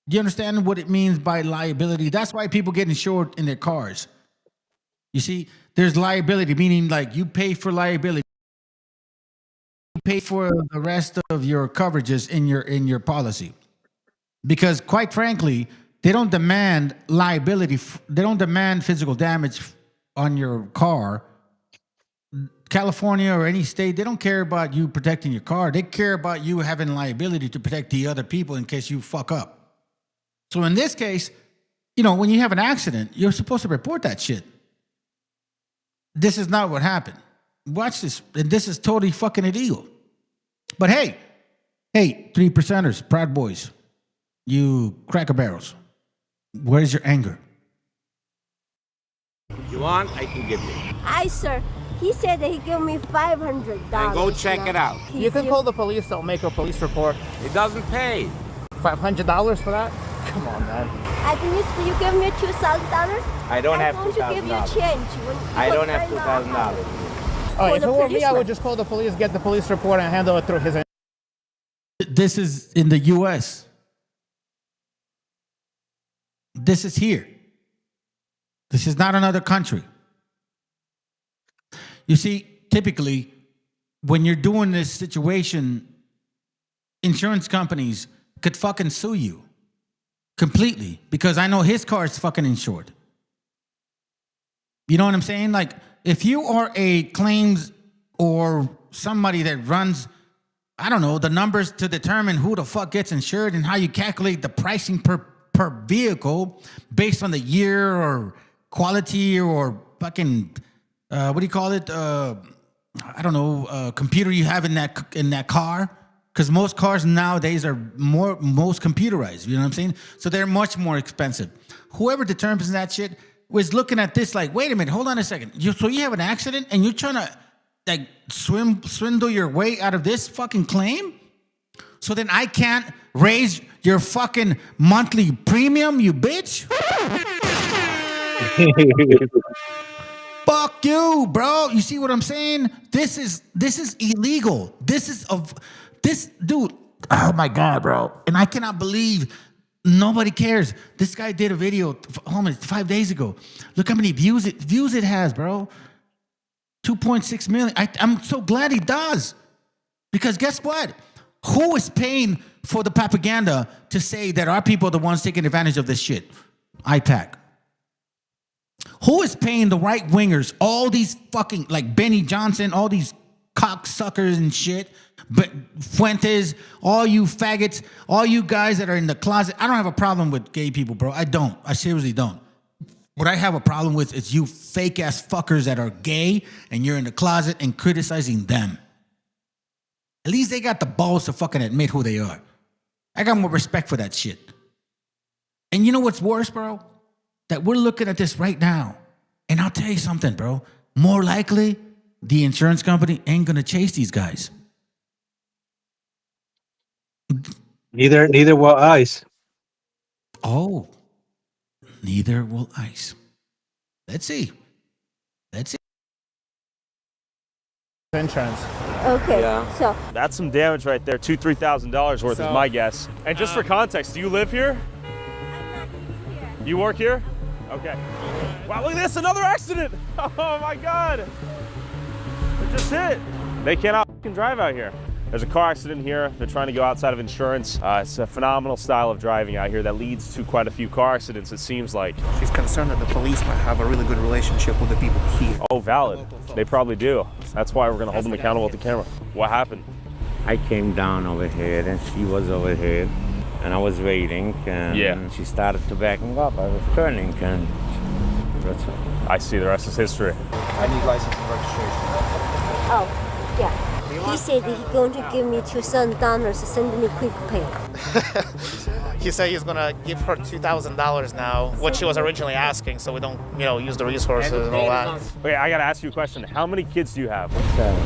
Do you understand what it means by liability? That's why people get insured in their cars. You see, there's liability, meaning like you pay for liability. You pay for the rest of your coverages in your policy. Because quite frankly, they don't demand liability. They don't demand physical damage on your car. California or any state, they don't care about you protecting your car. They care about you having liability to protect the other people in case you fuck up. So in this case, you know, when you have an accident, you're supposed to report that shit. This is not what happened. Watch this. And this is totally fucking illegal. But hey, 3%ers, Proud Boys, you Cracker Barrels, where's your anger? You want? I can give you. Hi, sir. He said that he gave me $500. And go check it out. You can call the police. They'll make a police report. It doesn't pay. $500 for that? Come on, man. Can you give me $2,000? I don't have $2,000. You give you a change. I don't have $2,000. Oh, if it were me, I would just call the police, get the police report, and handle it through his. This is in the U.S. This is here. This is not another country. You see, typically, when you're doing this situation, insurance companies could fucking sue you completely because I know his car is fucking insured. You know what I'm saying? Like, if you are a claims or somebody that runs, I don't know, the numbers to determine who the fuck gets insured and how you calculate the pricing per vehicle based on the year or quality or fucking, what do you call it? I don't know, computer you have in that car. Because most cars nowadays are most computerized, you know what I'm saying? So they're much more expensive. Whoever determines that shit was looking at this like, wait a minute, hold on a second. So you have an accident and you're trying to like swindle your way out of this fucking claim? So then I can't raise your fucking monthly premium, you bitch? Fuck you, bro. You see what I'm saying? This is illegal. This dude, oh my God, bro. And I cannot believe nobody cares. This guy did a video almost 5 days ago. Look how many views it has, bro. 2.6 million. I'm so glad he does. Because guess what? Who is paying for the propaganda to say that our people are the ones taking advantage of this shit? IPAC. Who is paying the right wingers, all these fucking, like Benny Johnson, all these cocksuckers and shit, but Fuentes, all you faggots, all you guys that are in the closet. I don't have a problem with gay people, bro. I don't. I seriously don't. What I have a problem with is you fake ass fuckers that are gay and you're in the closet and criticizing them. At least they got the balls to fucking admit who they are. I got more respect for that shit. And you know what's worse, bro? That we're looking at this right now. And I'll tell you something, bro. More likely, the insurance company ain't gonna chase these guys. Neither will ICE. Oh, neither will ICE. Let's see. Insurance. Okay, so That's some damage right there. $2,000-3,000 worth is my guess. And just for context, do you live here? You work here? Okay. Wow, look at this, another accident! Oh my God! It just hit. They cannot fucking drive out here. There's a car accident here. They're trying to go outside of insurance. It's a phenomenal style of driving out here that leads to quite a few car accidents, it seems like. She's concerned that the police might have a really good relationship with the people here. Oh, valid. They probably do. That's why we're gonna hold them accountable with the camera. What happened? I came down over here and she was over here and I was waiting and she started to backing up. I was turning and that's it. I see, the rest is history. I need license and registration. oh yeah. He said that he's going to give me $2,000 to send me quick pay. He said he's gonna give her $2,000 now, what she was originally asking, so we don't, use the resources and all that. Okay, I gotta ask you a question. How many kids do you have? 7.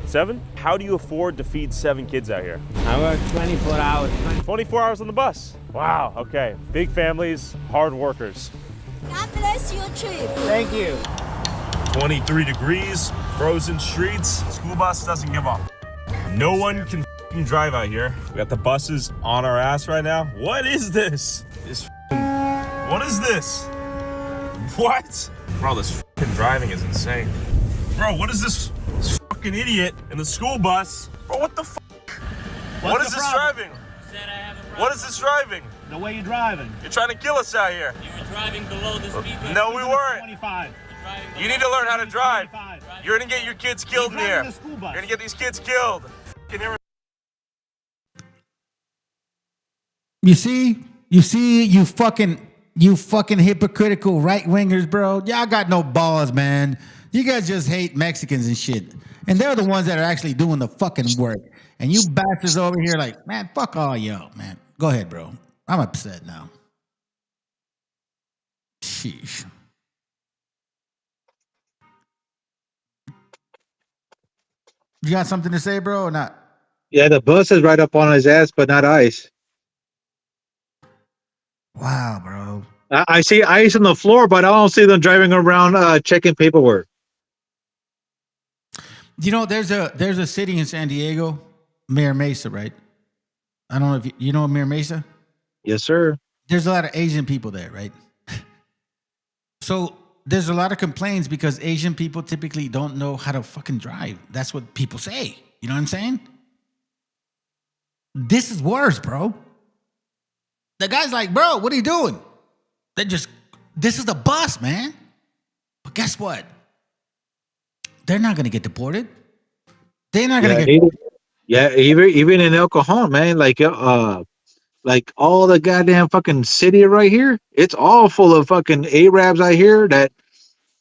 7? How do you afford to feed 7 kids out here? I work 24 hours. 24 hours on the bus. Wow, okay. Big families, hard workers. God bless your trip. Thank you. 23 degrees, frozen streets. School bus doesn't give up. No one can f***ing drive out here. We got the buses on our ass right now. What is this? What is this? What? Bro, this f***ing driving is insane. Bro, what is this fucking idiot in the school bus? Bro, what the f***? What is this driving? What is this driving? The way you're driving. You're trying to kill us out here. You were driving below the speed limit. No, we weren't. 25. You need to learn how to drive. You're gonna get your kids killed in here. The school bus. You're gonna get these kids killed. You see, you fucking hypocritical right wingers, bro. Y'all got no balls, man. You guys just hate Mexicans and shit. And they're the ones that are actually doing the fucking work. And you bastards over here like, man, fuck all y'all, man. Go ahead, bro. I'm upset now. Sheesh. You got something to say, bro, or not? Yeah, the bus is right up on his ass, but not ICE. Wow, bro. I see ICE on the floor, but I don't see them driving around checking paperwork. You know, there's a city in San Diego, Mira Mesa, right? I don't know if you know Mira Mesa? Yes, sir. There's a lot of Asian people there, right? So there's a lot of complaints because Asian people typically don't know how to fucking drive. That's what people say. You know what I'm saying? This is worse, bro. The guy's like, bro, what are you doing? This is the bus, man. But guess what? They're not going to get deported. They're not going to get deported. Yeah, even in El Cajon, man, like all the goddamn fucking city right here, it's all full of fucking Arabs out here that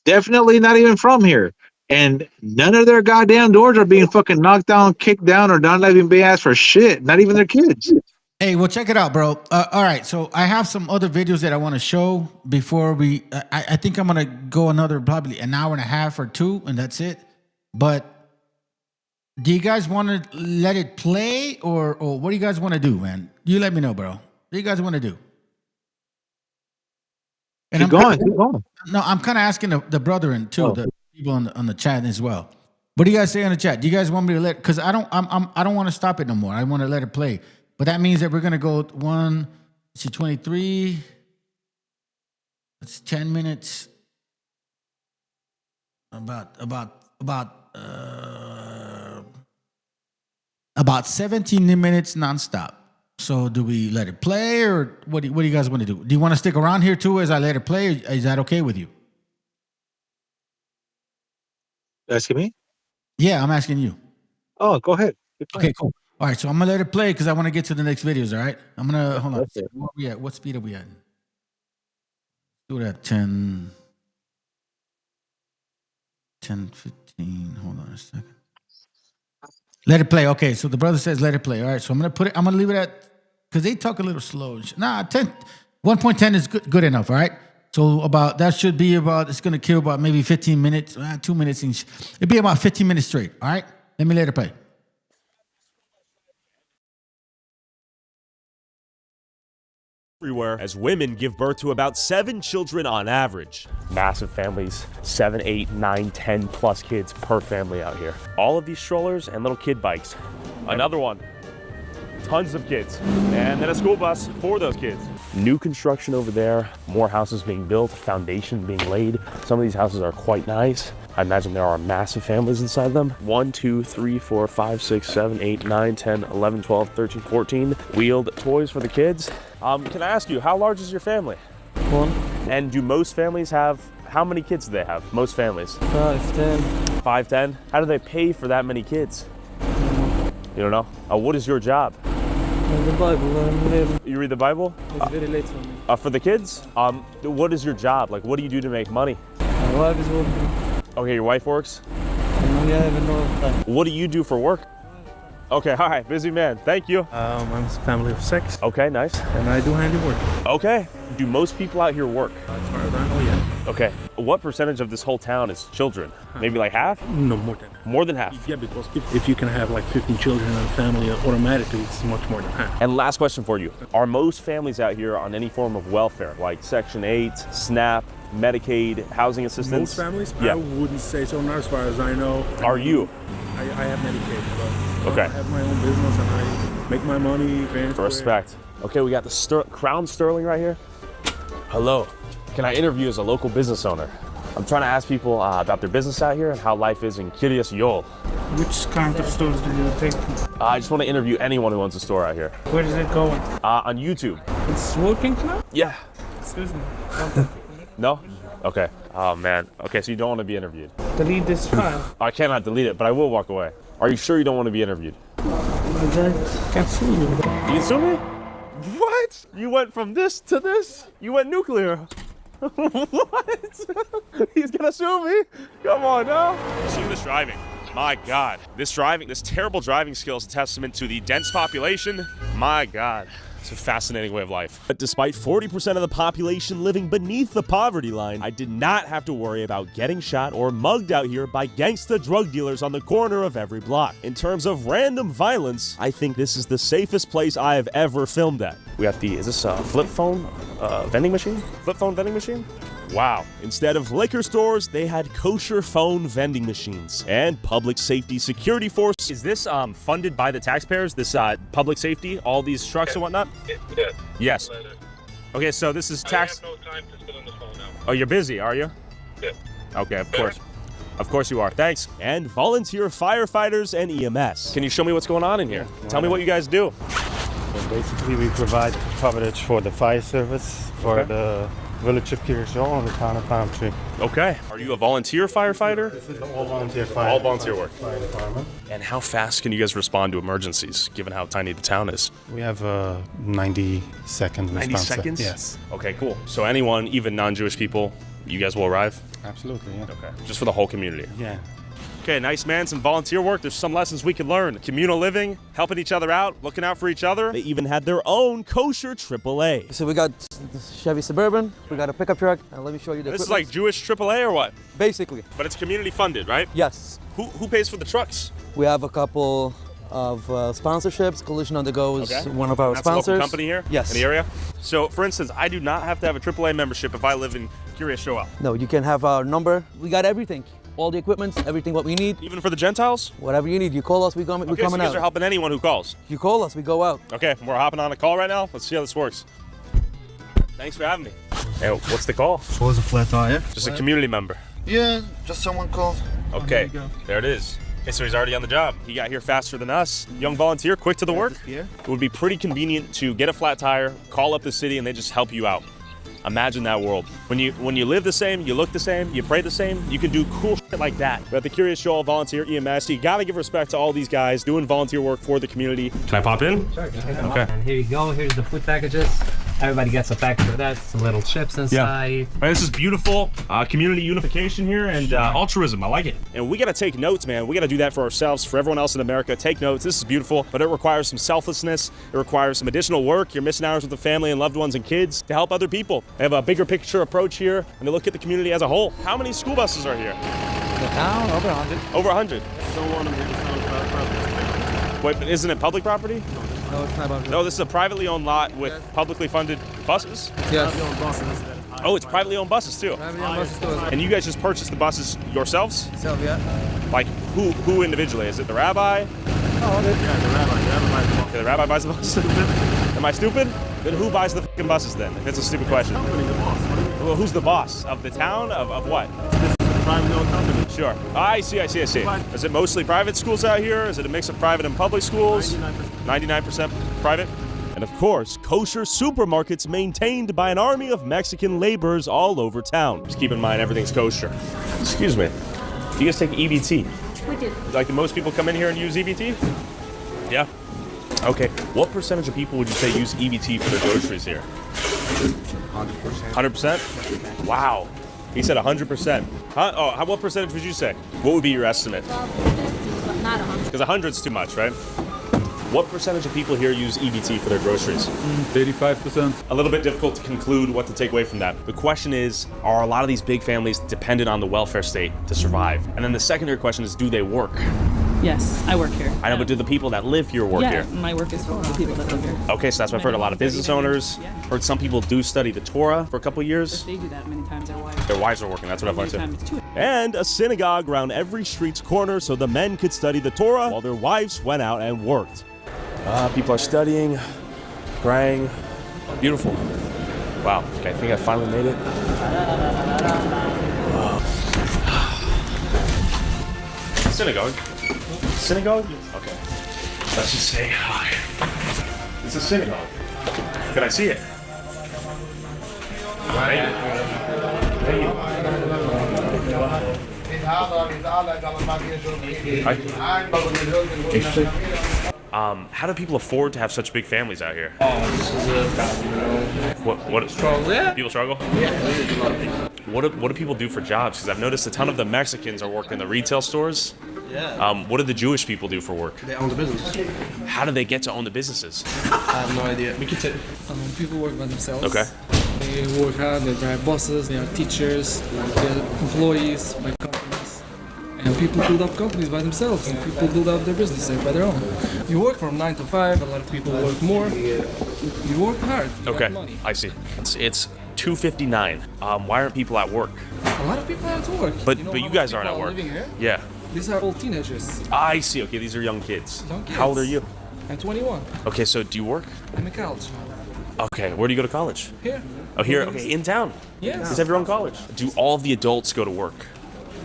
definitely not even from here. And none of their goddamn doors are being fucking knocked down, kicked down, or not even being asked for shit. Not even their kids. Hey, well, check it out, bro. All right, so I have some other videos that I want to show before we. I think I'm gonna go another probably an hour and a half or 2, and that's it. But do you guys want to let it play, or what do you guys want to do, man? You let me know, bro. What do you guys want to do? And Keep going. No, I'm kind of asking the brethren too, the people on the chat as well. What do you guys say on the chat? Do you guys want me to let? Because I don't want to stop it no more. I want to let it play. But that means that we're gonna go 23. It's 10 minutes. About 17 minutes nonstop. So do we let it play, or what do you guys want to do? Do you want to stick around here too as I let it play? Is that okay with you? Asking me? Yeah, I'm asking you. Oh, go ahead. Okay, cool. All right, so I'm gonna let it play because I want to get to the next videos. All right, I'm gonna hold on. Where are we at? What speed are we at? Do it at 10, 15. Hold on a second. Let it play. Okay, so the brother says let it play. All right, so I'm gonna leave it at, because they talk a little slow. Nah, 1.10 is good enough. All right. So it's gonna kill about maybe 15 minutes, 2 minutes each. It'd be about 15 minutes straight. All right. Let me let it play. Everywhere, as women give birth to about 7 children on average. Massive families, 7, 8, 9, 10 plus kids per family out here. All of these strollers and little kid bikes. Another one, tons of kids. And then a school bus for those kids. New construction over there, more houses being built, foundation being laid. Some of these houses are quite nice. I imagine there are massive families inside them. 1, 2, 3, 4, 5, 6, 7, 8, 9, 10, 11, 12, 13, 14. Wheeled toys for the kids. Can I ask you, how large is your family? 1. And do most families have, how many kids do they have? Most families? 5, 10. 5, 10? How do they pay for that many kids? You don't know? What is your job? The Bible. You read the Bible? It's very late for me. For the kids? What is your job? Like, what do you do to make money? My wife is working. Okay, your wife works? Yeah, I have no time. What do you do for work? Okay, all right, busy man. Thank you. I'm a family of 6. Okay, nice. And I do handiwork. Okay. Do most people out here work? As far as I know, yeah. Okay. What percentage of this whole town is children? Maybe like half? No, more than half. More than half? Yeah, because if you can have like 15 children in a family, automatically it's much more than half. And last question for you. Are most families out here on any form of welfare, like Section 8, SNAP, Medicaid, housing assistance? Most families? Yeah. I wouldn't say so, not as far as I know. Are you? I have Medicaid, but okay. I have my own business and I make my money. Respect. Okay, we got the Crown Sterling right here. Hello. Can I interview as a local business owner? I'm trying to ask people about their business out here and how life is in Kiryas Yol. Which kind of stores do you take? I just want to interview anyone who owns a store out here. Where is it going? On YouTube. It's working now? Yeah. Excuse me. No? Okay. Oh, man. Okay, so you don't want to be interviewed. Delete this file. I cannot delete it, but I will walk away. Are you sure you don't want to be interviewed? I can't sue you. You can sue me? What? You went from this to this? You went nuclear. What? He's gonna sue me? Come on now. See this driving. My God. This terrible driving skill is a testament to the dense population. My God. It's a fascinating way of life. But despite 40% of the population living beneath the poverty line, I did not have to worry about getting shot or mugged out here by gangsta drug dealers on the corner of every block. In terms of random violence, I think this is the safest place I have ever filmed at. We got is this a flip phone vending machine? Flip phone vending machine? Wow. Instead of liquor stores, they had kosher phone vending machines and public safety security force. Is this funded by the taxpayers, this public safety, all these trucks and whatnot? Yes. Yes. Okay, so this is tax. I have no time to sit on the phone now. Oh, you're busy, are you? Yes. Okay, of course. Of course you are. Thanks. And volunteer firefighters and EMS. Can you show me what's going on in here? Tell me what you guys do. So basically, we provide coverage for the fire service, for the village of Kiryas and the town of Palm Tree. Okay. Are you a volunteer firefighter? This is all volunteer fire. All volunteer work. Fire department. And how fast can you guys respond to emergencies, given how tiny the town is? We have a 90-second response. 90 seconds? Yes. Okay, cool. So anyone, even non-Jewish people, you guys will arrive? Absolutely, yeah. Okay. Just for the whole community? Yeah. Okay, nice, man. Some volunteer work. There's some lessons we can learn. Communal living, helping each other out, looking out for each other. They even had their own kosher AAA. So we got the Chevy Suburban, we got a pickup truck, and let me show you the This is equipment. like Jewish AAA or what? Basically. But it's community funded, right? Yes. Who pays for the trucks? We have a couple of sponsorships. Collision on the Go is one of our That's sponsors. a local company here? Yes. In the area? So, for instance, I do not have to have a AAA membership if I live in Kiryas Yol. No, you can have our number. We got everything. All the equipment, everything what we need. Even for the Gentiles? Whatever you need. You call us, we Okay, so coming you guys out. are helping anyone who calls? You call us, we go out. Okay, we're hopping on a call right now. Let's see how this works. Thanks for having me. Hey, what's the call? What was a flat tire? Just a community member. Yeah, just someone called. Okay, there it is. Okay, so he's already on the job. He got here faster than us. Young volunteer, quick to the work. It would be pretty convenient to get a flat tire, call up the city, and they just help you out. Imagine that world. When you live the same, you look the same, you pray the same, you can do cool shit like that. We're at the Kiryas Yol Volunteer EMS. You gotta give respect to all these guys doing volunteer work for the community. Can I pop in? Sure. Okay. And here you go. Here's the food packages. Everybody gets affected for that. Some little chips inside. Right, this is beautiful. Community unification here and altruism. I like it. And we got to take notes, man. We got to do that for ourselves, for everyone else in America. Take notes. This is beautiful, but it requires some selflessness. It requires some additional work. You're missing hours with the family and loved ones and kids to help other people. They have a bigger picture approach here, and they look at the community as a whole. How many school buses are here? The town, over 100. Over 100. Wait, but isn't it public property? No, it's not public. No, this is a privately owned lot with publicly funded buses? Yes. Oh, it's privately owned buses too. Privately owned buses too. And you guys just purchased the buses yourselves? Yeah. Like who individually? Is it the rabbi? Oh, the rabbi. Okay, the rabbi buys the buses. Am I stupid? Then who buys the fucking buses then? If it's a stupid question. Well, who's the boss of the town? Of what? Privately owned company. Sure. I see. Is it mostly private schools out here? Is it a mix of private and public schools? 99% private. And of course, kosher supermarkets maintained by an army of Mexican laborers all over town. Just keep in mind, everything's kosher. Excuse me. Do you guys take EBT? We do. Like most people come in here and use EBT? Yeah. Okay. What percentage of people would you say use EBT for their groceries here? 100%. 100%? Wow. He said 100%. Huh? Oh, what percentage would you say? What would be your estimate? Well, 50, but not 100. Because 100's too much, right? What percentage of people here use EBT for their groceries? 35%. A little bit difficult to conclude what to take away from that. The question is, are a lot of these big families dependent on the welfare state to survive? And then the secondary question is, do they work? Yes, I work here. I know, but do the people that live here work here? Yeah, my work is for the people that live here. Okay, so that's what I've heard. A lot of business owners. Heard some people do study the Torah for a couple years. If they do that many times, their wives. Their wives are working. That's what I've learned too. And a synagogue around every street's corner so the men could study the Torah while their wives went out and worked. People are studying, praying. Beautiful. Wow. Okay, I think I finally made it. Synagogue. Synagogue? Okay. Let's just say hi. It's a synagogue. Can I see it? How do people afford to have such big families out here? This is a What struggle. Yeah. People struggle? Yeah. What do people do for jobs? Because I've noticed a ton of the Mexicans are working in the retail stores. Yeah. What do the Jewish people do for work? They own the business. How do they get to own the businesses? I have no idea. We can take. People work by themselves. Okay. They work hard, they drive buses, they are teachers, they are employees by companies. And people build up companies by themselves, and people build up their businesses by their own. You work from 9 to 5, a lot of people work more. You work hard. You Okay, get money. I see. It's 2:59. Why aren't people at work? A lot of people are at work. But know but how you many guys aren't people at are work. living here? Yeah. These are all teenagers. I see. Okay, these are young kids. Young kids. How old are you? I'm 21. Okay, so do you work? I'm in college. Okay, where do you go to college? Here. Oh, here. Okay, in town. Yes. You guys have your own college. Do all of the adults go to work?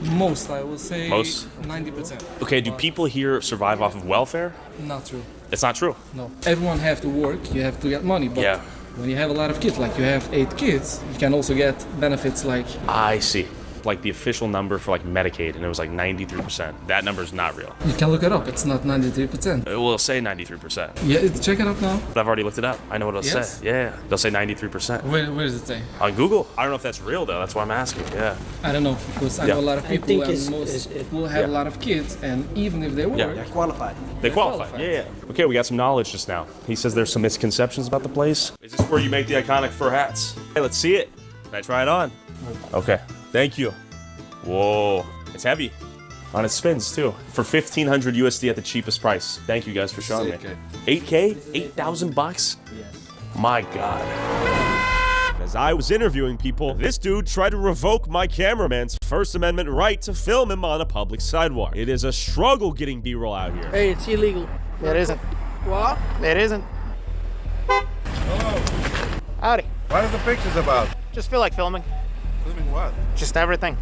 Most, I will say. Most? 90%. Okay, do people here survive off of welfare? Not true. It's not true. No. Everyone have to work, you have to get money, but Yeah. when you have a lot of kids, like you have 8 kids, you can also get benefits like I see. Like the official number for like Medicaid, and it was like 93%. That number is not real. you can look it up. It's not 93%. It will say 93%. Yeah, check it up now. But I've already looked it up. I know what it'll Yes? say. Yeah, they'll say 93%. Where does it say? On Google. I don't know if that's real though. That's why I'm asking. Yeah. I don't know because I Yeah. know a lot of I people think and it's- most will have a lot of kids, and even if they work, Yeah. they're qualified. They qualify. Yeah. Okay, we got some knowledge just now. He says there's some misconceptions about the place. Is this where you make the iconic fur hats? Hey, let's see it. Can I try it on? Okay. Thank you. Whoa. It's heavy. On its spins too. For 1,500 USD at the cheapest price. Thank you guys for showing me. 8K? 8,000 bucks? Yes. My God. As I was interviewing people, this dude tried to revoke my cameraman's First Amendment right to film him on a public sidewalk. It is a struggle getting B-roll out here. Hey, it's illegal. It isn't. What? It isn't. Howdy. What are the pictures about? Just feel like filming. Filming what? Just everything.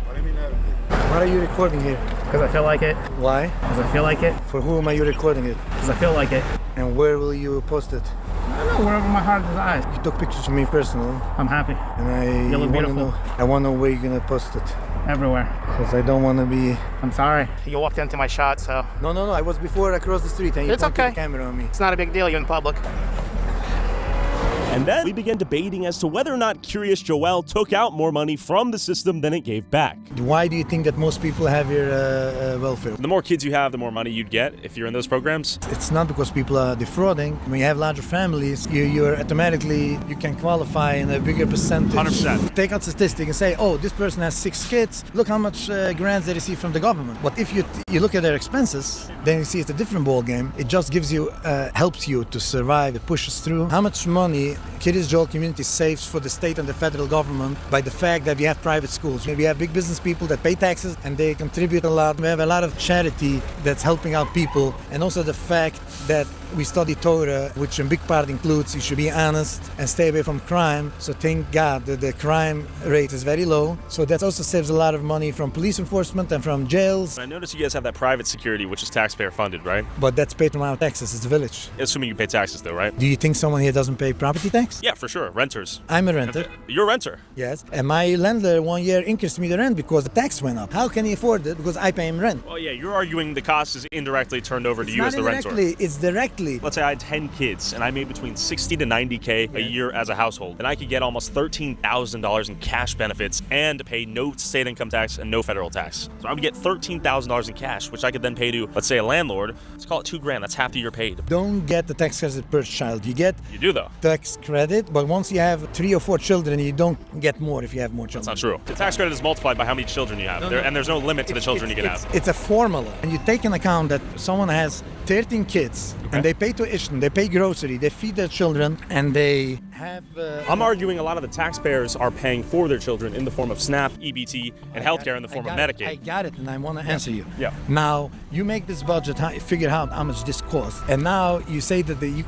What do you mean everything? Why are you recording here? Because I feel like it. Why? Because I feel like it. For whom are you recording it? Because I feel like it. And where will you post it? I don't know, wherever my heart desires. You took pictures of me personally. I'm happy. And I You look wanna beautiful. know. I want to know where you're gonna post it. Everywhere. Because I don't want to be. I'm sorry. You walked into my shot, so. No. I was before across the street and you It's pointed okay. the camera on me. It's not a big deal. You're in public. And then we began debating as to whether or not Curious Joel took out more money from the system than it gave back. Why do you think that most people have your welfare? The more kids you have, the more money you'd get if you're in those programs. It's not because people are defrauding. When you have larger families, you're automatically, you can qualify in a bigger percentage. 100%. Take out statistic and say, oh, this person has 6 kids. Look how much grants they receive from the government. But if you look at their expenses, then you see it's a different ball game. It just gives you, helps you to survive. It pushes through. How much money Curious Joel community saves for the state and the federal government by the fact that we have private schools. We have big business people that pay taxes and they contribute a lot. We have a lot of charity that's helping out people, and also the fact that we study Torah, which in big part includes you should be honest and stay away from crime. So thank God that the crime rate is very low. So that also saves a lot of money from police enforcement and from jails. I noticed you guys have that private security, which is taxpayer funded, right? But that's paid from our taxes. It's a village. Assuming you pay taxes though, right? Do you think someone here doesn't pay property tax? Yeah, for sure. Renters. I'm a renter. You're a renter? Yes. And my landlord 1 year increased me the rent because the tax went up. How can he afford it? Because I pay him rent. Well, yeah, you're arguing the cost is indirectly turned over to you as the renter. It's directly. Let's say I had 10 kids and I made between 60 to 90K a year as a household, and I could get almost $13,000 in cash benefits and pay no state income tax and no federal tax. So I would get $13,000 in cash, which I could then pay to, let's say, a landlord. Let's call it $2,000. That's half the year paid. Don't get the tax credit per child. You get You do though. tax credit, but once you have 3 or 4 children, you don't get more if you have more children. That's not true. The tax credit is multiplied by how many children you have, and there's no limit to the children you can have. It's a formula, and you take in account that someone has 13 kids, and they pay tuition, they pay grocery, they feed their children, and they have... I'm arguing a lot of the taxpayers are paying for their children in the form of SNAP, EBT, and healthcare in the form of Medicaid. I got it, and I want to answer you. Yeah. Now, you make this budget, figure out how much this costs, and now you say that you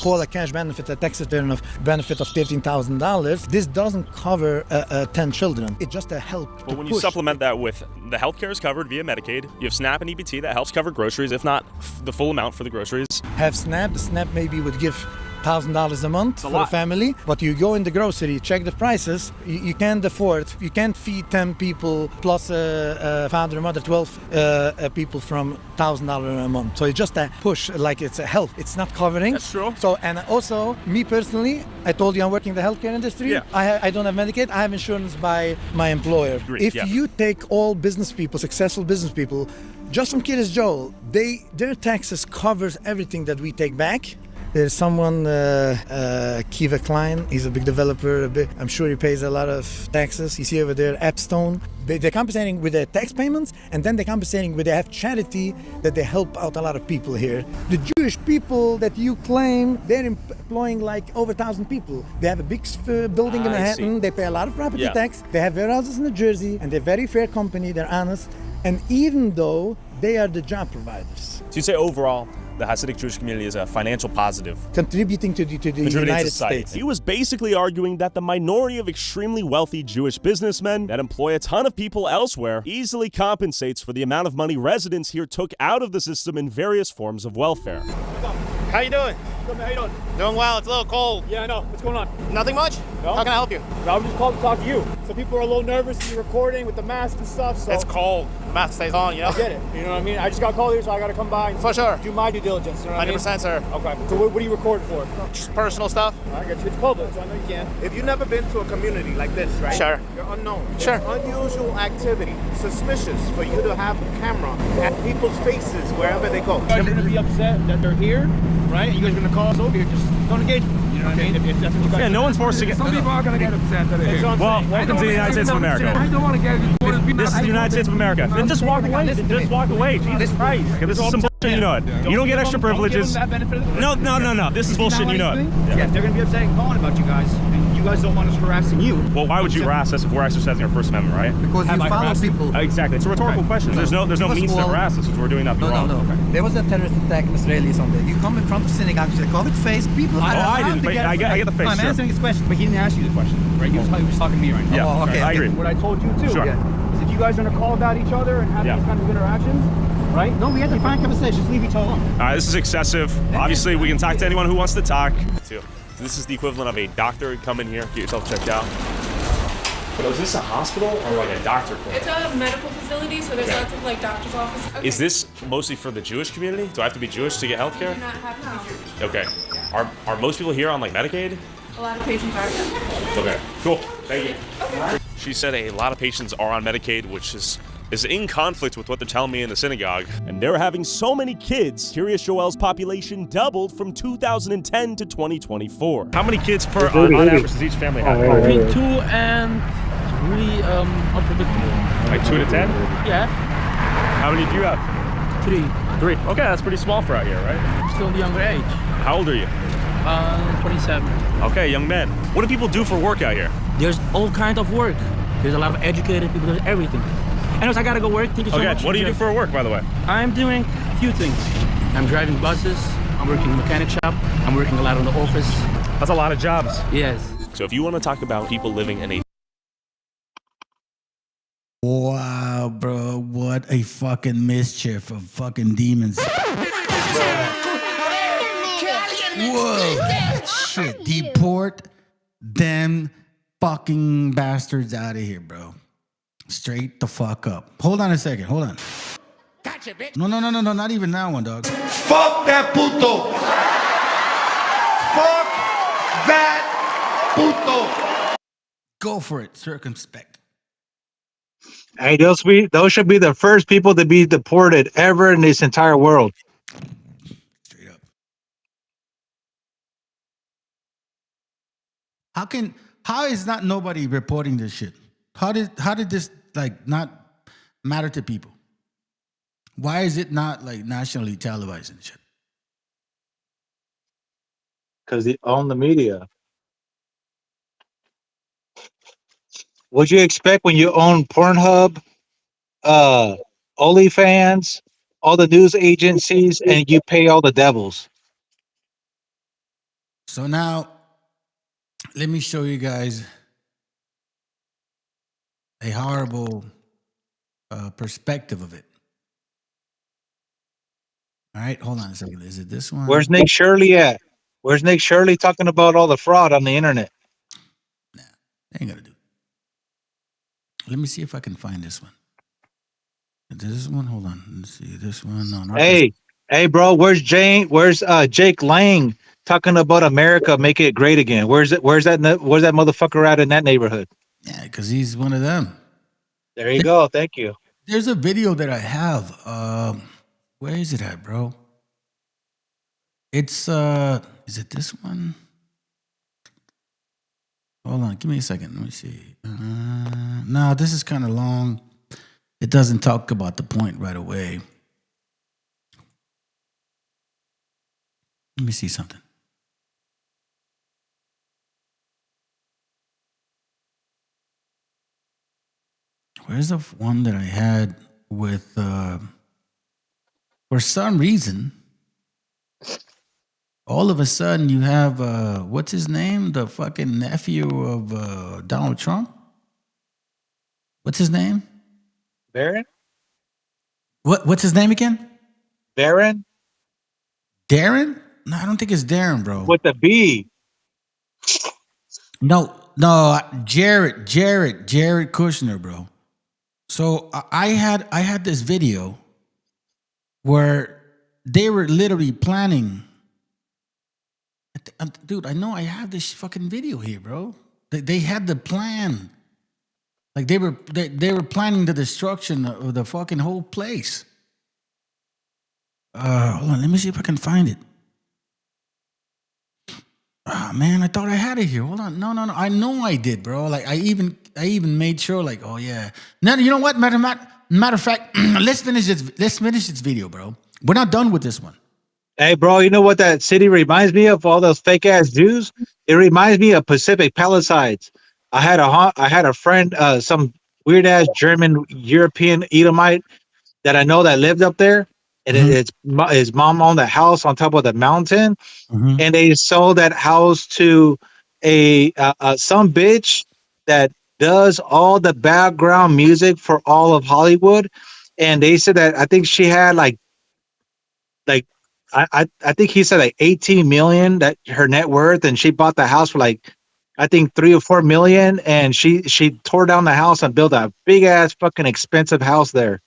call a cash benefit, a tax return of benefit of $13,000. This doesn't cover 10 children. It's just a help. But when you supplement that with the healthcare is covered via Medicaid, you have SNAP and EBT that helps cover groceries, if not the full amount for the groceries. Have SNAP. The SNAP maybe would give $1,000 a month for a family, but you go in the grocery, check the prices, you can't afford, you can't feed 10 people plus a father and mother, 12 people from $1,000 a month. So it's just a push, like it's a help. It's not covering. That's true. So, and also, me personally, I told you I'm working in the healthcare industry. Yeah. I don't have Medicaid. I have insurance by my employer. If you take all business people, successful business people, just from Curious Joel, their taxes covers everything that we take back. There's someone, Kiva Klein, he's a big developer, I'm sure he pays a lot of taxes. You see over there, Appstone. They're compensating with their tax payments, and then they're compensating with they have charity that they help out a lot of people here. The Jewish people that you claim, they're employing like over 1,000 people. They have a big building in Manhattan, they pay a lot of property tax, they have warehouses in New Jersey, and they're a very fair company, they're honest, and even though they are the job providers. So you say overall, the Hasidic Jewish community is a financial positive. Contributing to the United States. He was basically arguing that the minority of extremely wealthy Jewish businessmen that employ a ton of people elsewhere easily compensates for the amount of money residents here took out of the system in various forms of welfare. How you doing? Good, man. How you doing? Doing well. It's a little cold. Yeah, I know. What's going on? Nothing much? No? How can I help you? I was just called to talk to you. So people are a little nervous to be recording with the mask and stuff, so... It's cold. Mask stays on, you know? I get it. You know what I mean? I just got called here, so I got to come by and for sure. do my due diligence. You know what 100%, I mean? sir. Okay. So what are you recording for? Just personal stuff. I got you. It's public, so I know you can. If you've never been to a community like this, right? Sure. You're unknown. Sure. It's unusual activity. Suspicious for you to have a camera at people's faces wherever they go. You guys are going to be upset that they're here, right? And you guys are going to call us over here. Just don't engage them. You know what I mean? If that's what you guys Yeah, no one's forced to get... Some people are going to get upset that they're here. Well, welcome to the United States of America. I don't want to get reported. This is the United States of America. Then just walk away. Just walk away. Jesus Christ. Okay, this is some bullshit, you know it. You don't get extra privileges. No. This is bullshit, you know it. Yeah, they're going to be upset and calling about you guys. And you guys don't want us harassing you. Well, why would you harass us if we're exercising our First Amendment, right? Because you follow people. Exactly. It's a rhetorical question. There's no means to harass us because we're doing nothing wrong. No. There was a terrorist attack in Israeli Sunday. You come in front of the synagogue, you say, COVID face, people. I didn't. I get the face. I'm answering his question, but he didn't ask you the question, right? He was talking to me right now. Yeah, okay. I agree. What I told you too Sure. is if you guys are going to call about each other and have these kinds of interactions, right? No, we had to find conversations. Leave each other alone. All right, this is excessive. Obviously, we can talk to anyone who wants to talk. This is the equivalent of a doctor come in here, get yourself checked out. So is this a hospital or like a doctor clinic? It's a medical facility, so there's lots of like doctor's offices. Okay. Is this mostly for the Jewish community? Do I have to be Jewish to get healthcare? Do not have to be Jewish. Okay. Are most people here on like Medicaid? A lot of patients are. Okay, cool. Thank you. She said a lot of patients are on Medicaid, which is in conflict with what they're telling me in the synagogue. And they're having so many kids, Kiryas Joel's population doubled from 2010 to 2024. How many kids on average does each family have? Between 2 and really unpredictable. Like 2 to 10? Yeah. How many do you have? 3. 3. Okay, that's pretty small for out here, right? I'm still the younger age. How old are you? 27. Okay, young man. What do people do for work out here? There's all kind of work. There's a lot of educated people. There's everything. Anyways, I gotta go work. Thank you so much. Okay, what do you do for work, by the way? I'm doing a few things. I'm driving buses. I'm working in a mechanic shop. I'm working a lot in the office. That's a lot of jobs. Yes. So if you want to talk about people living in a... Wow, bro. What a fucking mischief of fucking demons. Whoa. Shit. Deport them fucking bastards out of here, bro. Straight the fuck up. Hold on a second. Hold on. Gotcha, bitch. No. Not even that one, dog. Fuck that puto. Fuck that puto. Go for it. Circumspect. Hey, those should be the first people to be deported ever in this entire world. Straight up. How is not nobody reporting this shit? How did this like not matter to people? Why is it not like nationally televised and shit? Because they own the media. What'd you expect when you own Pornhub, OnlyFans, all the news agencies, and you pay all the devils? So now, let me show you guys a horrible perspective of it. All right, hold on a second. Is it this one? Where's Nick Shirley at? Where's Nick Shirley talking about all the fraud on the internet? They ain't gonna do it. Let me see if I can find this one. This one, hold on. Let's see this one. No, not this. Hey, bro. Where's Jake Lang talking about America making it great again? Where's that motherfucker at in that neighborhood? Yeah, because he's one of them. There you go. Thank you. There's a video that I have. Where is it at, bro? It's is it this one? Hold on, give me a second. Let me see. No, this is kind of long. It doesn't talk about the point right away. Let me see something. Where's the one that I had with, for some reason, all of a sudden you have, what's his name? The fucking nephew of Donald Trump? What's his name? Barron? What's his name again? Barron? Darren? No, I don't think it's Darren, bro. With the B. No, Jared Kushner, bro. So I had this video where they were literally planning. Dude, I know I have this fucking video here, bro. They had the plan. Like they were planning the destruction of the fucking whole place. Hold on, let me see if I can find it. Oh, man, I thought I had it here. Hold on. No. I know I did, bro. Like I even made sure, like, oh yeah. Now you know what? Matter of fact, let's finish this video, bro. We're not done with this one. Hey, bro, you know what that city reminds me of? All those fake ass Jews. It reminds me of Pacific Palisades. I had a friend, some weird ass German European Edomite that I know that lived up there. And his mom owned a house on top of the mountain, and they sold that house to some bitch that does all the background music for all of Hollywood. And they said that I think she had like I think he said like 18 million that her net worth, and she bought the house for like I think 3 or 4 million, and she tore down the house and built a big ass fucking expensive house there.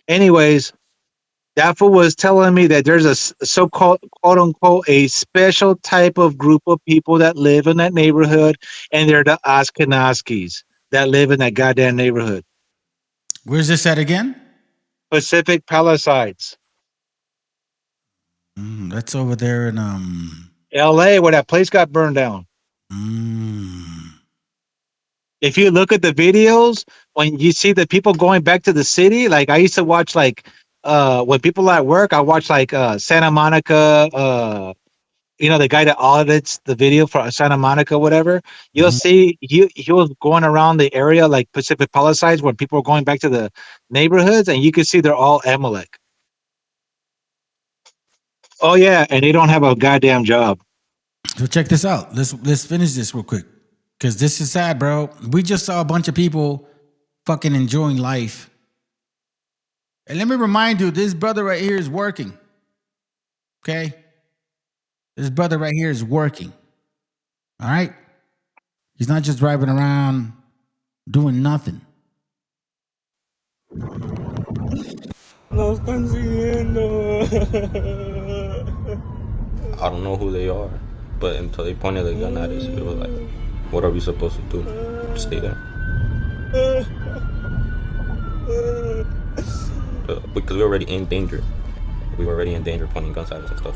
Anyways. That fool was telling me that there's a so-called, quote unquote, a special type of group of people that live in that neighborhood, and they're the Ashkenazis that live in that goddamn neighborhood. Where's this at again? Pacific Palisades. That's over there in LA, where that place got burned down. If you look at the videos, when you see the people going back to the city, like I used to watch, like when people are at work, I watch like Santa Monica, the guy that audits the video for Santa Monica, whatever. You'll see he was going around the area like Pacific Palisades where people are going back to the neighborhoods, and you can see they're all Amalek. Oh yeah, and they don't have a goddamn job. So check this out. Let's finish this real quick, because this is sad, bro. We just saw a bunch of people fucking enjoying life. And let me remind you, this brother right here is working. Okay? This brother right here is working. All right? He's not just driving around doing nothing. Nos están siguiendo. I don't know who they are, but until they pointed the gun at us, it was like, what are we supposed to do? Stay there? Because we were already in danger. We were already in danger, pointing guns at us and stuff.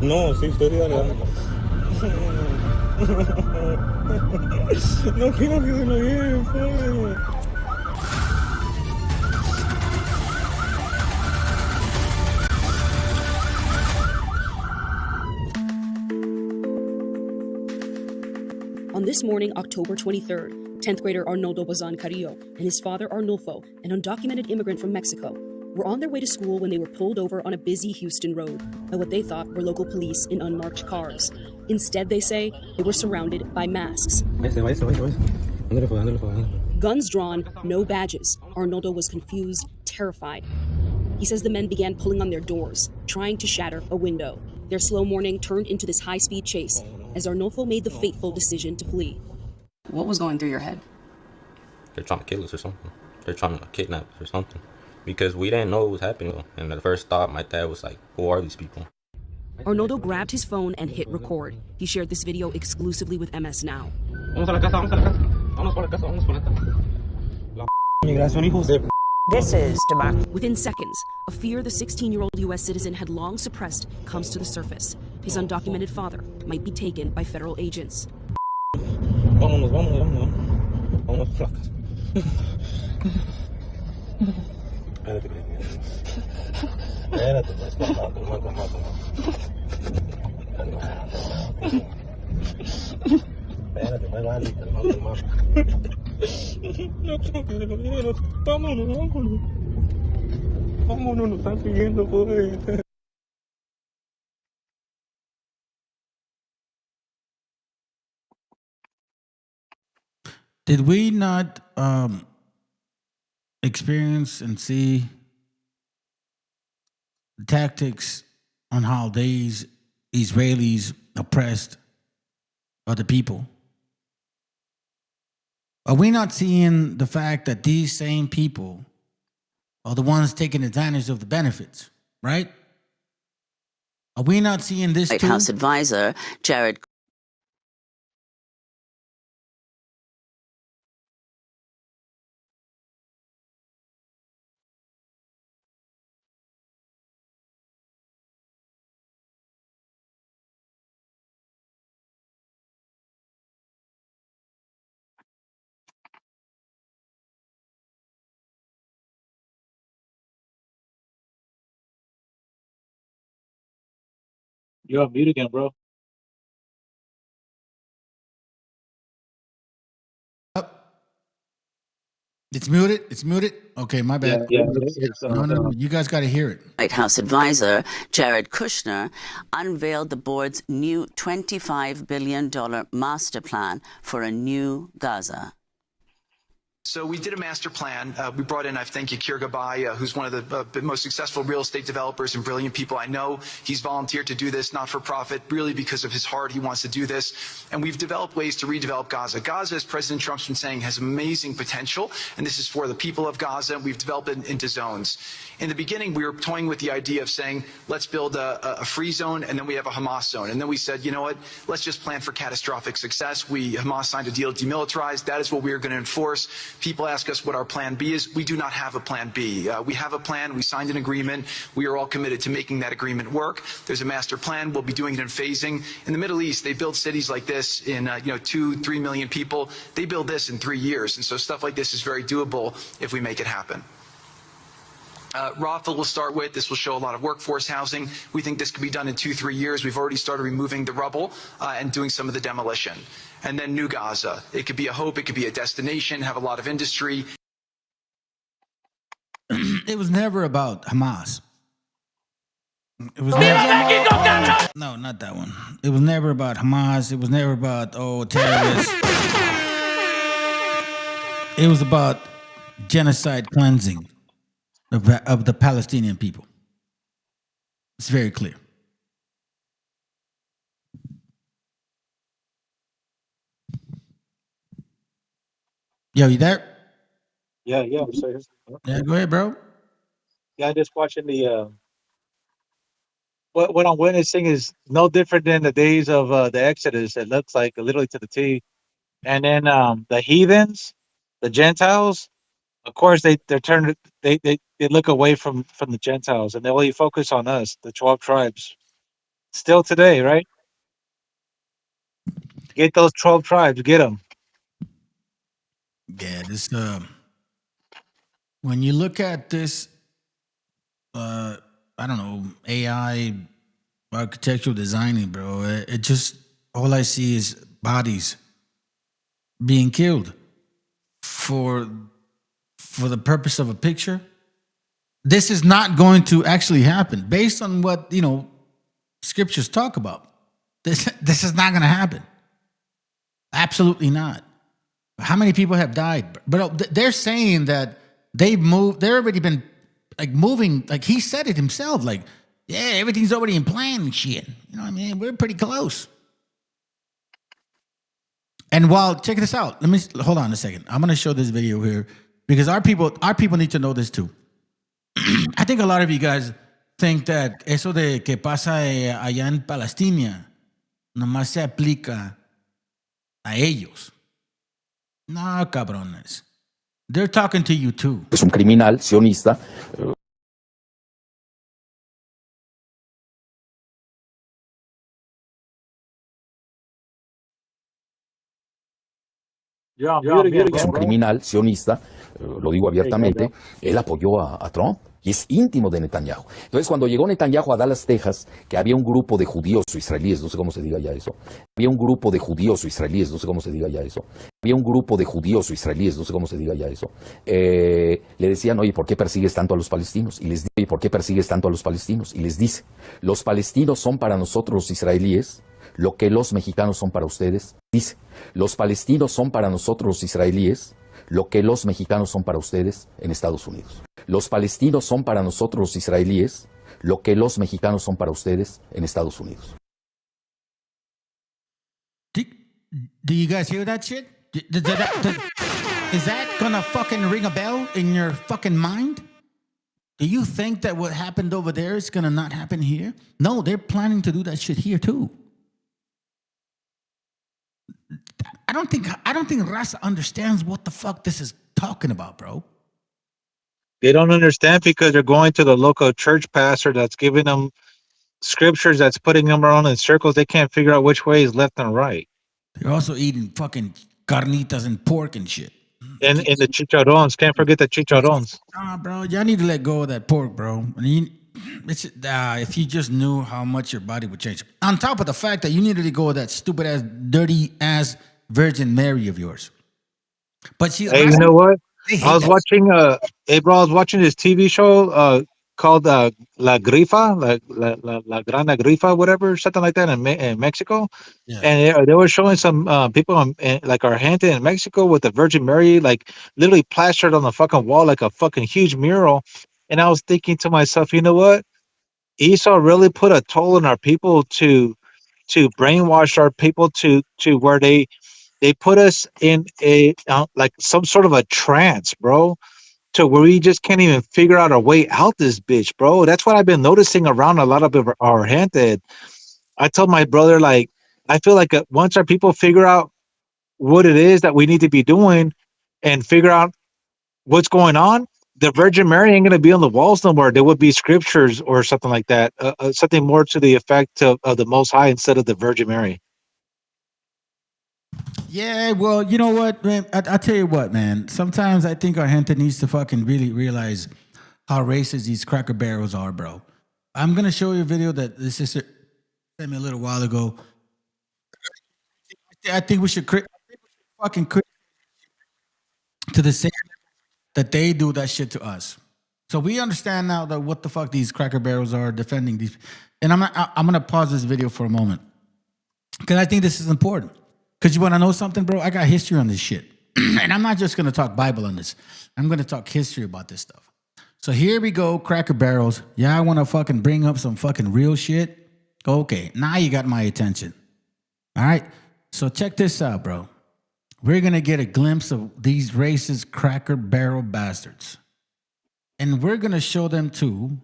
No, sí, estoy regalando. No quiero que se lo lleven, pues. On this morning, October 23rd, 10th grader Arnoldo Bazan Carrillo and his father Arnulfo, an undocumented immigrant from Mexico, were on their way to school when they were pulled over on a busy Houston road by what they thought were local police in unmarked cars. Instead, they say, they were surrounded by masks. Guns drawn, no badges. Arnoldo was confused, terrified. He says the men began pulling on their doors, trying to shatter a window. Their slow morning turned into this high-speed chase as Arnulfo made the fateful decision to flee. What was going through your head? They're trying to kill us or something. They're trying to kidnap us or something. Because we didn't know what was happening. And the first thought, my dad was like, who are these people? Arnoldo grabbed his phone and hit record. He shared this video exclusively with MS Now. This is democracy. Within seconds, a fear the 16-year-old U.S. citizen had long suppressed comes to the surface. His undocumented father might be taken by federal agents. Vámonos, nos están siguiendo, pues. Did we not experience and see the tactics on how these Israelis oppressed other people? Are we not seeing the fact that these same people are the ones taking advantage of the benefits, right? Are we not seeing this White too? House advisor Jared You're on mute again, bro. It's muted. It's muted. Okay, my bad. No, you guys got to hear it. White House advisor Jared Kushner unveiled the board's new $25 billion master plan for a new Gaza. So we did a master plan. We brought in, I thank you, Kirga Bai, who's one of the most successful real estate developers and brilliant people I know. He's volunteered to do this, not for profit, really because of his heart. He wants to do this. And we've developed ways to redevelop Gaza. Gaza, as President Trump's been saying, has amazing potential. And this is for the people of Gaza. We've developed it into zones. In the beginning, we were toying with the idea of saying, let's build a free zone, and then we have a Hamas zone. And then we said, you know what, let's just plan for catastrophic success. Hamas signed a deal to demilitarize. That is what we are going to enforce. People ask us what our plan B is. We do not have a plan B. We have a plan. We signed an agreement. We are all committed to making that agreement work. There's a master plan. We'll be doing it in phasing. In the Middle East, they build cities like this in 2-3 million people. They build this in 3 years. And so stuff like this is very doable if we make it happen. Rafah will start with. This will show a lot of workforce housing. We think this could be done in 2-3 years. We've already started removing the rubble and doing some of the demolition. And then New Gaza. It could be a hope. It could be a destination, have a lot of industry. It was never about Hamas. It was never, no, not that one. It was never about Hamas. It was never about, terrorists. It was about genocide cleansing of the Palestinian people. It's very clear. Yo, you there? Yeah. I'm sorry. Yeah, go ahead, bro. Yeah, I'm just watching the. What I'm witnessing is no different than the days of the Exodus. It looks like literally to the T. And then the heathens, the Gentiles, of course they look away from the Gentiles and they only focus on us, the 12 tribes. Still today, right? Get those 12 tribes, get them. Yeah, this when you look at this I don't know, AI architectural designing, bro, it just, all I see is bodies being killed for the purpose of a picture. This is not going to actually happen based on what, scriptures talk about. This is not going to happen. Absolutely not. How many people have died? But they're saying that they've already been moving, he said it himself, everything's already in plan and shit. You know what I mean? We're pretty close. And check this out. Hold on a second. I'm going to show this video here because our people need to know this too. I think a lot of you guys think that eso de que pasa allá en Palestina nomás se aplica a ellos. No, cabrones. They're talking to you too. Es un criminal sionista. Es un criminal sionista, lo digo abiertamente. Él apoyó a Trump y es íntimo de Netanyahu. Entonces, cuando llegó Netanyahu a Dallas, Texas, que había un grupo de judíos o israelíes, no sé cómo se diga ya eso. Había un grupo de judíos o israelíes, no sé cómo se diga ya eso. Había un grupo de judíos o israelíes, no sé cómo se diga ya eso. Le decían, oye, ¿por qué persigues tanto a los palestinos? Y les dice, oye, ¿por qué persigues tanto a los palestinos? Y les dice, los palestinos son para nosotros los israelíes lo que los mexicanos son para ustedes. Dice, los palestinos son para nosotros los israelíes lo que los mexicanos son para ustedes en Estados Unidos. Los palestinos son para nosotros los israelíes lo que los mexicanos son para ustedes en Estados Unidos. Do you guys hear that shit? Is that gonna fucking ring a bell in your fucking mind? Do you think that what happened over there is gonna not happen here? No, they're planning to do that shit here too. I don't think Raza understands what the fuck this is talking about, bro. They don't understand because they're going to the local church pastor that's giving them scriptures that's putting them around in circles. They can't figure out which way is left and right. They're also eating fucking carnitas and pork and shit. And the chicharrones. Can't forget the chicharrones. Nah, bro, y'all need to let go of that pork, bro. If you just knew how much your body would change. On top of the fact that you need to let go of that stupid ass, dirty ass Virgin Mary of yours. But hey, you know what? I was watching I was watching this TV show, called La Grifa, La Grana Grifa, whatever, something like that in Mexico. Yeah. And they were showing some people like our gente in Mexico with the Virgin Mary, like literally plastered on the fucking wall like a fucking huge mural. And I was thinking to myself, you know what? Esau really put a toll on our people to brainwash our people to where they put us in a like some sort of a trance, bro, to where we just can't even figure out a way out this bitch, bro. That's what I've been noticing around a lot of our gente. I told my brother, like, I feel like once our people figure out what it is that we need to be doing and figure out what's going on, the Virgin Mary ain't going to be on the walls no more. There would be scriptures or something like that, something more to the effect of the Most High instead of the Virgin Mary. Yeah, well, you know what, man? I tell you what, man. Sometimes I think our gente needs to fucking really realize how racist these Cracker Barrels are, bro. I'm going to show you a video that this sister sent me a little while ago. I think we should fucking quit to the same that they do that shit to us. So we understand now that what the fuck these Cracker Barrels are defending these. And I'm gonna pause this video for a moment because I think this is important. Because you want to know something, bro? I got history on this shit, and I'm not just gonna talk Bible on this. I'm gonna talk history about this stuff. So here we go, Cracker Barrels. Yeah, I want to fucking bring up some fucking real shit. Okay, now you got my attention. All right. So check this out, bro. We're going to get a glimpse of these racist Cracker Barrel bastards. And we're going to show them, too,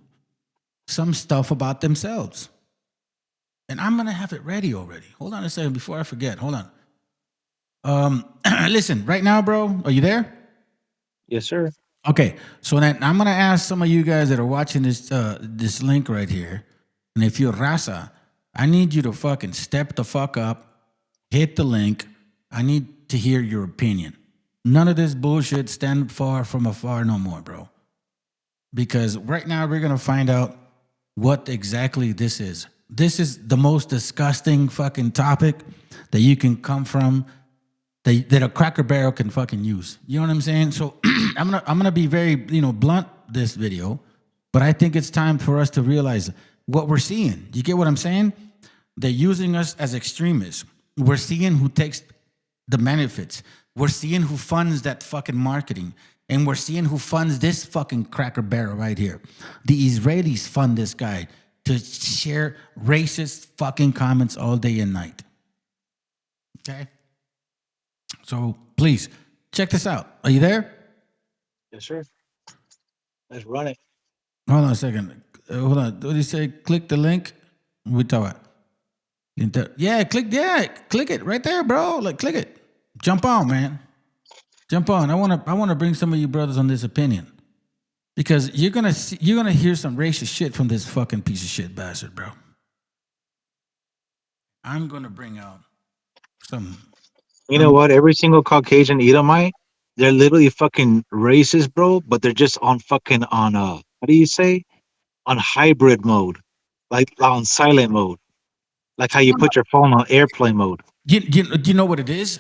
some stuff about themselves. And I'm going to have it ready already. Hold on a second before I forget. Hold on. Listen, right now, bro, are you there? Yes, sir. Okay. So then I'm going to ask some of you guys that are watching this link right here. And if you're Raza, I need you to fucking step the fuck up. Hit the link. I need to hear your opinion. None of this bullshit, stand far from afar no more, bro. Because right now we're going to find out what exactly this is. This is the most disgusting fucking topic that you can come from, that a Cracker Barrel can fucking use. You know what I'm saying? So I'm gonna be very, blunt this video, but I think it's time for us to realize what we're seeing. You get what I'm saying? They're using us as extremists. We're seeing who takes the benefits. We're seeing who funds that fucking marketing. And we're seeing who funds this fucking Cracker Barrel right here. The Israelis fund this guy to share racist fucking comments all day and night. Okay? So please, check this out. Are you there? Yes, sir. Let's run it. Hold on a second. Hold on. What did he say? Click the link. We talk about. Yeah, click it right there, bro. Like, click it. Jump on, man. Jump on. I wanna bring some of you brothers on this opinion. Because you're gonna hear some racist shit from this fucking piece of shit bastard, bro. I'm gonna bring out some. You know what? Every single Caucasian Edomite, they're literally fucking racist, bro. But they're just on what do you say? On hybrid mode, like on silent mode, like how you put your phone on airplane mode. You know what it is?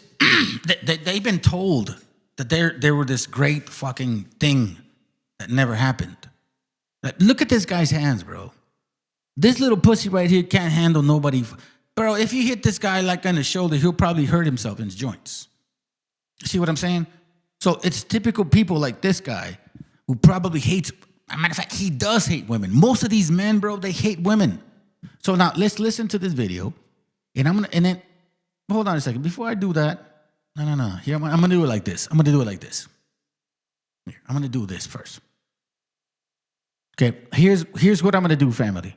They've been told that they were this great fucking thing that never happened. Like, look at this guy's hands, bro. This little pussy right here can't handle nobody. Bro, if you hit this guy like on the shoulder, he'll probably hurt himself in his joints. See what I'm saying? So it's typical people like this guy who probably hates. As a matter of fact, he does hate women. Most of these men, bro, they hate women. So now let's listen to this video, and then hold on a second before I do that. No. Here I'm gonna do it like this. Here, I'm gonna do this first. Okay, here's what I'm gonna do, family.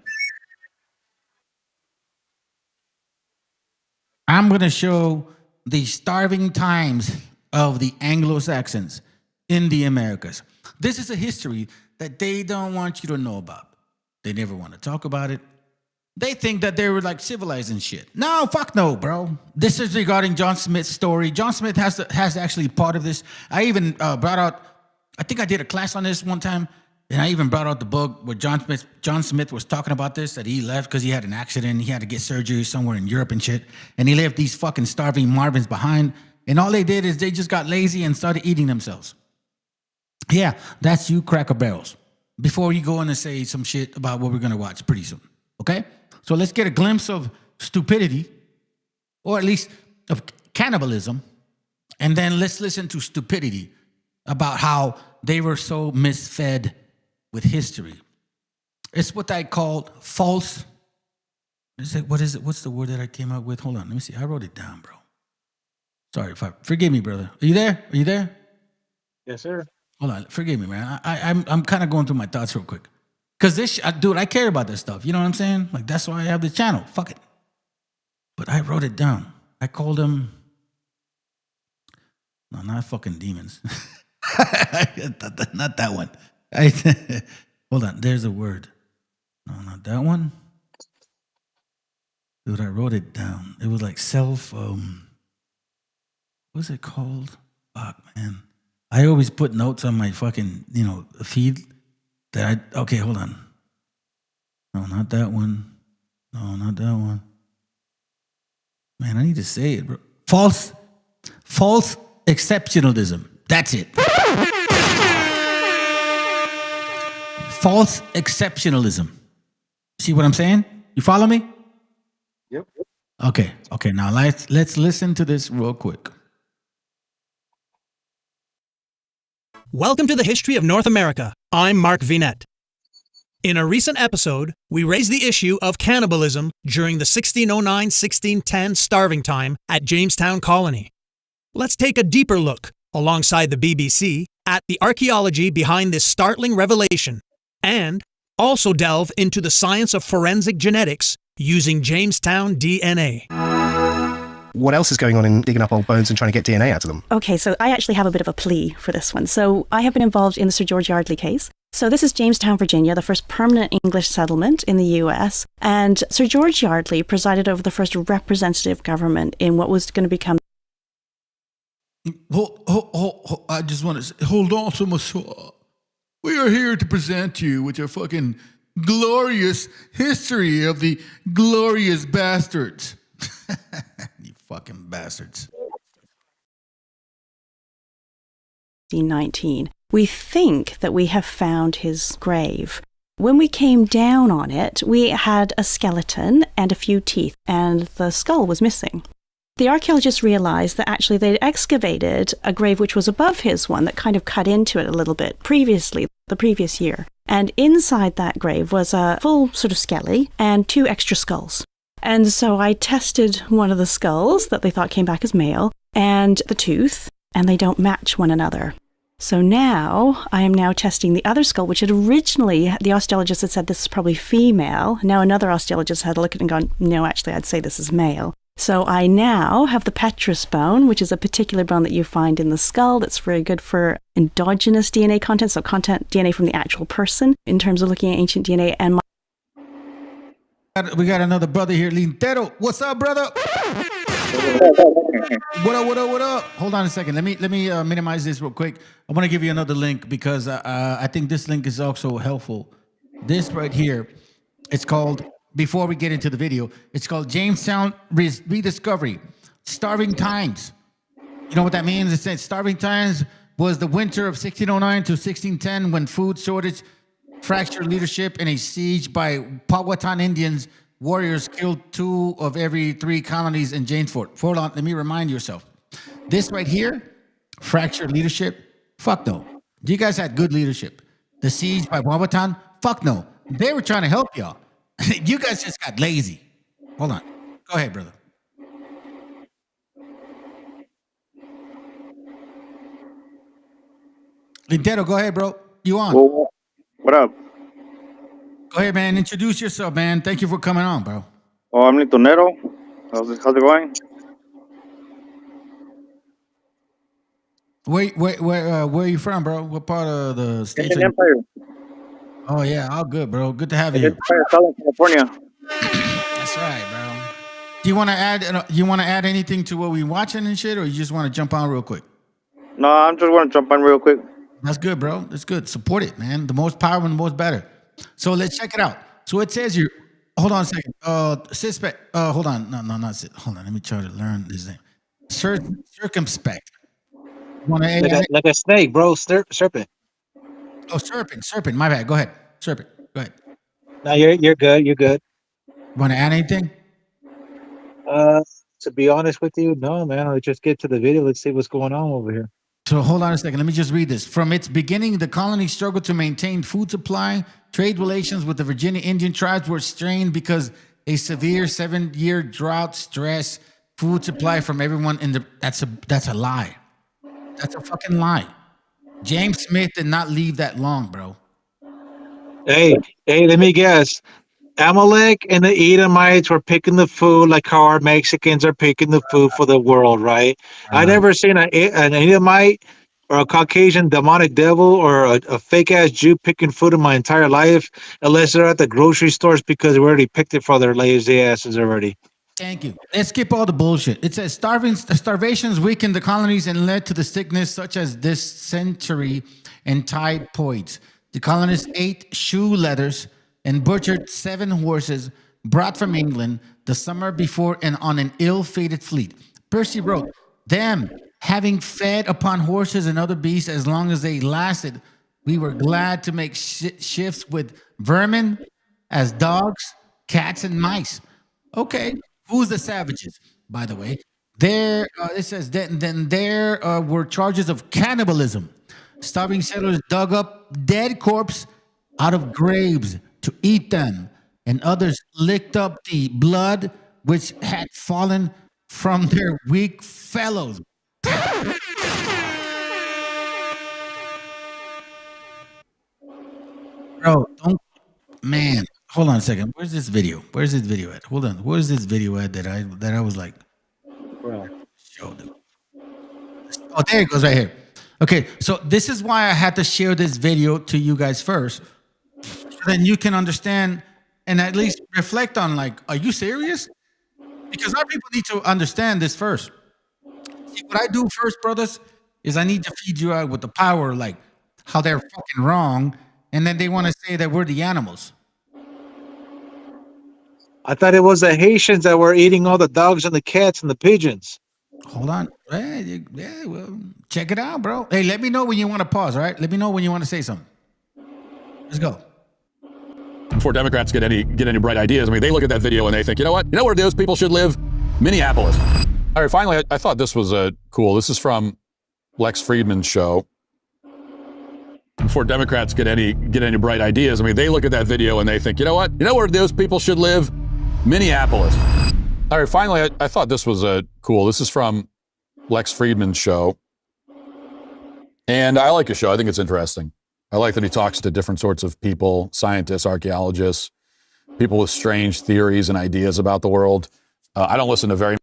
I'm gonna show the starving times of the Anglo-Saxons in the Americas. This is a history that they don't want you to know about. They never want to talk about it. They think that they were like civilized and shit. No, fuck no, bro. This is regarding John Smith's story. John Smith has actually part of this. I even brought out, I think I did a class on this one time, and I even brought out the book where John Smith was talking about this, that he left because he had an accident. He had to get surgery somewhere in Europe and shit. And he left these fucking starving Marvins behind. And all they did is they just got lazy and started eating themselves. Yeah, that's you Cracker Barrels. before you go in and say some shit about what we're gonna watch pretty soon. Okay? So let's get a glimpse of stupidity, or at least of cannibalism, and then let's listen to stupidity about how they were so misfed with history. It's what I called false. What is it? What's the word that I came up with? Hold on, let me see. I wrote it down, bro. Sorry, forgive me, brother. Are you there? Are you there? Yes, sir. Hold on, forgive me, man. I'm kind of going through my thoughts real quick. Cause dude, I care about this stuff. You know what I'm saying? Like that's why I have the channel. Fuck it. But I wrote it down. I called them. No, not fucking demons. Not that one. Hold on. There's a word. No, not that one. Dude, I wrote it down. It was like what's it called? Fuck, man. I always put notes on my fucking, feed okay, hold on. No, not that one. No, not that one. Man, I need to say it, bro. False exceptionalism. That's it. False exceptionalism. See what I'm saying? You follow me? Yep. Okay. Now let's listen to this real quick. Welcome to the History of North America. I'm Mark Vinette. In a recent episode, we raised the issue of cannibalism during the 1609-1610 starving time at Jamestown Colony. Let's take a deeper look, alongside the BBC, at the archaeology behind this startling revelation, and also delve into the science of forensic genetics using Jamestown DNA. What else is going on in digging up old bones and trying to get DNA out of them? Okay, so I actually have a bit of a plea for this one. So I have been involved in the Sir George Yardley case. So this is Jamestown, Virginia, the first permanent English settlement in the US. And Sir George Yardley presided over the first representative government in what was going to become... I just want to say, hold on to my soul. We are here to present you with your fucking glorious history of the glorious bastards. You fucking bastards. 1919. We think that we have found his grave. When we came down on it, we had a skeleton and a few teeth, and the skull was missing. The archaeologists realized that actually they'd excavated a grave which was above his one that kind of cut into it a little bit previously, the previous year. And inside that grave was a full sort of skelly and 2 extra skulls. And so I tested one of the skulls that they thought came back as male and the tooth, and they don't match one another. So now I am now testing the other skull, which had originally, the osteologist had said this is probably female. Now another osteologist had a look at it and gone, no, actually I'd say this is male. So I now have the petrous bone, which is a particular bone that you find in the skull that's very good for endogenous DNA content, so DNA from the actual person in terms of looking at ancient DNA. And we got another brother here, Lintero. What's up, brother? What up? Hold on a second. Let me minimize this real quick. I want to give you another link because I think this link is also helpful. This right here, it's called, before we get into the video, it's called Jamestown Rediscovery, Starving Times. You know what that means? It says starving times was the winter of 1609 to 1610 when food shortage, fractured leadership, and a siege by Powhatan Indians. Warriors killed 2 of every 3 colonies in Jamesport. Hold on, let me remind yourself. This right here, fractured leadership, fuck no. You guys had good leadership. The siege by Powhatan, fuck no. They were trying to help y'all. You guys just got lazy. Hold on. Go ahead, brother. Lintero, go ahead, bro. You on? Well, what up? Go ahead, man. Introduce yourself, man. Thank you for coming on, bro. Oh, I'm Lintonero. How's it going? Where are you from, bro? What part of the states? Indian Empire. Oh yeah, all good, bro. Good to have you. Empire, Southern California. That's right, bro. Do you want to add? You want to add anything to what we watching and shit, or you just want to jump on real quick? No, I'm just want to jump on real quick. That's good, bro. That's good. Support it, man. The most power and the most better. So let's check it out. So it says here. Hold on a second. Suspect. Hold on. No, not hold on. Let me try to learn this name. Circumspect. Like a snake, bro. Serpent. Oh, serpent. My bad. Go ahead. Serpent. Go ahead. No, you're good. You're good. Want to add anything? To be honest with you, no, man. Let's just get to the video. Let's see what's going on over here. So hold on a second. Let me just read this. From its beginning, the colony struggled to maintain food supply. Trade relations with the Virginia Indian tribes were strained because a severe 7-year drought stressed food supply from everyone in the. That's a lie. That's a fucking lie. James Smith did not leave that long, bro. Hey, let me guess. Amalek and the Edomites were picking the food like how our Mexicans are picking the food for the world, right? I never seen an Edomite or a Caucasian demonic devil or a fake ass Jew picking food in my entire life, unless they're at the grocery stores because we already picked it for their lazy asses already. Thank you. Let's skip all the bullshit. It says starvations weakened the colonies and led to the sickness such as dysentery and typhoids. The colonists ate shoe leathers and butchered 7 horses brought from England the summer before and on an ill-fated fleet. Percy wrote, them having fed upon horses and other beasts as long as they lasted, we were glad to make shifts with vermin as dogs, cats, and mice. Okay, who's the savages, by the way? There, it says, then there were charges of cannibalism. Starving settlers dug up dead corpses out of graves to eat them, and others licked up the blood which had fallen from their weak fellows. Bro, man, hold on a second. Where's this video? Where's this video at? Hold on. Where's this video at that I was like, bro, show them. Oh, there it goes right here. Okay, so this is why I had to share this video to you guys first. Then you can understand and at least reflect on, like, are you serious? Because our people need to understand this first. See, what I do first, brothers, is I need to feed you out with the power, like how they're fucking wrong, and then they want to say that we're the animals. I thought it was the Haitians that were eating all the dogs and the cats and the pigeons. Hold on. Yeah, well, check it out, bro. Hey, let me know when you want to pause, all right? Let me know when you want to say something. Let's go. Before Democrats get any bright ideas, I mean, they look at that video and they think, you know what? You know where those people should live? Minneapolis. All right, finally, I thought this was cool. This is from Lex Friedman's show. Before Democrats get any bright ideas, I mean, they look at that video and they think, you know what? You know where those people should live? Minneapolis. All right, finally, I thought this was cool. This is from Lex Friedman's show. And I like his show. I think it's interesting. I like that he talks to different sorts of people, scientists, archaeologists, people with strange theories and ideas about the world. I don't listen to very...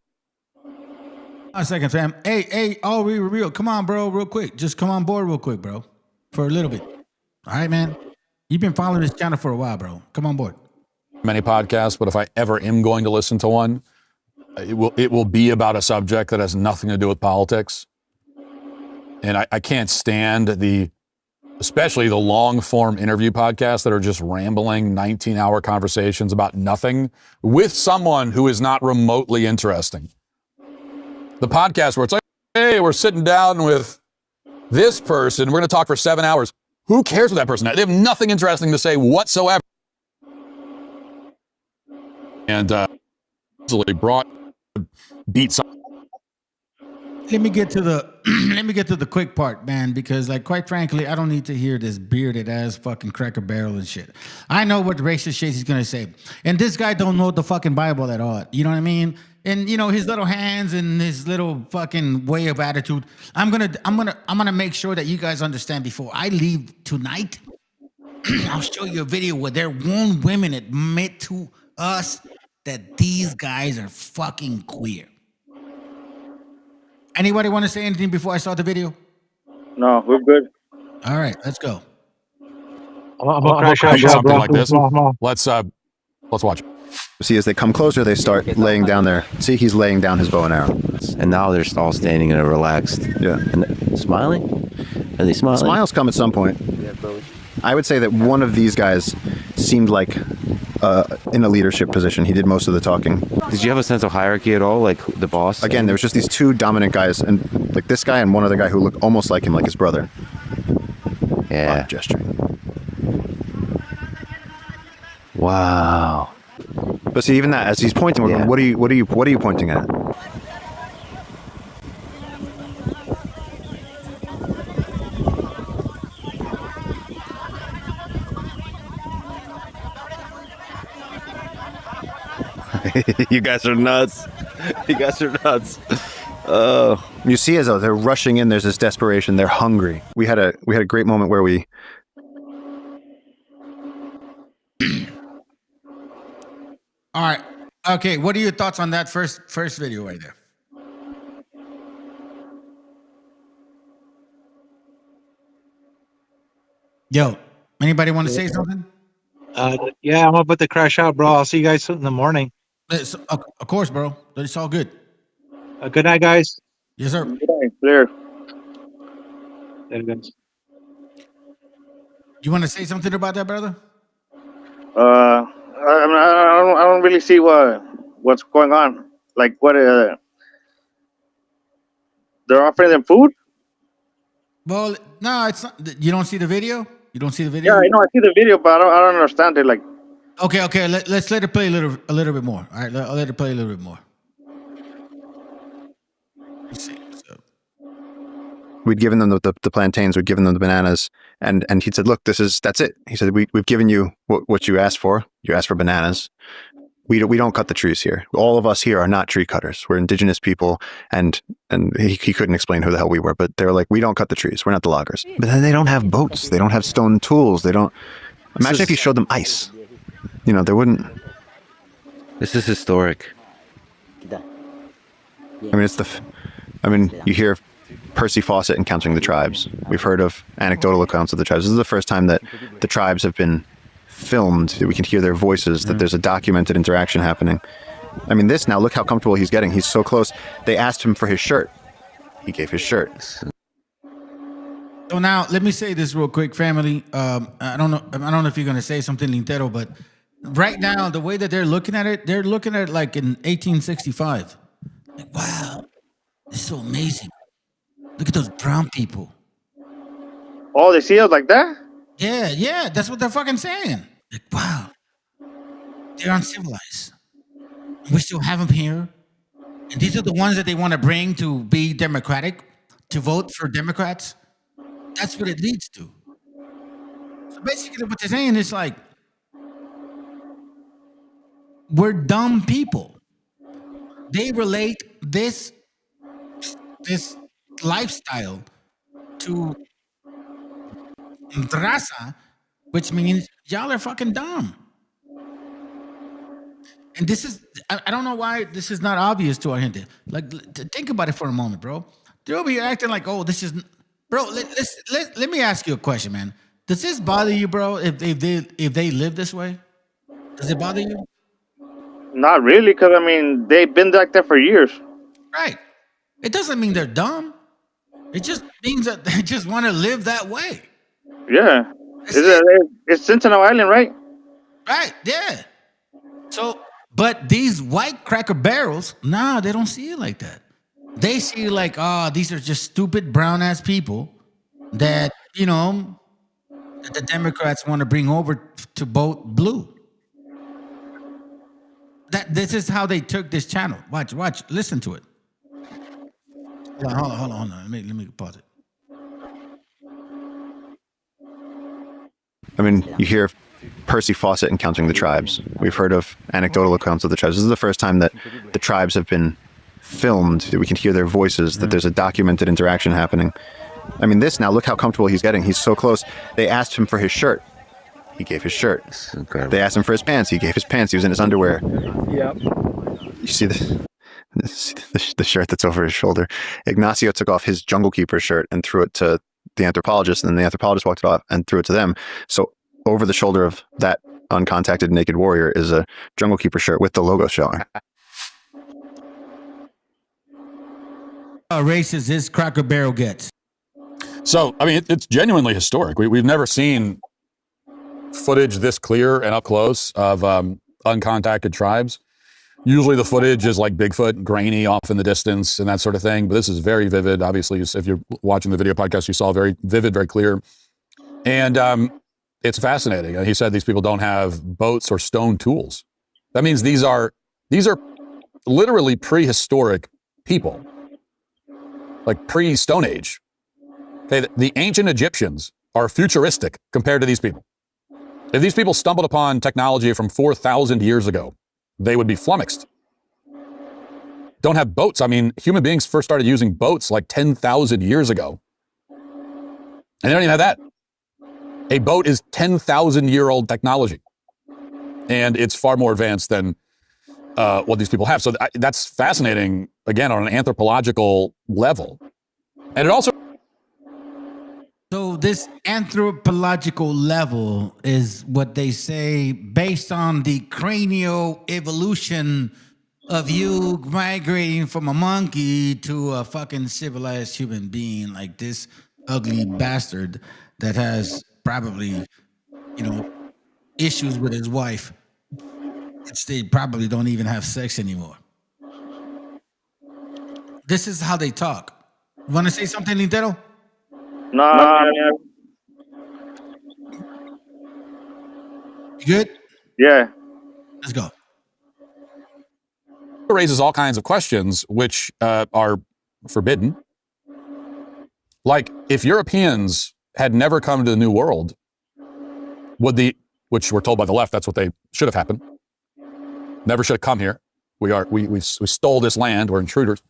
A second, fam. Hey, all real. Come on, bro, real quick. Just come on board real quick, bro, for a little bit. All right, man. You've been following this channel for a while, bro. Come on board. Many podcasts, but if I ever am going to listen to one, it will be about a subject that has nothing to do with politics. And I can't stand especially the long-form interview podcasts that are just rambling 19-hour conversations about nothing with someone who is not remotely interesting. The podcast where it's like, hey, we're sitting down with this person, we're going to talk for 7 hours. Who cares what that person has? They have nothing interesting to say whatsoever. And easily brought beats. Let me get to the quick part, man, because, like, quite frankly, I don't need to hear this bearded ass fucking Cracker Barrel and shit. I know what racist shit he's gonna say, and this guy don't know the fucking Bible at all. You know what I mean? And you know his little hands and his little fucking way of attitude. I'm gonna make sure that you guys understand before I leave tonight. I'll show you a video where their own women admit to us that these guys are fucking queer. Anybody want to say anything before I start the video? No, we're good. All right, let's go. I'm gonna something like this. Let's watch. See, as they come closer, they start laying down there. See, he's laying down his bow and arrow. And now they're all standing in a relaxed. Yeah. And smiling? Are they smiling? Smiles come at some point. I would say that one of these guys seemed like in a leadership position. He did most of the talking. Did you have a sense of hierarchy at all, like the boss? Again, there was just these two dominant guys, and like this guy and one other guy who looked almost like him, like his brother. Yeah. Gesturing. Wow. But see, even that, as he's pointing, we're going, what are you pointing at? You guys are nuts. You guys are nuts. You see, as though they're rushing in. There's this desperation. They're hungry. We had a great moment where we. All right. Okay. What are your thoughts on that first video right there? Yo, anybody want to say something? Yeah, I'm about to crash out, bro. I'll see you guys in the morning. Of course, bro. It's all good. Good night, guys. Yes, sir. Clear. You want to say something about that, brother? I don't really see what's going on. Like what? They're offering them food. Well, no, it's not. You don't see the video. You don't see the video. Yeah, I know. I see the video, but I don't understand it. Like, Okay. Let's let it play a little bit more. All right, I'll let it play a little bit more. Let's see. We'd given them the plantains. We'd given them the bananas, and he said, "Look, that's it." He said, "We've given you what you asked for. You asked for bananas. We don't cut the trees here. All of us here are not tree cutters. We're indigenous people." And he couldn't explain who the hell we were, but they were like, "We don't cut the trees. We're not the loggers." But then they don't have boats. They don't have stone tools. They don't. Imagine if you showed them ice. You know, they wouldn't. This is historic. I mean, you hear Percy Fawcett encountering the tribes. We've heard of anecdotal accounts of the tribes. This is the first time that the tribes have been filmed, that we can hear their voices, that there's a documented interaction happening. I mean, this now, look how comfortable he's getting. He's so close. They asked him for his shirt. He gave his shirt. So now, let me say this real quick, family. I don't know if you're going to say something, Lintero, but right now, the way that they're looking at it like in 1865. Like, wow, this is so amazing. Look at those brown people. oh, they see us like that? Yeah, that's what they're fucking saying. Like, wow, they're uncivilized. We still have them here. And these are the ones that they want to bring to be democratic, to vote for Democrats. That's what it leads to. So basically what they're saying is like, we're dumb people. They relate this lifestyle to raza, which means y'all are fucking dumb. And this is, I don't know why this is not obvious to our gente. Like, think about it for a moment, bro. They're over here acting like, oh, this is, bro, let me ask you a question, man. Does this bother you, bro, if they live this way? Does it bother you? Not really, because I mean, they've been like that for years. Right. It doesn't mean they're dumb. It just means that they just want to live that way. Yeah. It's Sentinel Island, right? Right, yeah. So, but these white Cracker Barrels, nah, they don't see it like that. They see it like, these are just stupid brown ass people that, that the Democrats want to bring over to vote blue. This is how they took this channel. Watch, listen to it. Hold on. Let me pause it. I mean, you hear Percy Fawcett encountering the tribes. We've heard of anecdotal accounts of the tribes. This is the first time that the tribes have been filmed, that we can hear their voices, that there's a documented interaction happening. I mean, this now, look how comfortable he's getting. He's so close. They asked him for his shirt. He gave his shirt. They asked him for his pants. He gave his pants. He was in his underwear. Yep. You see the shirt that's over his shoulder. Ignacio took off his Jungle Keeper shirt and threw it to the anthropologist, and then the anthropologist walked it off and threw it to them. So over the shoulder of that uncontacted naked warrior is a Jungle Keeper shirt with the logo showing. How racist this Cracker Barrel gets. So, I mean, it's genuinely historic. We've never seen footage this clear and up close of uncontacted tribes. Usually the footage is like Bigfoot, grainy off in the distance and that sort of thing. But this is very vivid. Obviously, if you're watching the video podcast, you saw very vivid, very clear. And it's fascinating. He said these people don't have boats or stone tools. That means these are literally prehistoric people, like pre-Stone Age. Okay, the ancient Egyptians are futuristic compared to these people. If these people stumbled upon technology from 4,000 years ago, they would be flummoxed. Don't have boats. I mean, human beings first started using boats like 10,000 years ago. And they don't even have that. A boat is 10,000-year-old technology. And it's far more advanced than what these people have. So that's fascinating, again, on an anthropological level. And it also... So this anthropological level is what they say based on the cranial evolution of you migrating from a monkey to a fucking civilized human being like this ugly bastard that has probably, issues with his wife. They probably don't even have sex anymore. This is how they talk. Want to say something, Lintero? No. You good? Yeah. Let's go. It raises all kinds of questions which are forbidden. Like, if Europeans had never come to the New World, which we're told by the left, that's what they should have happened. Never should have come here. We stole this land. We're intruders.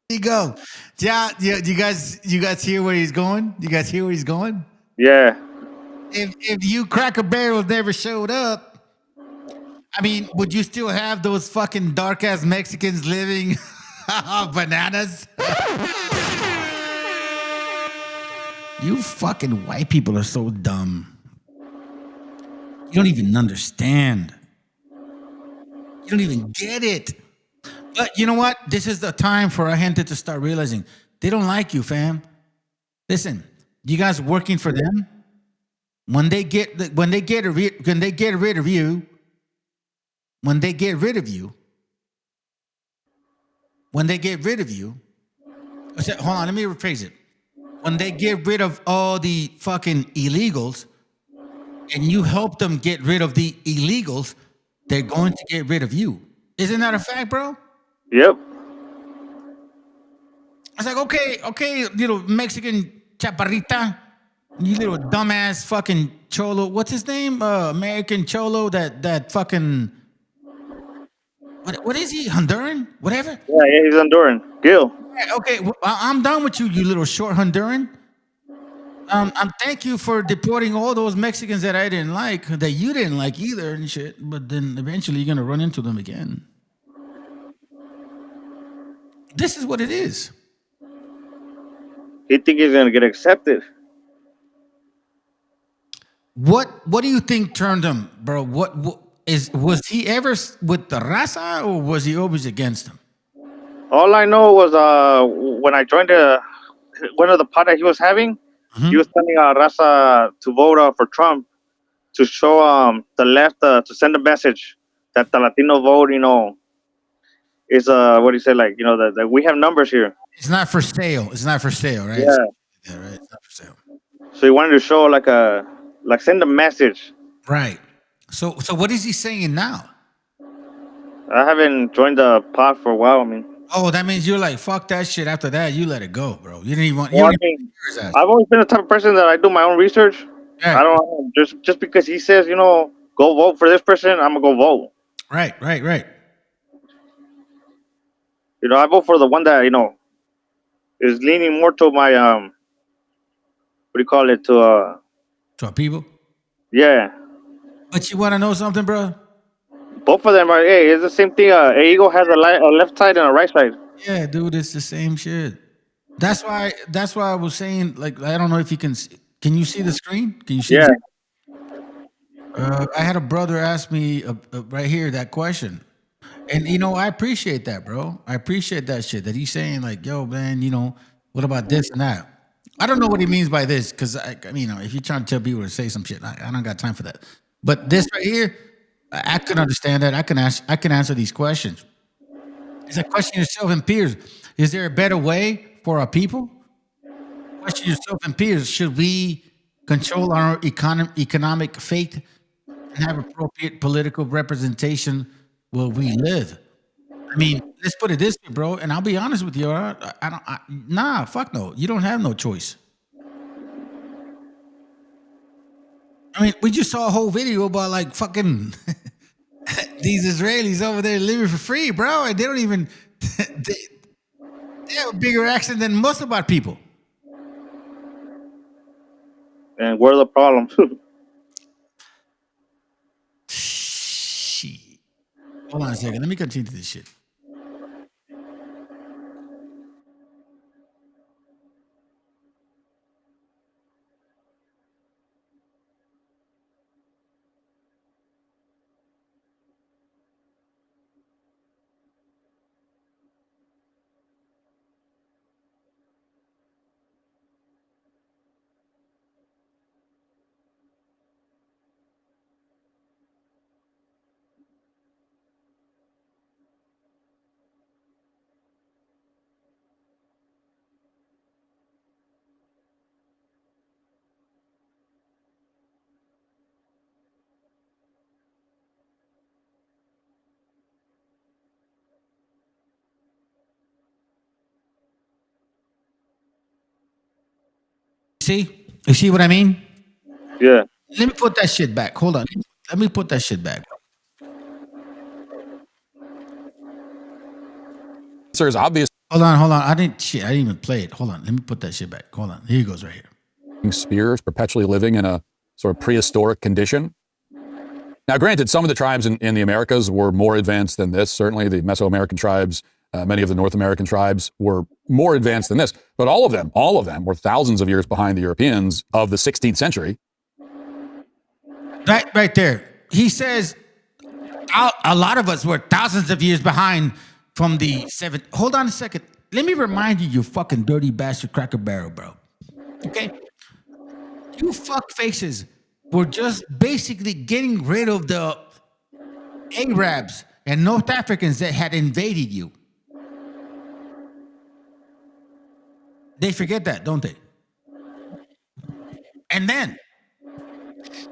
You go. Yeah. You guys hear where he's going? You guys hear where he's going? Yeah. If you Cracker Barrels never showed up, I mean, would you still have those fucking dark ass Mexicans living off bananas? You fucking white people are so dumb. You don't even understand. You don't even get it. But you know what? This is the time for our gente to start realizing they don't like you, fam. Listen, you guys working for them. When they get rid of you, hold on, let me rephrase it. When they get rid of all the fucking illegals, and you help them get rid of the illegals, they're going to get rid of you. Isn't that a fact, bro? Yep. It's like, okay, little Mexican chaparrita, you little dumbass fucking cholo. What's his name? American cholo, that fucking... What is he? Honduran? Whatever? Yeah, he's Honduran. Gil. Yeah, okay, well, I'm done with you, you little short Honduran. Thank you for deporting all those Mexicans that I didn't like, that you didn't like either and shit. But then eventually you're gonna run into them again. This is what it is. You think he's gonna get accepted? What do you think turned him, bro? Was he ever with the raza or was he always against him? All I know was when I joined one of the pod that he was having, he was telling raza to vote for Trump to show the left to send a message that the Latino vote, is what do you say, like, that we have numbers here. It's not for sale. It's not for sale, right? Yeah. Yeah, right. It's not for sale. So he wanted to show send a message. Right. So what is he saying now? I haven't joined the pod for a while. I mean. Oh, that means you're like, fuck that shit. After that, you let it go, bro. You didn't even want. I've always been the type of person that I do my own research. Yeah. I don't just because he says, go vote for this person, I'm gonna go vote. Right. I vote for the one that is leaning more to my what do you call it, to our people. Yeah. But you want to know something, bro? Both of them are. Hey, it's the same thing. An eagle has a left side and a right side. Yeah, dude, it's the same shit. That's why I was saying, like, I don't know if you can you see the screen? Can you see? Yeah. I had a brother ask me right here that question. And, I appreciate that, bro. I appreciate that shit that he's saying, like, yo, man, what about this and that? I don't know what he means by this because, if you're trying to tell people to say some shit, I don't got time for that. But this right here, I can understand that. I can answer these questions. It's like, question yourself and peers. Is there a better way for our people? question yourself and peers: should we control our economic fate and have appropriate political representation where we live? I mean, let's put it this way, bro. And I'll be honest with you. Nah, fuck no. You don't have no choice. I mean, we just saw a whole video about like fucking these Israelis over there living for free, bro. And they don't even they have a bigger accent than most of our people. And where are the problems? Shit. Hold on a second. Let me continue this shit. See? You see what I mean? Yeah. Let me put that shit back. Hold on. Let me put that shit back. Sir, is obvious. Hold on. I didn't even play it. Hold on. Let me put that shit back. Hold on. Here it goes right here. Spears perpetually living in a sort of prehistoric condition. Now, granted, some of the tribes in the Americas were more advanced than this. Certainly the Mesoamerican tribes, many of the North American tribes were more advanced than this. But all of them were thousands of years behind the Europeans of the 16th century. Right there. He says a lot of us were thousands of years behind from the 7th. Hold on a second. Let me remind you, you fucking dirty bastard Cracker Barrel, bro. Okay? You fuck faces were just basically getting rid of the Arabs and North Africans that had invaded you. They forget that, don't they? And then,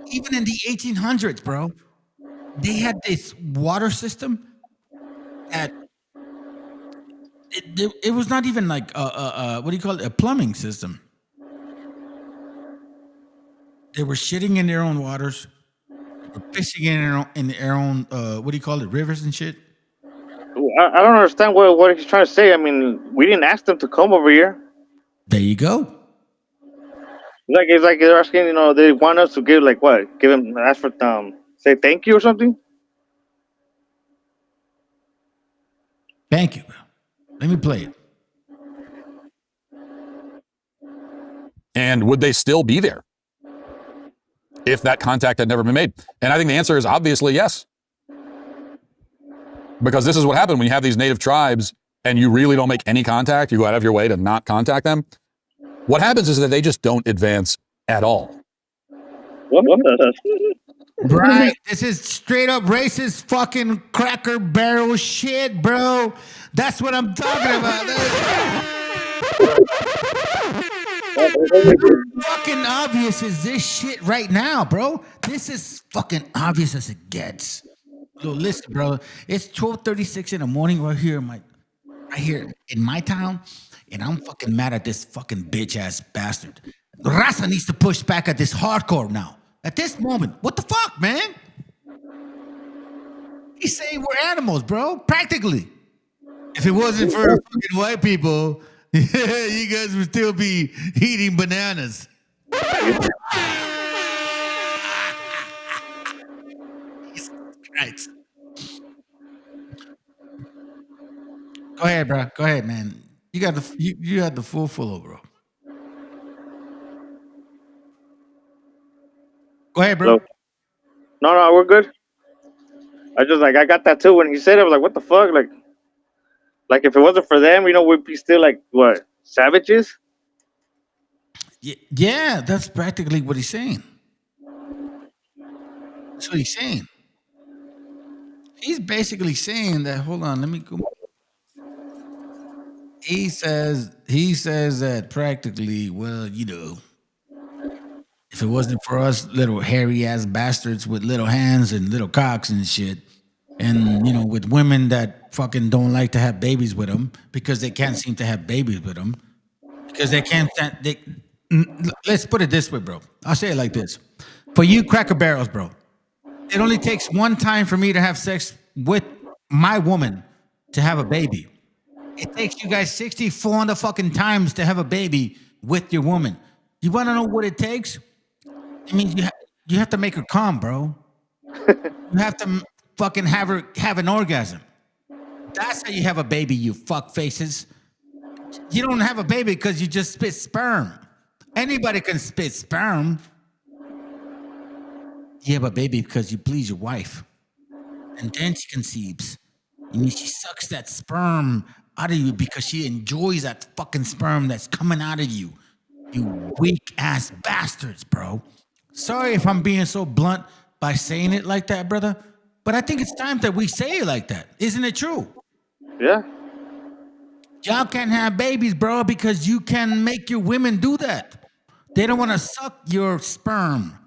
even in the 1800s, bro, they had this water system that it was not even like what do you call it? A plumbing system. They were shitting in their own waters. They were pissing in their own what do you call it? Rivers and shit. I don't understand what he's trying to say. I mean, we didn't ask them to come over here. There you go. It's like they're asking, they want us to give like what? Give them, ask for say thank you or something. Thank you. Let me play it. And would they still be there if that contact had never been made? And I think the answer is obviously yes. Because this is what happened when you have these native tribes and you really don't make any contact, you go out of your way to not contact them. What happens is that they just don't advance at all. Right. This is straight up racist fucking Cracker Barrel shit, bro. That's what I'm talking about. How fucking obvious is this shit right now, bro? This is fucking obvious as it gets. So listen, bro. It's 12:36 in the morning right here in my town, and I'm fucking mad at this fucking bitch ass bastard. Raza needs to push back at this hardcore now. At this moment, what the fuck, man? He's saying we're animals, bro. Practically. If it wasn't for fucking white people, you guys would still be eating bananas. Right. Go ahead, bro. Go ahead, man. You got you had the full bro. Go ahead, bro. No, we're good. I got that too when he said it. I was like, what the fuck? Like if it wasn't for them, we'd be still like what, savages? Yeah, that's practically what he's saying. That's what he's saying. He's basically saying that. Hold on, let me go. he says that practically, well, if it wasn't for us little hairy ass bastards with little hands and little cocks and shit, and with women that fucking don't like to have babies with them because they can't seem to have babies with them because they can't. Let's put it this way, bro. I'll say it like this: for you Cracker Barrels, bro, it only takes one time for me to have sex with my woman to have a baby. It takes you guys 64 fucking times to have a baby with your woman. You want to know what it takes? It means you have to make her come, bro. You have to fucking have an orgasm. That's how you have a baby, you fuck faces. You don't have a baby because you just spit sperm. Anybody can spit sperm. You have a baby because you please your wife. And then she conceives. I mean, she sucks that sperm out of you because she enjoys that fucking sperm that's coming out of you. You weak ass bastards, bro. Sorry if I'm being so blunt by saying it like that, brother. But I think it's time that we say it like that. Isn't it true? Yeah. Y'all can't have babies, bro, because you can make your women do that. They don't want to suck your sperm.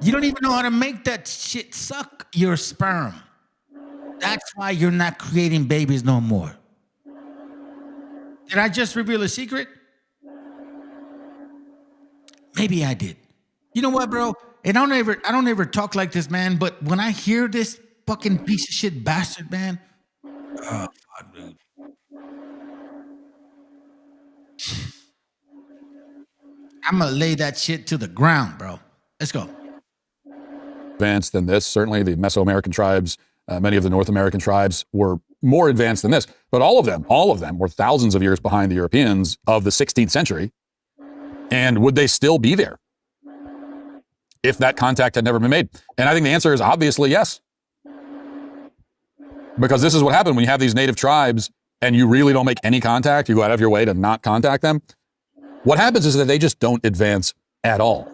You don't even know how to make that shit suck your sperm. That's why you're not creating babies no more. Did I just reveal a secret? Maybe I did. You know what, bro? I don't ever talk like this, man. But when I hear this fucking piece of shit bastard, man, oh fuck, dude. I'm gonna lay that shit to the ground, bro. Let's go. Advanced than this. Certainly the Mesoamerican tribes, many of the North American tribes were more advanced than this. But all of them were thousands of years behind the Europeans of the 16th century. And would they still be there if that contact had never been made? And I think the answer is obviously yes. Because this is what happened when you have these native tribes and you really don't make any contact, you go out of your way to not contact them. What happens is that they just don't advance at all.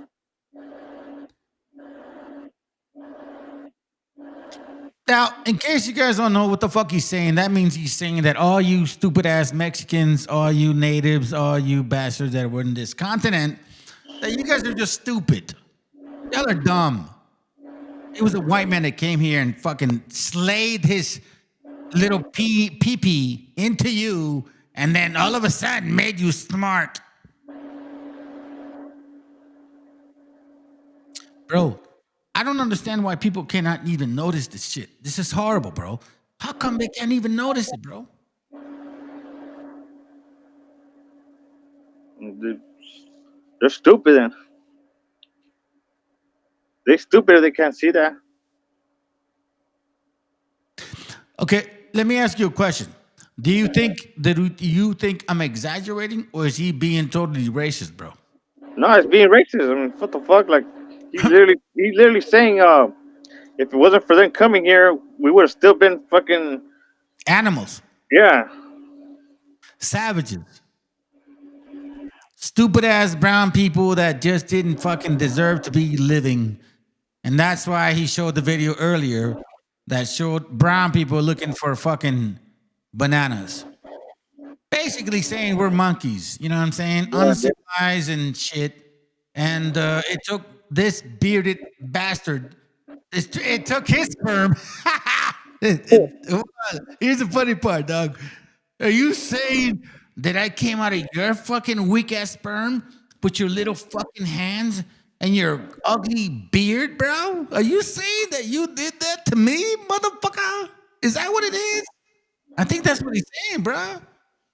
Now, in case you guys don't know what the fuck he's saying, that means he's saying that all you stupid ass Mexicans, all you natives, all you bastards that were in this continent, that you guys are just stupid. Y'all are dumb. It was a white man that came here and fucking slayed his little pee-pee into you, and then all of a sudden made you smart. Bro, I don't understand why people cannot even notice this shit. This is horrible, bro. How come they can't even notice it, bro? They're stupid. Then. They're stupid if they can't see that. Okay, let me ask you a question. Do you think I'm exaggerating, or is he being totally racist, bro? No, it's being racist. I mean, what the fuck? Like, he's literally saying, if it wasn't for them coming here, we would have still been fucking animals. Yeah. Savages. Stupid ass brown people that just didn't fucking deserve to be living. And that's why he showed the video earlier that showed brown people looking for fucking bananas. Basically saying we're monkeys. You know what I'm saying? Uncivilized and shit. And it took this bearded bastard. It took his sperm. Here's the funny part, dog. Are you saying that I came out of your fucking weak ass sperm with your little fucking hands and your ugly beard, bro? Are you saying that you did that to me, motherfucker? Is that what it is? I think that's what he's saying, bro.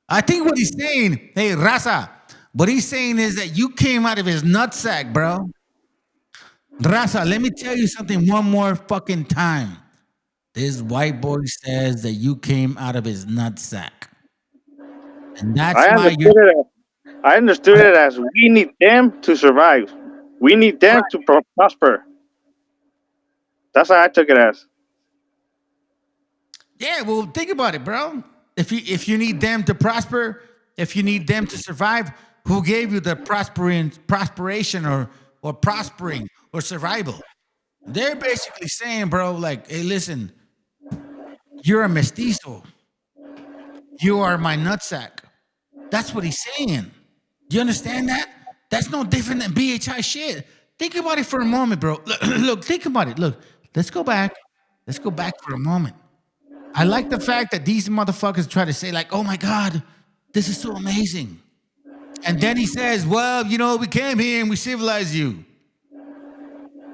I think what he's saying, hey, Raza, what he's saying is that you came out of his nutsack, bro. Raza, let me tell you something one more fucking time. This white boy says that you came out of his nutsack. And that's why I understood it as we need them to survive. We need them to prosper. That's how I took it as. Yeah, well, think about it, bro. If you need them to prosper, if you need them to survive, who gave you the prosperation or prospering or survival? They're basically saying, bro, like, hey, listen, you're a mestizo. You are my nutsack. That's what he's saying. Do you understand that? That's no different than BHI shit. Think about it for a moment, bro. Look, think about it. Look, let's go back. Let's go back for a moment. I like the fact that these motherfuckers try to say, like, oh my God, this is so amazing. And then he says, well, you know, we came here and we civilized you.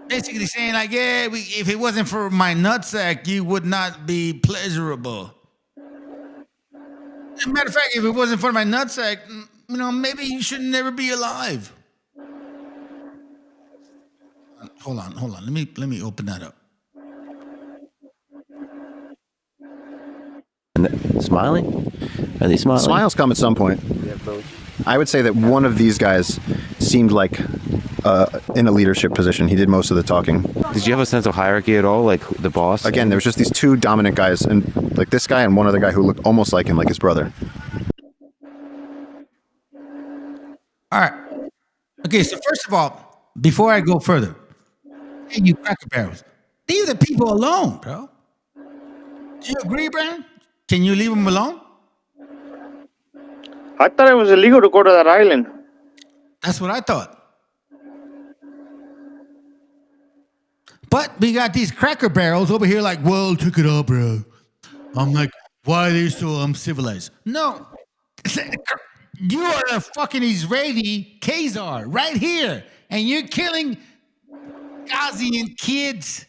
Basically saying, like, yeah, if it wasn't for my nutsack, you would not be pleasurable. As a matter of fact, if it wasn't for my nutsack, you know, maybe you should never be alive. Hold on. Let me open that up. Smiling? Are they smiling? Smiles come at some point. I would say that one of these guys seemed like in a leadership position. He did most of the talking. Did you have a sense of hierarchy at all, like the boss? Again, there was just these two dominant guys, and like this guy and one other guy who looked almost like him, like his brother. All right. Okay, so first of all, before I go further, hey, you cracker barrels, leave the people alone, bro. Do you agree, Brian? Can you leave them alone? I thought it was illegal to go to that island. That's what I thought. But we got these cracker barrels over here like, well, took it up, bro. I'm like, why are they so uncivilized? No. You are a fucking Israeli Khazar right here. And you're killing Ghazian kids.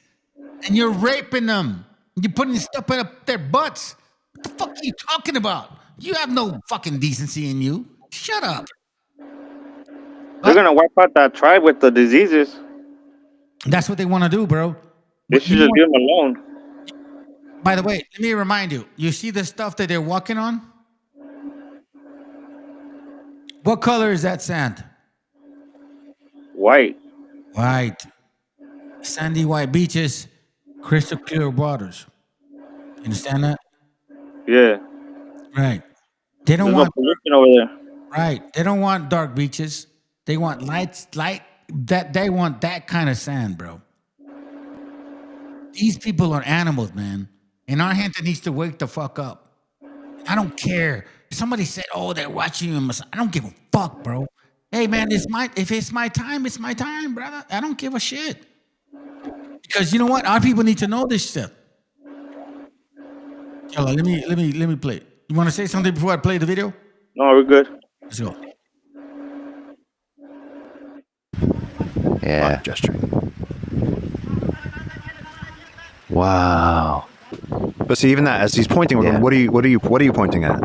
And you're raping them. You're putting stuff up their butts. What the fuck are you talking about? You have no fucking decency in you. Shut up. They're going to wipe out that tribe with the diseases. That's what they want to do, bro. They should just leave them alone. By the way, let me remind you. You see the stuff that they're walking on? What color is that sand? White. White. Sandy white beaches, crystal clear waters. You understand that? Yeah. Right. They don't There's want no pollution over there. Right. They don't want dark beaches. They want light that they want that kind of sand, bro. These people are animals, man. And our gente needs to wake the fuck up. I don't care. Somebody said, oh, they're watching you. I don't give a fuck, bro. Hey, man, if it's my time, it's my time, brother. I don't give a shit. Because you know what? Our people need to know this stuff. Hello, let me play it. You want to say something before I play the video? No, we're good. Let's go. Yeah. Gesturing. Wow. But see, even that, as he's pointing, Yeah. what are you pointing at?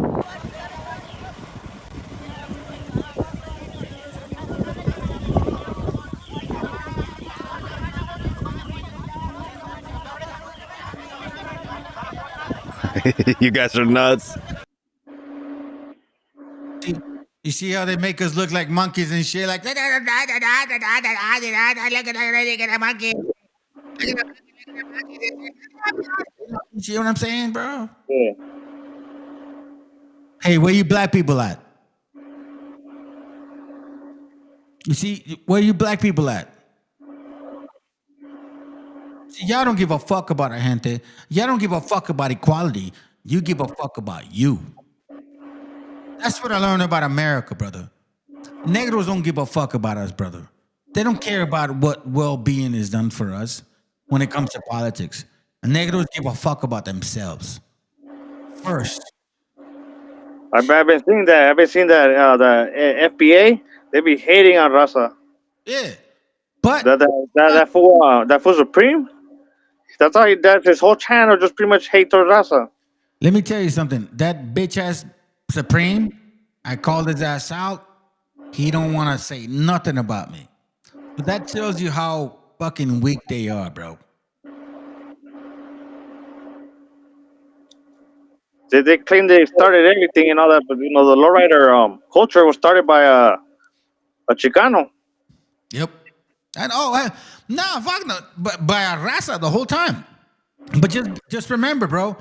You guys are nuts. You see how they make us look like monkeys and shit? Like, look at a monkey. You see what I'm saying, bro? Yeah. Hey, where you black people at? You see, where you black people at? See, y'all don't give a fuck about our gente. Y'all don't give a fuck about equality. You give a fuck about you. That's what I learned about America, brother. Negros don't give a fuck about us, brother. They don't care about what well-being is done for us when it comes to politics. And Negros give a fuck about themselves first. I've been seeing that. I've been seeing that the FBA, they be hating on Raza. Yeah. But that fool Supreme, that's how that's his whole channel just pretty much hate towards Raza. Let me tell you something. That bitch ass Supreme, I called his ass out. He don't want to say nothing about me. But that tells you how fucking weak they are, bro. They claim they started everything and all that, but you know the lowrider culture was started by a Chicano. Yep. And fuck no, but by a raza the whole time. But just remember, bro.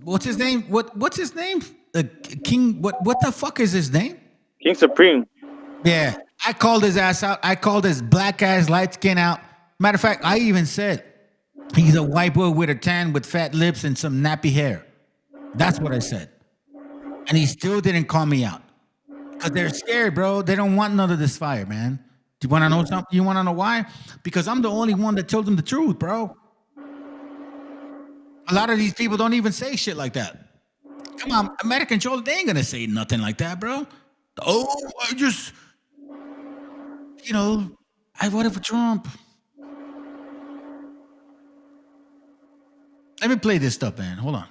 What's his name? What's his name? King. What the fuck is his name? King Supreme. Yeah, I called his ass out. I called his black ass light skin out. Matter of fact, I even said he's a white boy with a tan, with fat lips and some nappy hair. That's what I said. And he still didn't call me out. Because they're scared, bro. They don't want none of this fire, man. Do you want to know something? You want to know why? Because I'm the only one that told them the truth, bro. A lot of these people don't even say shit like that. Come on, American Joel, they ain't gonna say nothing like that, bro. Oh, I just, I voted for Trump. Let me play this stuff, man. Hold on.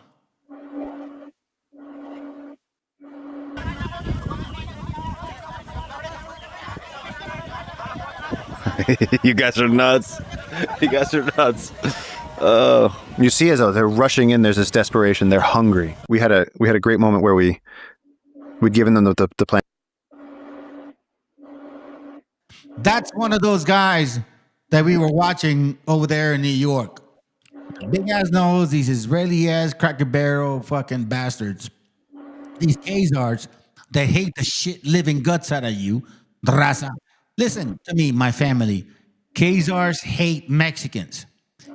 You guys are nuts. You guys are nuts. You see as though they're rushing in, there's this desperation. They're hungry. We had a great moment where we'd given them the plan. That's one of those guys that we were watching over there in New York. Big ass nose, these Israeli ass Cracker Barrel fucking bastards. These Khazars that hate the shit living guts out of you. Raza. Listen to me, my family. Khazars hate Mexicans.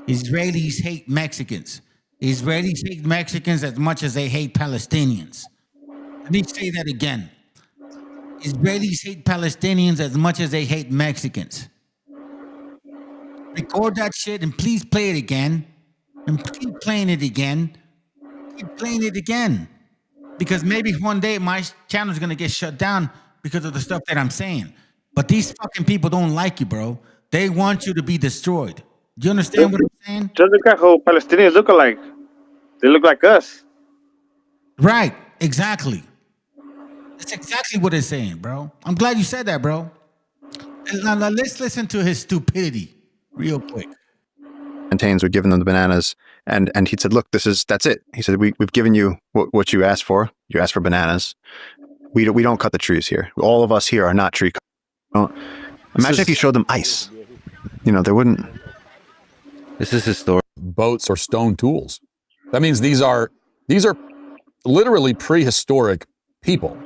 Israelis hate Mexicans. Israelis hate Mexicans as much as they hate Palestinians. Let me say that again. Israelis hate Palestinians as much as they hate Mexicans. Record that shit and please play it again. And keep playing it again. Keep playing it again. Because maybe one day my channel is going to get shut down because of the stuff that I'm saying. But these fucking people don't like you, bro. They want you to be destroyed. Do you understand what I'm saying? Just look at how Palestinians look alike. They look like us. Right. Exactly. That's exactly what it's saying, bro. I'm glad you said that, bro. Now let's listen to his stupidity real quick. Plantains, we've given them the bananas, and he said, "Look, that's it." He said, "We've given you what you asked for. You asked for bananas. We don't cut the trees here. All of us here are not tree cutters." Imagine if you showed them ice. They wouldn't. This is historic. Boats or stone tools. That means these are literally prehistoric people,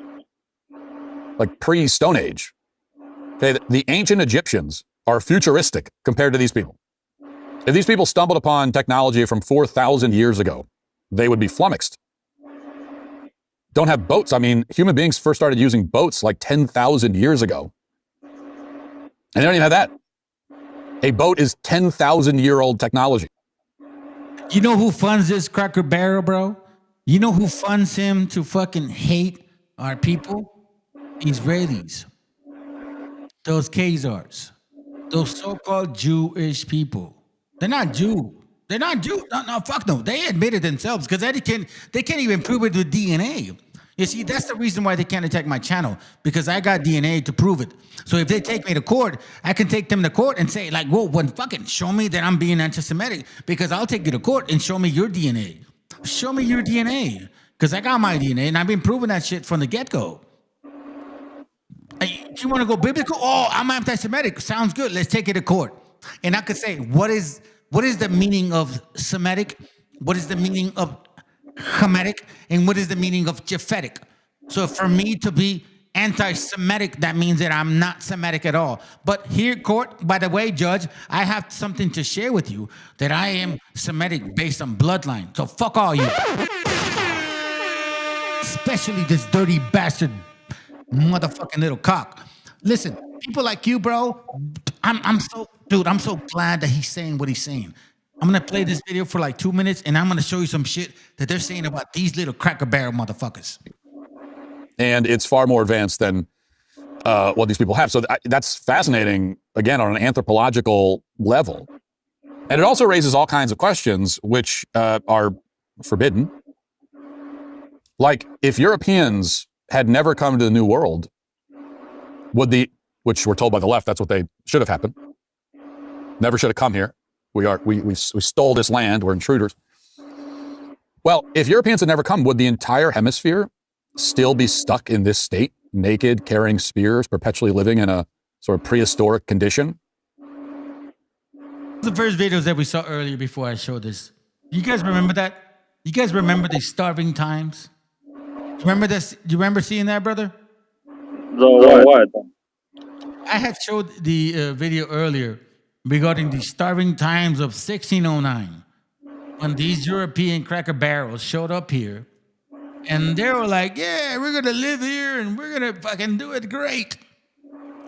like pre-Stone Age. Okay, the ancient Egyptians are futuristic compared to these people. If these people stumbled upon technology from 4,000 years ago, they would be flummoxed. Don't have boats. I mean, human beings first started using boats like 10,000 years ago. And they don't even have that. A boat is 10,000-year-old technology. You know who funds this Cracker Barrel, bro? You know who funds him to fucking hate our people? Israelis. Those Khazars. Those so-called Jewish people. They're not Jew. They're not Jew. No, fuck no. They admit it themselves because they can't even prove it with DNA. You see, that's the reason why they can't attack my channel, because I got DNA to prove it. So if they take me to court, I can take them to court and say, like, whoa, fucking show me that I'm being anti-Semitic, because I'll take you to court and show me your DNA. Show me your DNA, because I got my DNA, and I've been proving that shit from the get-go. You want to go biblical? Oh, I'm anti-Semitic. Sounds good. Let's take it to court. And I could say, what is the meaning of Semitic? What is the meaning of Hamitic? And what is the meaning of Japhetic? So for me to be anti-Semitic, that means that I'm not Semitic at all. But here, court, by the way, judge, I have something to share with you, that I am Semitic based on bloodline. So fuck all you. Especially this dirty bastard motherfucking little cock. Listen, people like you, bro, I'm so glad that he's saying what he's saying. I'm gonna play this video for like 2 minutes, and I'm gonna show you some shit that they're saying about these little Cracker Barrel motherfuckers. And it's far more advanced than what these people have. So that's fascinating, again, on an anthropological level. And it also raises all kinds of questions which are forbidden. Like, if Europeans had never come to the New World, which we're told by the left, that's what they should have happened. Never should have come here. We stole this land. We're intruders. Well, if Europeans had never come, would the entire hemisphere still be stuck in this state, naked, carrying spears, perpetually living in a sort of prehistoric condition? The first videos that we saw earlier before I showed this. You guys remember that? You guys remember the starving times? Remember this? Do you remember seeing that, brother? What? I had showed the video earlier regarding the starving times of 1609, when these European Cracker Barrels showed up here And they were like, yeah, we're gonna live here and we're gonna fucking do it great.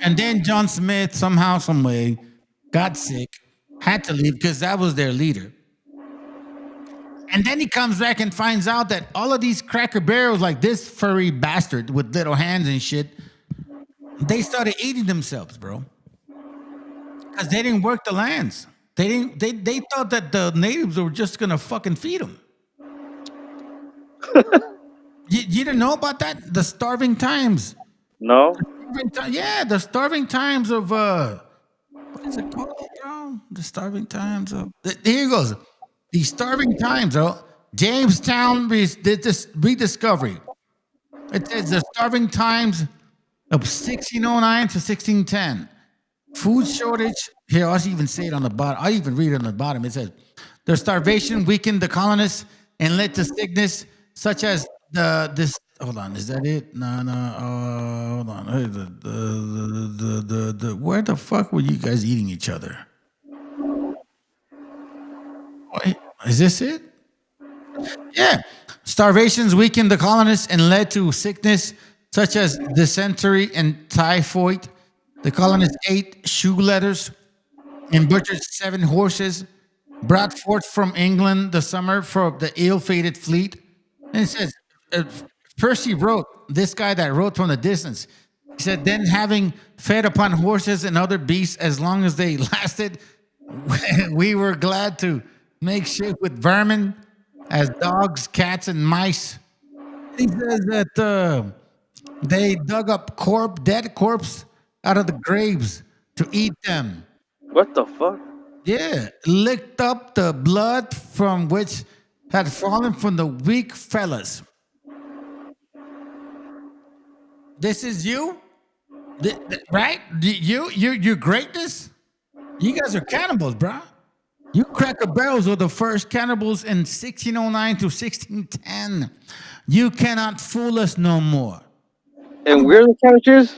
And then John Smith somehow, some way, got sick, had to leave because that was their leader. And then he comes back and finds out that all of these Cracker Barrels, like this furry bastard with little hands and shit, they started eating themselves, bro. Because they didn't work the lands. They thought that the natives were just gonna fucking feed them. You didn't know about that? The starving times. No. Yeah, the starving times of what is it called, bro? The starving times of here he goes. The starving times, Jamestown rediscovery. It says the starving times of 1609 to 1610. Food shortage. Here, I'll even say it on the bottom. I'll even read it on the bottom. It says the starvation weakened the colonists and led to sickness such as this. Hold on, is that it? No. Hold on. Where the fuck were you guys eating each other? Wait, is this it? Yeah. Starvations weakened the colonists and led to sickness such as dysentery and typhoid. The colonists ate shoe leathers and butchered 7 horses brought forth from England the summer for the ill-fated fleet. And it says, Percy wrote, this guy that wrote from the distance, he said, then having fed upon horses and other beasts as long as they lasted, we were glad to make shift with vermin as dogs, cats, and mice. He says that they dug up dead corpse out of the graves to eat them. What the fuck? Yeah, licked up the blood from which had fallen from the weak fellas. This is you, right? Your greatness. You guys are cannibals, bro. You Cracker Barrels were the first cannibals in 1609 to 1610. You cannot fool us no more. And we're the savages?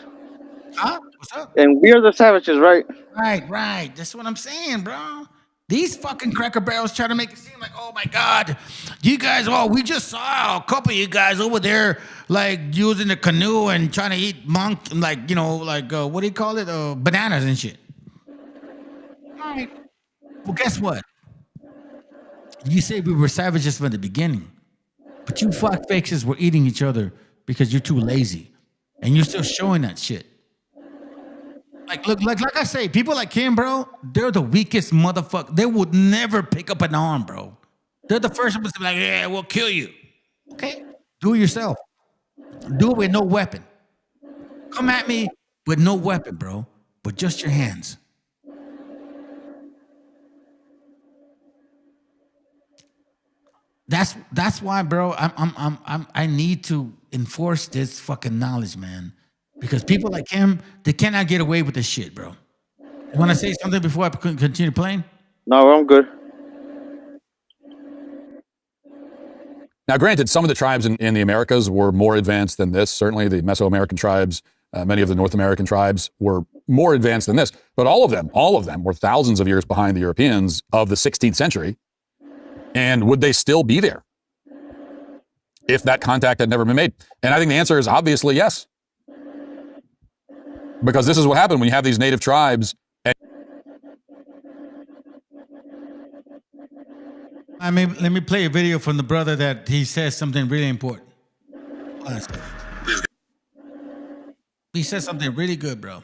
Huh? What's up? And we're the savages, right? Right. That's what I'm saying, bro. These fucking Cracker Barrels try to make it seem like, oh my God, you guys, we just saw a couple of you guys over there, like using a canoe and trying to eat what do you call it? Bananas and shit. All right. Well, guess what? You say we were savages from the beginning, but you fuck faces were eating each other because you're too lazy, and you're still showing that shit. Like I say, people like him, bro, they're the weakest motherfucker. They would never pick up an arm, bro. They're the first ones to be like, yeah, we'll kill you. Okay? Do it yourself. Do it with no weapon. Come at me with no weapon, bro, but just your hands. That's why, bro, I need to enforce this fucking knowledge, man. Because people like him, they cannot get away with this shit, bro. You want to say something before I continue playing? No, I'm good. Now, granted, some of the tribes in the Americas were more advanced than this. Certainly, the Mesoamerican tribes, many of the North American tribes were more advanced than this. But all of them were thousands of years behind the Europeans of the 16th century. And would they still be there if that contact had never been made? And I think the answer is obviously yes. Because this is what happened when you have these native tribes. Let me play a video from the brother that he says something really important. He says something really good, bro.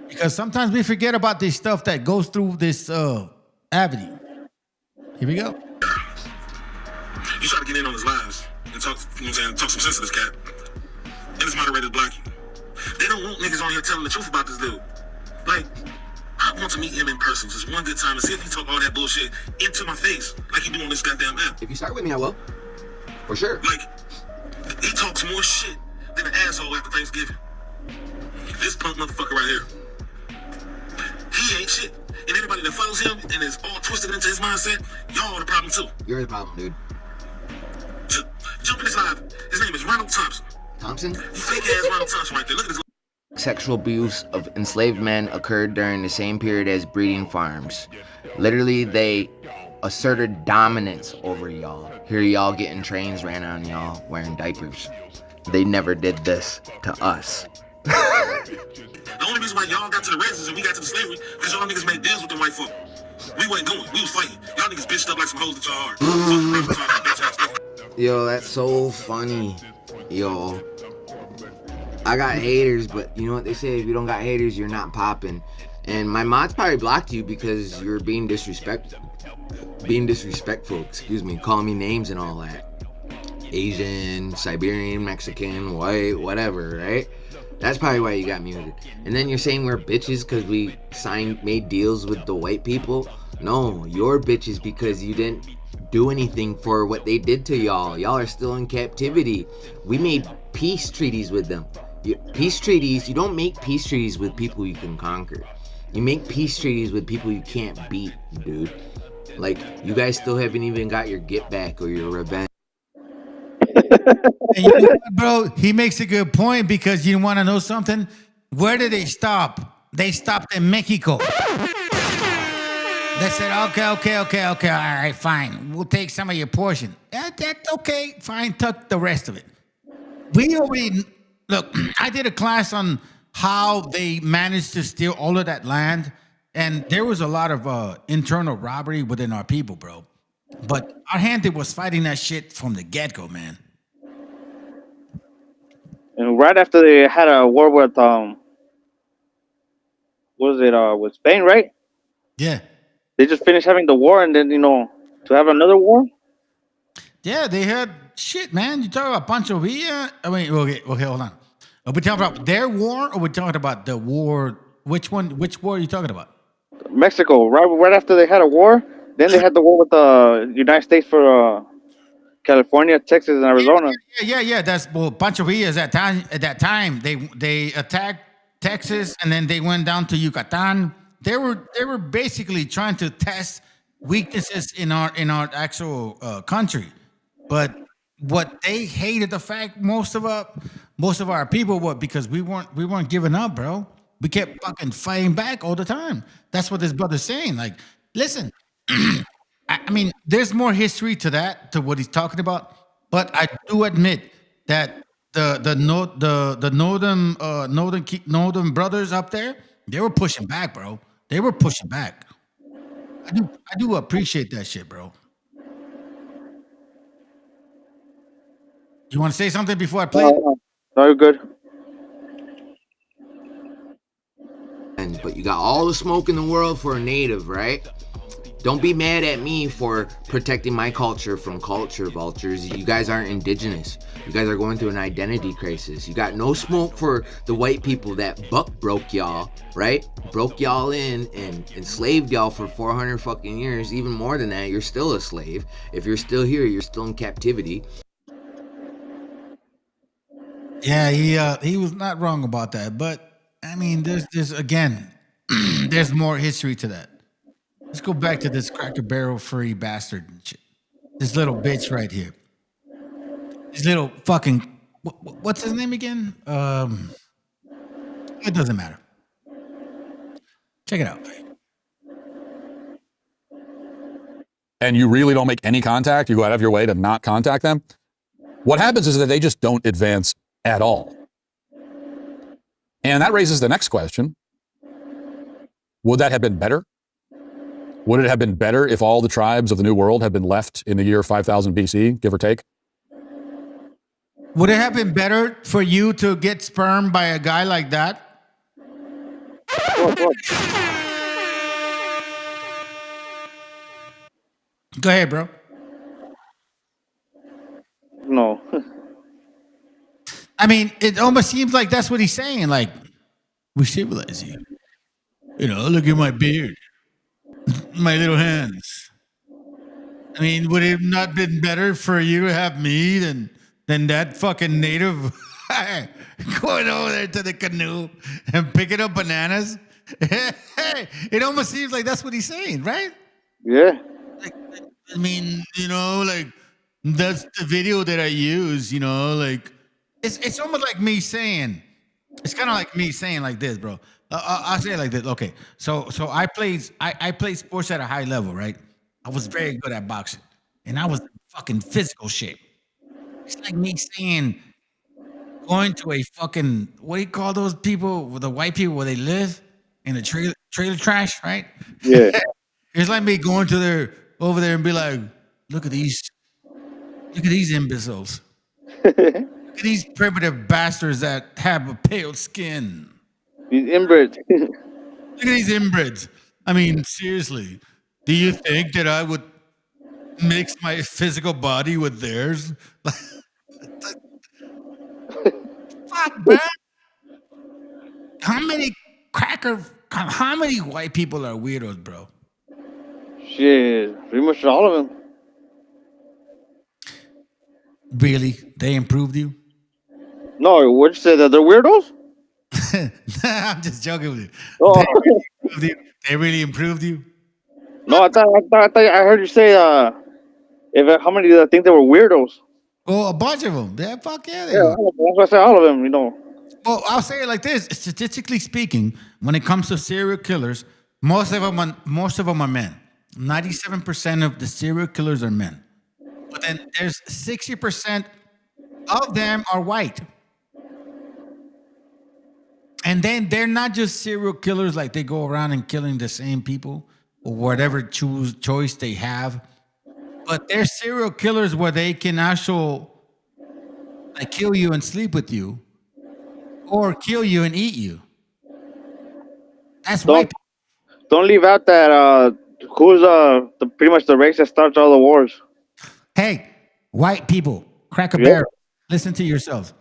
Because sometimes we forget about this stuff that goes through this avenue. Here we go. You try to get in on his lives and talk, talk some sense to this cat. And his moderators block you. They don't want niggas on here telling the truth about this dude. Like, I want to meet him in person just one good time and see if he talk all that bullshit into my face like he do on this goddamn app. If you start with me, I will. For sure. Like, he talks more shit than an asshole after Thanksgiving. This punk motherfucker right here. He ain't shit. And anybody that follows him and is all twisted into his mindset, y'all are the problem too. You're the problem, dude. Jump in his live. His name is Ronald Thompson. Thompson? Fake ass Ronald Thompson right there. Look at this. Sexual abuse of enslaved men occurred during the same period as breeding farms. Literally, they asserted dominance over y'all. Here y'all getting trains ran on y'all wearing diapers. They never did this to us. The only reason why y'all got to the races and we got to the slavery because y'all niggas made deals with the white folk. We wasn't going. We was fighting. Y'all niggas bitched up like some hoes that y'all are. Yo, that's so funny. Yo. I got haters, but you know what they say, if you don't got haters, you're not popping. And my mods probably blocked you because you're being disrespectful, excuse me, calling me names and all that. Asian, Siberian, Mexican, white, whatever, right? That's probably why you got muted. And then you're saying we're bitches because we made deals with the white people? No, you're bitches because you didn't do anything for what they did to y'all. Y'all are still in captivity. We made peace treaties with them. Peace treaties, you don't make peace treaties with people you can conquer. You make peace treaties with people you can't beat, dude. Like, you guys still haven't even got your get back or your revenge. And you know what, bro? He makes a good point because you want to know something? Where did they stop? They stopped in Mexico. They said, okay, all right, fine. We'll take some of your portion. That's okay, fine, tuck the rest of it. We already, look, I did a class on how they managed to steal all of that land, and there was a lot of internal robbery within our people, bro. But our hand was fighting that shit from the get-go, man. And right after they had a war with with Spain, right? Yeah. They just finished having the war, and then to have another war. Yeah, they had shit, man. You talking about Pancho Villa? I mean, okay, hold on. Are we talking about their war, or are we talking about the war? Which one? Which war are you talking about? Mexico, right after they had a war, then they had the war with the United States for California, Texas, and Arizona. Yeah. That's Pancho Villas at that time. They attacked Texas, and then they went down to Yucatan. They were basically trying to test weaknesses in our actual country. But what they hated the fact most of our people were because we weren't giving up, bro. We kept fucking fighting back all the time. That's what this brother's saying. Like, listen, I mean, there's more history to what he's talking about, but I do admit that the northern brothers up there, they were pushing back, bro. They were pushing back. I do appreciate that shit, bro. You want to say something before I play? No, you're good. But you got all the smoke in the world for a native, right? Don't be mad at me for protecting my culture from culture vultures. You guys aren't indigenous. You guys are going through an identity crisis. You got no smoke for the white people that buck broke y'all, right? Broke y'all in and enslaved y'all for 400 fucking years. Even more than that, you're still a slave. If you're still here, you're still in captivity. Yeah, he was not wrong about that. But I mean, there's again, there's more history to that. Let's go back to this Cracker Barrel free bastard and shit. This little bitch right here. This little fucking what's his name again? It doesn't matter. Check it out. And you really don't make any contact? You go out of your way to not contact them? What happens is that they just don't advance at all. And that raises the next question. Would that have been better? Would it have been better if all the tribes of the New World had been left in the year 5000 BC, give or take? Would it have been better for you to get sperm by a guy like that? Go ahead, bro. No. I mean, it almost seems like that's what he's saying. Like, we civilize you. You know, look at my beard. My little hands. I mean, would it have not been better for you to have me than that fucking native going over there to the canoe and picking up bananas? It almost seems like that's what he's saying, right? Yeah. I mean, like that's the video that I use, like it's almost like me saying, it's kind of like me saying like this, bro. I'll say it like this. Okay, so I play sports at a high level, right? I was very good at boxing, and I was in fucking physical shape. It's like me saying going to a fucking what do you call those people with the white people where they live in the trailer trash, right? Yeah. It's like me going to their over there and be like, look at these imbeciles. Look at these primitive bastards that have a pale skin. These inbreds. Look at these inbreds. I mean, seriously, do you think that I would mix my physical body with theirs? Fuck, man. How many white people are weirdos, bro? Shit, pretty much all of them. Really? They improved you? No, what you say that they're weirdos? I'm just joking with you. Oh. They really improved you? No, I heard you say how many did I think they were weirdos? Oh, a bunch of them. Yeah, fuck yeah, they Yeah, are. that's why I say all of them. You know. Well, I'll say it like this: statistically speaking, when it comes to serial killers, most of them are men. 97% of the serial killers are men, but then there's 60% of them are white. And then they're not just serial killers, like they go around and killing the same people or whatever choice they have, but they're serial killers where they can actually like kill you and sleep with you, or kill you and eat you. That's white. Don't leave out that who's pretty much the race that starts all the wars. Hey, white people, crack a barrel. Listen to yourselves.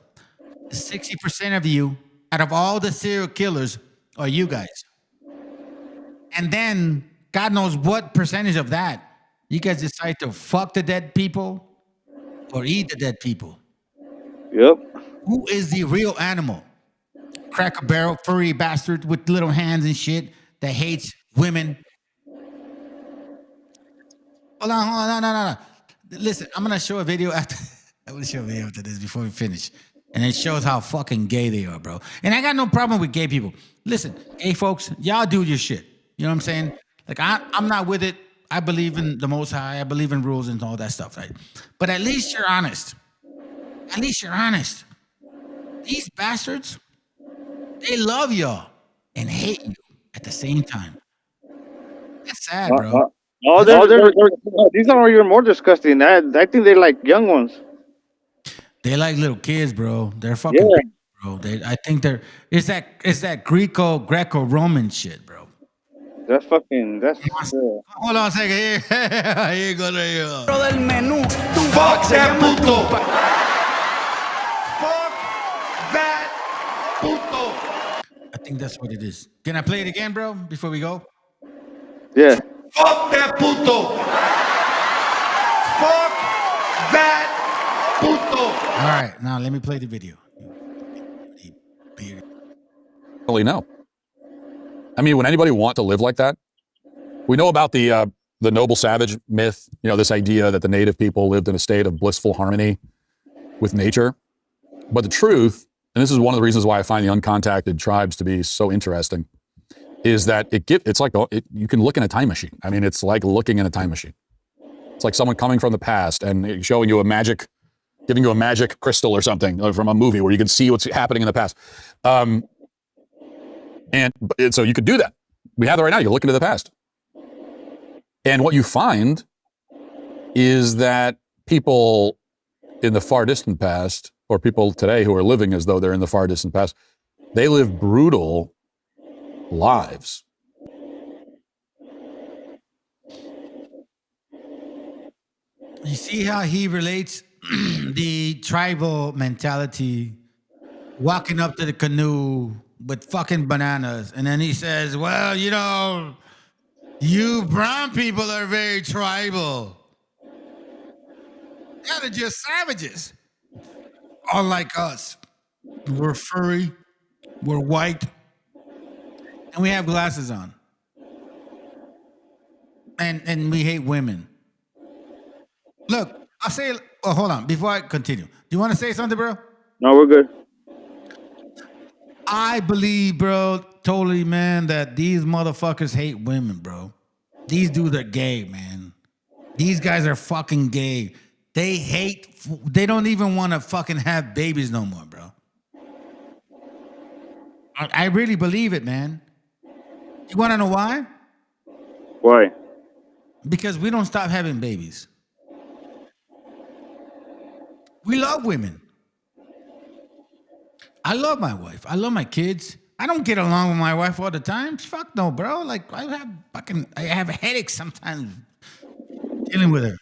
60% of you, out of all the serial killers, are you guys. And then God knows what percentage of that you guys decide to fuck the dead people or eat the dead people. Yep. Who is the real animal? Crack a barrel, furry bastard with little hands and shit that hates women. Hold on, no. Listen, I'm gonna show a video after. I'm gonna show a video after this before we finish, and it shows how fucking gay they are, bro. And I got no problem with gay people. Listen, gay folks, y'all do your shit. You know what I'm saying? Like I'm not with it. I believe in the Most High. I believe in rules and all that stuff, right? But at least you're honest. At least you're honest. These bastards, they love y'all and hate you at the same time. That's sad, bro. These are even more disgusting. I think they're like young ones. They like little kids, bro. They're fucking crazy, bro. I think it's that Greco-Roman shit, bro. That's fucking. Hold on a second. Here you go. Del menú. Fuck that puto. Fuck that puto. I think that's what it is. Can I play it again, bro, before we go? Yeah. Fuck that puto. Fuck that puto. All right, now let me play the video. No. I mean, would anybody want to live like that? We know about the noble savage myth, you know, this idea that the native people lived in a state of blissful harmony with nature. But the truth, and this is one of the reasons why I find the uncontacted tribes to be so interesting, is that it's like you can look in a time machine. I mean, it's like looking in a time machine. It's like someone coming from the past and showing you giving you a magic crystal or something from a movie where you can see what's happening in the past. And so you could do that. We have that right now. You look into the past. And what you find is that people in the far distant past, or people today who are living as though they're in the far distant past, they live brutal lives. You see how he relates the tribal mentality, walking up to the canoe with fucking bananas, and then he says, well, you know, you brown people are very tribal. Yeah, they're just savages. Unlike us. We're furry, we're white, and we have glasses on. And we hate women. Look, I'll say, oh, hold on, before I continue. Do you want to say something, bro? No, we're good. I believe, bro, totally, man, that these motherfuckers hate women, bro. These dudes are gay, man. These guys are fucking gay. They don't even want to fucking have babies no more, bro. I really believe it, man. You want to know why? Why? Because we don't stop having babies. We love women. I love my wife. I love my kids. I don't get along with my wife all the time. Fuck no, bro. Like I have headaches sometimes dealing with her.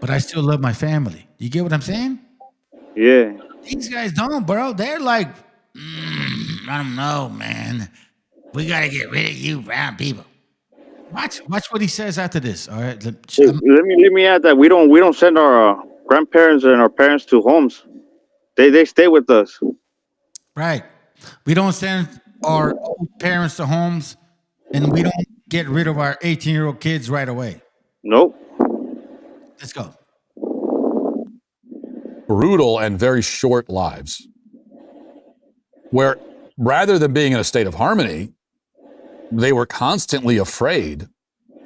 But I still love my family. You get what I'm saying? Yeah. These guys don't, bro. They're like, I don't know, man. We gotta get rid of you brown people. Watch what he says after this. All right. Let me add that we don't send our grandparents and our parents to homes. They stay with us. Right. We don't send our old parents to homes, and we don't get rid of our 18-year-old kids right away. Nope. Let's go. Brutal and very short lives, where rather than being in a state of harmony, they were constantly afraid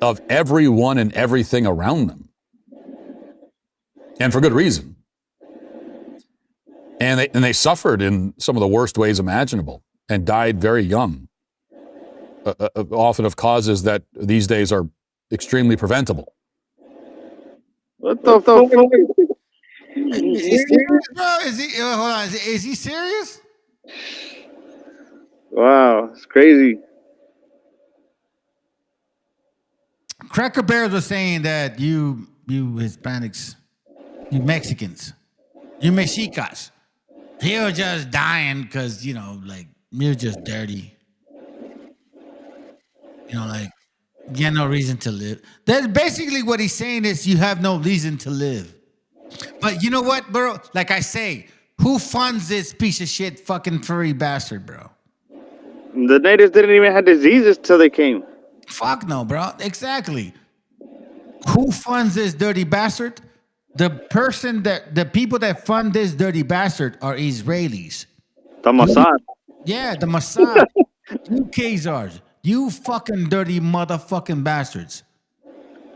of everyone and everything around them. And for good reason. And they suffered in some of the worst ways imaginable and died very young, often of causes that these days are extremely preventable. What the fuck? Is he serious, bro? Hold on. Is he serious? Wow, it's crazy. Cracker Bears was saying that you Hispanics, you Mexicans, you Mexica's, you're just dying because, like, you're just dirty. Like, you have no reason to live. That's basically what he's saying is you have no reason to live. But you know what, bro? Like I say, who funds this piece of shit fucking furry bastard, bro? The natives didn't even have diseases till they came. Fuck no, bro. Exactly. Who funds this dirty bastard? The people that fund this dirty bastard are Israelis. The Mossad. Yeah, the Mossad. You Khazars. You fucking dirty motherfucking bastards.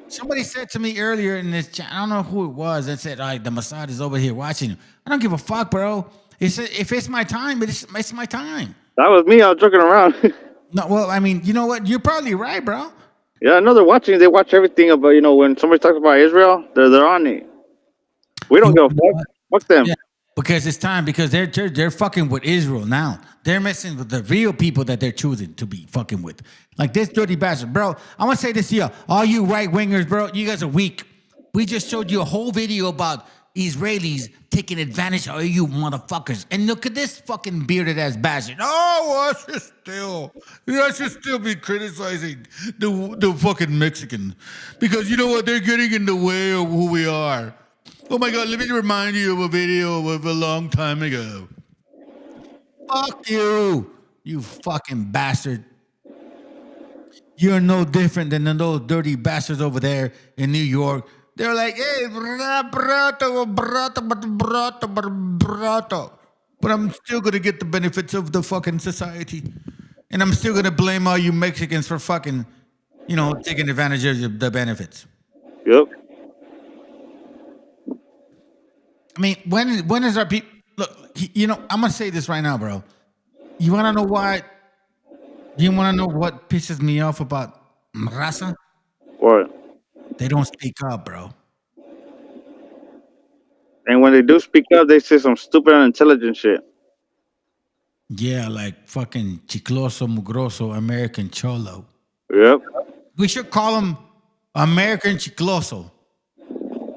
Somebody said to me earlier in this chat, I don't know who it was, that said, the Mossad is over here watching you. I don't give a fuck, bro. If it's my time, it's my time. That was me. I was joking around. No, well, I mean, you know what? You're probably right, bro. Yeah, I know they're watching. They watch everything about, when somebody talks about Israel, they're on it. We don't give a fuck. Fuck them. Yeah, because it's time. Because they're fucking with Israel now. They're messing with the real people that they're choosing to be fucking with. Like this dirty bastard, bro. I want to say this to you, all you right wingers, bro. You guys are weak. We just showed you a whole video about Israelis taking advantage of you motherfuckers. And look at this fucking bearded ass bastard. Oh, I should still be criticizing the fucking Mexican. Because you know what? They're getting in the way of who we are. Oh my God, let me remind you of a video of a long time ago. Fuck you, you fucking bastard. You're no different than those dirty bastards over there in New York. They're like, hey, but I'm still going to get the benefits of the fucking society. And I'm still going to blame all you Mexicans for fucking, taking advantage of the benefits. Yep. I mean, when is our people... Look, I'm going to say this right now, bro. You want to know why? You want to know what pisses me off about raza? What? They don't speak up, bro. And when they do speak up, they say some stupid, unintelligent shit. Yeah, like fucking chicloso, mugroso, American cholo. Yep. We should call him American Chicloso.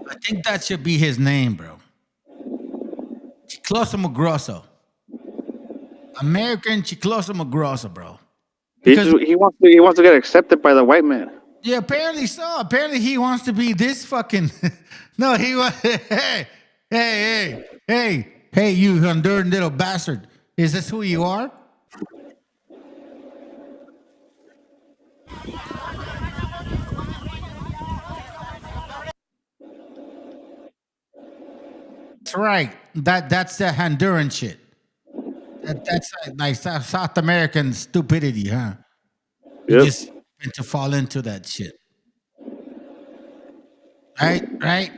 I think that should be his name, bro. Chicloso mugroso. American Chicloso mugroso, bro. Because he wants to get accepted by the white man. Yeah, apparently so. Apparently he wants to be this fucking... No, he wants... Hey, you Honduran little bastard. Is this who you are? That's right. That's the Honduran shit. That's like South American stupidity, huh? You just meant to fall into that shit. Right? That's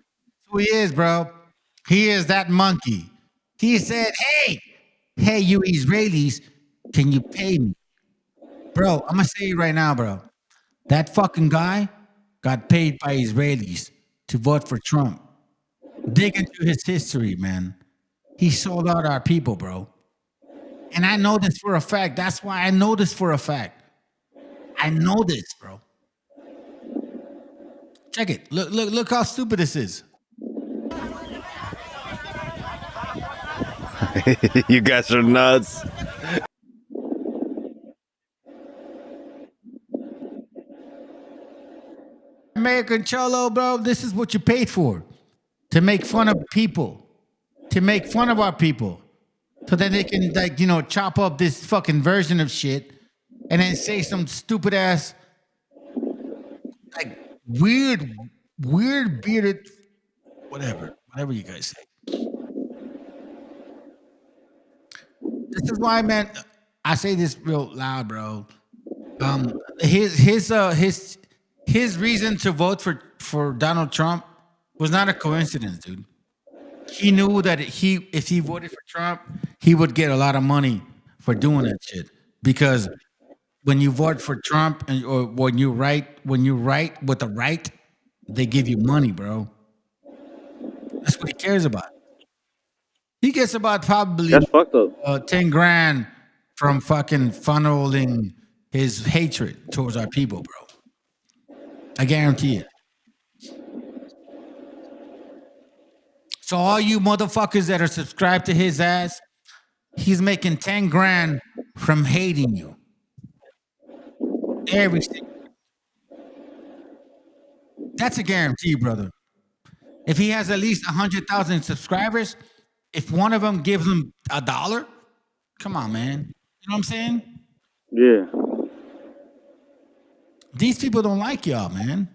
who he is, bro. He is that monkey. He said, hey, you Israelis, can you pay me? Bro, I'm gonna say it right now, bro. That fucking guy got paid by Israelis to vote for Trump. Dig into his history, man. He sold out our people, bro. And I know this for a fact. That's why I know this for a fact. I know this, bro. Check it. Look how stupid this is. You guys are nuts. American Cholo, bro, this is what you paid for. To make fun of people. To make fun of our people. So that they can, like, you know, chop up this fucking version of shit and then say some stupid ass, like, weird bearded, whatever you guys say. This is why, man, I say this real loud, bro. His reason to vote for Donald Trump was not a coincidence, dude. He knew that if he voted for Trump, he would get a lot of money for doing that shit. Because when you vote for Trump or when you write with the right, they give you money, bro. That's what he cares about. He gets about probably That's fucked up. 10 grand from fucking funneling his hatred towards our people, bro. I guarantee it. So all you motherfuckers that are subscribed to his ass, he's making 10 grand from hating you. Everything. That's a guarantee, brother. If he has at least 100,000 subscribers, if one of them gives him $1, come on, man. You know what I'm saying? Yeah. These people don't like y'all, man.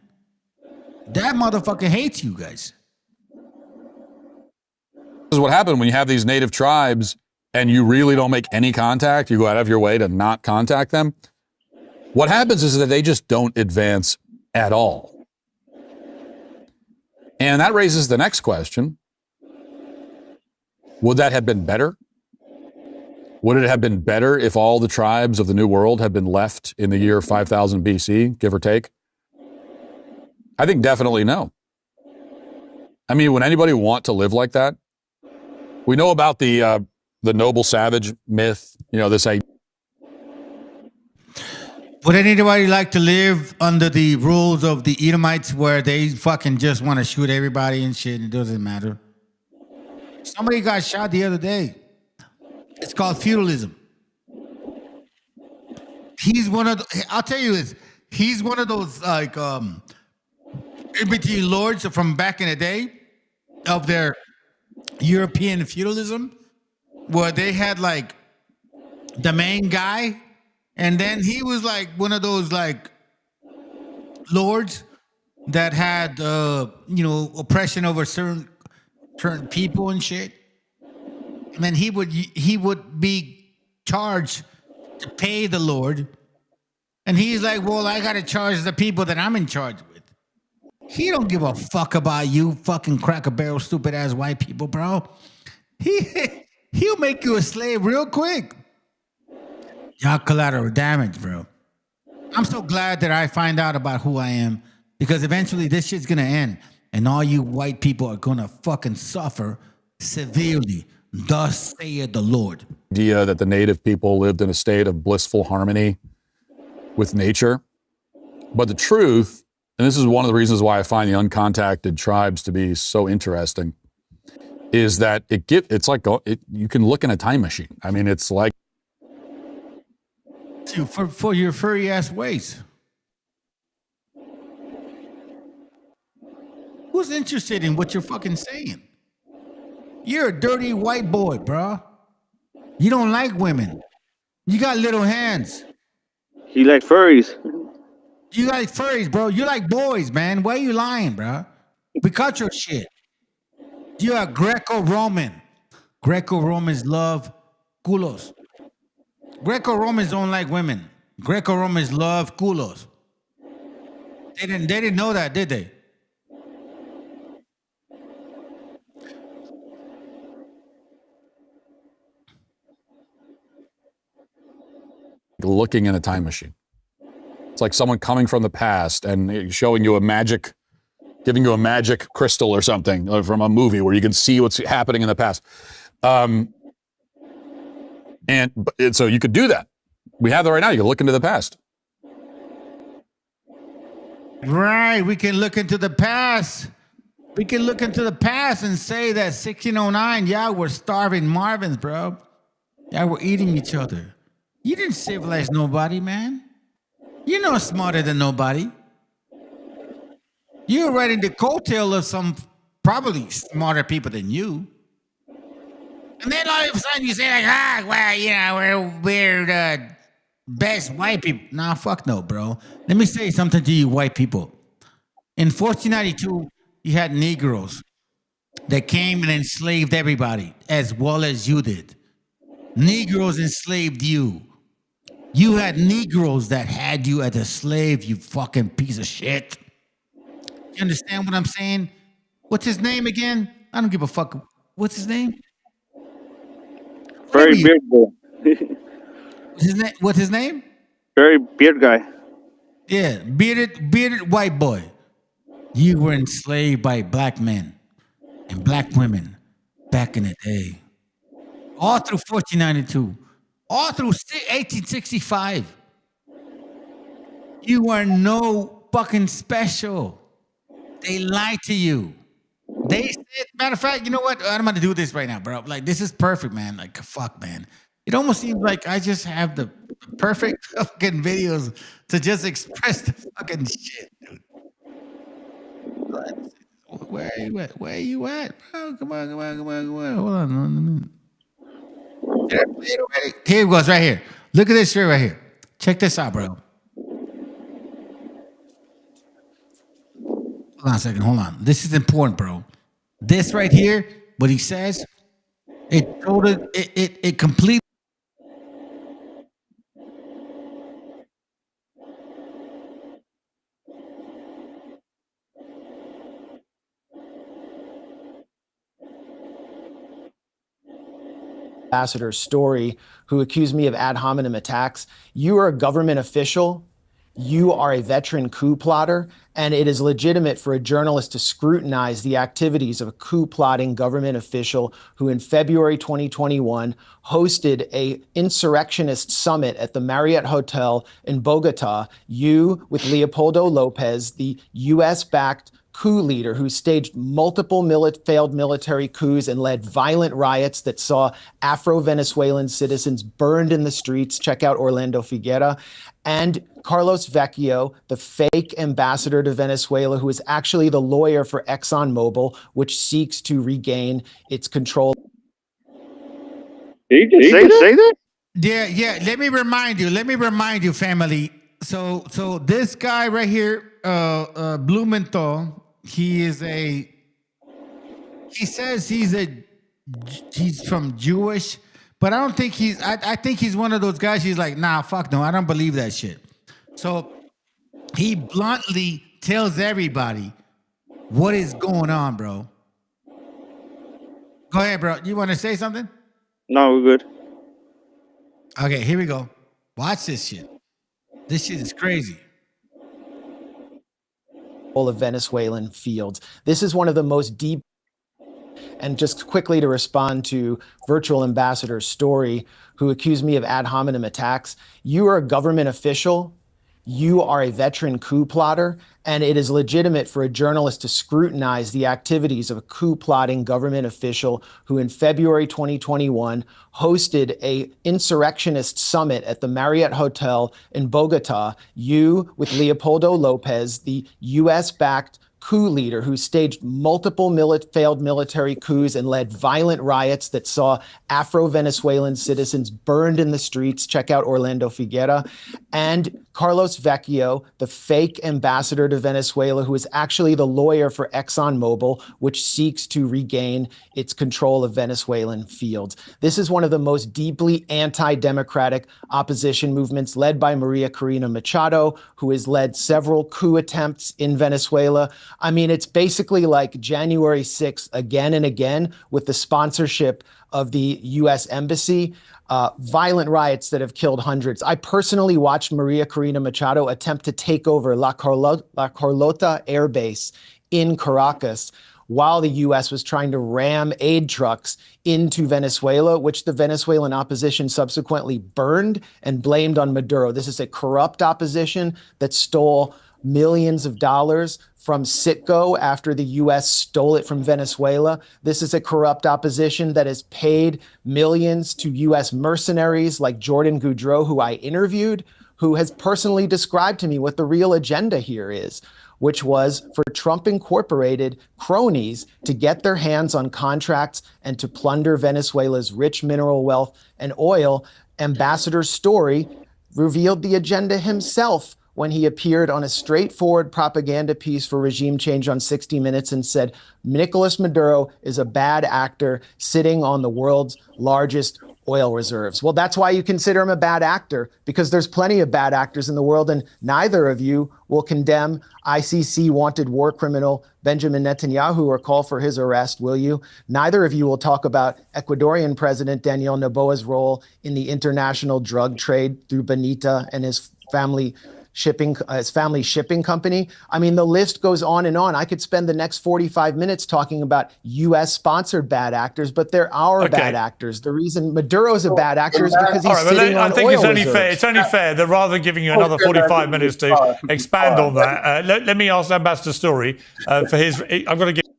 That motherfucker hates you guys. This is what happened when you have these native tribes and you really don't make any contact. You go out of your way to not contact them. What happens is that they just don't advance at all. And that raises the next question. Would that have been better? Would it have been better if all the tribes of the New World had been left in the year 5000 BC, give or take? I think definitely no. I mean, would anybody want to live like that? We know about the noble savage myth, you know, this idea. Would anybody like to live under the rules of the Edomites where they fucking just want to shoot everybody and shit? It doesn't matter. Somebody got shot the other day. It's called feudalism. He's one of the, I'll tell you this. He's one of those like in-between lords from back in the day of their European feudalism, where they had like the main guy, and then he was like one of those like lords that had you know, oppression over certain people and shit. And then he would be charged to pay the Lord, and he's like, well, I gotta charge the people that I'm in charge with. He don't give a fuck about you fucking Cracker Barrel stupid ass white people, bro. He'll make you a slave real quick. Y'all collateral damage, bro. I'm so glad that I find out about who I am, because eventually this shit's gonna end and all you white people are gonna fucking suffer severely. Thus saith the Lord. Idea that the native people lived in a state of blissful harmony with nature. But the truth, and this is one of the reasons why I find the uncontacted tribes to be so interesting, is that it's like you can look in a time machine. I mean, it's like for your furry ass ways. Who's interested in what you're fucking saying? You're a dirty white boy, bro. You don't like women. You got little hands. He like furries. You like furries, bro. You like boys, man. Why are you lying, bro? We cut your shit. You are Greco-Roman. Greco-Romans love culos. Greco-Romans don't like women. Greco-Romans love culos. They didn't know that, did they? looking in a time machine. It's like someone coming from the past and showing you giving you a magic crystal or something from a movie where you can see what's happening in the past. And so you could do that. We have that right now. You can look into the past. Right. We can look into the past. We can look into the past and say that 1609, yeah, we're starving Marvins, bro. Yeah, we're eating each other. You didn't civilize nobody, man. You're no smarter than nobody. You're riding the coattail of some probably smarter people than you. And then all of a sudden you say like, well, you know, we're the best white people. Nah, fuck no, bro. Let me say something to you white people. In 1492, you had Negroes that came and enslaved everybody as well as you did. Negroes enslaved you. You had Negroes that had you as a slave, you fucking piece of shit. You understand what I'm saying? What's his name again? I don't give a fuck. What's his name? Very beard guy. What's his name? Very beard guy. Yeah, bearded white boy. You were enslaved by black men and black women back in the day. All through 1492. All through 1865. You are no fucking special. They lied to you. They said, matter of fact, you know what? I'm going to do this right now, bro. Like, this is perfect, man. Like, fuck, man. It almost seems like I just have the perfect fucking videos to just express the fucking shit, dude. Where are you at? Where are you at, bro? Come on. Hold on a minute. Did I play it already? Here it goes, right here. Look at this shit right here. Check this out, bro. Hold on a second. Hold on. This is important, bro. This right here, what he says, it completely. Ambassador's story, who accused me of ad hominem attacks. You are a government official. You are a veteran coup plotter, and it is legitimate for a journalist to scrutinize the activities of a coup plotting government official who in February 2021 hosted a insurrectionist summit at the Marriott Hotel in Bogota. You, with Leopoldo Lopez, the US-backed coup leader who staged multiple failed military coups and led violent riots that saw Afro-Venezuelan citizens burned in the streets. Check out Orlando Figuera. And Carlos Vecchio, the fake ambassador to Venezuela, who is actually the lawyer for ExxonMobil, which seeks to regain its control. Did you say that? Yeah. Let me remind you, family. So this guy right here, Blumenthal, he says he's from Jewish, but I don't think I think he's one of those guys. He's like, nah, fuck no, I don't believe that shit. So he bluntly tells everybody what is going on, bro. Go ahead, bro. You want to say something? No, we're good. Okay, here we go. Watch this shit. This shit is crazy. Of Venezuelan fields. This is one of the most deep. And just quickly to respond to virtual ambassador's story, who accused me of ad hominem attacks. You are a government official. You are a veteran coup plotter, and it is legitimate for a journalist to scrutinize the activities of a coup plotting government official who in February 2021 hosted a insurrectionist summit at the Marriott Hotel in Bogota. You, with Leopoldo Lopez, the US-backed coup leader who staged multiple failed military coups and led violent riots that saw Afro-Venezuelan citizens burned in the streets. Check out Orlando Figuera. And Carlos Vecchio, the fake ambassador to Venezuela, who is actually the lawyer for ExxonMobil, which seeks to regain its control of Venezuelan fields. This is one of the most deeply anti-democratic opposition movements led by Maria Corina Machado, who has led several coup attempts in Venezuela. I mean, it's basically like January 6th again and again with the sponsorship of the U.S. Embassy, violent riots that have killed hundreds. I personally watched Maria Corina Machado attempt to take over La Carlota Air Base in Caracas while the U.S. was trying to ram aid trucks into Venezuela, which the Venezuelan opposition subsequently burned and blamed on Maduro. This is a corrupt opposition that stole millions of dollars from Citgo after the U.S. stole it from Venezuela. This is a corrupt opposition that has paid millions to U.S. mercenaries like Jordan Goudreau, who I interviewed, who has personally described to me what the real agenda here is, which was for Trump Incorporated cronies to get their hands on contracts and to plunder Venezuela's rich mineral wealth and oil. Ambassador Story revealed the agenda himself when he appeared on a straightforward propaganda piece for regime change on 60 Minutes and said, Nicolas Maduro is a bad actor sitting on the world's largest oil reserves. Well, that's why you consider him a bad actor, because there's plenty of bad actors in the world, and neither of you will condemn ICC wanted war criminal Benjamin Netanyahu or call for his arrest, will you? Neither of you will talk about Ecuadorian President Daniel Noboa's role in the international drug trade through Benita and his family shipping company. I mean, the list goes on and on. I could spend the next 45 minutes talking about U.S. sponsored bad actors, but they're our bad actors. The reason Maduro's a bad actor is because he's sitting on I think oil it's only reserves. fair. It's only fair that rather than giving you another 45 minutes to expand on that, let me ask Ambassador Story for his. I'm going to give.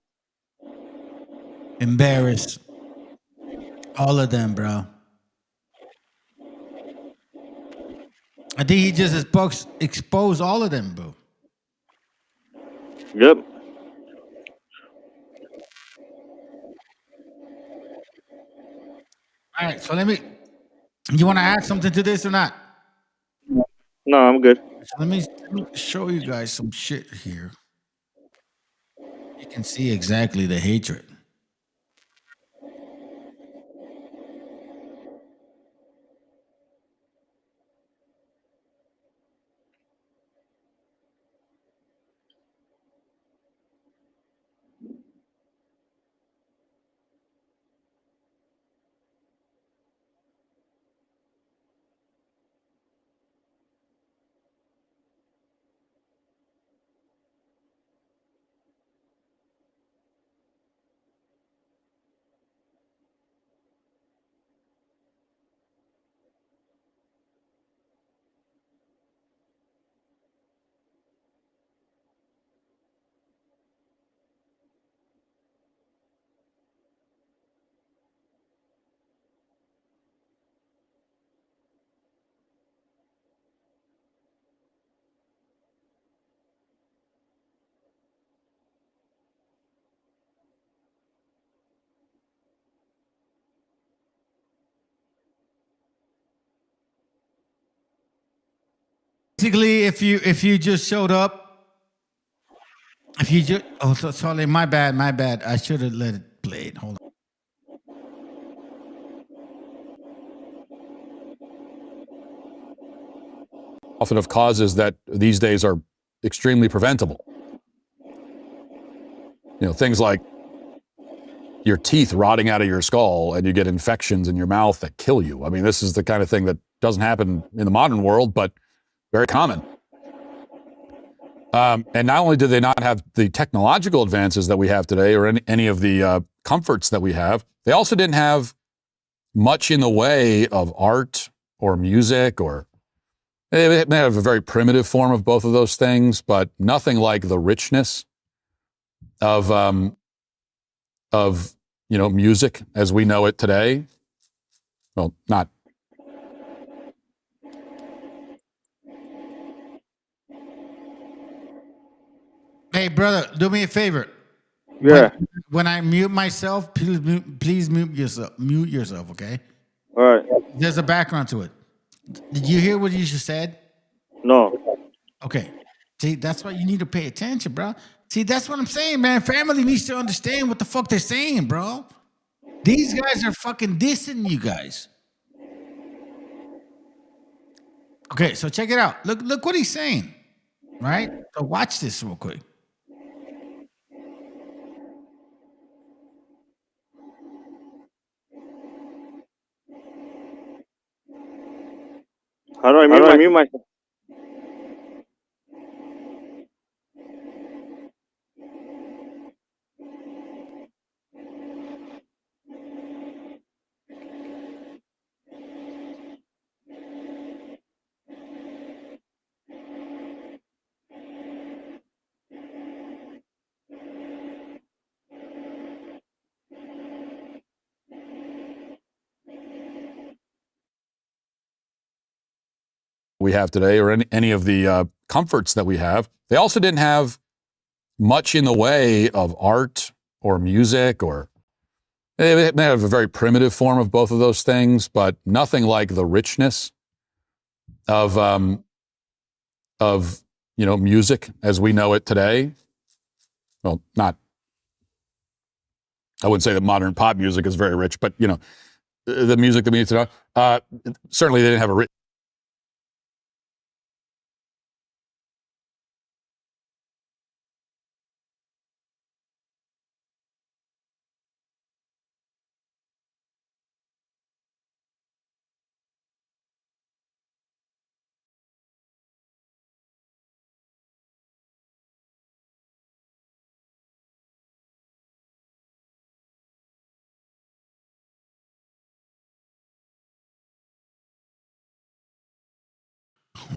Embarrassed. All of them, bro. I think he just exposed all of them, bro. Yep. All right, so you want to add something to this or not? No, I'm good. So let me show you guys some shit here. You can see exactly the hatred. Basically, if you just showed up, sorry, my bad. I should have let it play. Hold on. Often of causes that these days are extremely preventable. You know, things like your teeth rotting out of your skull and you get infections in your mouth that kill you. I mean, this is the kind of thing that doesn't happen in the modern world, but very common. And not only do they not have the technological advances that we have today or any of the comforts that we have, they also didn't have much in the way of art or music, or they may have a very primitive form of both of those things, but nothing like the richness of music as we know it today. Well, not. Hey, brother, do me a favor. Yeah. When I mute myself, please mute yourself. Mute yourself, okay? All right. There's a background to it. Did you hear what you just said? No. Okay. See, that's why you need to pay attention, bro. See, that's what I'm saying, man. Family needs to understand what the fuck they're saying, bro. These guys are fucking dissing you guys. Okay, so check it out. Look what he's saying, right? So watch this real quick. How do I mute myself? we have today or any of the comforts that we have. They also didn't have much in the way of art or music, or they may have a very primitive form of both of those things, but nothing like the richness of music as we know it today. Well, not, I wouldn't say that modern pop music is very rich, but the music that we need to know. Certainly they didn't have a rich.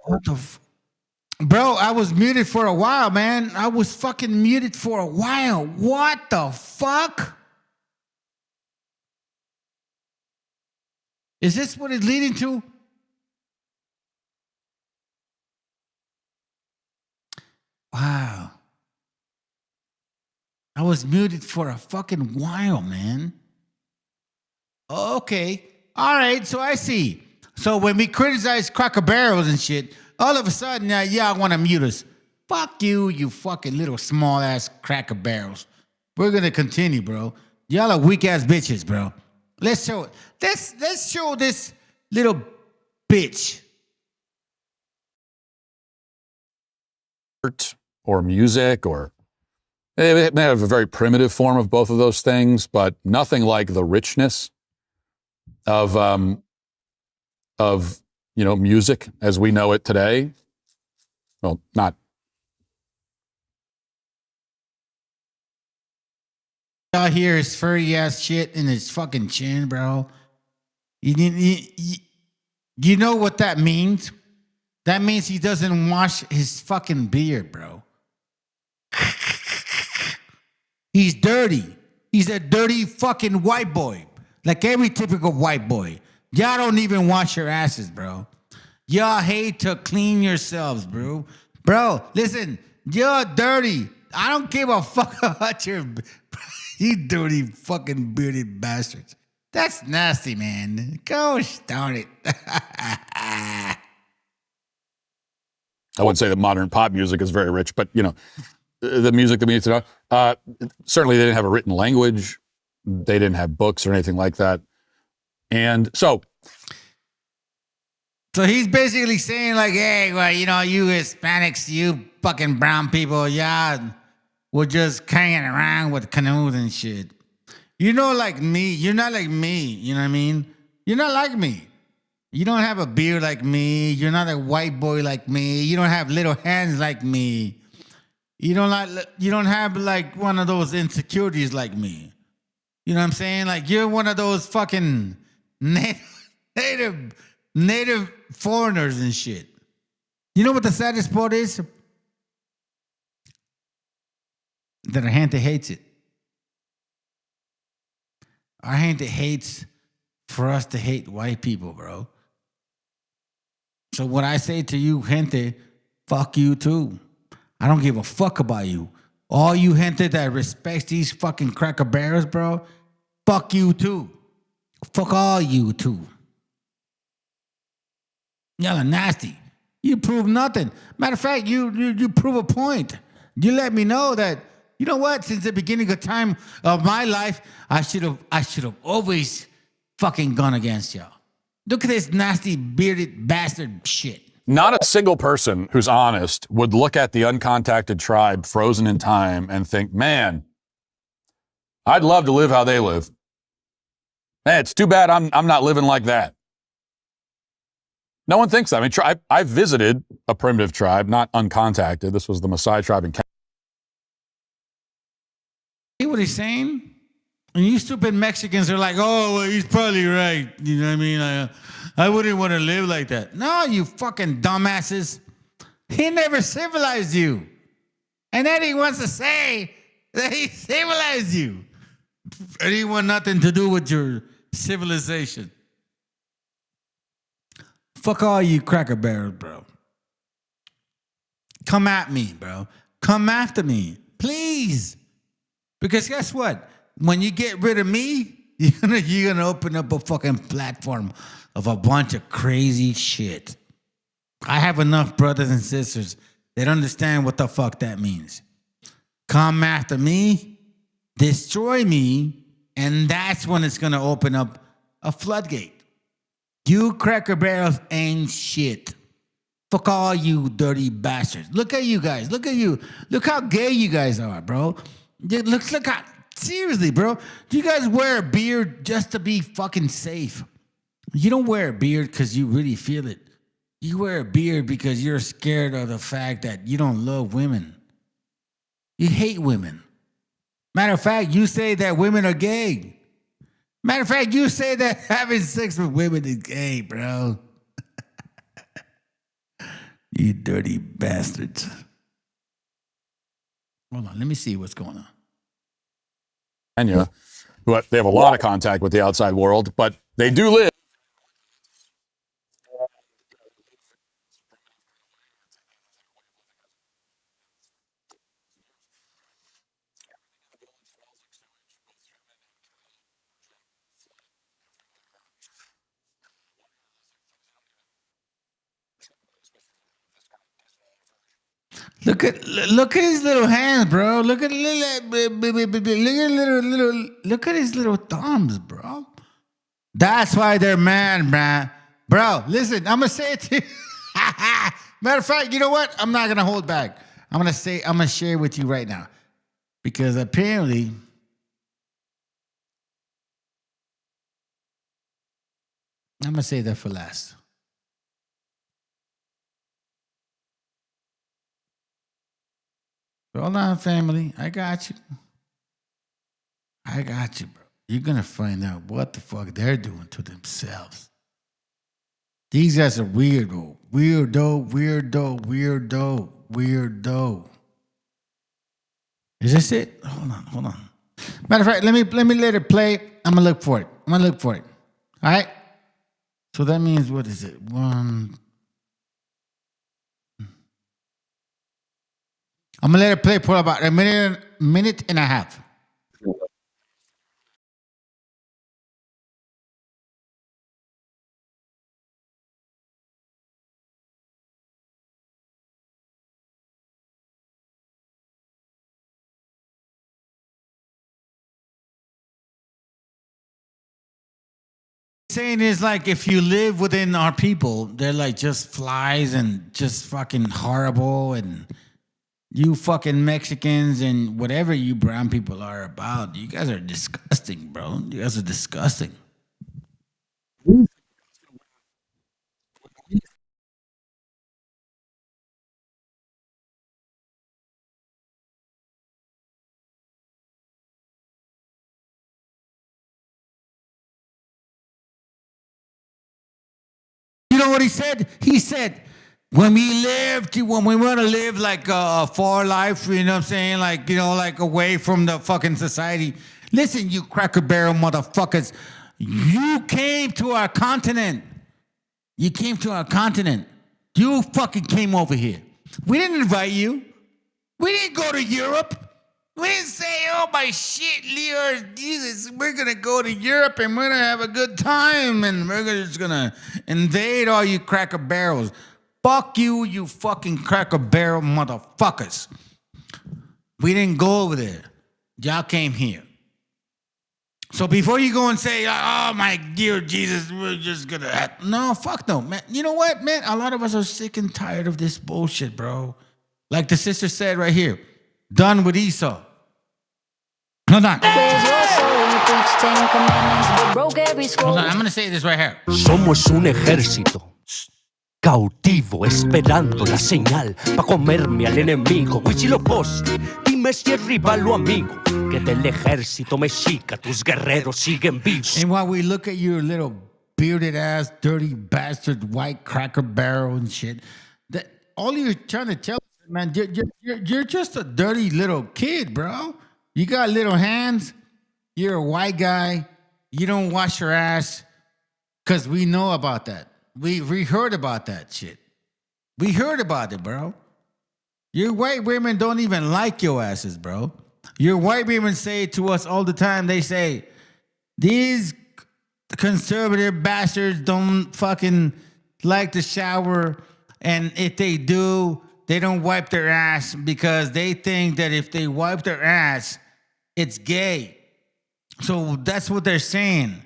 What the Bro, I was muted for a while, man. I was fucking muted for a while. What the fuck? Is this what it's leading to? Wow. I was muted for a fucking while, man. Okay. All right, so I see. So when we criticize Cracker Barrels and shit, all of a sudden, y'all want to mute us. Fuck you, you fucking little small-ass Cracker Barrels. We're going to continue, bro. Y'all are weak-ass bitches, bro. Let's show this little bitch. Art or music, or they may have a very primitive form of both of those things, but nothing like the richness of music as we know it today. Well, not. Y'all hear his furry ass shit in his fucking chin, bro. You know what that means? That means he doesn't wash his fucking beard, bro. He's dirty. He's a dirty fucking white boy. Like every typical white boy. Y'all don't even wash your asses, bro. Y'all hate to clean yourselves, bro. Bro, listen, you're dirty. I don't give a fuck about your... You dirty fucking bearded bastards. That's nasty, man. Gosh darn it. I wouldn't say that modern pop music is very rich, but the music that we need to know. Certainly they didn't have a written language. They didn't have books or anything like that. And so he's basically saying like, hey, well, you Hispanics, you fucking brown people, y'all were just hanging around with canoes and shit. Like me. You're not like me. You know what I mean? You're not like me. You don't have a beard like me. You're not a white boy like me. You don't have little hands like me. You don't have like one of those insecurities like me. You know what I'm saying? Like you're one of those fucking native foreigners and shit. You know what the saddest part is? That our gente hates it. Our gente hates for us to hate white people, bro. So what I say to you, gente, fuck you too. I don't give a fuck about you. All you gente that respects these fucking Cracker Barrels, bro, fuck you too. Fuck all you too. Y'all are nasty. You prove nothing. Matter of fact, you prove a point. You let me know that, you know what, since the beginning of time of my life, I should have always fucking gone against y'all. Look at this nasty bearded bastard shit. not a single person who's honest would look at the uncontacted tribe frozen in time and think, man, I'd love to live how they live. Man, it's too bad I'm not living like that. No one thinks that. I mean, I visited a primitive tribe, not uncontacted. This was the Maasai tribe in Canada. See what he's saying? And you stupid Mexicans are like, oh, well, he's probably right. You know what I mean? I wouldn't want to live like that. No, you fucking dumbasses. He never civilized you. And then he wants to say that he civilized you. And he want nothing to do with your civilization. Fuck all you cracker barrels, bro. Come at me, bro. Come after me. Please. Because guess what? When you get rid of me, you're gonna open up a fucking platform of a bunch of crazy shit. I have enough brothers and sisters that understand what the fuck that means. Come after me, destroy me, and that's when it's gonna open up a floodgate. You cracker barrels ain't shit. Fuck all you dirty bastards. Look at you guys. Look at you. Look how gay you guys are, bro. Look how, seriously, bro. Do you guys wear a beard just to be fucking safe? You don't wear a beard because you really feel it. You wear a beard because you're scared of the fact that you don't love women. You hate women. Matter of fact, you say that women are gay. Matter of fact, you say that having sex with women is gay, bro. You dirty bastards. Hold on, let me see what's going on. Kenya, who they have a lot of contact with the outside world, but they do live. Look at his little hands, bro. Look at his little thumbs, bro. That's why they're mad, man. Bro, listen, I'm gonna say it to you. Matter of fact, you know what? I'm not gonna hold back. I'm gonna share with you right now. Because apparently I'm gonna say that for last. Hold on, family. I got you. I got you, bro. You're going to find out what the fuck they're doing to themselves. These guys are weirdo. Weirdo. Is this it? Hold on. Matter of fact, let me let it play. I'm going to look for it. All right? So that means, what is it? I'm going to let it play for about a minute and a half. Saying is like, if you live within our people, they're like just flies and just fucking horrible, and you fucking Mexicans and whatever you brown people are about, you guys are disgusting, bro. You guys are disgusting. You know what he said? He said, when we want to live like a far life, you know what I'm saying? Like, you know, like away from the fucking society. Listen, you cracker barrel motherfuckers. You came to our continent. You fucking came over here. We didn't invite you. We didn't go to Europe. We didn't say, oh my shit, Leo, Jesus, we're going to go to Europe and we're going to have a good time and we're just going to invade all you cracker barrels. Fuck you, you fucking cracker barrel motherfuckers. We didn't go over there. Y'all came here. So before you go and say, oh my dear Jesus, we're just going to... No, fuck no, man. You know what, man? A lot of us are sick and tired of this bullshit, bro. Like the sister said right here. Done with Esau. Hold on. Hold on, I'm going to say this right here. Somos un ejército. cautivo esperando la señal pa' comerme al enemigo. Huitzilopochtli, dime si es rival o amigo, que del ejército mexica tus guerreros siguen vivos. And while we look at your little bearded ass, dirty bastard, white cracker barrel and shit, that all you're trying to tell us, man, you're just a dirty little kid, bro. You got little hands. You're a white guy. You don't wash your ass, because we know about that. We heard about that shit. We heard about it, bro. Your white women don't even like your asses, bro. Your white women say to us all the time, they say, these conservative bastards don't fucking like to shower, and if they do, they don't wipe their ass because they think that if they wipe their ass, it's gay. So that's what they're saying.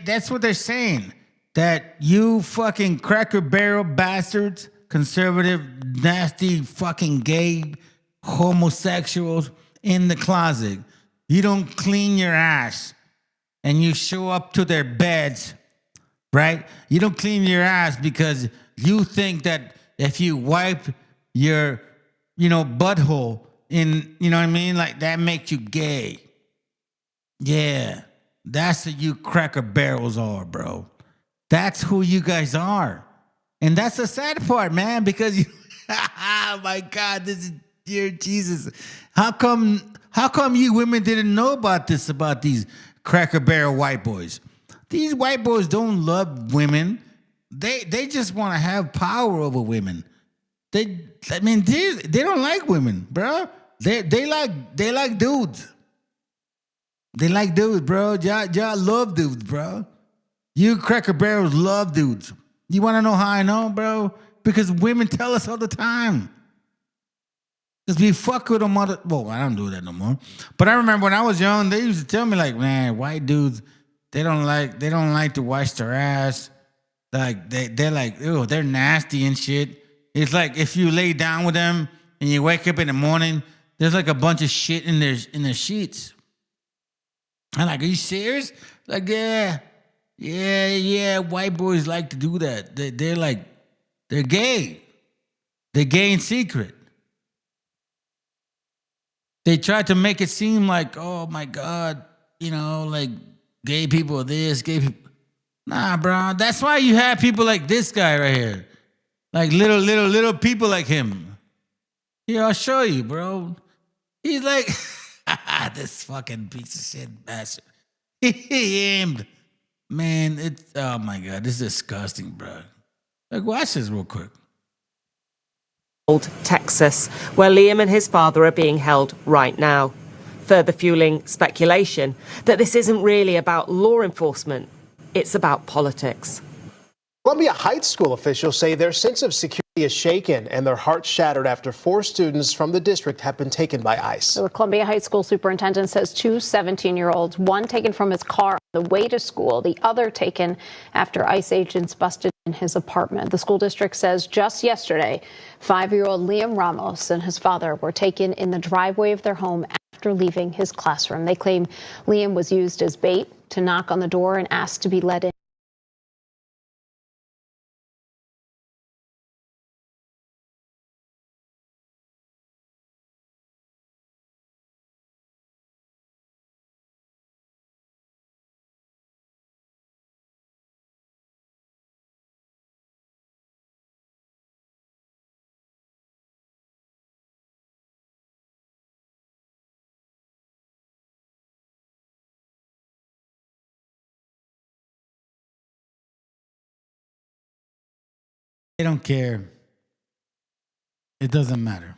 That's what they're saying. That you fucking cracker barrel bastards, conservative, nasty, fucking gay homosexuals in the closet, you don't clean your ass and you show up to their beds, right? You don't clean your ass because you think that if you wipe your, butthole in, you know what I mean? Like that makes you gay. Yeah, that's what you cracker barrels are, bro. That's who you guys are. And that's the sad part, man, because you, oh my God, this is dear Jesus. How come you women didn't know about this, about these cracker barrel white boys? These white boys don't love women. They just want to have power over women. They don't like women, bro. They like dudes. They like dudes, bro. Y'all love dudes, bro. You cracker barrels love dudes. You want to know how I know, bro? Because women tell us all the time. Because we fuck with them well, I don't do that no more. But I remember when I was young, they used to tell me like, man, white dudes, they don't like to wash their ass. Like they're like, ew, they're nasty and shit. It's like if you lay down with them and you wake up in the morning, there's like a bunch of shit in their sheets. I'm like, are you serious? Like, yeah, white boys like to do that. They're gay. They're gay in secret. They try to make it seem like, oh my God, like gay people are this, gay people. Nah, bro. That's why you have people like this guy right here. Like little people like him. Here, I'll show you, bro. He's like, this fucking piece of shit bastard. He aimed. Man, oh my God, this is disgusting, bro. Like, watch this real quick. Texas, where Liam and his father are being held right now, further fueling speculation that this isn't really about law enforcement, it's about politics. Columbia Heights school officials say their sense of security is shaken and their hearts shattered after 4 students from the district have been taken by ICE. The Columbia Heights school superintendent says 2 17-year-olds, one taken from his car on the way to school, the other taken after ICE agents busted in his apartment. The school district says just yesterday, 5-year-old Liam Ramos and his father were taken in the driveway of their home after leaving his classroom. They claim Liam was used as bait to knock on the door and ask to be let in. They don't care. It doesn't matter.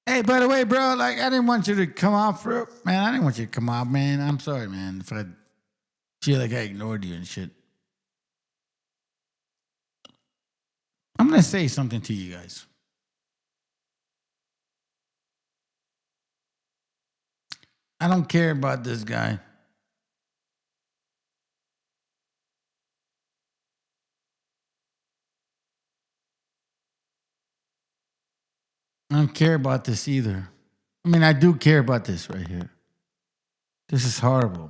Hey, by the way, bro, like, I didn't want you to come off, man. I didn't want you to come off, man. I'm sorry, man, if I feel like I ignored you and shit. I'm going to say something to you guys. I don't care about this guy. I don't care about this either. I mean, I do care about this right here. This is horrible.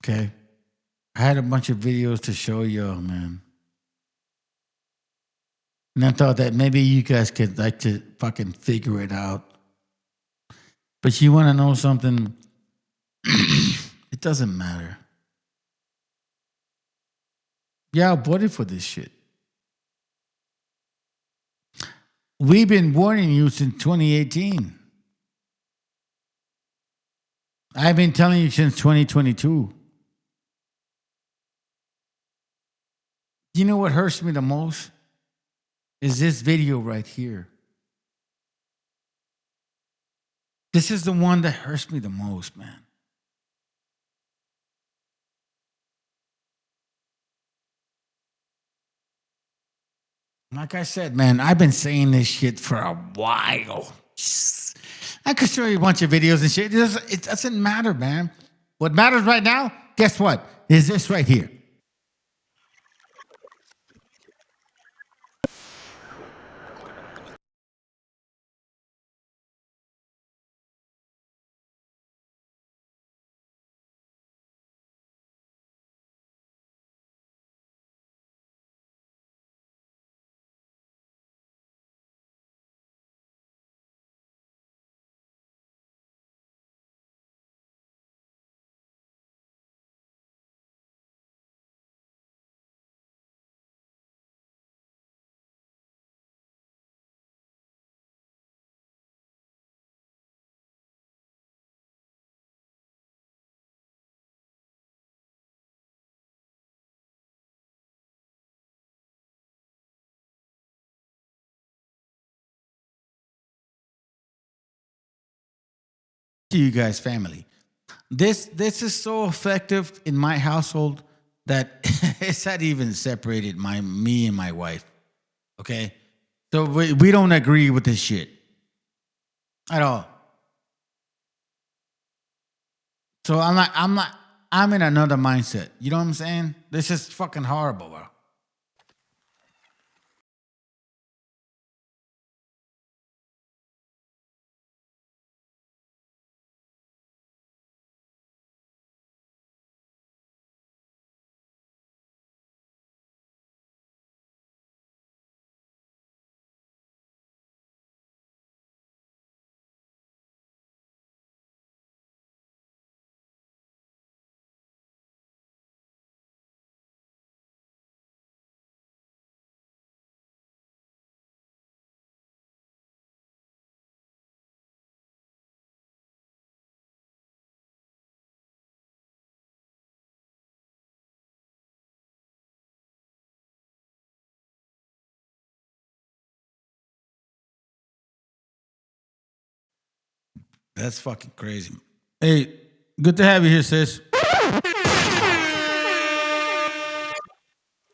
Okay? I had a bunch of videos to show y'all, man. And I thought that maybe you guys could like to fucking figure it out. But you want to know something? It doesn't matter. Yeah, I voted for this shit. We've been warning you since 2018. I've been telling you since 2022. You know what hurts me the most? Is this video right here. This is the one that hurts me the most, man. Like I said, man, I've been saying this shit for a while. I could show you a bunch of videos and shit. It doesn't matter, man. What matters right now, guess what? Is this right here. To you guys, family. This is so effective in my household that it's not even separated me and my wife. Okay? So we don't agree with this shit. At all. So I'm in another mindset. You know what I'm saying? This is fucking horrible, bro. That's fucking crazy. Hey, good to have you here, sis.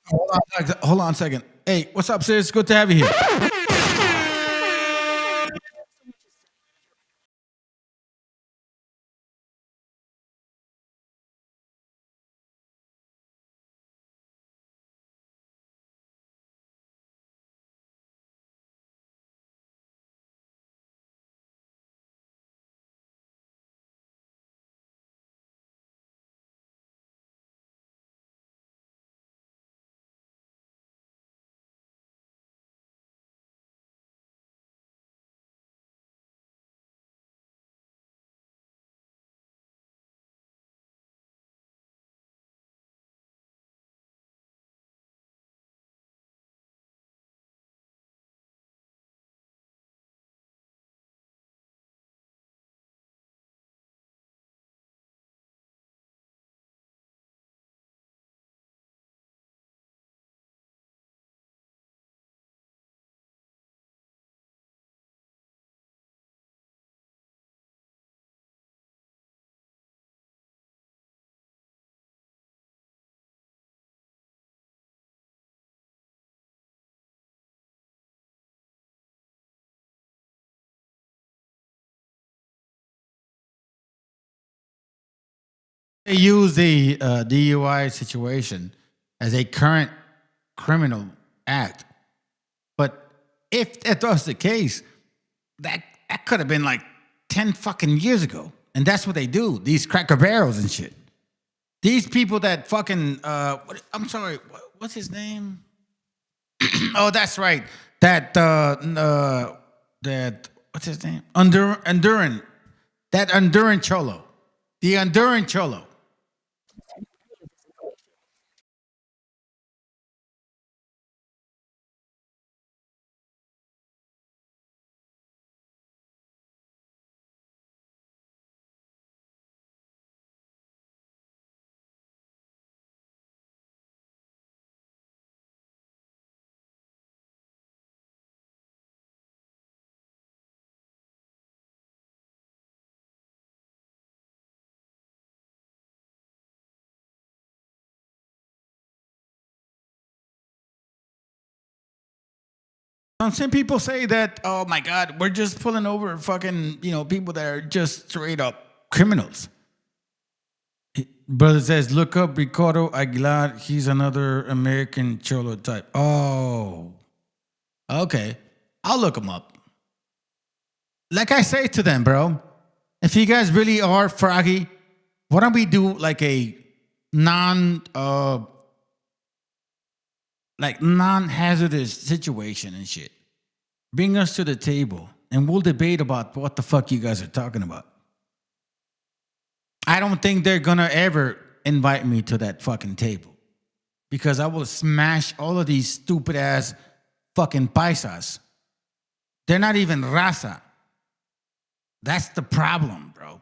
Hold on a second. Hey, what's up, sis? Good to have you here. They use the DUI situation as a current criminal act. But if that was the case, that could have been like 10 fucking years ago. And that's what they do, these Cracker Barrels and shit. These people that fucking I'm sorry, what's his name? Oh, that's right. That what's his name? Enduring. That Enduring Cholo. The Enduring Cholo. Some people say that, oh my God, we're just pulling over fucking, people that are just straight up criminals. Brother says, look up Ricardo Aguilar. He's another American Cholo type. Oh, okay. I'll look him up. Like I say to them, bro, if you guys really are froggy, why don't we do like a non-hazardous situation and shit? Bring us to the table and we'll debate about what the fuck you guys are talking about. I don't think they're gonna ever invite me to that fucking table because I will smash all of these stupid ass fucking paisas. They're not even raza. That's the problem, bro.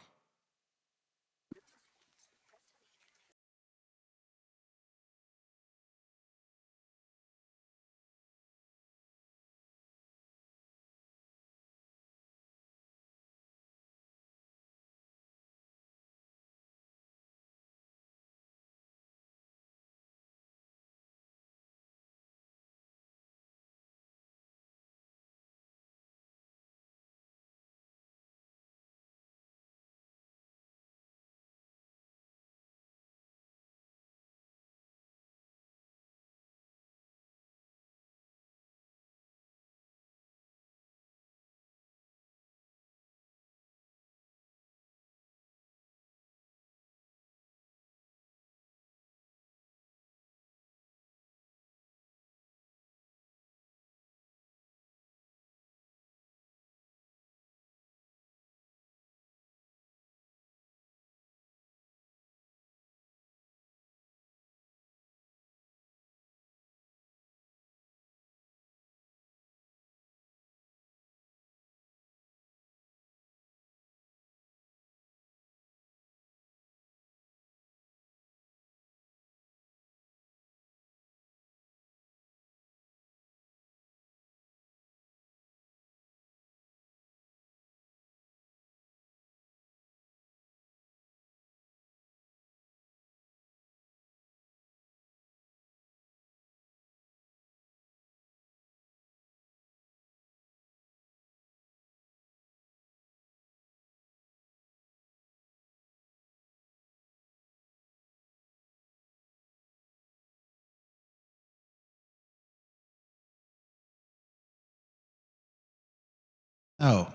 Oh,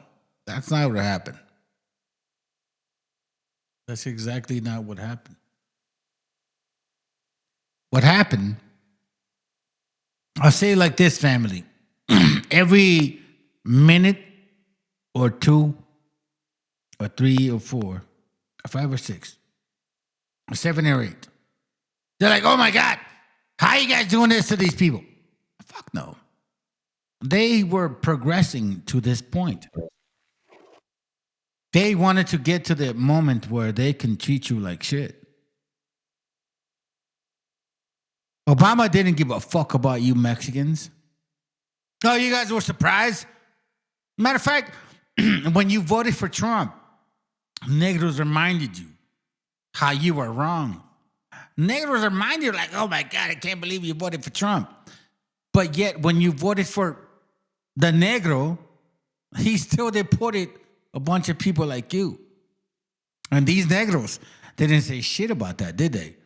that's not what happened. That's exactly not what happened. What happened, I'll say it like this, family. Every minute or 2 or 3 or 4 or 5 or 6 or 7 or 8, they're like, oh my God, how are you guys doing this to these people? Fuck no. They were progressing to this point. They wanted to get to the moment where they can treat you like shit. Obama didn't give a fuck about you Mexicans. Oh, you guys were surprised? Matter of fact, when you voted for Trump, Negros reminded you how you were wrong. Negros reminded you like, oh my God, I can't believe you voted for Trump. But yet, when you voted for the Negro, he still deported a bunch of people like you. And these Negros, they didn't say shit about that, did they?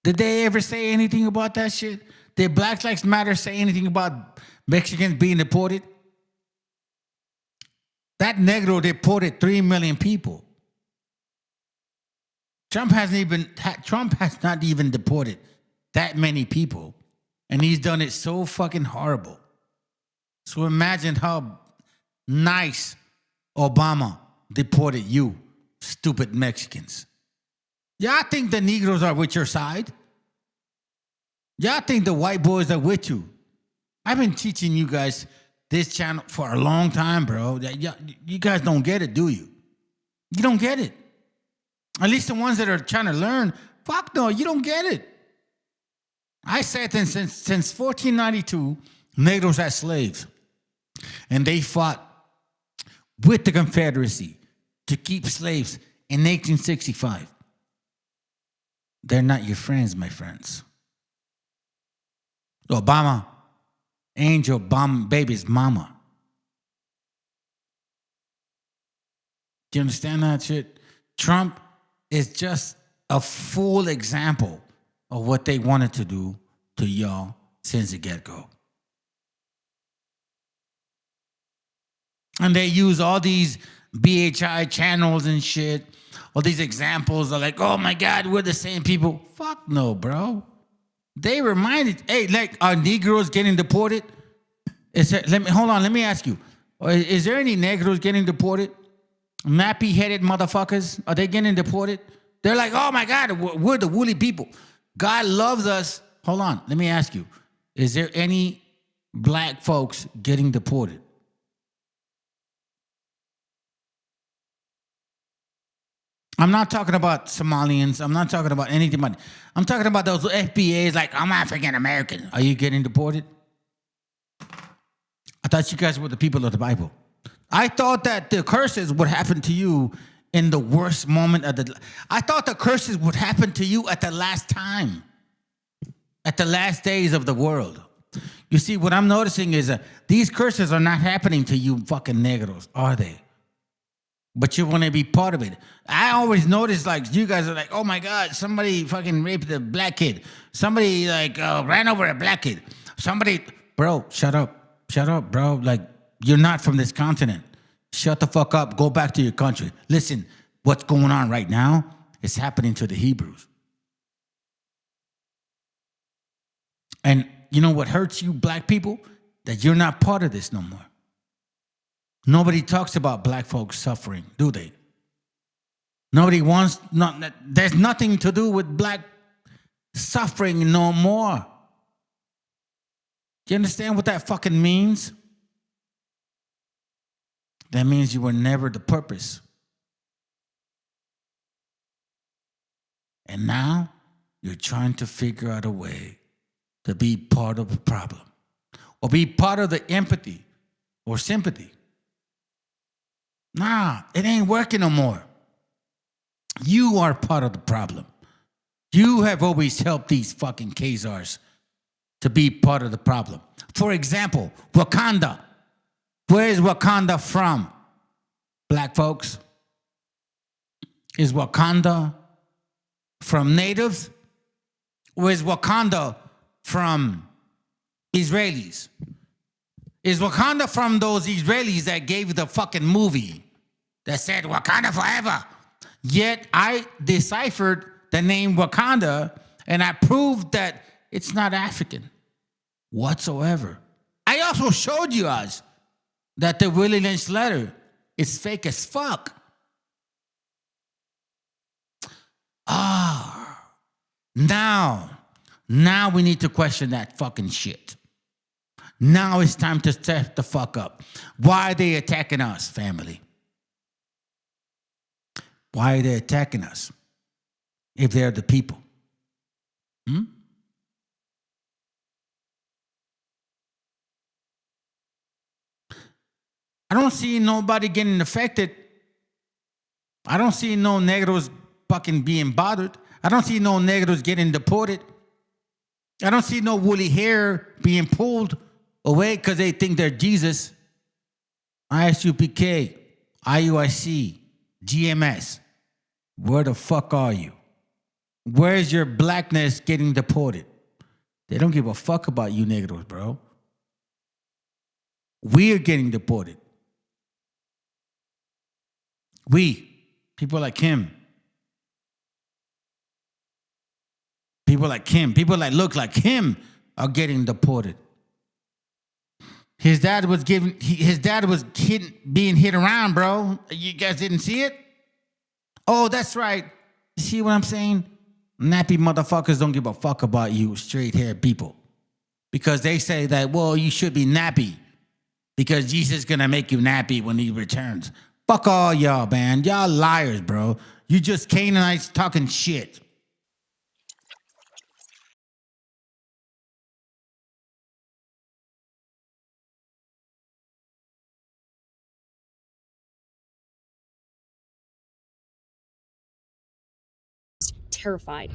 Did they ever say anything about that shit? Did Black Lives Matter say anything about Mexicans being deported? That Negro deported 3 million people. Trump has not even deported that many people, and he's done it so fucking horrible. So imagine how nice Obama deported you, stupid Mexicans. Y'all think the Negroes are with your side? Y'all think the white boys are with you? I've been teaching you guys this channel for a long time, bro. You guys don't get it, do you? You don't get it. At least the ones that are trying to learn. Fuck no, you don't get it. I said that since 1492, Negroes had slaves. And they fought with the Confederacy to keep slaves in 1865. They're not your friends, my friends. Obama ain't your baby's mama. Do you understand that shit? Trump is just a full example of what they wanted to do to y'all since the get-go. And they use all these BHI channels and shit. All these examples are like, oh my God, we're the same people. Fuck no, bro. They reminded, hey, like, are Negroes getting deported? Hold on, let me ask you. Is there any Negroes getting deported? Nappy-headed motherfuckers, are they getting deported? They're like, oh my God, we're the woolly people. God loves us. Hold on, let me ask you. Is there any black folks getting deported? I'm not talking about Somalians. I'm not talking about anything. I'm talking about those FBAs like, I'm African American. Are you getting deported? I thought you guys were the people of the Bible. I thought that the curses would happen to you in the worst moment of I thought the curses would happen to you at the last time. At the last days of the world. You see, what I'm noticing is these curses are not happening to you fucking Negroes, are they? But you want to be part of it. I always notice, like, you guys are like, oh my God, somebody fucking raped a black kid. Somebody, like, ran over a black kid. Somebody, bro, shut up. Shut up, bro. Like, you're not from this continent. Shut the fuck up. Go back to your country. Listen, what's going on right now is happening to the Hebrews. And you know what hurts you, black people? That you're not part of this no more. Nobody talks about black folks suffering, do they? Nobody wants, there's nothing to do with black suffering no more. Do you understand what that fucking means? That means you were never the purpose. And now you're trying to figure out a way to be part of the problem or be part of the empathy or sympathy. Nah, it ain't working no more. You are part of the problem. You have always helped these fucking Khazars to be part of the problem. For example, Wakanda. Where is Wakanda from? Black folks? Is Wakanda from natives? Or is Wakanda from Israelis? Is Wakanda from those Israelis that gave the fucking movie that said Wakanda forever? Yet I deciphered the name Wakanda and I proved that it's not African whatsoever. I also showed you guys that the Willie Lynch letter is fake as fuck. Now we need to question that fucking shit. Now it's time to step the fuck up. Why are they attacking us, family? Why are they attacking us if they're the people? I don't see nobody getting affected. I don't see no Negroes fucking being bothered. I don't see no Negroes getting deported. I don't see no woolly hair being pulled away because they think they're Jesus. ISUPK, IUIC, GMS. Where the fuck are you? Where's your blackness getting deported? They don't give a fuck about you Negroes, bro. We're getting deported. We, people like him. People like him, people that look like him are getting deported. His dad was being hit around, bro. You guys didn't see it? Oh, that's right. You see what I'm saying? Nappy motherfuckers don't give a fuck about you straight-haired people. Because they say that, well, you should be nappy. Because Jesus is going to make you nappy when he returns. Fuck all y'all, man. Y'all liars, bro. You just Canaanites talking shit. Terrified.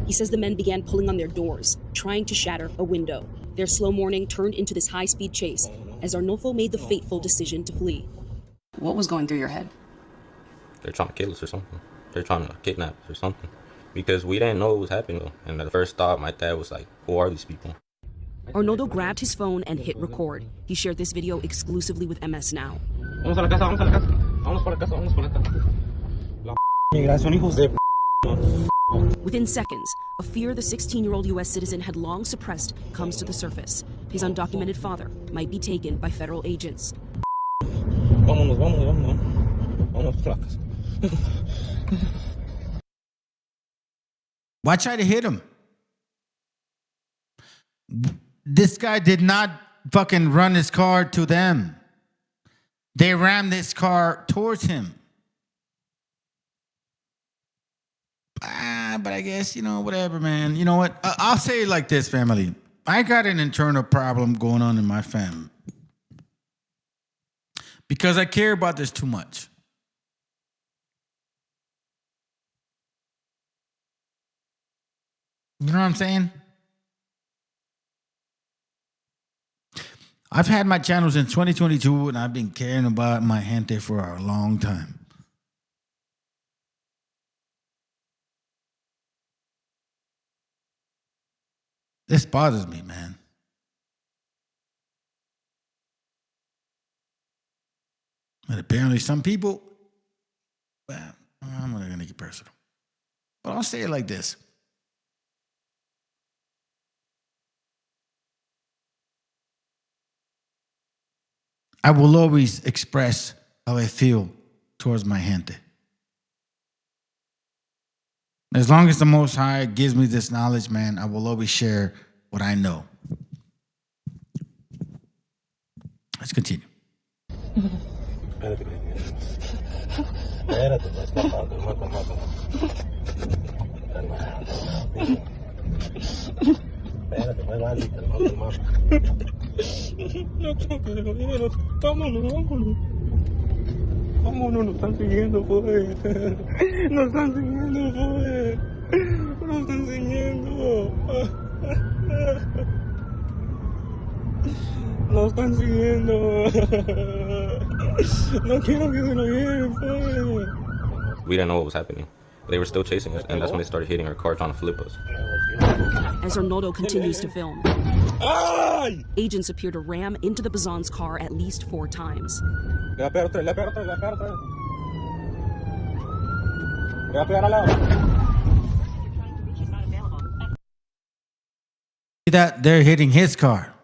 He says the men began pulling on their doors, trying to shatter a window. Their slow morning turned into this high-speed chase as Arnulfo made the fateful decision to flee. What was going through your head? They're trying to kill us or something. They're trying to kidnap us or something. Because we didn't know what was happening. And the first thought, my dad was like, who are these people? Arnoldo grabbed his phone and hit record. He shared this video exclusively with MS Now. Vamos a la casa, vamos a la casa. Vamos por la casa, vamos por la casa. La migración, hijos de Within seconds, a fear the 16-year-old U.S. citizen had long suppressed comes to the surface. His undocumented father might be taken by federal agents. Vámonos, vámonos, vámonos. Vámonos, flacas. Why try to hit him? This guy did not fucking run his car to them. They rammed this car towards him. But I guess, whatever, man. You know what? I'll say it like this, family. I got an internal problem going on in my family. Because I care about this too much. You know what I'm saying? I've had my channel since 2022, and I've been caring about my gente for a long time. This bothers me, man. But apparently some people, well, I'm not going to get personal. But I'll say it like this. I will always express how I feel towards my gente. As long as the Most High gives me this knowledge, man, I will always share what I know. Let's continue. Vámonos, nos están siguiendo, pues. Nos están siguiendo, pues. Nos están siguiendo. Nos están siguiendo. No quiero que se lo lleven, pues. We didn't know what was happening. They were still chasing us, and that's when they started hitting our car, trying to flip us. As Arnoldo continues to film, agents appear to ram into the Bazan's car at least 4 times. That they're hitting his car.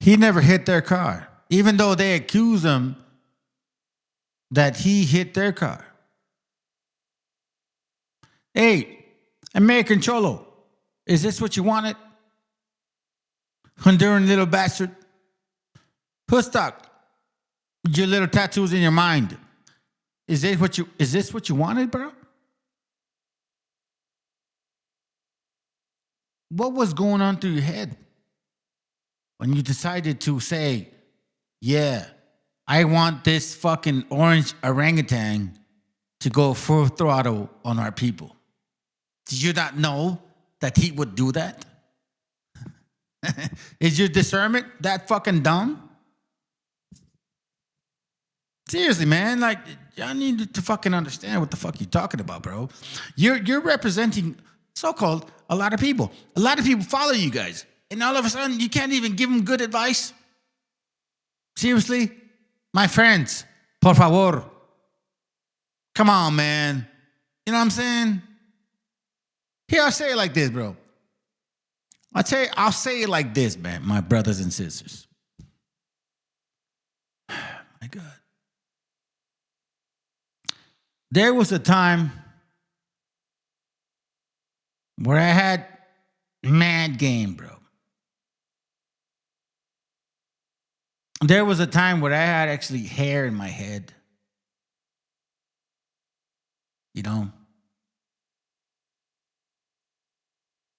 He never hit their car, even though they accuse him that he hit their car. Hey, American Cholo, is this what you wanted? Honduran little bastard. Hustak, your little tattoos in your mind. Is this what you wanted, bro? What was going on through your head when you decided to say, yeah, I want this fucking orange orangutan to go full throttle on our people? Did you not know that he would do that? Is your discernment that fucking dumb? Seriously, man, like, y'all need to fucking understand what the fuck you're talking about, bro. You're representing so-called a lot of people. A lot of people follow you guys. And all of a sudden, you can't even give them good advice? Seriously? My friends, por favor. Come on, man. You know what I'm saying? Here, I'll say it like this, bro. I'll say it like this, man, my brothers and sisters. My God. There was a time where I had mad game, bro. There was a time where I had actually hair in my head. You know?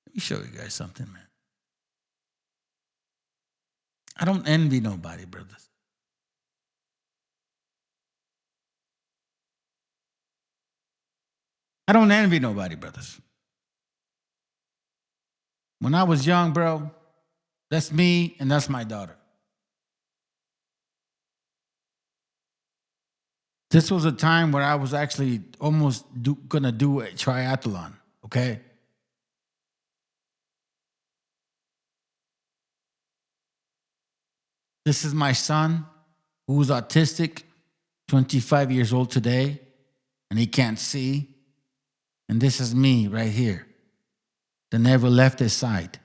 Let me show you guys something, man. I don't envy nobody, brothers. I don't envy nobody, brothers. When I was young, bro, that's me and that's my daughter. This was a time where I was actually almost gonna do a triathlon, okay? This is my son, who's autistic, 25 years old today, and he can't see. And this is me right here, that never left his side.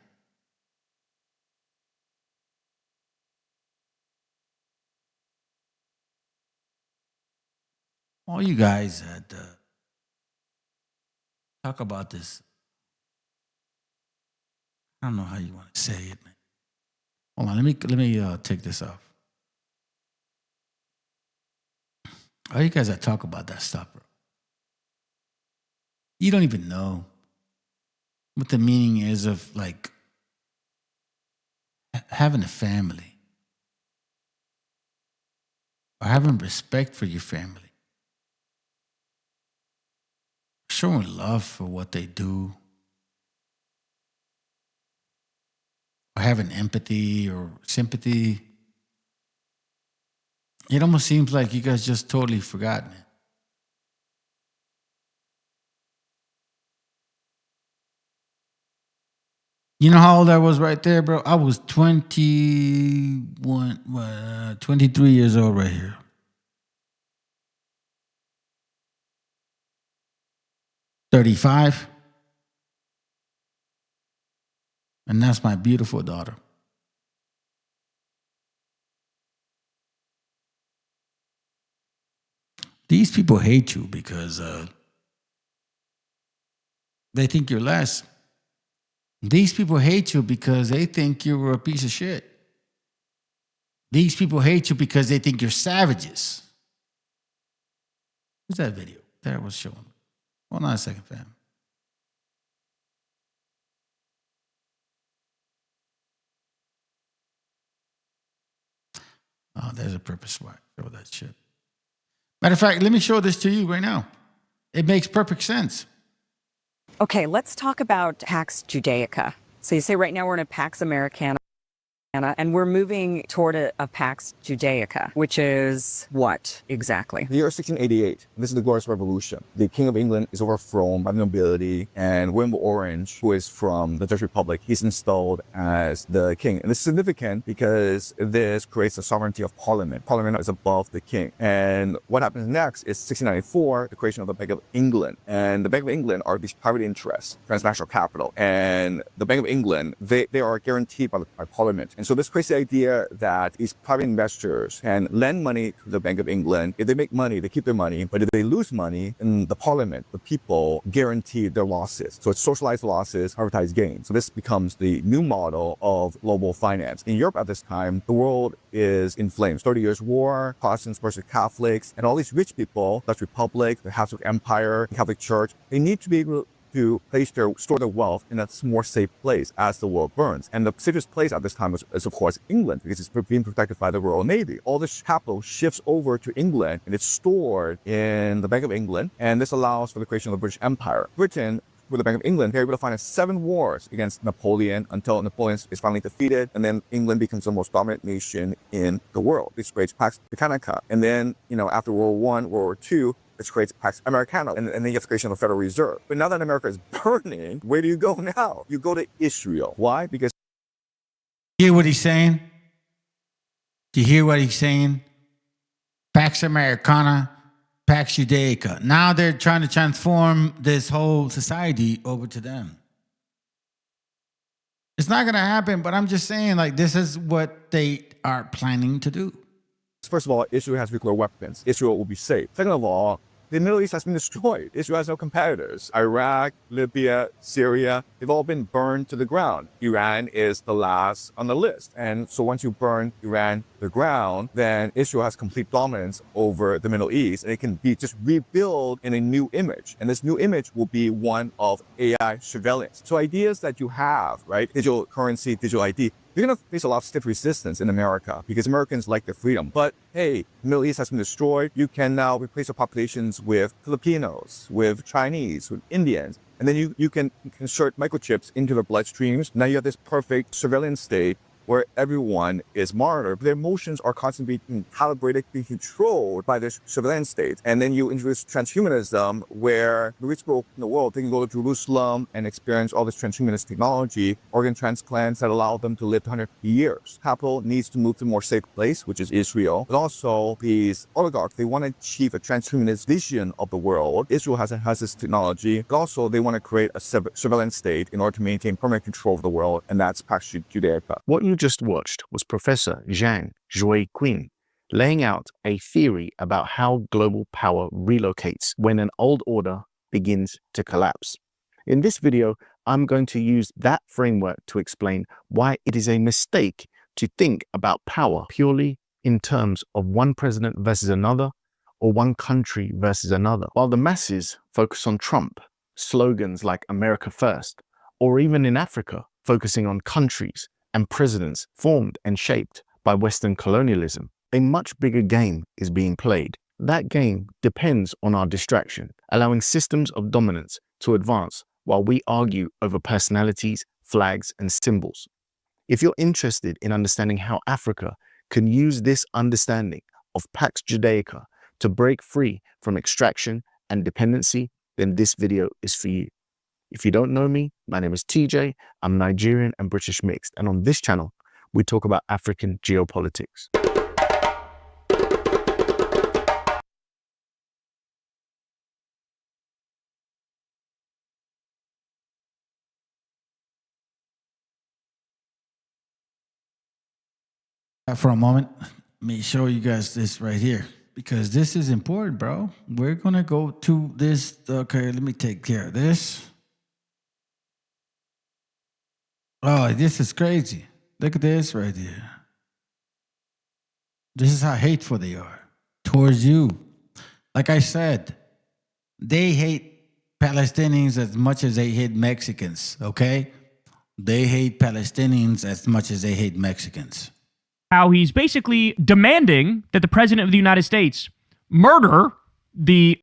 All you guys that talk about this, I don't know how you want to say it, man. Hold on, let me take this off. All you guys that talk about that stuff, bro, you don't even know what the meaning is of like having a family or having respect for your family, showing love for what they do, or having empathy or sympathy. It almost seems like you guys just totally forgotten it. You know how old I was right there, bro? I was 23 years old right here. $35. And that's my beautiful daughter. These people hate you because they think you're less. These people hate you because they think you're a piece of shit. These people hate you because they think you're savages. What's that video that I was showing? Hold on a second, fam. Oh, there's a purpose why I show that shit. Matter of fact, let me show this to you right now. It makes perfect sense. Okay, let's talk about Pax Judaica. So you say right now we're in a Pax Americana, and we're moving toward a Pax Judaica, which is what exactly? The year 1688, this is the Glorious Revolution. The King of England is overthrown by the nobility, and William Orange, who is from the Dutch Republic, he's installed as the king. And this is significant because this creates the sovereignty of Parliament. Parliament is above the king. And what happens next is 1694, the creation of the Bank of England. And the Bank of England are these private interests, transnational capital. And the Bank of England, they are guaranteed by Parliament. And so this creates the idea that these private investors can lend money to the Bank of England. If they make money, they keep their money. But if they lose money, then the Parliament, the people, guarantee their losses. So it's socialized losses, privatized gains. So this becomes the new model of global finance. In Europe at this time, the world is in flames. 30 Years' War, Protestants versus Catholics, and all these rich people, Dutch Republic, the Habsburg Empire, Catholic Church, they need to be able to store their wealth in a more safe place as the world burns. And the safest place at this time is of course England, because it's being protected by the Royal Navy. All this capital shifts over to England and it's stored in the Bank of England, and this allows for the creation of the British Empire. Britain, with the Bank of England, they're able to finance 7 wars against Napoleon until Napoleon is finally defeated, and then England becomes the most dominant nation in the world. This creates Pax Britannica. And then, after World War I, World War II, it creates Pax Americana, and then you have the creation of the Federal Reserve. But now that America is burning, where do you go now? You go to Israel. Why? Because... Hear what he's saying? Do you hear what he's saying? Pax Americana, Pax Judaica. Now they're trying to transform this whole society over to them. It's not going to happen, but I'm just saying, like, this is what they are planning to do. First of all, Israel has nuclear weapons. Israel will be safe. Second of all, the Middle East has been destroyed. Israel has no competitors. Iraq, Libya, Syria, they've all been burned to the ground. Iran is the last on the list. And so once you burn Iran to the ground, then Israel has complete dominance over the Middle East, and it can be just rebuilt in a new image. And this new image will be one of AI surveillance. So ideas that you have, right? Digital currency, digital ID, you're going to face a lot of stiff resistance in America because Americans like their freedom. But hey, the Middle East has been destroyed. You can now replace your populations with Filipinos, with Chinese, with Indians. And then you can insert microchips into their bloodstreams. Now you have this perfect surveillance state where everyone is monitored. Their emotions are constantly being calibrated, being controlled by this surveillance state. And then you introduce transhumanism, where the rich people in the world, they can go to Jerusalem and experience all this transhumanist technology, organ transplants that allow them to live 100 years. Capital needs to move to a more safe place, which is Israel. But also these oligarchs, they want to achieve a transhumanist vision of the world. Israel has this technology, but also they want to create a surveillance state in order to maintain permanent control of the world, and that's Pax Judaica. What you just watched was Professor Zhang Zhuiqin laying out a theory about how global power relocates when an old order begins to collapse. In this video, I'm going to use that framework to explain why it is a mistake to think about power purely in terms of one president versus another or one country versus another. While the masses focus on Trump, slogans like America First, or even in Africa, focusing on countries and presidents formed and shaped by Western colonialism, a much bigger game is being played. That game depends on our distraction, allowing systems of dominance to advance while we argue over personalities, flags, and symbols. If you're interested in understanding how Africa can use this understanding of Pax Judaica to break free from extraction and dependency, then this video is for you. If you don't know me, my name is TJ. I'm Nigerian and British mixed. And on this channel, we talk about African geopolitics. For a moment, let me show you guys this right here, because this is important, bro. We're going to go to this. Okay, let me take care of this. Oh, this is crazy. Look at this right here. This is how hateful they are towards you. Like I said, they hate Palestinians as much as they hate Mexicans, okay? They hate Palestinians as much as they hate Mexicans. How he's basically demanding that the president of the United States murder the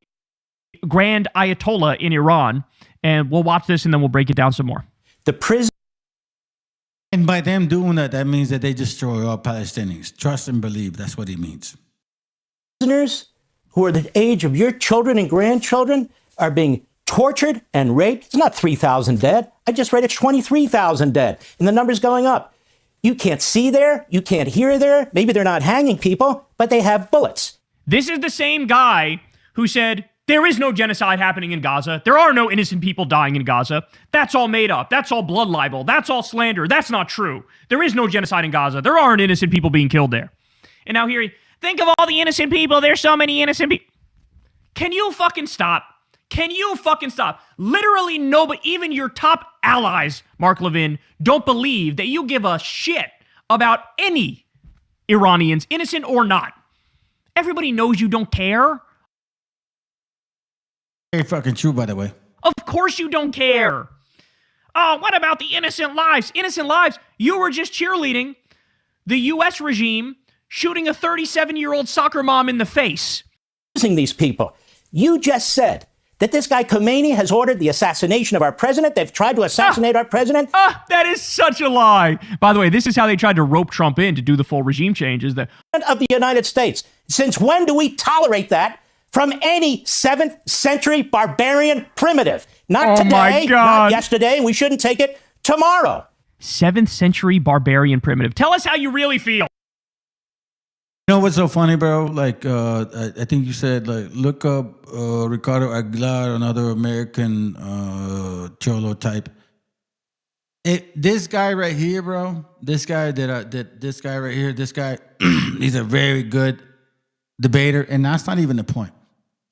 Grand Ayatollah in Iran. And we'll watch this and then we'll break it down some more. The prison. And by them doing that, that means that they destroy all Palestinians. Trust and believe, that's what he means. Prisoners who are the age of your children and grandchildren are being tortured and raped. It's not 3,000 dead. I just read it's 23,000 dead, and the number's going up. You can't see there. You can't hear there. Maybe they're not hanging people, but they have bullets. This is the same guy who said, there is no genocide happening in Gaza. There are no innocent people dying in Gaza. That's all made up. That's all blood libel. That's all slander. That's not true. There is no genocide in Gaza. There aren't innocent people being killed there. And now here, think of all the innocent people. There's so many innocent people. Can you fucking stop? Can you fucking stop? Literally nobody, even your top allies, Mark Levin, don't believe that you give a shit about any Iranians, innocent or not. Everybody knows you don't care. Very fucking true, by the way. Of course you don't care. Oh, what about the innocent lives? Innocent lives? You were just cheerleading the U.S. regime shooting a 37-year-old soccer mom in the face. Using these people. You just said that this guy Khomeini has ordered the assassination of our president. They've tried to assassinate our president. That is such a lie. By the way, this is how they tried to rope Trump in to do the full regime changes. Of the United States. Since when do we tolerate that from any 7th century barbarian primitive? Not today, not yesterday, and we shouldn't take it tomorrow. 7th century barbarian primitive. Tell us how you really feel. You know what's so funny, bro? Like, I think you said, like, look up Ricardo Aguilar, another American Cholo type. This guy right here, bro. This guy this guy right here. This guy, he's a very good debater, and that's not even the point.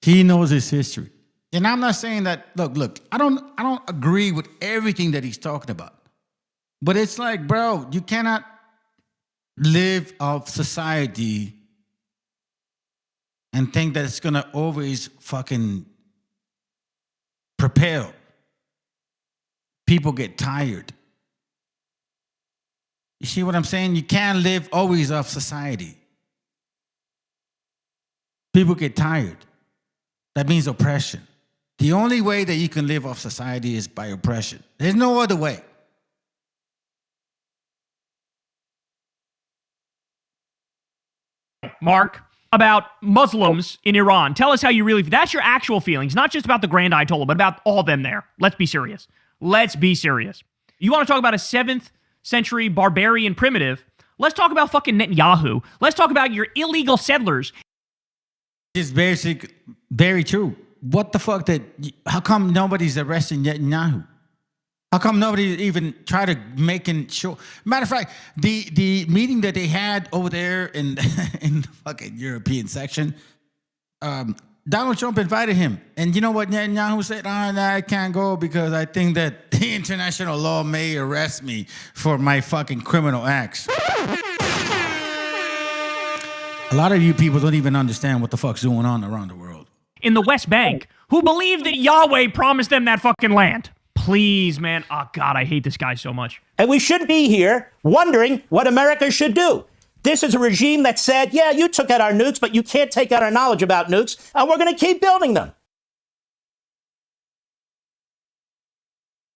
He knows his history, and I'm not saying that. Look. I don't agree with everything that he's talking about, but it's like, bro, you cannot live off society and think that it's gonna always fucking propel. People get tired. You see what I'm saying? You can't live always off society. People get tired. That means oppression. The only way that you can live off society is by oppression. There's no other way. Mark, about Muslims in Iran. Tell us how you really feel. That's your actual feelings, not just about the Grand Ayatollah, but about all of them there. Let's be serious. Let's be serious. You want to talk about a 7th century barbarian primitive? Let's talk about fucking Netanyahu. Let's talk about your illegal settlers. It's very true. What the fuck how come nobody's arresting Netanyahu? How come nobody even tried to making sure? Matter of fact, the meeting that they had over there in the fucking European section, Donald Trump invited him. And you know what Netanyahu said? I can't go because I think that the international law may arrest me for my fucking criminal acts. A lot of you people don't even understand what the fuck's going on around the world. In the West Bank, who believe that Yahweh promised them that fucking land. Please, man. Oh, God, I hate this guy so much. And we shouldn't be here wondering what America should do. This is a regime that said, yeah, you took out our nukes, but you can't take out our knowledge about nukes, and we're going to keep building them.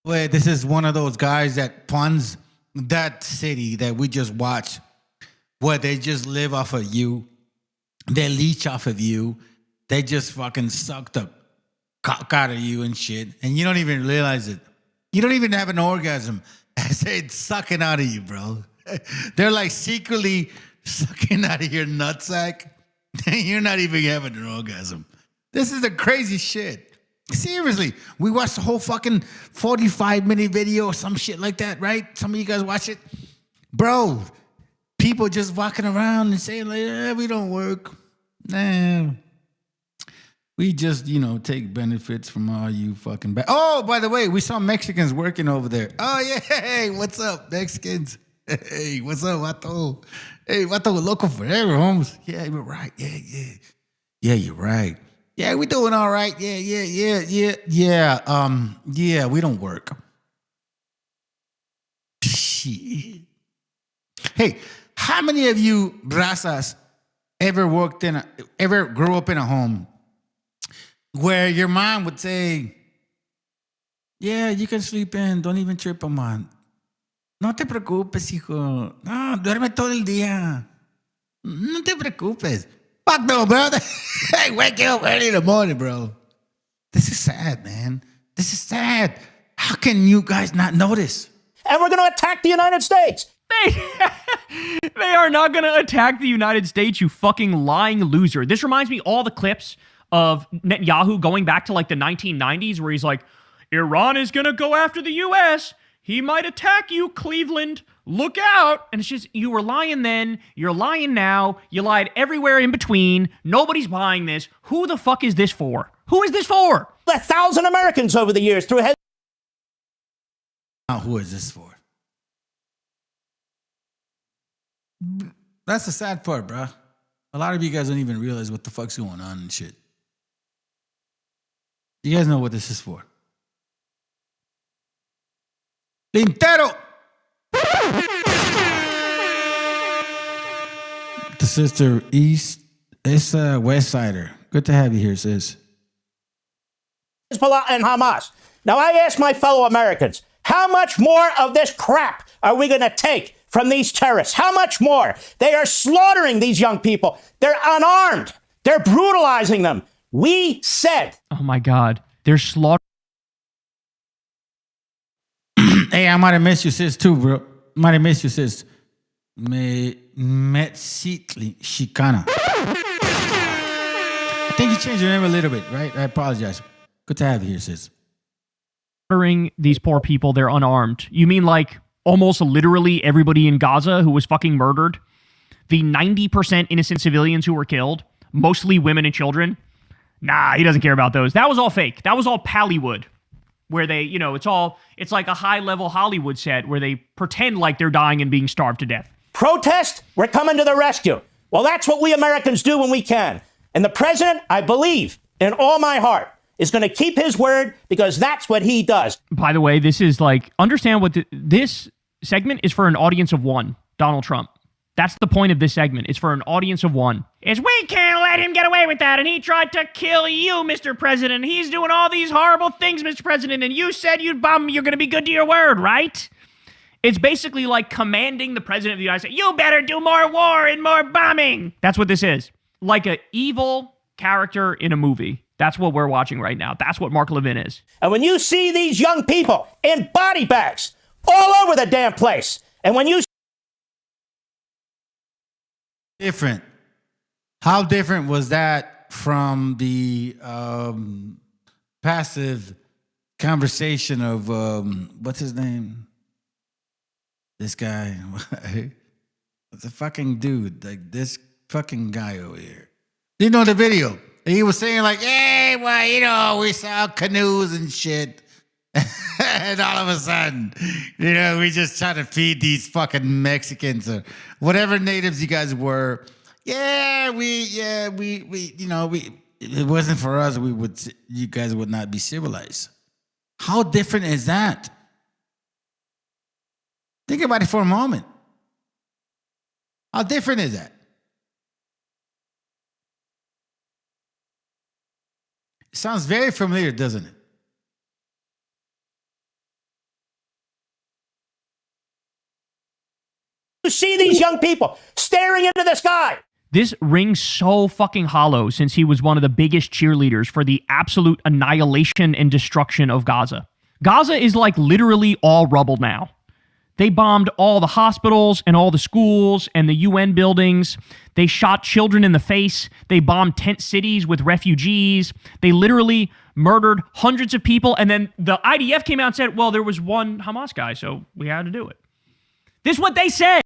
Well, this is one of those guys that funds that city that we just watched, where they just live off of you. They leech off of you. They just fucking suck the cock out of you and shit. And you don't even realize it. You don't even have an orgasm. I say it's sucking out of you, bro. They're like secretly sucking out of your nutsack. You're not even having an orgasm. This is the crazy shit. Seriously, we watched the whole fucking 45-minute video or some shit like that, right? Some of you guys watch it? Bro, people just walking around and saying, like, we don't work. Nah. We just, take benefits from all you fucking Oh, by the way, we saw Mexicans working over there. Oh, yeah. Hey, what's up, Mexicans? Hey, what's up, Vato? Hey, Vato, local forever, Holmes. Yeah, you're right. Yeah. Yeah, you're right. Yeah, we doing all right. Yeah. Yeah, we don't work. Shit. Hey, how many of you razas ever grew up in a home where your mom would say, yeah, you can sleep in, don't even trip on mom. No te preocupes, hijo. No, duerme todo el día. No te preocupes. Fuck no, bro. Hey, wake up early in the morning, bro. This is sad, man. This is sad. How can you guys not notice? And we're going to attack the United States. They are not going to attack the United States, you fucking lying loser. This reminds me all the clips of Netanyahu going back to like the 1990s where he's like, Iran is going to go after the U.S. He might attack you, Cleveland. Look out. And it's just, you were lying then. You're lying now. You lied everywhere in between. Nobody's buying this. Who the fuck is this for? Who is this for? 1,000 Americans over the years through Who is this for? That's the sad part, bro. A lot of you guys don't even realize what the fuck's going on and shit. You guys know what this is for. Lintero! The sister East, it's a West Sider. Good to have you here, sis. Hezbollah and Hamas. Now, I ask my fellow Americans, how much more of this crap are we going to take from these terrorists? How much more? They are slaughtering these young people. They're unarmed. They're brutalizing them. We said. Oh, my God. They're slaughtering. Hey, I might have missed you, sis, too, bro. Might have missed you, sis. MESHIACHA. I think you changed your name a little bit, right? I apologize. Good to have you here, sis. Murdering these poor people, they're unarmed. You mean like almost literally everybody in Gaza who was fucking murdered? The 90% innocent civilians who were killed, mostly women and children? Nah, he doesn't care about those. That was all fake. That was all Pallywood, where they, you know, it's like a high-level Hollywood set where they pretend like they're dying and being starved to death. Protest, we're coming to the rescue. Well, that's what we Americans do when we can. And the president, I believe, in all my heart, is going to keep his word because that's what he does. By the way, this is like, understand what this segment is for an audience of one, Donald Trump. That's the point of this segment. It's for an audience of one. Is we can't let him get away with that. And he tried to kill you, Mr. President. He's doing all these horrible things, Mr. President. And you said you're going to be good to your word, right? It's basically like commanding the president of the United States, you better do more war and more bombing. That's what this is. Like an evil character in a movie. That's what we're watching right now. That's what Mark Levin is. And when you see these young people in body bags all over the damn place, and when you... Different. How different was that from the passive conversation of, what's his name? This guy. It's a fucking dude. Like this fucking guy over here. You know the video? He was saying like, hey, well, you know, we saw canoes and shit. And all of a sudden, you know, we just try to feed these fucking Mexicans or whatever natives you guys were. Yeah, you know, it wasn't for us, you guys would not be civilized. How different is that? Think about it for a moment. How different is that? It sounds very familiar, doesn't it? You see these young people staring into the sky. This rings so fucking hollow since he was one of the biggest cheerleaders for the absolute annihilation and destruction of Gaza. Gaza is like literally all rubble now. They bombed all the hospitals and all the schools and the UN buildings. They shot children in the face. They bombed tent cities with refugees. They literally murdered hundreds of people. And then the IDF came out and said, well, there was one Hamas guy, so we had to do it. This is what they said.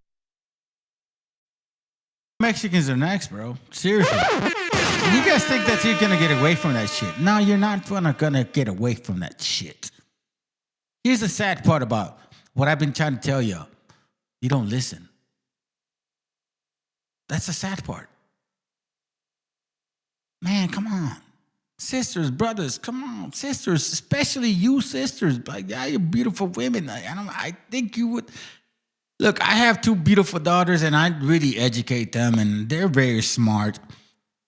Mexicans are next, bro. Seriously. You guys think that you're going to get away from that shit. No, you're not going to get away from that shit. Here's the sad part about what I've been trying to tell you. You don't listen. That's the sad part. Man, come on. Sisters, brothers, come on. Sisters, especially you sisters. Like, yeah, you're beautiful women. I think you would... Look, I have two beautiful daughters, and I really educate them, and they're very smart.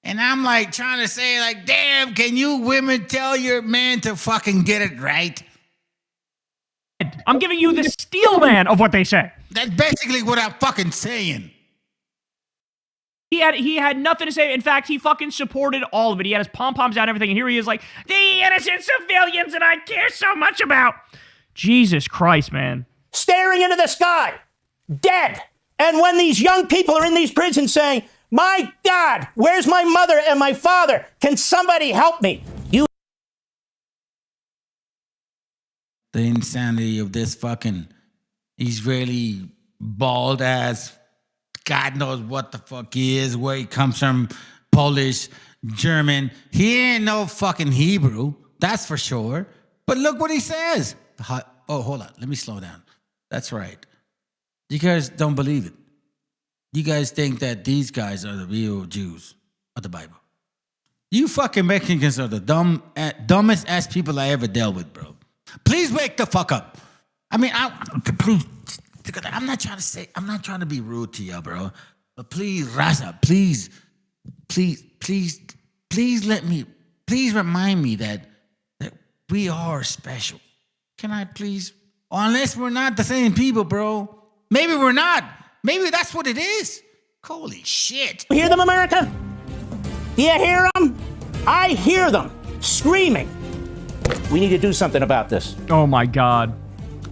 And I'm like trying to say, like, damn, can you women tell your man to fucking get it right? I'm giving you the steel man of what they say. That's basically what I'm fucking saying. He had nothing to say. In fact, he fucking supported all of it. He had his pom-poms out and everything, and here he is like, the innocent civilians that I care so much about. Jesus Christ, man. Staring into the sky. Dead. And when these young people are in these prisons saying, my God, where's my mother and my father? Can somebody help me? The insanity of this fucking Israeli bald ass, God knows what the fuck he is, where he comes from, Polish, German. He ain't no fucking Hebrew, that's for sure. But look what he says. Oh, hold on. Let me slow down. That's right. You guys don't believe it. You guys think that these guys are the real Jews of the Bible. You fucking Mexicans are the dumbest ass people I ever dealt with, bro. Please wake the fuck up. I mean, please. I'm not trying to be rude to you, bro. But please, Raza, please remind me that we are special. Can I please? Unless we're not the same people, bro. Maybe we're not. Maybe that's what it is. Holy shit. You hear them, America? Do you hear them? I hear them screaming. We need to do something about this. Oh my God.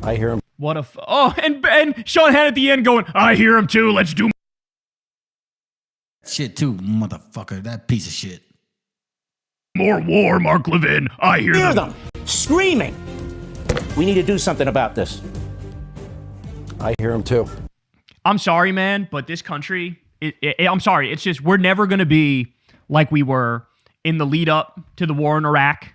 I hear them. What a... and Sean Hannah at the end going, I hear him too. Let's do... Shit too, motherfucker. That piece of shit. More war, Mark Levin. I hear them. Screaming. We need to do something about this. I hear him too. I'm sorry, man, but this country, I'm sorry. It's just, we're never going to be like we were in the lead up to the war in Iraq,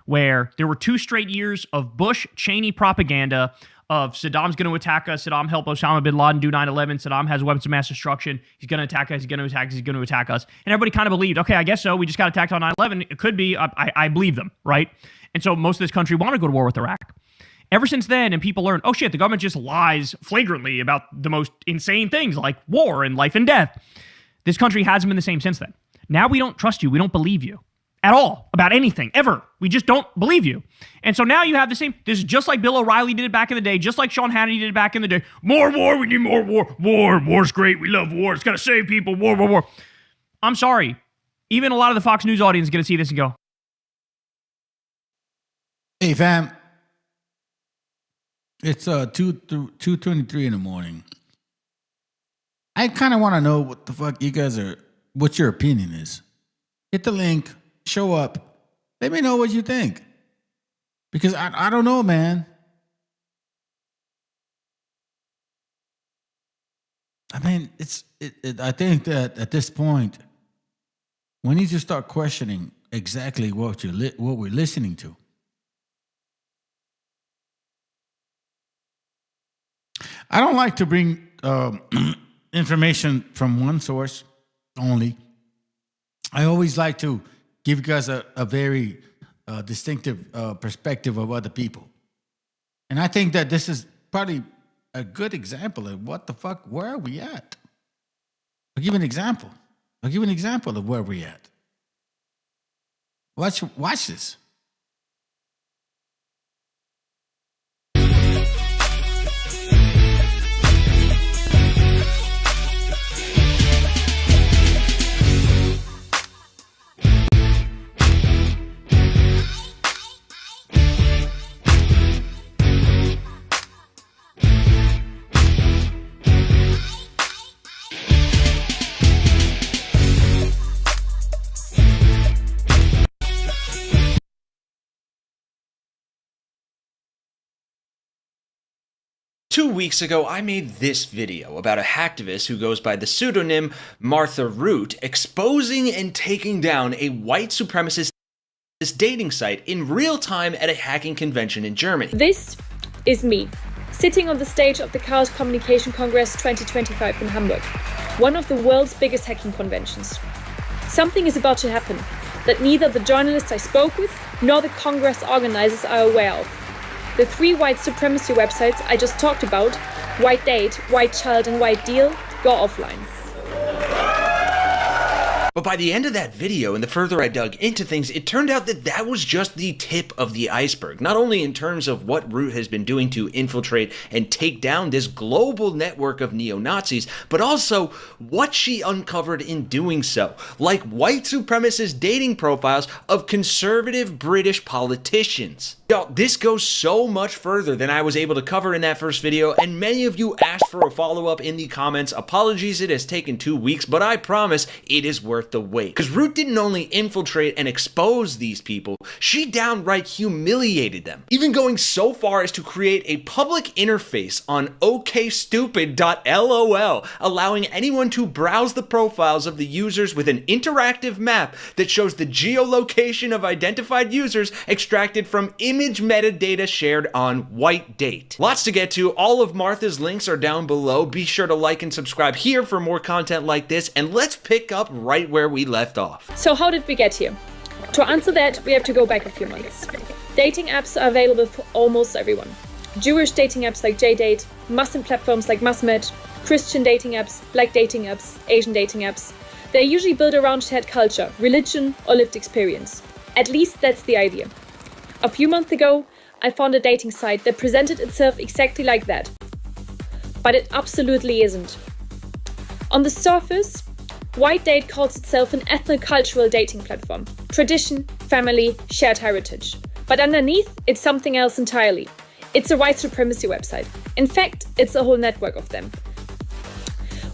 where there were 2 straight years of Bush-Cheney propaganda of Saddam's going to attack us, Saddam helped Osama bin Laden do 9/11, Saddam has weapons of mass destruction, he's going to attack us, he's going to attack us, he's going to attack us. And everybody kind of believed, okay, I guess so, we just got attacked on 9/11. It could be, I believe them, right? And so most of this country want to go to war with Iraq. Ever since then, and people learn, oh shit, the government just lies flagrantly about the most insane things like war and life and death. This country hasn't been the same since then. Now we don't trust you, we don't believe you at all about anything, ever. We just don't believe you. And so now you have the same, this is just like Bill O'Reilly did it back in the day, just like Sean Hannity did it back in the day. More war, we need more war. War's great, we love war, it's gotta save people, war. I'm sorry. Even a lot of the Fox News audience is gonna see this and go, hey fam, it's 2:23 in the morning. I kind of want to know what the fuck you guys are, what your opinion is. Hit the link, show up, let me know what you think. Because I don't know, man. I mean, I think that at this point, we need to start questioning exactly what we're listening to. I don't like to bring information from one source only. I always like to give you guys a very distinctive perspective of other people. And I think that this is probably a good example of what the fuck, where are we at? I'll give you an example. Of where we're at. Watch this. Two weeks ago, I made this video about a hacktivist who goes by the pseudonym Martha Root exposing and taking down a white supremacist dating site in real time at a hacking convention in Germany. This is me, sitting on the stage of the Chaos Communication Congress 2025 in Hamburg, one of the world's biggest hacking conventions. Something is about to happen that neither the journalists I spoke with nor the Congress organizers are aware of. The 3 white supremacy websites I just talked about, White Date, White Child, and White Deal, go offline. But by the end of that video, and the further I dug into things, it turned out that that was just the tip of the iceberg. Not only in terms of what Root has been doing to infiltrate and take down this global network of neo-Nazis, but also what she uncovered in doing so, like white supremacist dating profiles of conservative British politicians. Y'all, this goes so much further than I was able to cover in that first video, and many of you asked for a follow-up in the comments. Apologies, it has taken 2 weeks, but I promise it is worth the wait. Because Root didn't only infiltrate and expose these people, she downright humiliated them, even going so far as to create a public interface on okstupid.lol, allowing anyone to browse the profiles of the users with an interactive map that shows the geolocation of identified users extracted from image metadata shared on White Date. Lots to get to. All of Martha's links are down below. Be sure to like and subscribe here for more content like this, and let's pick up right where we left off. So how did we get here? To answer that, we have to go back a few months. Dating apps are available for almost everyone. Jewish dating apps like JDate, Muslim platforms like Musmatch, Christian dating apps, Black dating apps, Asian dating apps. They're usually built around shared culture, religion, or lived experience. At least that's the idea. A few months ago, I found a dating site that presented itself exactly like that. But it absolutely isn't. On the surface, White Date calls itself an ethnocultural dating platform. Tradition, family, shared heritage. But underneath, it's something else entirely. It's a white supremacy website. In fact, it's a whole network of them.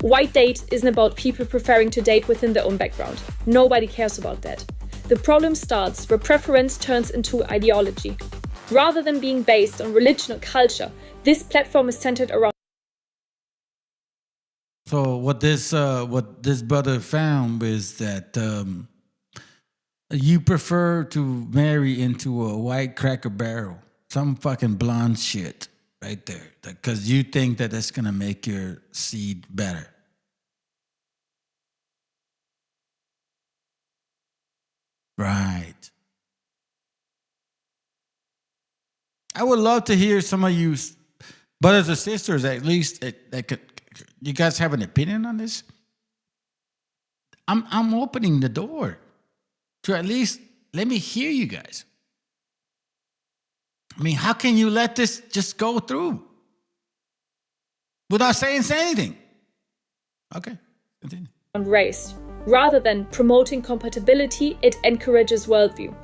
White Date isn't about people preferring to date within their own background. Nobody cares about that. The problem starts where preference turns into ideology. Rather than being based on religion or culture, this platform is centered around. So what this brother found is that you prefer to marry into a white Cracker Barrel, some fucking blonde shit right there, because you think that that's gonna make your seed better. Right. I would love to hear some of you brothers or sisters, at least, that could. You guys have an opinion on this? I'm opening the door to at least let me hear you guys. I mean, how can you let this just go through without saying anything? Okay, continue. On race. Rather than promoting compatibility, it encourages worldview.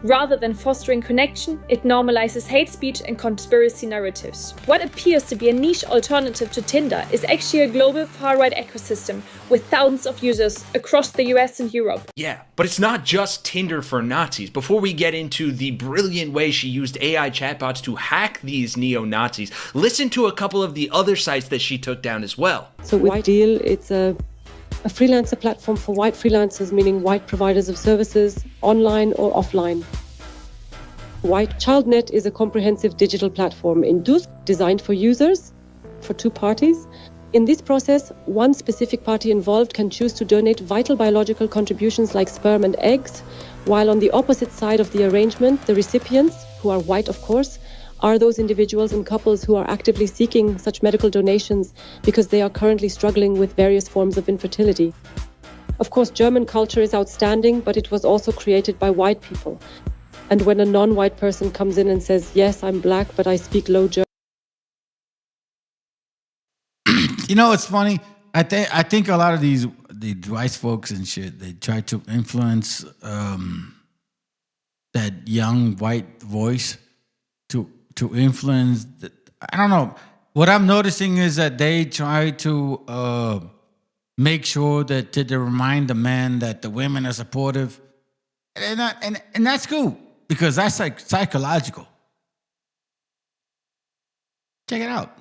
Rather than fostering connection, it normalizes hate speech and conspiracy narratives. What appears to be a niche alternative to Tinder is actually a global far-right ecosystem with thousands of users across the US and Europe. Yeah, but it's not just Tinder for Nazis. Before we get into the brilliant way she used AI chatbots to hack these neo-Nazis, listen to a couple of the other sites that she took down as well. So with Deal, it's a freelancer platform for white freelancers, meaning white providers of services, online or offline. White ChildNet is a comprehensive digital platform in Dusk designed for users, for two parties. In this process, one specific party involved can choose to donate vital biological contributions like sperm and eggs, while on the opposite side of the arrangement, the recipients, who are white of course, are those individuals and couples who are actively seeking such medical donations because they are currently struggling with various forms of infertility. Of course, German culture is outstanding, but it was also created by white people. And when a non-white person comes in and says, yes, I'm black, but I speak low German. You know, it's funny. I think a lot of these white folks and shit, they try to influence that young white voice to influence. I don't know. What I'm noticing is that they try to make sure that to remind the men that the women are supportive, and that's cool because that's like psychological. Check it out.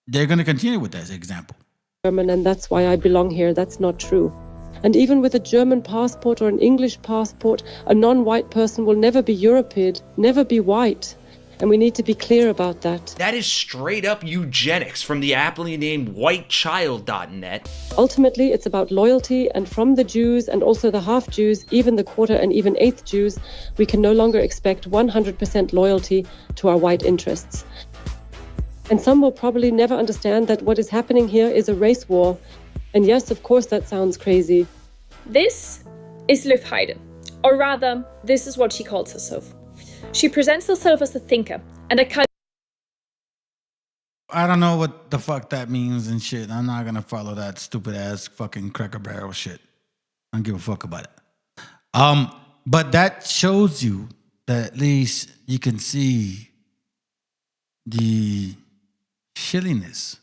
They're going to continue with that as an example. German, and that's why I belong here. That's not true. And even with a German passport or an English passport, a non-white person will never be European, never be white. And we need to be clear about that. That is straight up eugenics from the aptly named whitechild.net. Ultimately, it's about loyalty, and from the Jews and also the half-Jews, even the quarter and even eighth Jews, we can no longer expect 100% loyalty to our white interests. And some will probably never understand that what is happening here is a race war. And yes, of course, that sounds crazy. This is Liv Heide, or rather, this is what she calls herself. She presents herself as a thinker and a culture. I don't know what the fuck that means and shit. I'm not gonna follow that stupid ass fucking Cracker Barrel shit. I don't give a fuck about it. But that shows you that at least you can see the shilliness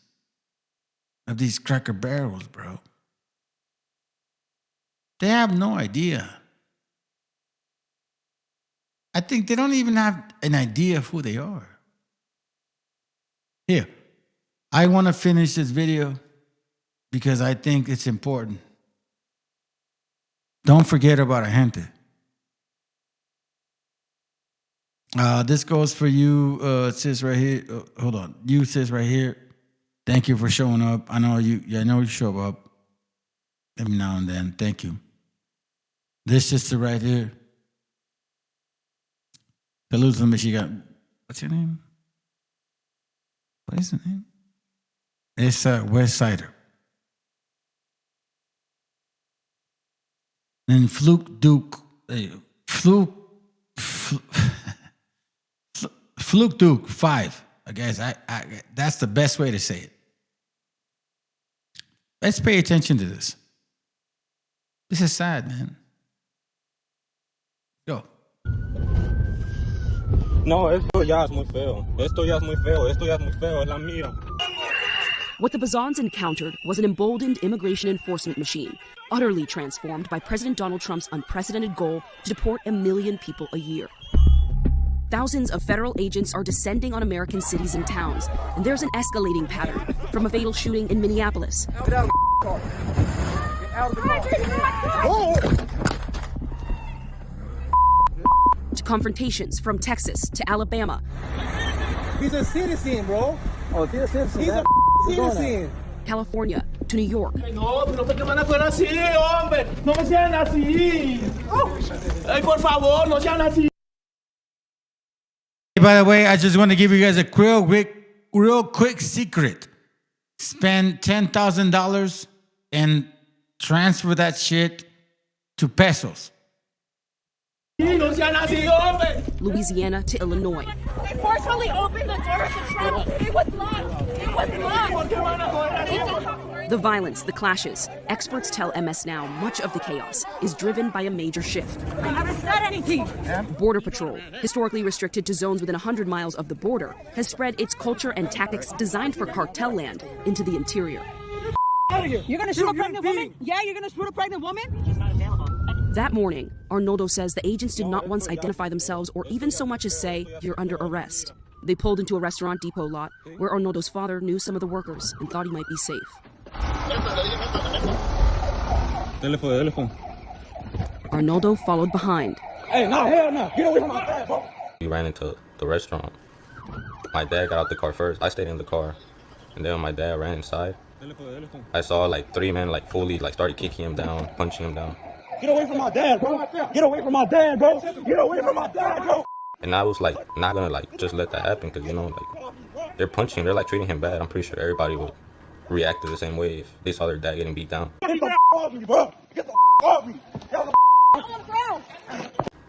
of these Cracker Barrels, bro. They have no idea. I think they don't even have an idea of who they are. Here, I want to finish this video because I think it's important. Don't forget about a gente. This goes for you, sis, right here. Hold on, you, sis, right here. Thank you for showing up. I know you show up every now and then. Thank you. This sister right here. Salute Michigan. What's your name? What is the name? It's West Sider. And Fluke Duke. Fluke Duke 5. I guess I that's the best way to say it. Let's pay attention to this. This is sad, man. Go. No, esto ya es muy feo. Esto ya es muy feo. Esto ya es muy feo. Es la mía. What the Bazans encountered was an emboldened immigration enforcement machine, utterly transformed by President Donald Trump's unprecedented goal to deport 1 million people a year. Thousands of federal agents are descending on American cities and towns, and there's an escalating pattern, from a fatal shooting in Minneapolis to confrontations from Texas to Alabama. He's a citizen, bro. Oh, he's a citizen. He's a citizen. California to New York. No, porque te van a hacer así, hombre. No me sean así. Ay, por favor, no sean así. By the way, I just want to give you guys a real quick secret. Spend $10,000 and transfer that shit to pesos. Louisiana to Illinois. They forcefully opened the door to travel. It was locked. It was locked. The violence, the clashes. Experts tell MS Now much of the chaos is driven by a major shift. I haven't said anything. Border Patrol, historically restricted to zones within 100 miles of the border, has spread its culture and tactics designed for cartel land into the interior. You're gonna shoot a pregnant woman? Yeah, you're gonna shoot a pregnant woman? That morning, Arnoldo says the agents did not once identify themselves or even so much as say, "You're under arrest." They pulled into a restaurant depot lot where Arnoldo's father knew some of the workers and thought he might be safe. Arnoldo followed behind. Hey, no, hell no. Get away from my dad, bro. We ran into the restaurant. My dad got out the car first. I stayed in the car. And then when my dad ran inside, I saw like 3 men like fully like started kicking him down, punching him down. Get away from my dad, bro. Get away from my dad, bro. Get away from my dad, bro. And I was like not gonna like just let that happen because you know like they're punching, they're like treating him bad. I'm pretty sure everybody would react the same way if they saw their dad getting beat down. Get the off me, bro. Get the off me. Get the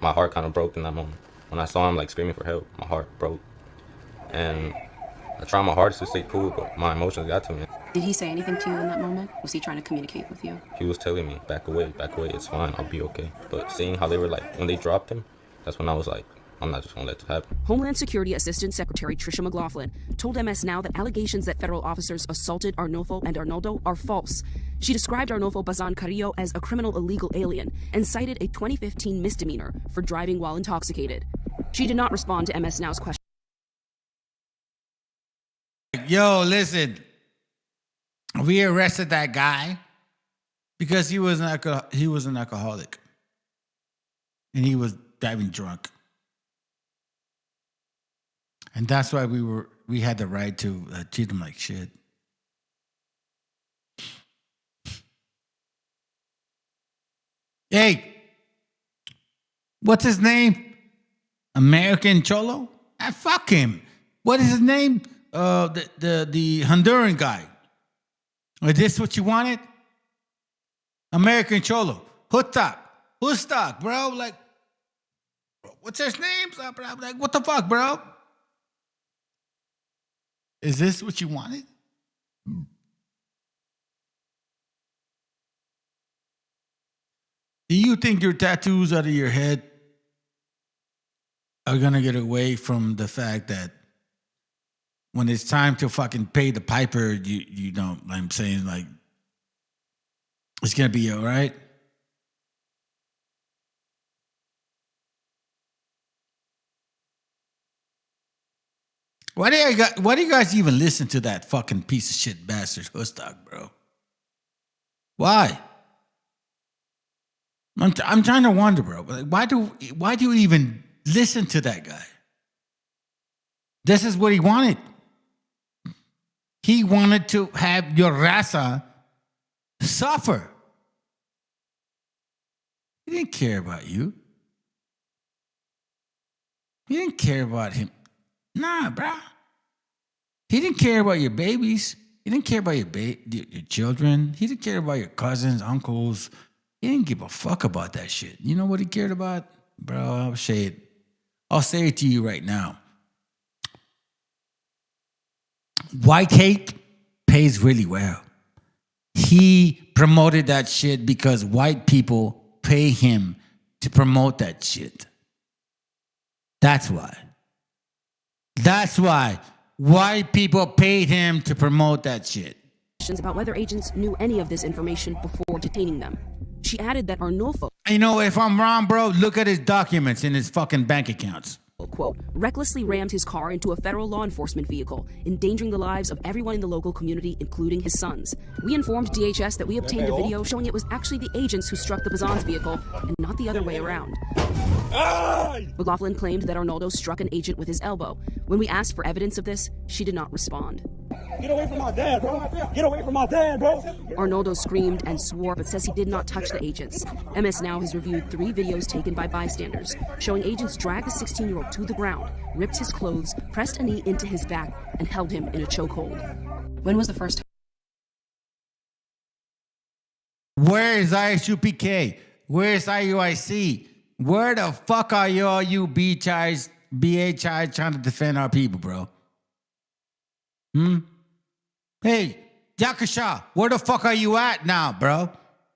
My heart kind of broke in that moment. When I saw him like screaming for help, my heart broke. And I tried my hardest to stay cool, but my emotions got to me. Did he say anything to you in that moment? Was he trying to communicate with you? He was telling me, back away, it's fine, I'll be okay. But seeing how they were like, when they dropped him, that's when I was like, I'm not just gonna let this happen. Homeland Security Assistant Secretary Tricia McLaughlin told MS Now that allegations that federal officers assaulted Arnolfo and Arnoldo are false. She described Arnolfo Bazan Carrillo as a criminal illegal alien and cited a 2015 misdemeanor for driving while intoxicated. She did not respond to MS Now's question. Yo, listen. We arrested that guy because he was an alcoholic. And he was driving drunk. And that's why we had the right to treat him like shit. Hey, what's his name? American Cholo? Fuck him. What is his name? The Honduran guy. Is this what you wanted? American Cholo. Hoodstock, bro. Like, what's his name? Like, what the fuck, bro? Is this what you wanted? Do you think your tattoos out of your head are gonna get away from the fact that when it's time to fucking pay the piper, you know, I'm saying, like, it's gonna be all right? Why do you guys even listen to that fucking piece of shit bastard Hoodstock, bro? Why? I'm trying to wonder, bro. Why do you even listen to that guy? This is what he wanted. He wanted to have your raza suffer. He didn't care about you. He didn't care about him. Nah, bro. He didn't care about your babies. He didn't care about your children. He didn't care about your cousins, uncles. He didn't give a fuck about that shit. You know what he cared about? Bro, I'll say it to you right now. White hate pays really well. He promoted that shit because white people pay him to promote that shit. That's why. That's why white people paid him to promote that shit. Questions about whether agents knew any of this information before detaining them. She added that Arnolfo, you know, if I'm wrong, bro, look at his documents in his fucking bank accounts. quote, recklessly rammed his car into a federal law enforcement vehicle, endangering the lives of everyone in the local community, including his sons. We informed DHS that we obtained a video showing it was actually the agents who struck the Bazan's vehicle and not the other way around. McLaughlin claimed that Arnoldo struck an agent with his elbow. When we asked for evidence of this, she did not respond. Get away from my dad, bro. Get away from my dad, bro. Arnoldo screamed and swore, but says he did not touch the agents. MS Now has reviewed 3 videos taken by bystanders, showing agents drag the 16-year-old to the ground, ripped his clothes, pressed a knee into his back, and held him in a chokehold. When was the first time? Where is ISUPK? Where is IUIC? Where the fuck are you all you BHIs trying to defend our people, bro? Hey, Yakasha, where the fuck are you at now, bro?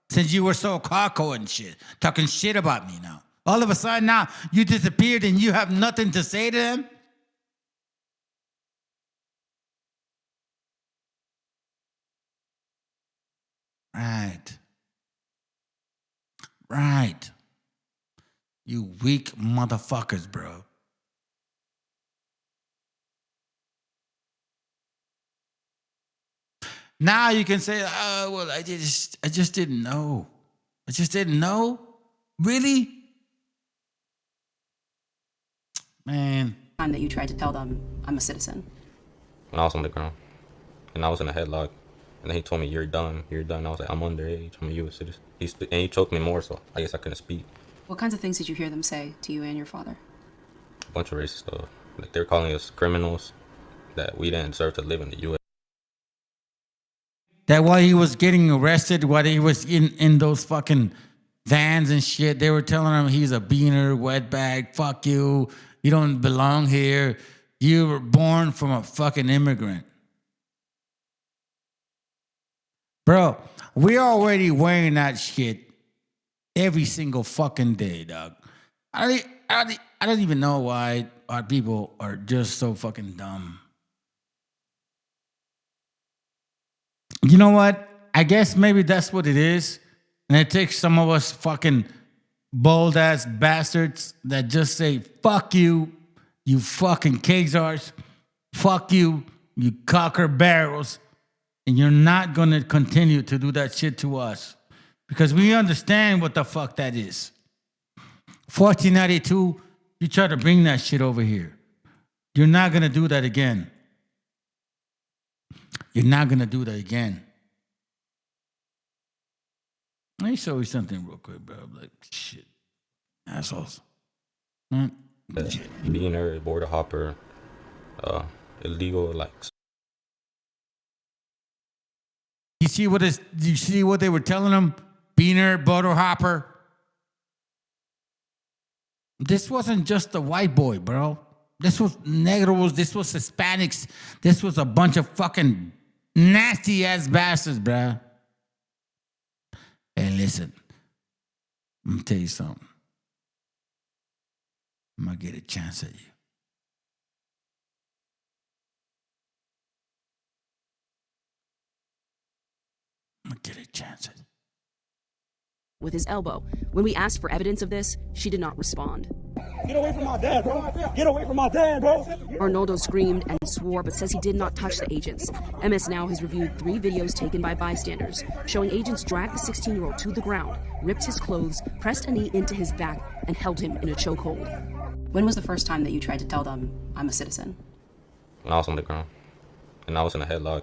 Since you were so cocky and shit, talking shit about me now. All of a sudden now, you disappeared and you have nothing to say to them? Right. Right. You weak motherfuckers, bro. Now you can say, oh, well, I just didn't know. I just didn't know? Really? Man. Time that you tried to tell them I'm a citizen. When I was on the ground, and I was in a headlock, and then he told me, you're done. I was like, I'm underage. I'm a U.S. citizen. And he choked me more, so I guess I couldn't speak. What kinds of things did you hear them say to you and your father? A bunch of racist stuff. Like, they're calling us criminals, that we didn't deserve to live in the U.S. That while he was getting arrested, while he was in those fucking vans and shit, they were telling him he's a beaner, wetbag, fuck you, you don't belong here, you were born from a fucking immigrant. Bro, we're already wearing that shit every single fucking day, dog. I don't even know why our people are just so fucking dumb. You know what? I guess maybe that's what it is. And it takes some of us fucking bold ass bastards that just say, fuck you, you fucking Khazars. Fuck you, you cocker barrels. And you're not going to continue to do that shit to us. Because we understand what the fuck that is. 1492, you try to bring that shit over here. You're not going to do that again. You're not going to do that again. Let me show you something real quick, bro. Like, shit. Assholes. Beaner, border hopper, illegal, like. You see what they were telling him? Beaner, border hopper. This wasn't just a white boy, bro. This was Negros, this was Hispanics. This was a bunch of fucking nasty ass bastards, bro. Hey, listen. I'm gonna tell you something. I'm gonna get a chance at you. I'm gonna get a chance at you. With his elbow. When we asked for evidence of this, she did not respond. Get away from my dad, bro. Get away from my dad, bro. Arnoldo screamed and swore, but says he did not touch the agents. MS Now has reviewed 3 videos taken by bystanders, showing agents drag the 16-year-old to the ground, ripped his clothes, pressed a knee into his back, and held him in a chokehold. When was the first time that you tried to tell them I'm a citizen? When I was on the ground, and I was in a headlock,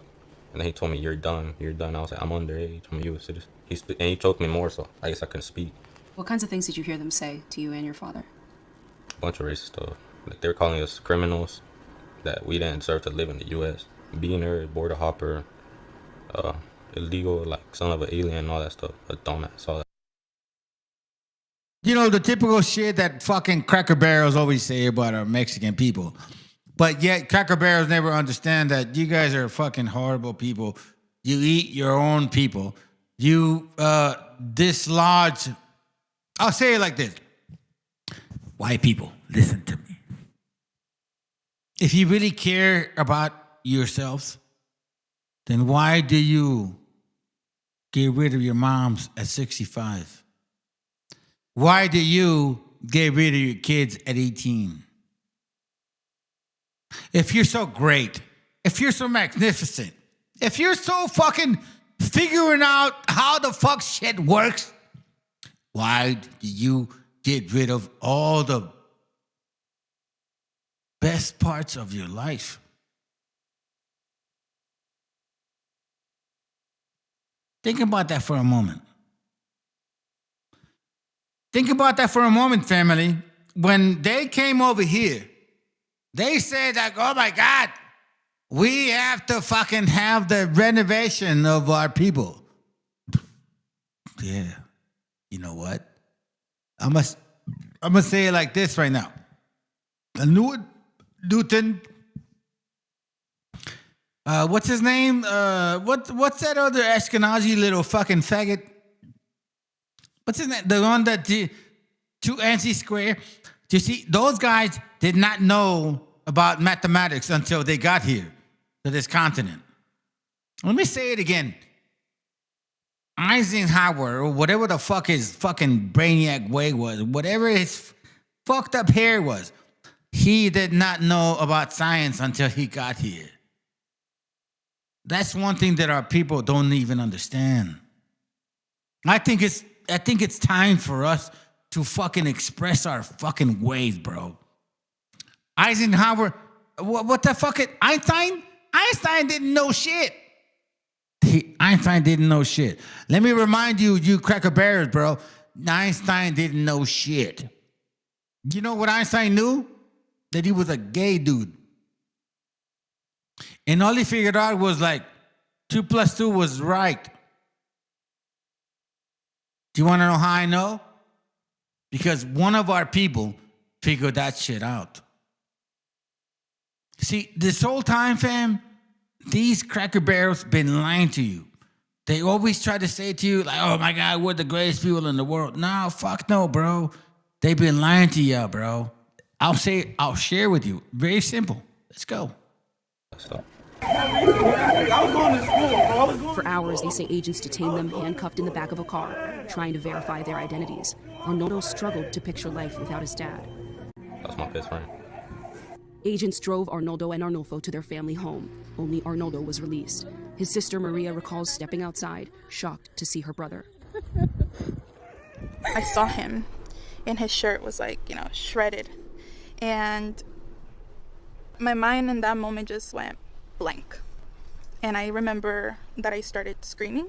and then he told me, you're done. I was like, I'm underage. I'm a U.S. citizen. And he choked me more, so I guess I couldn't speak. What kinds of things did you hear them say to you and your father? A bunch of racist stuff. Like, they're calling us criminals, that we didn't deserve to live in the U.S. Beaner, border hopper, illegal, like son of an alien, and all that stuff. A dumbass, all that. You know, the typical shit that fucking Cracker Barrels always say about our Mexican people. But yet, Cracker Barrels never understand that you guys are fucking horrible people. You eat your own people. You dislodge. I'll say it like this. White people, listen to me. If you really care about yourselves, then why do you get rid of your moms at 65? Why do you get rid of your kids at 18? if you're so great, if you're so magnificent, if you're so fucking figuring out how the fuck shit works, why do you get rid of all the best parts of your life? Think about that for a moment. Think about that for a moment, family. When they came over here, they said like, oh my God, we have to fucking have the renovation of our people. Yeah. You know what? I'm gonna say it like this right now. Newton. What's his name? What's that other Ashkenazi little fucking faggot? What's his name? The one that did 2 NC square. You see, those guys did not know about mathematics until they got here to this continent. Let me say it again. Eisenhower, or whatever the fuck his fucking brainiac way was, whatever his fucked up hair was, he did not know about science until he got here. That's one thing that our people don't even understand. I think it's time for us to fucking express our fucking ways, bro. Eisenhower, what the fuck? Einstein? Einstein didn't know shit. Einstein didn't know shit. Let me remind you, you cracker bears, bro. Einstein didn't know shit. You know what Einstein knew? That he was a gay dude. And all he figured out was like 2 + 2 was right. Do you want to know how I know? Because one of our people figured that shit out. See, this whole time, fam, these cracker barrels been lying to you. They always try to say to you, like, oh my God, we're the greatest people in the world. No, fuck no, bro. They've been lying to you, bro. I'll share with you. Very simple. Let's go. For hours, they say agents detained them handcuffed in the back of a car, trying to verify their identities. Arnoldo struggled to picture life without his dad. That's my best friend. Agents drove Arnoldo and Arnulfo to their family home. Only Arnoldo was released. His sister Maria recalls stepping outside, shocked to see her brother. I saw him, and his shirt was like, shredded. And my mind in that moment just went blank. And I remember that I started screaming,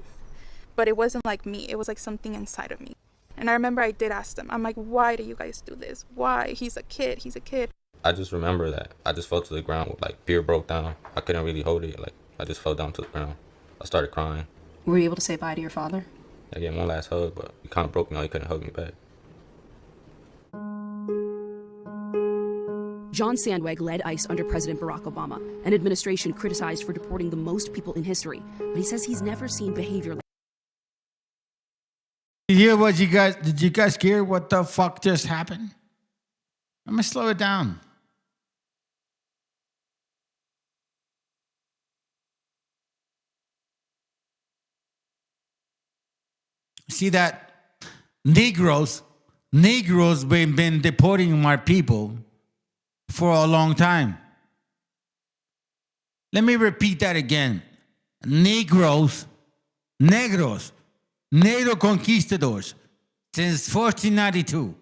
but it wasn't like me. It was like something inside of me. And I remember I did ask them, I'm like, why do you guys do this? Why? He's a kid. He's a kid. I just remember that I just fell to the ground, like fear broke down. I couldn't really hold it. Like I just fell down to the ground. I started crying. Were you able to say bye to your father? I gave him one last hug, but he kind of broke me. He couldn't hug me back. John Sandweg led ICE under President Barack Obama, an administration criticized for deporting the most people in history, but he says he's never seen behavior like. You hear what did you guys hear what the fuck just happened? I'm gonna slow it down. See that Negroes been deporting our people for a long time. Let me repeat that again. Negro conquistadors, since 1492,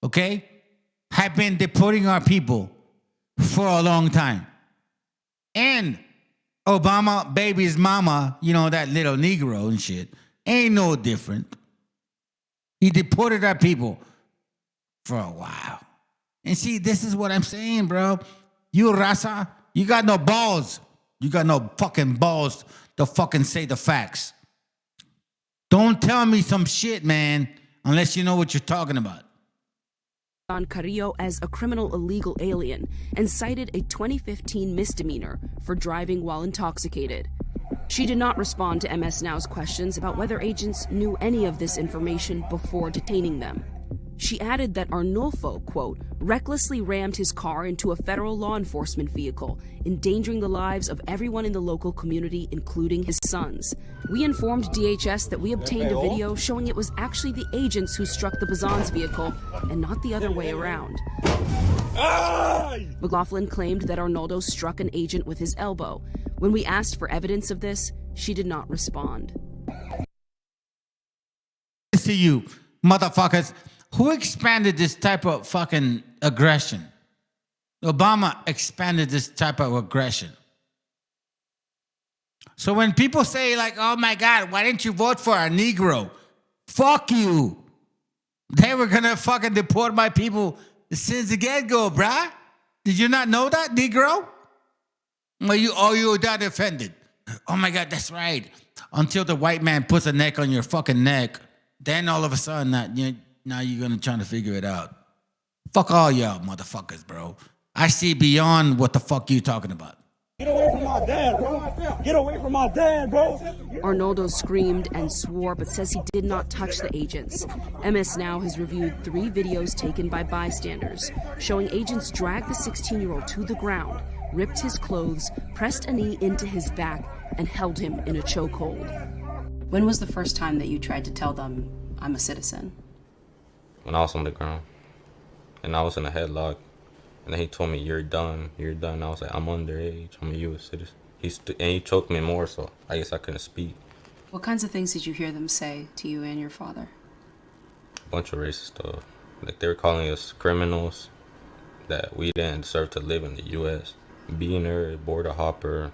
okay, have been deporting our people for a long time. And Obama, baby's mama, that little Negro and shit, ain't no different. He deported our people for a while. And see, this is what I'm saying, bro. You raza, you got no balls. You got no fucking balls to fucking say the facts. Don't tell me some shit, man, unless you know what you're talking about. On Carrillo as a criminal illegal alien and cited a 2015 misdemeanor for driving while intoxicated. She did not respond to MS Now's questions about whether agents knew any of this information before detaining them. She added that Arnulfo, quote, recklessly rammed his car into a federal law enforcement vehicle, endangering the lives of everyone in the local community, including his sons. We informed DHS that we obtained a video showing it was actually the agents who struck the Bazan's vehicle and not the other way around. McLaughlin claimed that Arnoldo struck an agent with his elbow. When we asked for evidence of this, she did not respond. To you, motherfuckers, who expanded this type of fucking aggression? Obama expanded this type of aggression. So when people say like, oh my God, why didn't you vote for a Negro? Fuck you. They were gonna fucking deport my people since the get-go, bruh. Did you not know that, Negro? Or you that offended? Oh my God, that's right. Until the white man puts a neck on your fucking neck, then all of a sudden now you're gonna try to figure it out. Fuck all y'all motherfuckers, bro. I see beyond what the fuck you talking about. Get away from my dad, bro. Get away from my dad, bro. Arnoldo screamed and swore, but says he did not touch the agents. MS Now has reviewed 3 videos taken by bystanders, showing agents drag the 16-year-old to the ground, ripped his clothes, pressed a knee into his back, and held him in a chokehold. When was the first time that you tried to tell them, I'm a citizen? When I was on the ground. And I was in a headlock. And then he told me, you're done. I was like, I'm underage. I'm a U.S. citizen. And he choked me more, so I guess I couldn't speak. What kinds of things did you hear them say to you and your father? A bunch of racist stuff. Like, they were calling us criminals, that we didn't deserve to live in the U.S. Beaner, border hopper,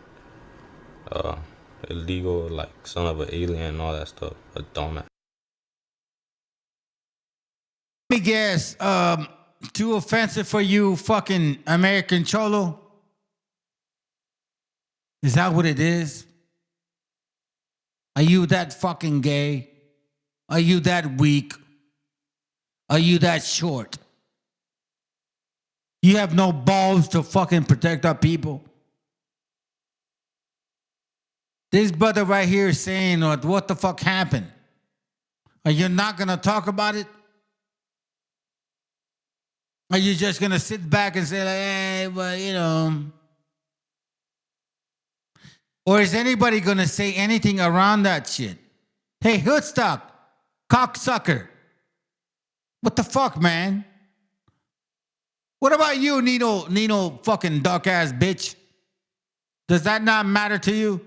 illegal, like, son of an alien, and all that stuff. A dumbass. Let me guess, too offensive for you fucking American Cholo? Is that what it is? Are you that fucking gay? Are you that weak? Are you that short? You have no balls to fucking protect our people? This brother right here is saying, what the fuck happened? Are you not gonna talk about it? Are you just gonna sit back and say, like, hey, well, you know? Or is anybody gonna say anything around that shit? Hey, Hoodstock, cocksucker. What the fuck, man? What about you, Nino fucking dark ass bitch? Does that not matter to you?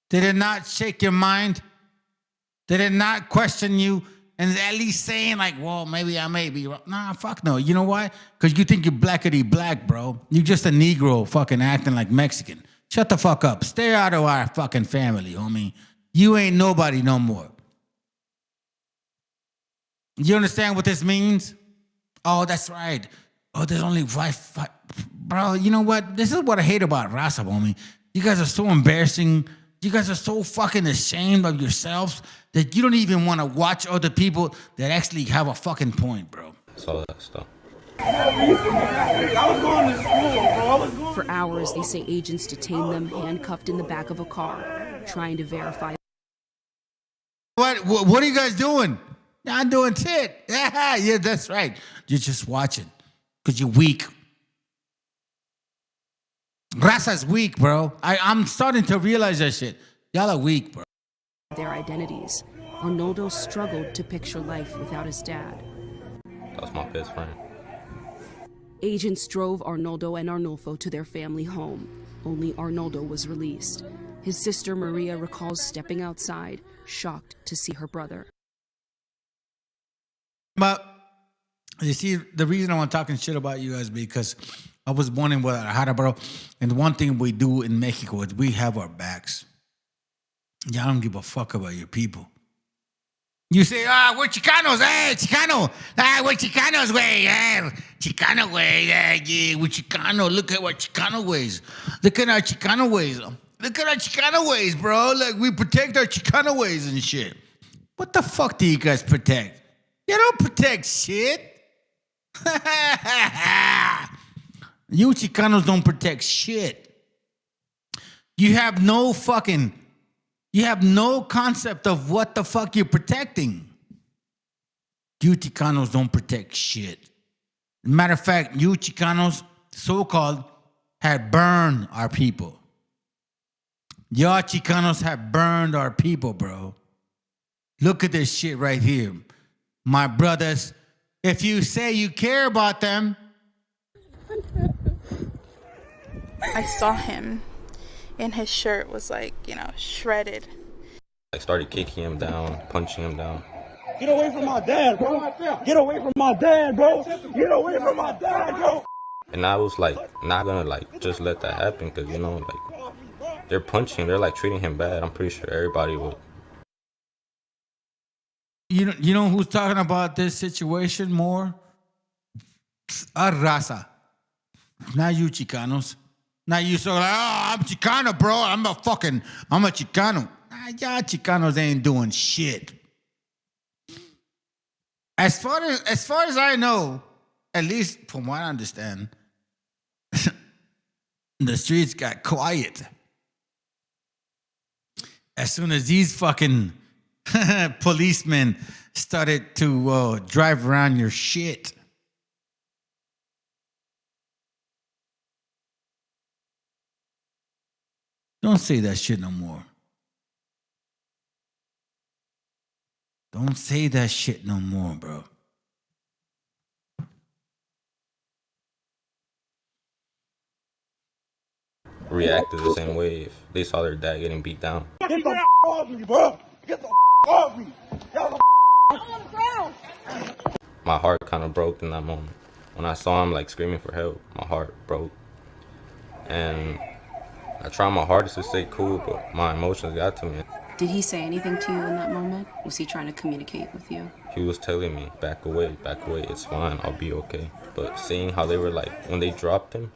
Did it not shake your mind? Did it not question you? And at least saying like, well, maybe I may be wrong. Nah, fuck no. You know why? Because you think you're blackity black, bro. You're just a Negro fucking acting like Mexican. Shut the fuck up. Stay out of our fucking family, homie. You ain't nobody no more. You understand what this means? Oh, that's right. Oh, there's only five. Bro, you know what? This is what I hate about Raza, homie. You guys are so embarrassing. You guys are so fucking ashamed of yourselves that you don't even want to watch other people that actually have a fucking point, bro. That's all that stuff. For hours, they say agents detained them handcuffed in the back of a car, trying to verify. What are you guys doing? I'm doing shit. Yeah, that's right. You're just watching because you're weak. Raza's weak, bro. I'm starting to realize that shit. Y'all are weak, bro. Their identities. Arnoldo struggled to picture life without his dad. That was my best friend. Agents drove Arnoldo and Arnulfo to their family home. Only Arnoldo was released. His sister Maria recalls stepping outside, shocked to see her brother. But you see, the reason I want talking shit about you guys is because I was born in Guadalajara, bro. And one thing we do in Mexico is we have our backs. Y'all don't give a fuck about your people. You say, we're Chicanos, Chicano. We're Chicanos, güey. Chicano, güey. Yeah, we're Chicano. Look at what Chicano ways. Look at our Chicano ways. Look at our Chicano ways, bro. Like, we protect our Chicano ways and shit. What the fuck do you guys protect? You don't protect shit. You Chicanos don't protect shit. You have no concept of what the fuck you're protecting. You Chicanos don't protect shit. Matter of fact, you Chicanos, so-called, had burned our people. Y'all Chicanos have burned our people, bro. Look at this shit right here. My brothers, if you say you care about them, I saw him, and his shirt was like, shredded. I started kicking him down, punching him down. Get away from my dad, bro. Get away from my dad, bro. Get away from my dad, bro. And I was like, not gonna like just let that happen, because you know, like they're punching him, they're like treating him bad. I'm pretty sure everybody would. You know who's talking about this situation more? Our raza. Not you Chicanos. Not you so like, oh, I'm Chicano, bro. I'm a Chicano. Nah, y'all Chicanos ain't doing shit. As far as I know, at least from what I understand, the streets got quiet. As soon as these fucking policemen started to drive around your shit. Don't say that shit no more. Don't say that shit no more, bro. Reacted the same way if they saw their dad getting beat down. Get the off me, bro. Get the off me. Y'all on the ground. My heart kind of broke in that moment. When I saw him like screaming for help, my heart broke. And I tried my hardest to stay cool, but my emotions got to me. Did he say anything to you in that moment? Was he trying to communicate with you? He was telling me, back away, it's fine, I'll be okay. But seeing how they were like, when they dropped him,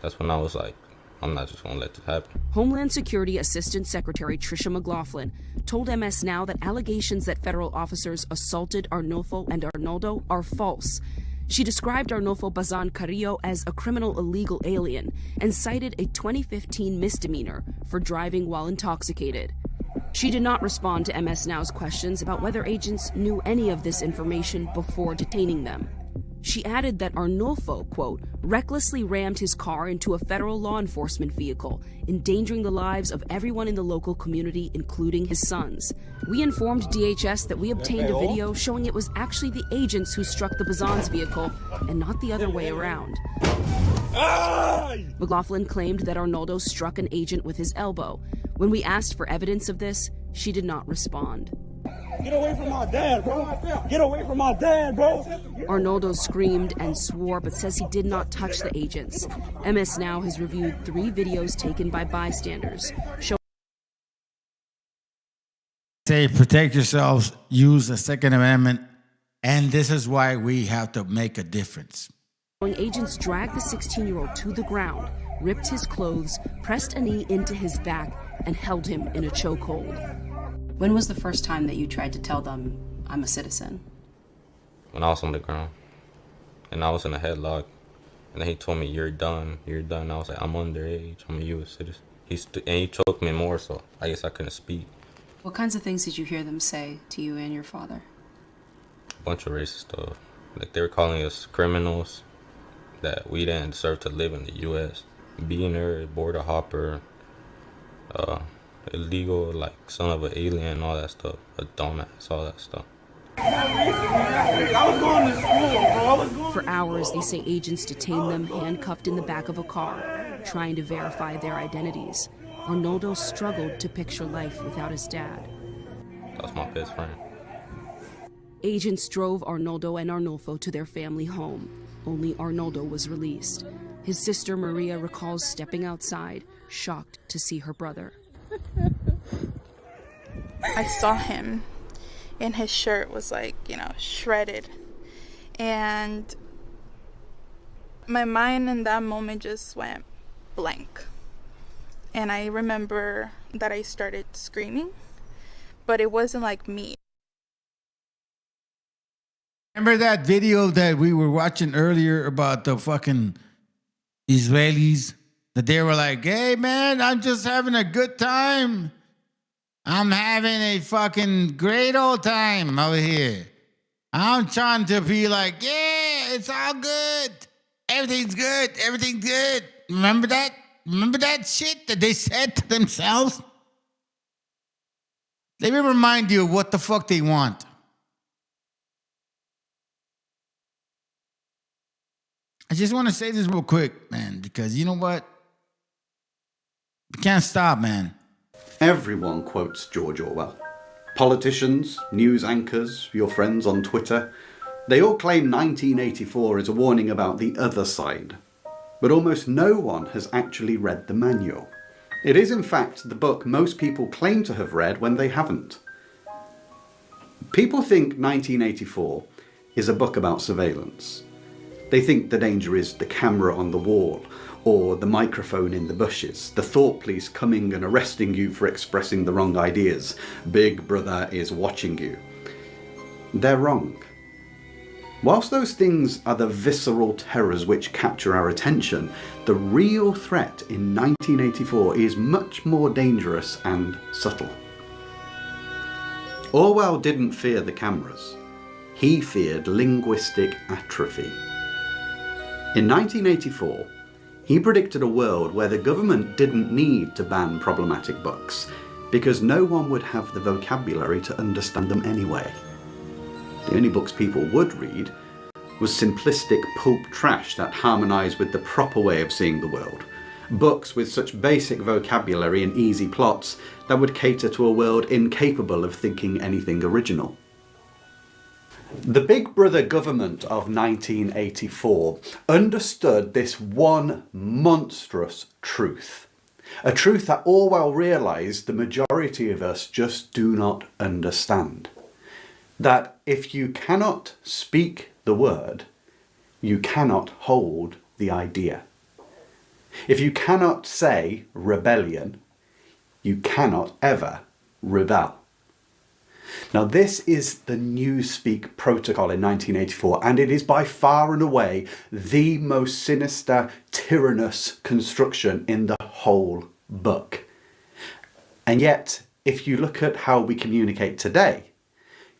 that's when I was like, I'm not just gonna let this happen. Homeland Security Assistant Secretary Tricia McLaughlin told MS Now that allegations that federal officers assaulted Arnulfo and Arnoldo are false. She described Arnulfo Bazan Carrillo as a criminal illegal alien and cited a 2015 misdemeanor for driving while intoxicated. She did not respond to MS Now's questions about whether agents knew any of this information before detaining them. She added that Arnulfo, quote, recklessly rammed his car into a federal law enforcement vehicle, endangering the lives of everyone in the local community, including his sons. We informed DHS that we obtained a video showing it was actually the agents who struck the Bazan's vehicle and not the other way around. McLaughlin claimed that Arnoldo struck an agent with his elbow. When we asked for evidence of this, she did not respond. Get away from my dad, bro. Get away from my dad, bro. Arnoldo screamed and swore, but says he did not touch the agents. MS Now has reviewed 3 videos taken by bystanders. Say, protect yourselves, use the Second Amendment, and this is why we have to make a difference. Agents dragged the 16-year-old to the ground, ripped his clothes, pressed a knee into his back, and held him in a chokehold. When was the first time that you tried to tell them, I'm a citizen? When I was on the ground, and I was in a headlock, and then he told me, you're done. I was like, I'm underage, I'm a U.S. citizen. And he choked me more, so I guess I couldn't speak. What kinds of things did you hear them say to you and your father? A bunch of racist stuff. Like, they were calling us criminals, that we didn't deserve to live in the U.S. Beaner, border hopper, illegal, like son of an alien, all that stuff. A dumbass, all that stuff. I was going to school, bro. For hours, they say agents detained them handcuffed in the back of a car, trying to verify their identities. Arnoldo struggled to picture life without his dad. That was my best friend. Agents drove Arnoldo and Arnulfo to their family home. Only Arnoldo was released. His sister Maria recalls stepping outside, shocked to see her brother. I saw him, and his shirt was like, shredded. And my mind in that moment just went blank. And I remember that I started screaming, but it wasn't like me. Remember that video that we were watching earlier about the fucking Israelis? That they were like, hey man, I'm just having a good time. I'm having a fucking great old time over here. I'm trying to be like, yeah, it's all good. Everything's good. Everything's good. Remember that? Remember that shit that they said to themselves? Let me remind you of what the fuck they want. I just want to say this real quick, man, because you know what? We can't stop, man. Everyone quotes George Orwell. Politicians, news anchors, your friends on Twitter, they all claim 1984 is a warning about the other side. But almost no one has actually read the manual. It is in fact the book most people claim to have read when they haven't. People think 1984 is a book about surveillance. They think the danger is the camera on the wall, or the microphone in the bushes, the thought police coming and arresting you for expressing the wrong ideas. Big Brother is watching you. They're wrong. Whilst those things are the visceral terrors which capture our attention, the real threat in 1984 is much more dangerous and subtle. Orwell didn't fear the cameras. He feared linguistic atrophy. In 1984, he predicted a world where the government didn't need to ban problematic books because no one would have the vocabulary to understand them anyway. The only books people would read was simplistic pulp trash that harmonised with the proper way of seeing the world. Books with such basic vocabulary and easy plots that would cater to a world incapable of thinking anything original. The Big Brother government of 1984 understood this one monstrous truth. A truth that Orwell realised the majority of us just do not understand. That if you cannot speak the word, you cannot hold the idea. If you cannot say rebellion, you cannot ever rebel. Now this is the Newspeak protocol in 1984, and it is by far and away the most sinister, tyrannous construction in the whole book. And yet, if you look at how we communicate today,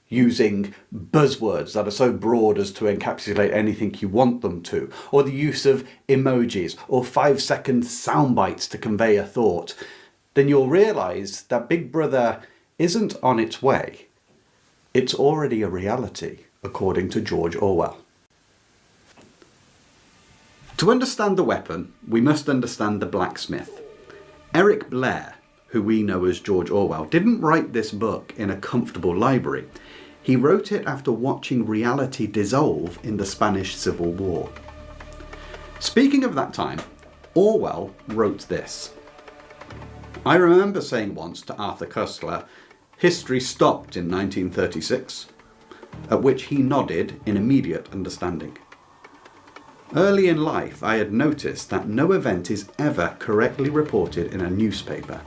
using buzzwords that are so broad as to encapsulate anything you want them to, or the use of emojis or 5-second sound bites to convey a thought, then you'll realise that Big Brother isn't on its way. It's already a reality, according to George Orwell. To understand the weapon, we must understand the blacksmith. Eric Blair, who we know as George Orwell, didn't write this book in a comfortable library. He wrote it after watching reality dissolve in the Spanish Civil War. Speaking of that time, Orwell wrote this. I remember saying once to Arthur Koestler, history stopped in 1936, at which he nodded in immediate understanding. Early in life, I had noticed that no event is ever correctly reported in a newspaper.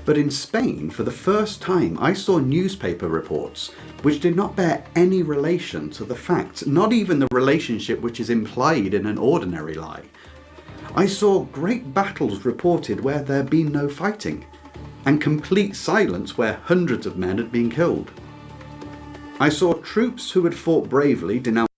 But in Spain, for the first time, I saw newspaper reports which did not bear any relation to the facts, not even the relationship which is implied in an ordinary lie. I saw great battles reported where there had been no fighting, and complete silence where hundreds of men had been killed. I saw troops who had fought bravely denounce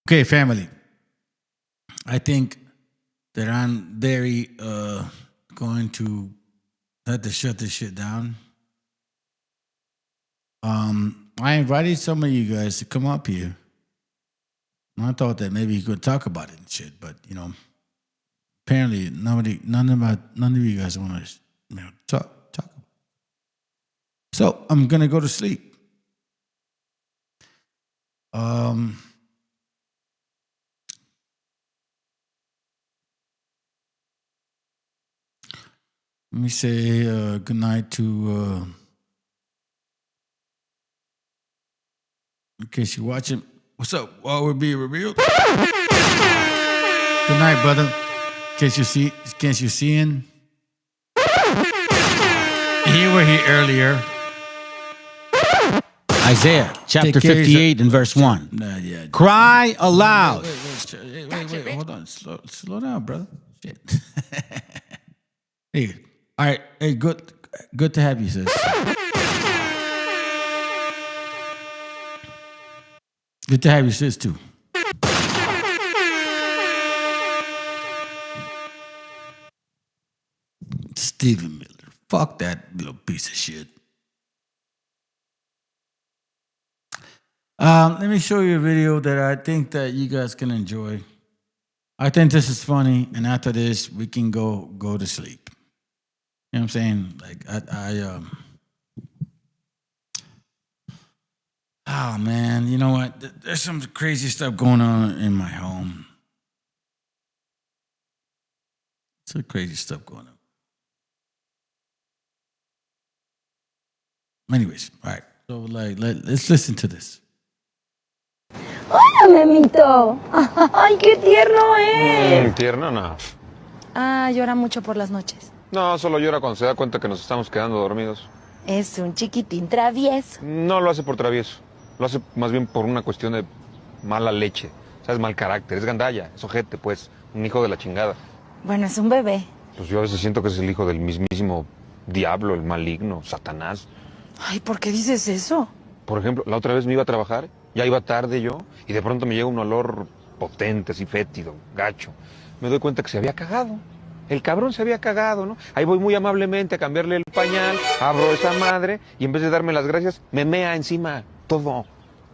Okay, family. I think that I'm very going to have to shut this shit down. I invited some of you guys to come up here. And I thought that maybe you could talk about it and shit, but you know, apparently none of you guys want to talk. So I'm gonna go to sleep. Let me say good night to, in case you're watching, what's up? While we're being revealed. Good night, brother. In case you're seeing. You were here earlier. Isaiah chapter 58 and verse 1. Cry aloud. Wait, hold on. Slow down, brother. Shit. Hey, all right. Hey, good. Good to have you, sis. Good to have you, sis, too. Stephen Miller. Fuck that little piece of shit. Let me show you a video that I think that you guys can enjoy. I think this is funny, and after this, we can go to sleep. You know what I'm saying? Like, oh, man, you know what? There's some crazy stuff going on in my home. Some crazy stuff going on. Anyways, all right. So, like, let's listen to this. ¡Hola, Memito! ¡Ay, qué tierno es! Tierno no. Ah, llora mucho por las noches. No, solo llora cuando se da cuenta que nos estamos quedando dormidos. Es un chiquitín travieso. No lo hace por travieso. Lo hace más bien por una cuestión de mala leche. O sea, es mal carácter, es gandalla, es ojete, pues. Un hijo de la chingada. Bueno, es un bebé. Pues yo a veces siento que es el hijo del mismísimo diablo, el maligno, Satanás. Ay, ¿por qué dices eso? Por ejemplo, la otra vez me iba a trabajar, ya iba tarde yo, y de pronto me llega un olor potente, así fétido, gacho. Me doy cuenta que se había cagado. El cabrón se había cagado, ¿no? Ahí voy muy amablemente a cambiarle el pañal, abro esa madre, y en vez de darme las gracias, me mea encima todo.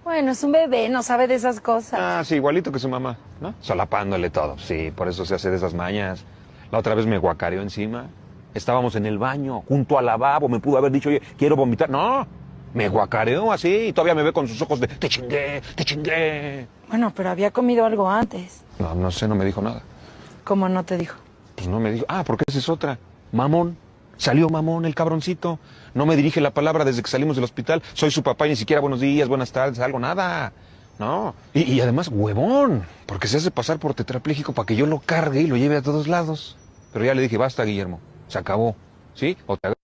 Bueno, es un bebé, no sabe de esas cosas. Ah, sí, igualito que su mamá, ¿no? Solapándole todo. Sí, por eso se hace de esas mañas. La otra vez me guacareó encima. Estábamos en el baño, junto al lavabo. Me pudo haber dicho, oye, quiero vomitar. No, me guacareó así y todavía me ve con sus ojos de te chingué, te chingué. Bueno, pero había comido algo antes. No sé, no me dijo nada. ¿Cómo no te dijo? Pues no me dijo. Ah, porque esa es otra. Mamón. Salió mamón el cabroncito. No me dirige la palabra desde que salimos del hospital. Soy su papá y ni siquiera buenos días, buenas tardes, algo, nada. No. Y además, huevón. Porque se hace pasar por tetrapléjico para que yo lo cargue y lo lleve a todos lados. Pero ya le dije, basta, Guillermo. Se acabó. ¿Sí? O te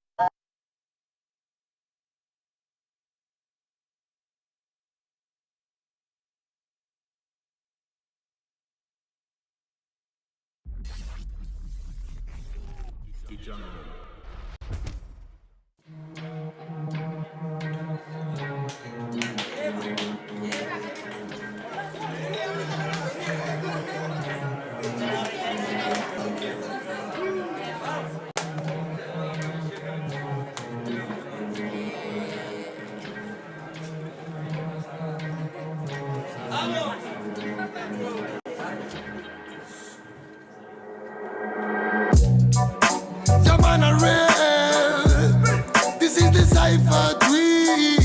This is the cipher tweet.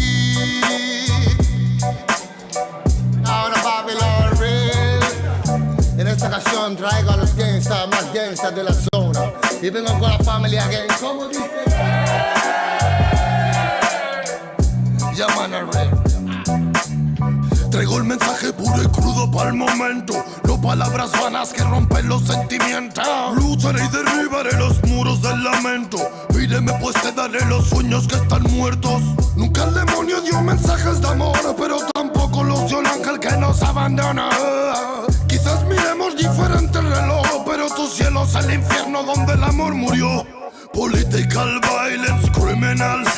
Ahora Babylon real. En esta ocasión traigo a los gangsters más gangsters de la zona. Y vengo con la familia gang. ¿Cómo dice? Llaman a real. Traigo el mensaje puro y crudo para el momento. No palabras vanas que rompen los sentimientos. Lucharé y derribaré los muros del lamento. Pídeme pues te daré los sueños que están muertos. Nunca el demonio dio mensajes de amor, pero tampoco los dio el ángel que nos abandona. Quizás miremos diferente el reloj, pero tu cielo es el infierno donde el amor murió. Political violence, criminals.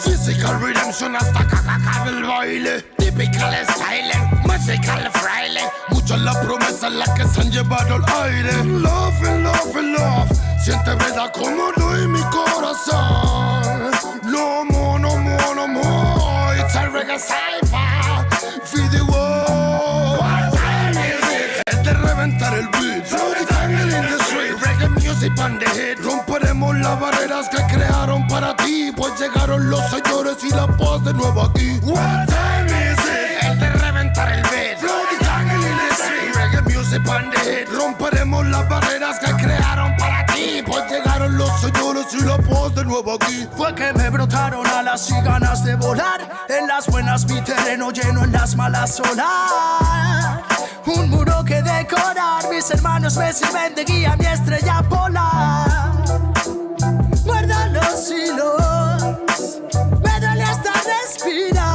Physical redemption hasta que acabe el baile. Typical style, musical fraile. Mucha es la promesa en la que se han llevado el aire. Love and love and love. Siente verdad como doy mi corazón. No more, no more, no more. It's a reggae cipher. Feed the world. What time is it? Es de reventar el beat. Throw the tangle in the street. Reggae music on the hit. Romperemos las barreras que crearon para ti. Pues llegaron los señores y la paz de nuevo aquí. What time is it? Es de reventar el beat. Throw the tangle in the street. Reggae music on the hit. Romperemos las barreras que crearon para ti. Pues llegaron los señores y la paz de nuevo aquí. Fue que me brotaron alas y ganas de volar. En las buenas mi terreno lleno, en las malas solar. Un muro que decorar. Mis hermanos me sirven de guía, mi estrella polar. Guarda los hilos. Me duele hasta respirar.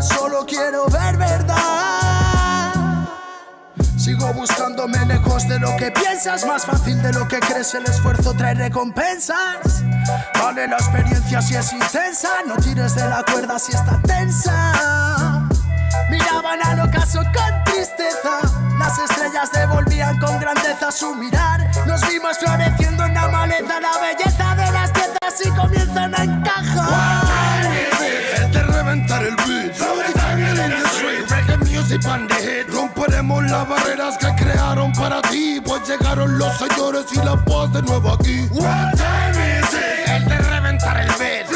Solo quiero ver verdad. Sigo buscándome lejos de lo que piensas, más fácil de lo que crees, el esfuerzo trae recompensas. Vale la experiencia si es intensa, no tires de la cuerda si está tensa. Miraban al ocaso con tristeza, las estrellas devolvían con grandeza su mirar. Nos vimos floreciendo en la maleza, la belleza de las piezas y comienzan a encajar. Es de reventar el beat, reggae music and the hit. Romperemos las barreras que crearon para ti, pues llegaron los señores y la paz de nuevo aquí. What time is it? Es de reventar el beat,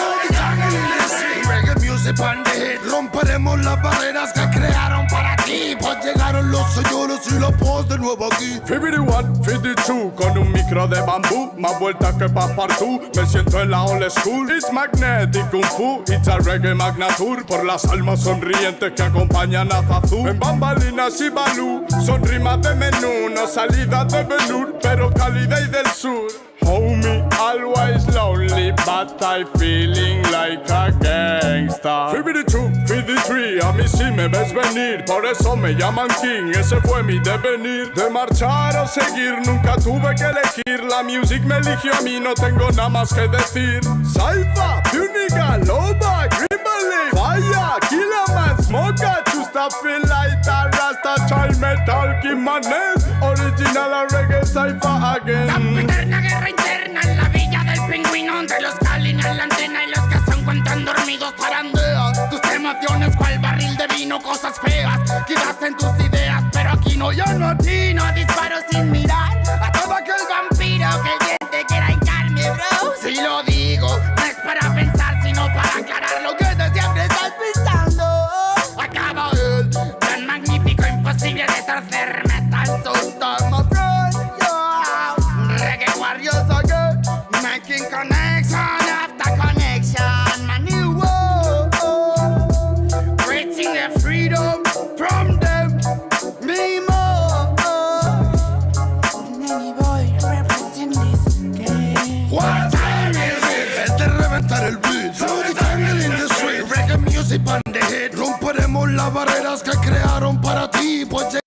reggae music and the hit. Romperemos las barreras que crearon para ti, pues llegaron los señores y la paz de nuevo aquí. 51, 52, con un micro de bambú, más vueltas que Passepartout. Me siento en la old school, it's magnetic kung fu, it's a reggae magnatur. Por las almas sonrientes que acompañan a Zazú. En bambalinas y balú, son rimas de menú, no salidas de velour, pero calidad y del sur. Homie, always lonely, but I feeling like a gangsta. 52, 53, a mí sí me ves venir, por eso me llaman King, ese fue mi devenir. De marchar o seguir, nunca tuve que elegir, la music me eligió a mí, no tengo nada más que decir. Saifa, Puniga, Loba, Grimble, Fire, Killaman, Smoker, Chusta, Feel Light, Rasta, Child Metal, Kimanes, Original a Reggae, Saifa again. Interna en la villa del pingüino, de los calines en la antena y los que se encuentran dormidos zarandean tus emociones cual barril de vino, cosas feas quedas en tus ideas, pero aquí no, yo no atino, disparo sin mirar a todo aquel vampiro que bien te quiera hincarme, bro. Si lo digo, no es para pensar, sino para aclarar lo que tú siempre estás pensando. Acaba el tan magnífico, imposible de torcer metal, soltamos making connection after connection, my new world, creating the freedom from them, me more. Nanny boy, represent this game. What time is it? Es de reventar el beat, jungle in the street, reggae music and the hit. Romperemos las barreras que crearon para ti, pues